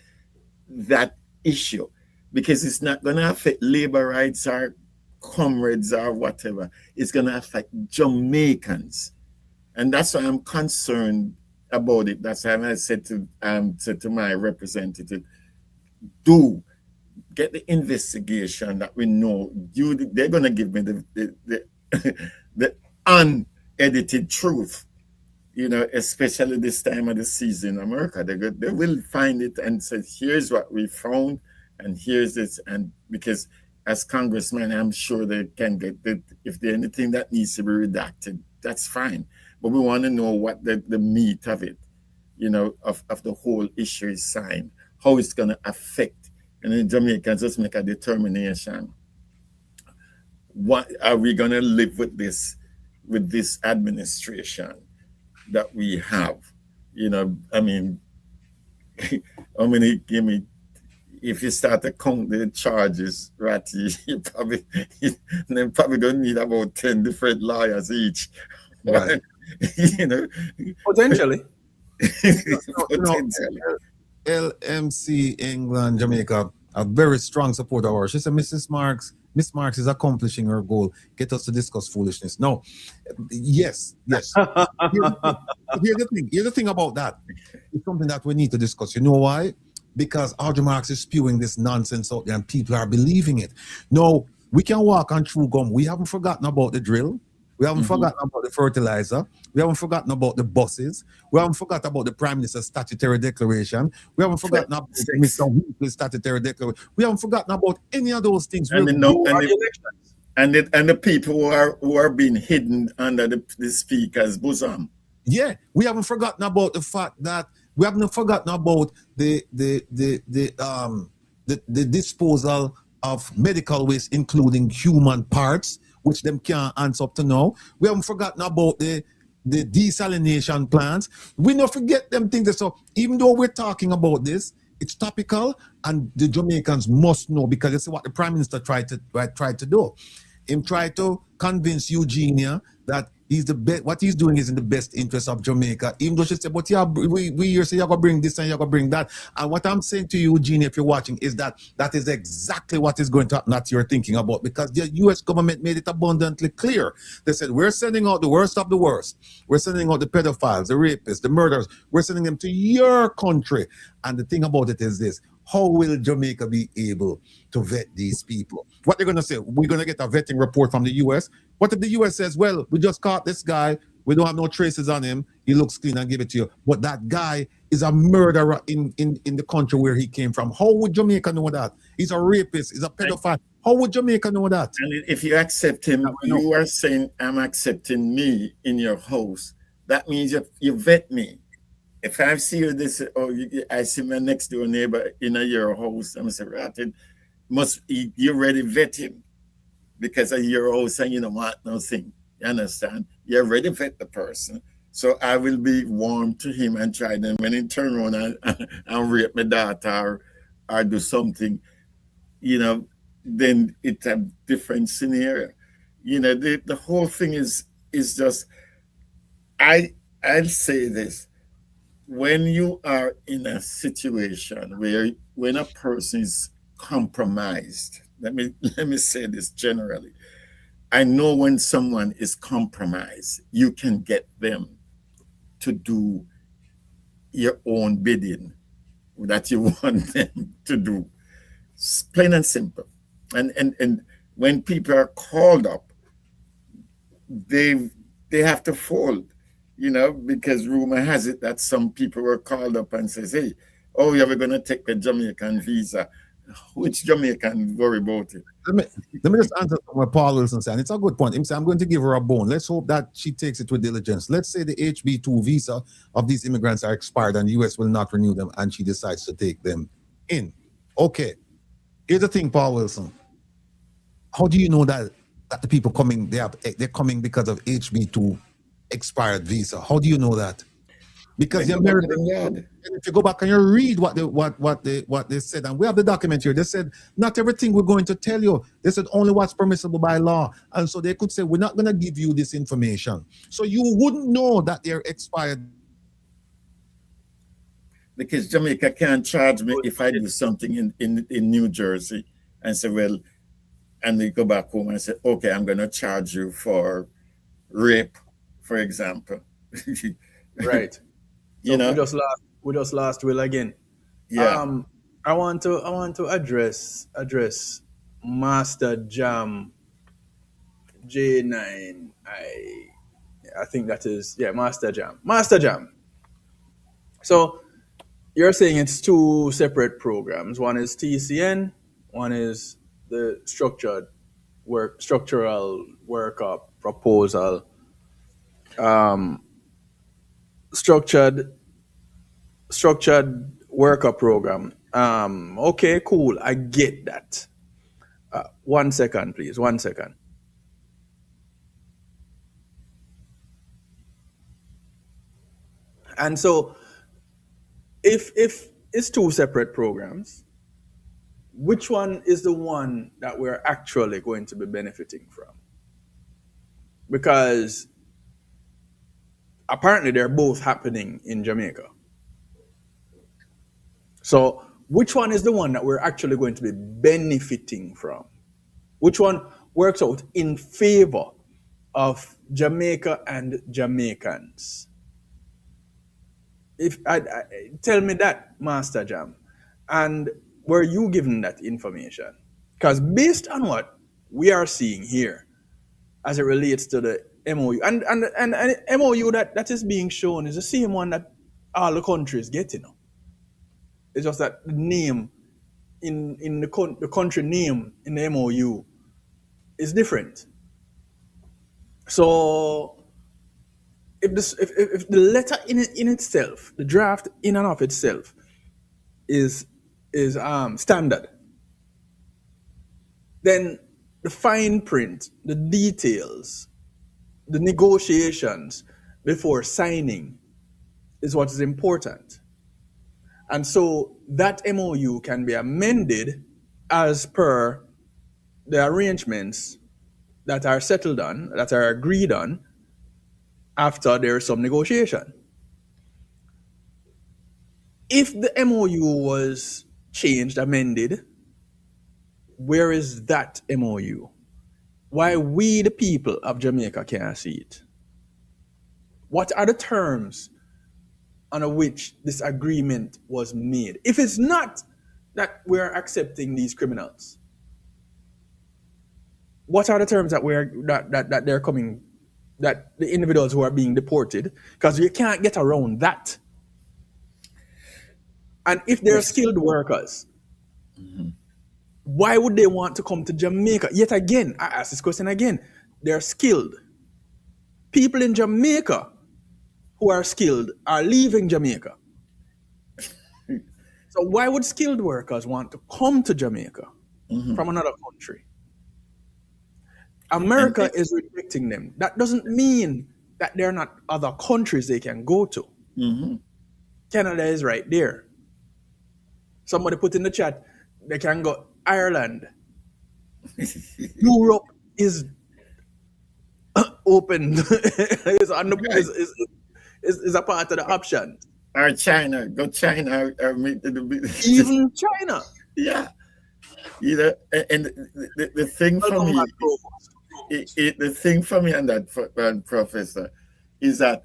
that issue, because it's not going to affect labor rights or comrades or whatever. It's going to affect Jamaicans, and that's why I'm concerned about it. That's why I said to my representative, do get the investigation that we know. They're going to give me the unedited truth, especially this time of the season in America. They will find it and say, here's what we found, and here's this. And because as congressmen, I'm sure they can get it. If there's anything that needs to be redacted, that's fine. But we want to know what the meat of it, of the whole issue is signed, how it's going to affect. And then Jamaicans just make a determination. What are we going to live with this administration that we have? I mean, how many, if you start to count the charges, Ratty, they probably don't need about 10 different lawyers each. Right. Potentially. Potentially. LMC England, Jamaica, a very strong supporter of ours. She said, Miss Marks is accomplishing her goal. Get us to discuss foolishness. No, yes. Here's the thing about that. It's something that we need to discuss. You know why? Because Audrey Marks is spewing this nonsense out there and people are believing it. No, we can walk on true gum. We haven't forgotten about the drill. We haven't forgotten about the fertilizer. We haven't forgotten about the buses. We haven't forgotten about the Prime Minister's statutory declaration. We haven't forgotten about Mr. Wheatley's statutory declaration. We haven't forgotten about any of those things. And the people who are being hidden under the speaker's bosom. Yeah, we haven't forgotten about the fact that we haven't forgotten about the disposal of medical waste, including human parts, which them can't answer up to now. We haven't forgotten about the desalination plants. We don't forget them things. So even though we're talking about this, it's topical, and the Jamaicans must know, because it's what the Prime Minister tried to do. Him try to convince Eugenia that he's the best. What he's doing is in the best interest of Jamaica. Even though she said, "But yeah, we here say you're gonna bring this and you're gonna bring that." And what I'm saying to you, Eugenia, if you're watching, is that is exactly what is going to happen that you're thinking about, because the U.S. government made it abundantly clear. They said, "We're sending out the worst of the worst. We're sending out the pedophiles, the rapists, the murderers. We're sending them to your country." And the thing about it is this: how will Jamaica be able to vet these people? What they're going to say, we're going to get a vetting report from the U.S. What if the U.S. says, well, we just caught this guy, we don't have no traces on him, he looks clean, and give it to you. But that guy is a murderer in the country where he came from. How would Jamaica know that? He's a rapist, he's a pedophile. How would Jamaica know that? And if you accept him, you are saying, I'm accepting me in your house. That means you vet me. If I see you this, or I see my next door neighbor in your house, I'm saying, Ratted, you already vet him because of your house, and you don't want nothing. You understand? You already vet the person. So I will be warm to him and try them. When he turn around and rape my daughter or do something, then it's a different scenario. The whole thing is just, I'll say this. When you are in a situation when a person is compromised, let me say this generally. I know when someone is compromised, you can get them to do your own bidding that you want them to do. It's plain and simple. And when people are called up, they have to fold. Because rumor has it that some people were called up and says, hey, you're going to take a Jamaican visa which Jamaican worry about it? Let me just answer what Paul Wilson said. And it's a good point. He said, I'm going to give her a bone. Let's hope that she takes it with diligence. Let's say the HB2 visa of these immigrants are expired and the US will not renew them and she decides to take them in. Okay. Here's the thing, Paul Wilson. How do you know that the people coming, they're coming because of HB2 expired visa? How do you know that? Because the American, if you go back and you read what they said, and we have the document here, they said not everything we're going to tell you. They said only what's permissible by law, and so they could say we're not going to give you this information, so you wouldn't know that they're expired. Because Jamaica can't charge me if I do something in New Jersey and say, well, and they go back home and say, okay, I'm going to charge you for rape, for example. Right. You know, we just lost Will again. Yeah. I want to address Master Jam J9. I think that is Master Jam. So you're saying it's two separate programs. One is TCN, one is the structural workup proposal. Structured worker program. Okay, cool. I get that. 1 second, please. 1 second. And so, if it's two separate programs, which one is the one that we're actually going to be benefiting from? Because apparently they're both happening in Jamaica. So which one is the one that we're actually going to be benefiting from? Which one works out in favor of Jamaica and Jamaicans? If tell me that, Master Jam, and were you given that information? Because based on what we are seeing here, as it relates to the MOU, and MOU that is being shown is the same one that all the countries get, you know. It's just that the name in the country name in the MOU is different. So if the letter in itself, the draft in and of itself, is standard, then the fine print, the details, the negotiations before signing is what is important. And so that MOU can be amended as per the arrangements that are settled on, that are agreed on, after there's some negotiation. If the MOU was changed, amended, where is that MOU? Why we, the people of Jamaica, can't see it? What are the terms under which this agreement was made? If it's not that we're accepting these criminals, what are the terms that that they're coming, that the individuals who are being deported? Because you can't get around that. And if they're skilled workers, why would they want to come to Jamaica? Yet again, I ask this question again. They're skilled. People in Jamaica who are skilled are leaving Jamaica. So why would skilled workers want to come to Jamaica from another country? America is rejecting them. That doesn't mean that there are not other countries they can go to. Canada is right there. Somebody put in the chat, they can go Ireland. Europe is open. is a part of the option. Or China, go China or meet even China. Yeah. You know, and the thing for me, the thing for me and that professor is that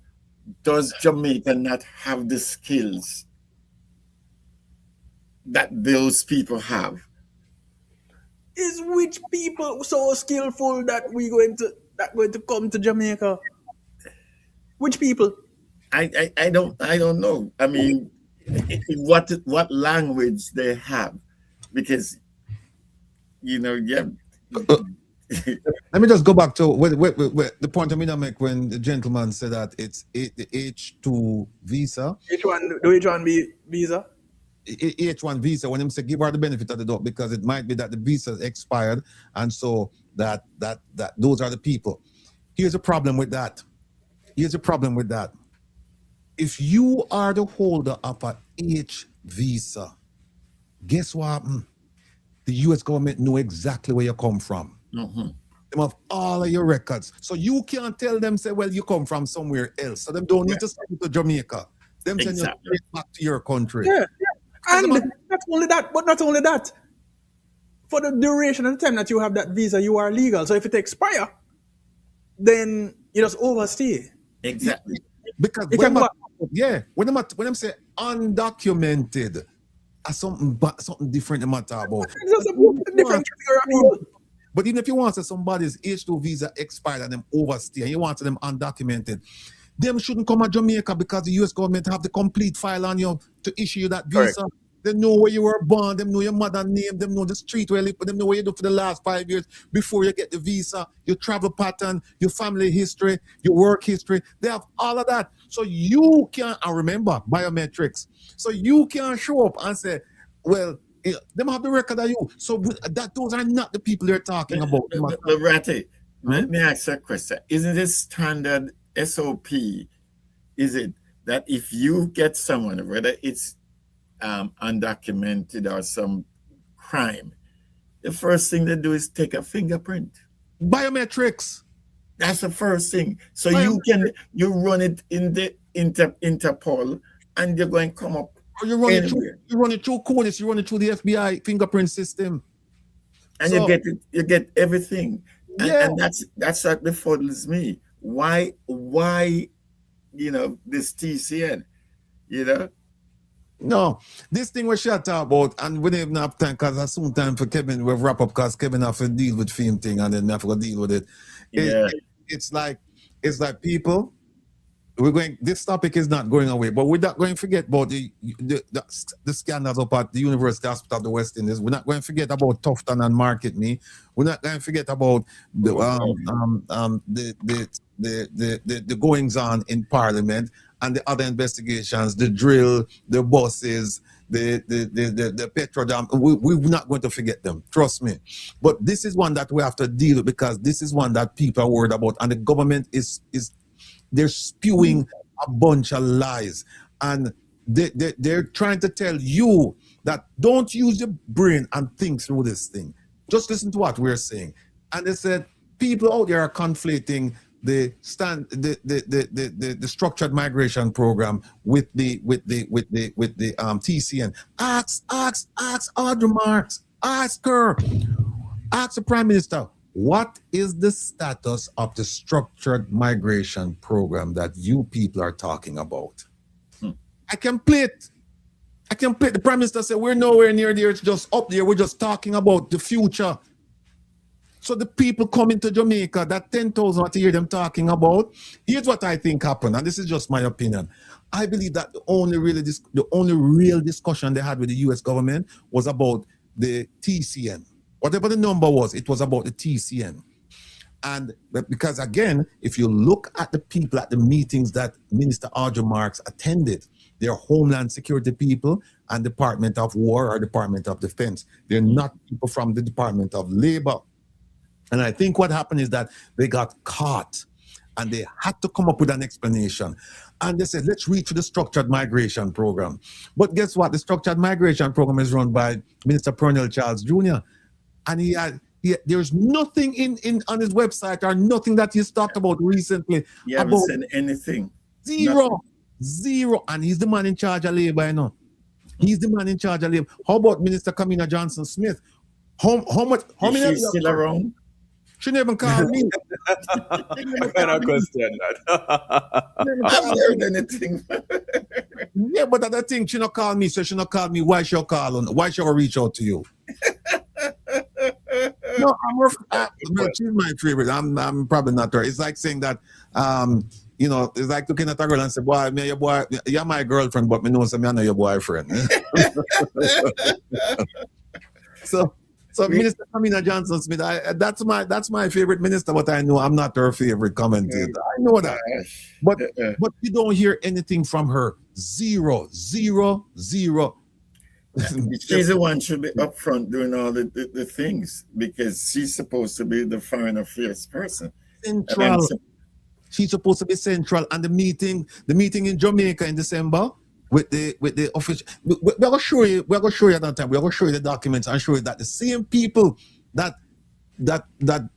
does Jamaica not have the skills that those people have? Is which people so skillful that going to come to Jamaica? Which people? I don't know. I mean, what language they have, because yeah. Let me just go back to the point I mean I make when the gentleman said that it's the H2 visa. The H1B visa? H1 visa, when him say give her the benefit of the doubt, because it might be that the visa is expired, and so that those are the people. Here's a problem with that. If you are the holder of a H visa, guess what happened? The US government know exactly where you come from. Mm-hmm. They have all of your records. So you can't tell them, say, well, you come from somewhere else. So them don't need to send you to Jamaica. Them send you straight back to your country. Yeah. And not only that, for the duration of the time that you have that visa, you are legal. So if it expires, then you just overstay. Exactly. Because when I'm say undocumented, something different in matter about. It's just a different category of people. But even if you want to say somebody's H2 visa expired and them overstay, and you want them undocumented, them shouldn't come to Jamaica because the US government have the complete file on you to issue you that visa. Correct. They know where you were born, them know your mother name, them know the street where you live, them know what you do for the last 5 years before you get the visa, your travel pattern, your family history, your work history. They have all of that. So you can, and remember, biometrics. So you can show up and say, well, them have the record of you. So that those are not the people they're talking about. Ratty, let me ask you a question. Isn't this standard SOP? Is it that if you get someone, whether it's undocumented or some crime, the first thing they do is take a fingerprint? Biometrics. That's the first thing. So you run it in the Interpol, and you're going to come up. Or you run it through CODIS, you run it through the FBI fingerprint system, and so, you get everything. And that's what befuddles me. Why this TCN, No, this thing we should talk about, and we don't even have time because it's soon time for Kevin. We'll wrap up because Kevin have to deal with film thing, and then have to deal with it. It's like people. This topic is not going away, but we're not going to forget about the scandals up at the University Hospital of the West Indies. We're not going to forget about Tufton and Market Me. We're not going to forget about the goings on in Parliament and the other investigations, the drill, the buses, the Petrodam. We're not going to forget them, trust me. But this is one that we have to deal with because this is one that people are worried about, and the government they're spewing a bunch of lies, and they're trying to tell you that don't use your brain and think through this thing. Just listen to what we're saying. And they said people out there are conflating the structured migration program with the TCN. Ask Audrey Marks. Ask her. Ask the Prime Minister. What is the status of the structured migration program that you people are talking about? I can play it. The Prime Minister said, we're nowhere near there. It's just up there. We're just talking about the future. So the people coming to Jamaica, that 10,000 what you hear them talking about, here's what I think happened. And this is just my opinion. I believe that the only real discussion they had with the US government was about the TCN. Whatever the number was, it was about the TCN. And because again, if you look at the people at the meetings that Minister Audrey Marks attended, they're Homeland Security people and Department of War or Department of Defense. They're not people from the Department of Labor. And I think what happened is that they got caught and they had to come up with an explanation. And they said, let's reach for the structured migration program. But guess what? The structured migration program is run by Minister Pernell Charles Jr. And there's nothing in on his website or nothing that he's talked about recently. He haven't said anything. Zero. And he's the man in charge of labor, you know. He's the man in charge of labor. How about Minister Kamina Johnson-Smith? How many? Is she still around? She never called me. I cannot question that. I haven't heard anything. Yeah, but that thing, she not call me, so she not call me. Why she call on? Why she reach out to you? No, she's my favorite. I'm probably not her. It's like saying that, it's like looking at a girl and say, boy, me, your boy, you're my girlfriend, but me know I'm not your boyfriend. So Minister Kamina Johnson Smith, that's my favorite minister, but I know I'm not her favorite commentator. I know that. But you don't hear anything from her. Zero. She's the one should be up front doing all the things because she's supposed to be the foreign affairs person. Central. She's supposed to be central. And the meeting in Jamaica in December with the official. We're gonna show you at that time. We're gonna show you the documents and show you that the same people that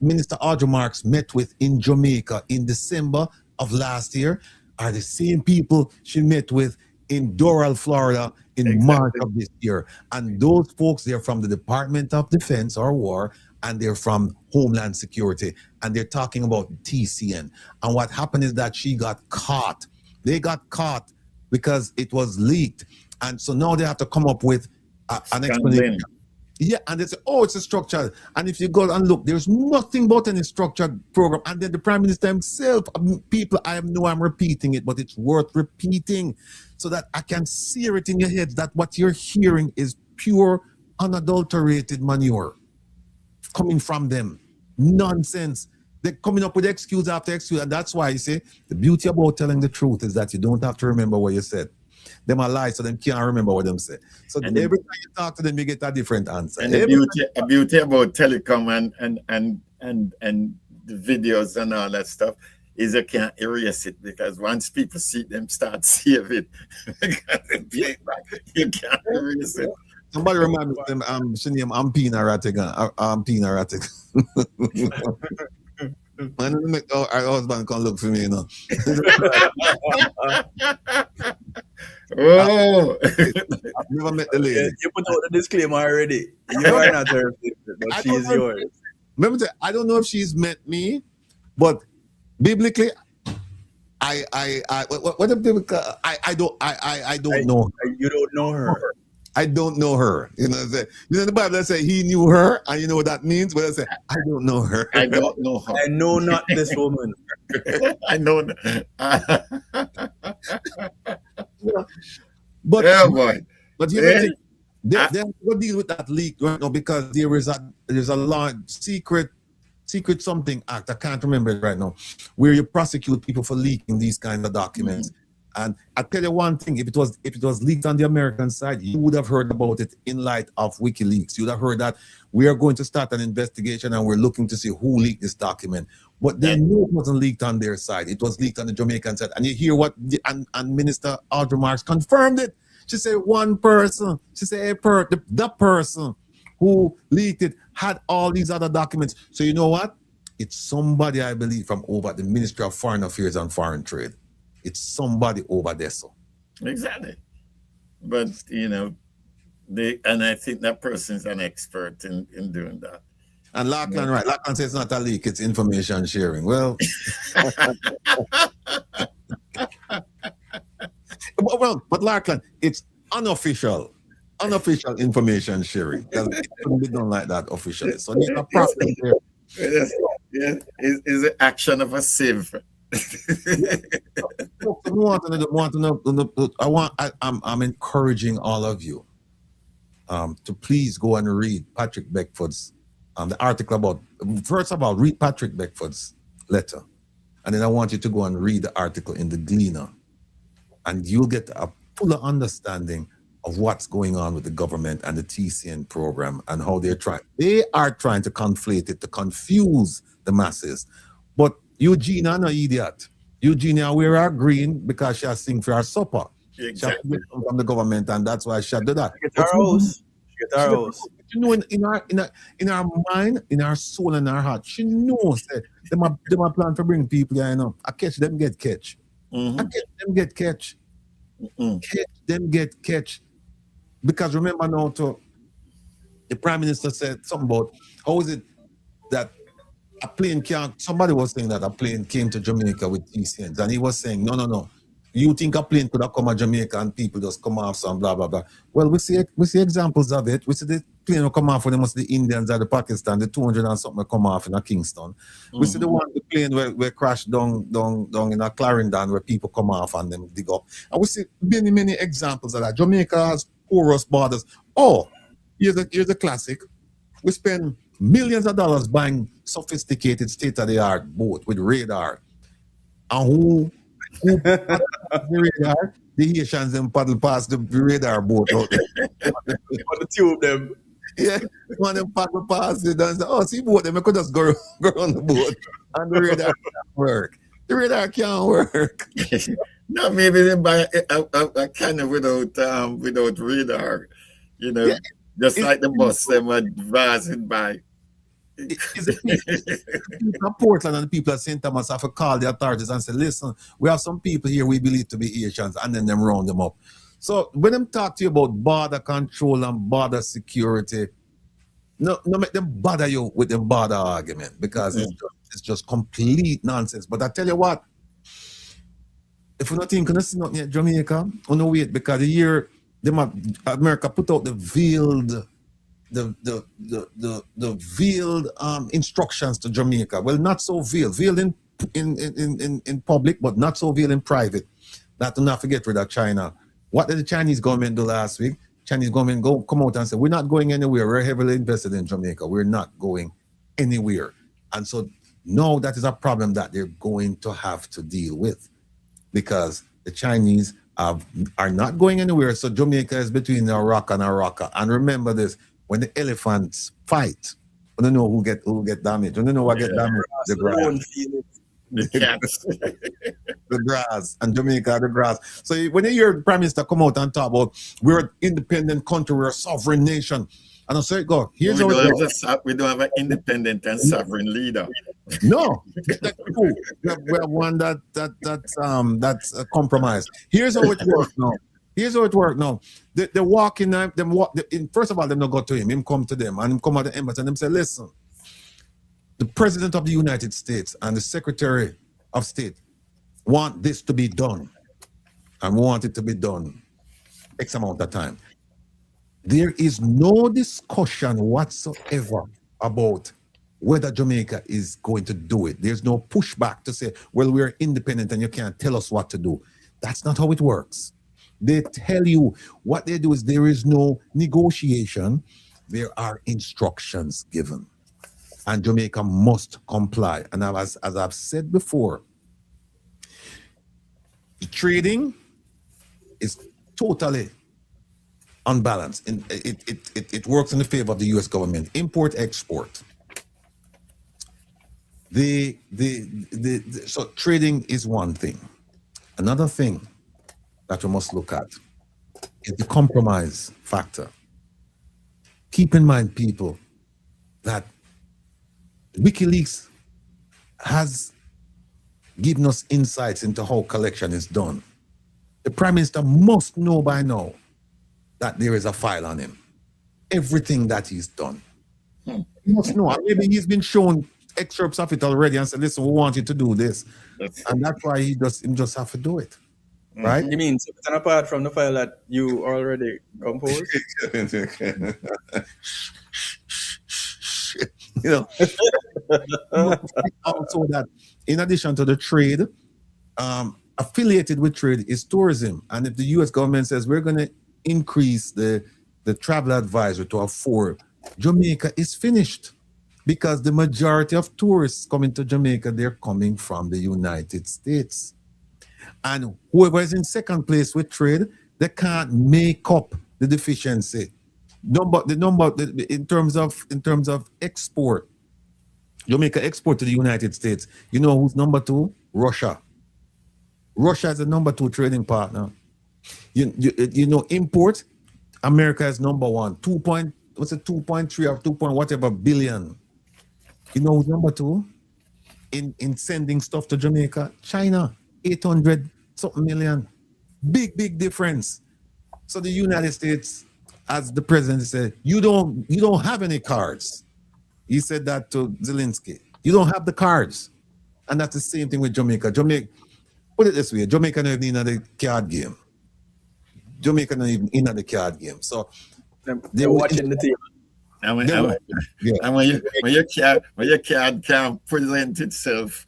Minister Audrey Marks met with in Jamaica in December of last year are the same people she met with in Doral, Florida in March of this year. And those folks, they're from the Department of Defense or War, and they're from Homeland Security, and they're talking about TCN. And what happened is that she got caught. They got caught because it was leaked. And so now they have to come up with an explanation. Yeah, and they say, oh, it's a structured. And if you go and look, there's nothing but any structured program. And then the Prime Minister himself, people, I'm repeating it, but it's worth repeating so that I can sear it in your head that what you're hearing is pure, unadulterated manure coming from them. Nonsense. They're coming up with excuse after excuse. And that's why you say the beauty about telling the truth is that you don't have to remember what you said. Them are lies, so them can't remember what them say. So and every time you talk to them, you get a different answer. And the beauty about telecom and the videos and all that stuff is you can't erase it because once people see them start save it, you can't erase it. Somebody remind me of them, I'm Pina Rattigan. I'm Pina Rattigan. And make our husband come look for me, you know. Oh, I've never met the lady. You put out the disclaimer already. You are not her favorite, but she is yours. Remember, I don't know if she's met me, but biblically, I don't know her. You don't know her. I don't know her. You know the Bible say he knew her, and you know what that means? But I say, I don't know her. I don't know her. I know not this woman. I know. But yeah, boy. But you know, they have to deal with that leak right now because there's a large secret something act. I can't remember it right now, where you prosecute people for leaking these kind of documents. Mm-hmm. And I tell you one thing: if it was leaked on the American side, you would have heard about it in light of WikiLeaks. You would have heard that we are going to start an investigation and we're looking to see who leaked this document. But they knew it wasn't leaked on their side; it was leaked on the Jamaican side. And you hear what and Minister Audrey Marks confirmed it. She said one person. She said the person who leaked it had all these other documents. So you know what? It's somebody, I believe, from over at the Ministry of Foreign Affairs and Foreign Trade. It's somebody over there. So exactly. But you know, and I think that person's an expert in doing that. And Lachlan, right? Lachlan says it's not a leak, it's information sharing. Well, but Lachlan, it's unofficial information sharing. It couldn't be done like that officially. So there's a problem there. Is the action of a sieve. I'm encouraging all of you to please go and read Patrick Beckford's the article about read Patrick Beckford's letter, and then I want you to go and read the article in the Gleaner, and you'll get a fuller understanding of what's going on with the government and the TCN program and how they are trying to conflate it to confuse the masses. But Eugenia, no idiot. Eugenia wear her green because she has sing for her supper. Exactly. She from the government, and that's why she did that. Get her house. You know, in our mind, in our soul, and our heart, she knows that them are plan to bring people here. You know, I catch them get catch. Mm-hmm. I catch them get catch. Mm-hmm. Catch them get catch. Because remember now, the Prime Minister said something about how is it that a plane somebody was saying that a plane came to Jamaica with TCNs, and he was saying, no. You think a plane could have come to Jamaica and people just come off some blah, blah, blah. Well, we see examples of it. We see the plane will come off when the Indians or the Pakistan, the 200 and something come off in a Kingston. Mm-hmm. We see the plane where crashed down in a Clarendon where people come off and them dig up. And we see many examples of that. Jamaica has porous borders. Oh, here's a classic. We spend millions of dollars buying sophisticated state-of-the-art boat with radar. And who paddle past the radar? The Haitians them paddle past the radar boat out there. On the two of them. Yeah, one of them paddle past it and say, oh, see boat them, I could just go on the boat and the radar can't work. The radar can't work. No, maybe they buy a kind of without radar, you know, just like the bus them advising by. Is it people in Portland and the people at St. Thomas have to call the authorities and say, listen, we have some people here we believe to be Asians, and then them round them up. So when them talk to you about border control and border security, no make them bother you with the border argument, because it's just complete nonsense. But I tell you what, if we're not thinking of nothing yet, Jamaica, we no wait, because the year America put out the veiled veiled instructions to Jamaica. Well, not so veiled in public, but not so veiled in private. That do not forget with that China. What did the Chinese government do last week? Chinese government come out and say, we're not going anywhere. We're heavily invested in Jamaica. We're not going anywhere. And so now that is a problem that they're going to have to deal with, because the Chinese are not going anywhere. So Jamaica is between a rock and a rocker. And remember this, when the elephants fight, we don't know who get damaged. We don't know what get damaged. The grass. The cats. The grass. And Jamaica, the grass. So when you hear the Prime Minister come out and talk about we're an independent country, we're a sovereign nation, and I say, go, here's how it goes. We don't have an independent and sovereign leader. No, that's true. We have one that's a compromise. Here's how it works now. Here's how it works now. They walk in, first of all, them not go to him come to them, and him come at the embassy and them say, listen, the President of the United States and the Secretary of State want this to be done, and want it to be done X amount of time. There is no discussion whatsoever about whether Jamaica is going to do it. There's no pushback to say, well, we're independent and you can't tell us what to do. That's not how it works. They tell you what they do is there is no negotiation. There are instructions given. And Jamaica must comply. And as I've said before, the trading is totally unbalanced. And it works in the favor of the US government. Import, export. So trading is one thing. Another thing that we must look at is the compromise factor. Keep in mind, people, that WikiLeaks has given us insights into how collection is done. The Prime Minister must know by now that there is a file on him. Everything that he's done. He must know. Maybe he's been shown excerpts of it already and said, listen, we want you to do this. And that's why he just have to do it. Right? You mean separate apart from the file that you already composed? You know, also that in addition to the trade, affiliated with trade is tourism. And if the US government says we're going to increase the travel advisory to a 4, Jamaica is finished, because the majority of tourists coming to Jamaica, they're coming from the United States. And whoever is in second place with trade, they can't make up the deficiency. In terms of export, Jamaica export to the United States. You know who's number 2? Russia. Russia is the number 2 trading partner. You know import, America is number 1. 2.3 or 2 point whatever billion. You know who's number 2 in sending stuff to Jamaica? China, 800 something million. Big difference. So the United States, as the president said, you don't have any cards. He said that to Zelensky. You don't have the cards. And that's the same thing with Jamaica. Put it this way, Jamaica not even in the card game. Jamaica not even in the card game. So they're watching the team. And when your card can't present itself.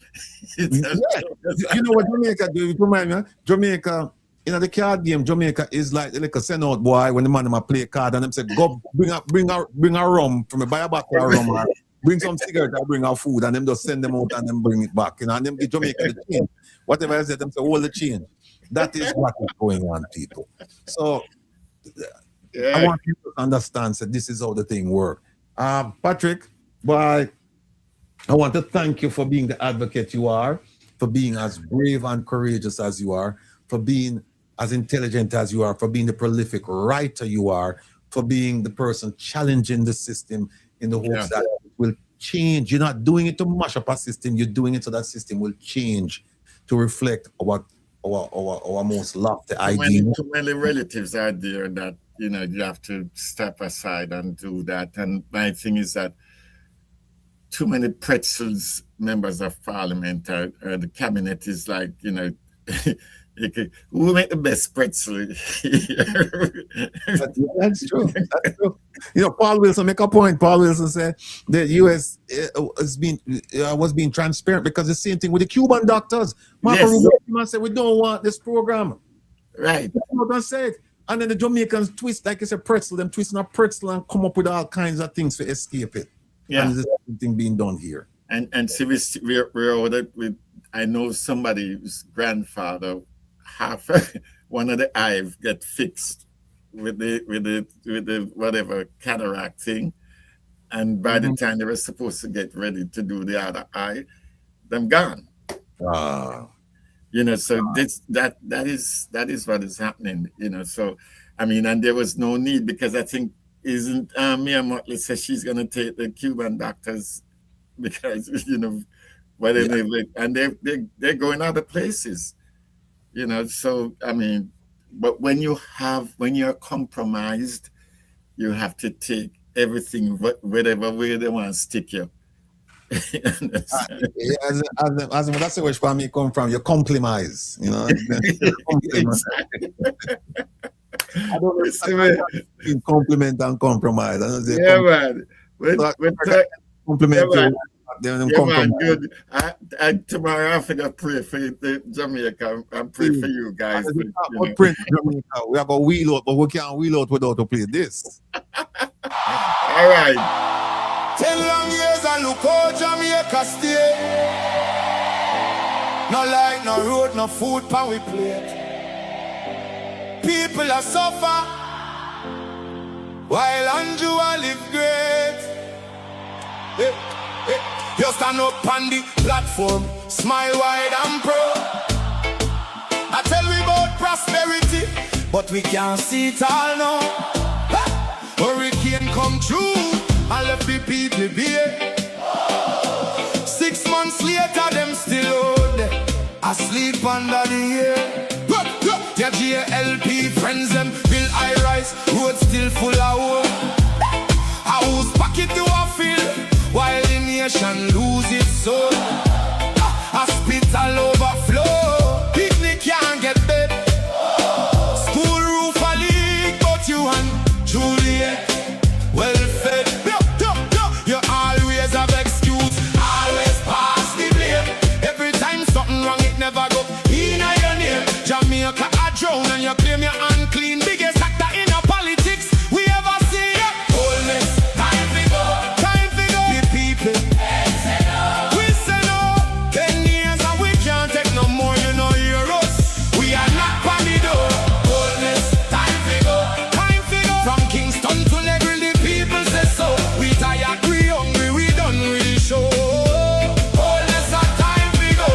You know what Jamaica do? It remind me, Jamaica in the card game, Jamaica is like a send out boy when the man them play card and them say, go bring a rum from a buy a bottle of rum or bring some cigarette or bring out food, and them just send them out and them bring it back. You know, and them give Jamaica the change. Whatever I said, them say, hold the change. That is what is going on, people. So I want people to understand that this is how the thing works. Patrick, boy, I want to thank you for being the advocate you are, for being as brave and courageous as you are, for being as intelligent as you are, for being the prolific writer you are, for being the person challenging the system in the hopes that it will change. You're not doing it to mash up a system, you're doing it so that system will change to reflect our most lofty ideas. Too many relatives are there that, you know, you have to step aside and do that. And my thing is that too many pretzels members of parliament or the cabinet is like, you know, who make the best pretzel? That's true. That's true. You know, Paul Wilson make a point. Paul Wilson said the U.S. was being transparent because the same thing with the Cuban doctors. Marco Rubio said we don't want this program. Right. That's it. And then the Jamaicans twist, like it's a pretzel, them twisting a pretzel and come up with all kinds of things to escape it. Yeah. And there's the same thing being done here. And see, we're ordered with, I know somebody's grandfather, one of the eyes get fixed with the whatever cataract thing, and by the time they were supposed to get ready to do the other eye, them gone. You know, so that is what is happening. You know, so I mean, and there was no need because I think isn't Mia Motley says she's gonna take the Cuban doctors because you know whatever and they're going other places. You know, so I mean, but when you're compromised, you have to take everything, whatever way they want to stick you. As that's where family come from, you compromise, you know. I don't know in compliment and compromise. I don't say man. Compliment you. Man, good. Tomorrow I'm gonna pray for Jamaica and pray for you guys. Pray for Jamaica. We are gonna wheel out, but we can't wheel out without to play this. All right. 10 long years and look how Jamaica stay. No light, no road, no food pan we plate. People are suffer while Andrew live great. You stand up on the platform, smile wide and proud. I tell we about prosperity, but we can't see it all now. Hurricane come true and left the people bare. 6 months later, them still out there, asleep under the air. Their GLP friends them build high rise, road still full of wood. House pocket to a field, while the nation lose its soul. Hospital overflow, picnic can't get bed. School roof a leak, but you and Juliet well fed. You always have excuse, always pass the blame. Every time something wrong, it never go in your name. Jamaica a drown and you claim you're unclean. Biggest actor in a politics we ever see. Wholeness, time to go. Time to go. The people, we say no. 10 years and we can't take no more. You know hear us. We are not on the door. Wholeness, time to go. Time to go. From Kingston to Negril, the people say so. We tired, we hungry, we done with the show. Wholeness, time to go.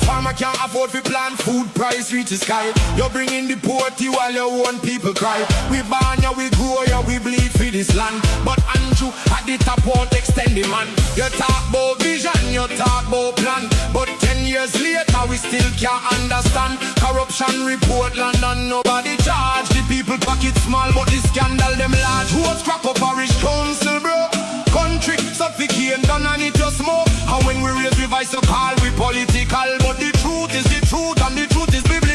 Farmer can't afford to plant food, price reach the sky. You're bringing the poverty while your own people cry. We born ya, we grow ya, we bleed for this land. But Andrew at the top won't extend the man. You talk about vision, you talk about plan. But 10 years later we still can't understand. Corruption report London, nobody charge. The people pocket small but the scandal them large. Who's crack up parish council bro? Country suffocate done and it just smoke. And when we raise we voice so call we political. But the truth is the truth and the truth is biblical.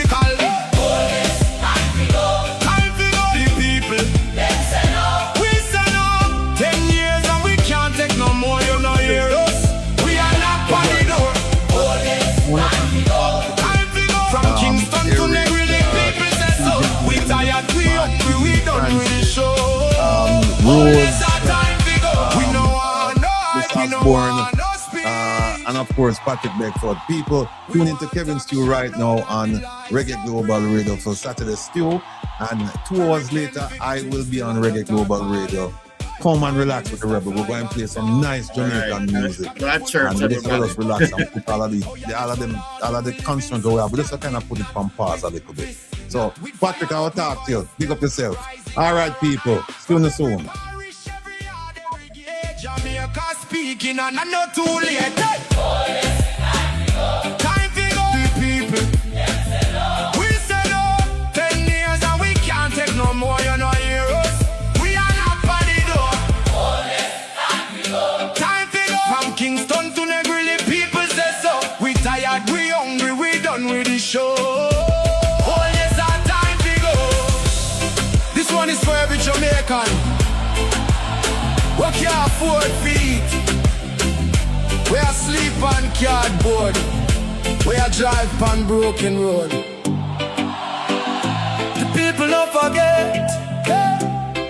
Rose, Miss Osborne, and of course Patrick Beckford. People, tune into Kevin Stew right now on Reggae Global Radio for Saturday Stew, and 2 hours later I will be on Reggae Global Radio. Come and relax with the Rebel. We're going to play some nice Jamaican music. And just let us relax and put all of the concerns away. But just kind of put it on pause a little bit. So, Patrick, I will talk to you. Pick up yourself. All right, people. See you soon. Jamaica speaking and I'm not too late. Time to go, people. We said no, 10 years and we can't take no more, you know, hear us. We are not by the door. Time to go. From Kingston to Negril, people say so. We tired, we hungry, we done with the show. Oh yes, our time to go. This one is for every Jamaican. We can't afford feet. We are sleep on cardboard. We are drive on broken road. The people don't forget.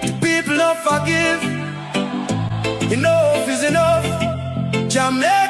The people don't forgive. Enough is enough. Jamaica.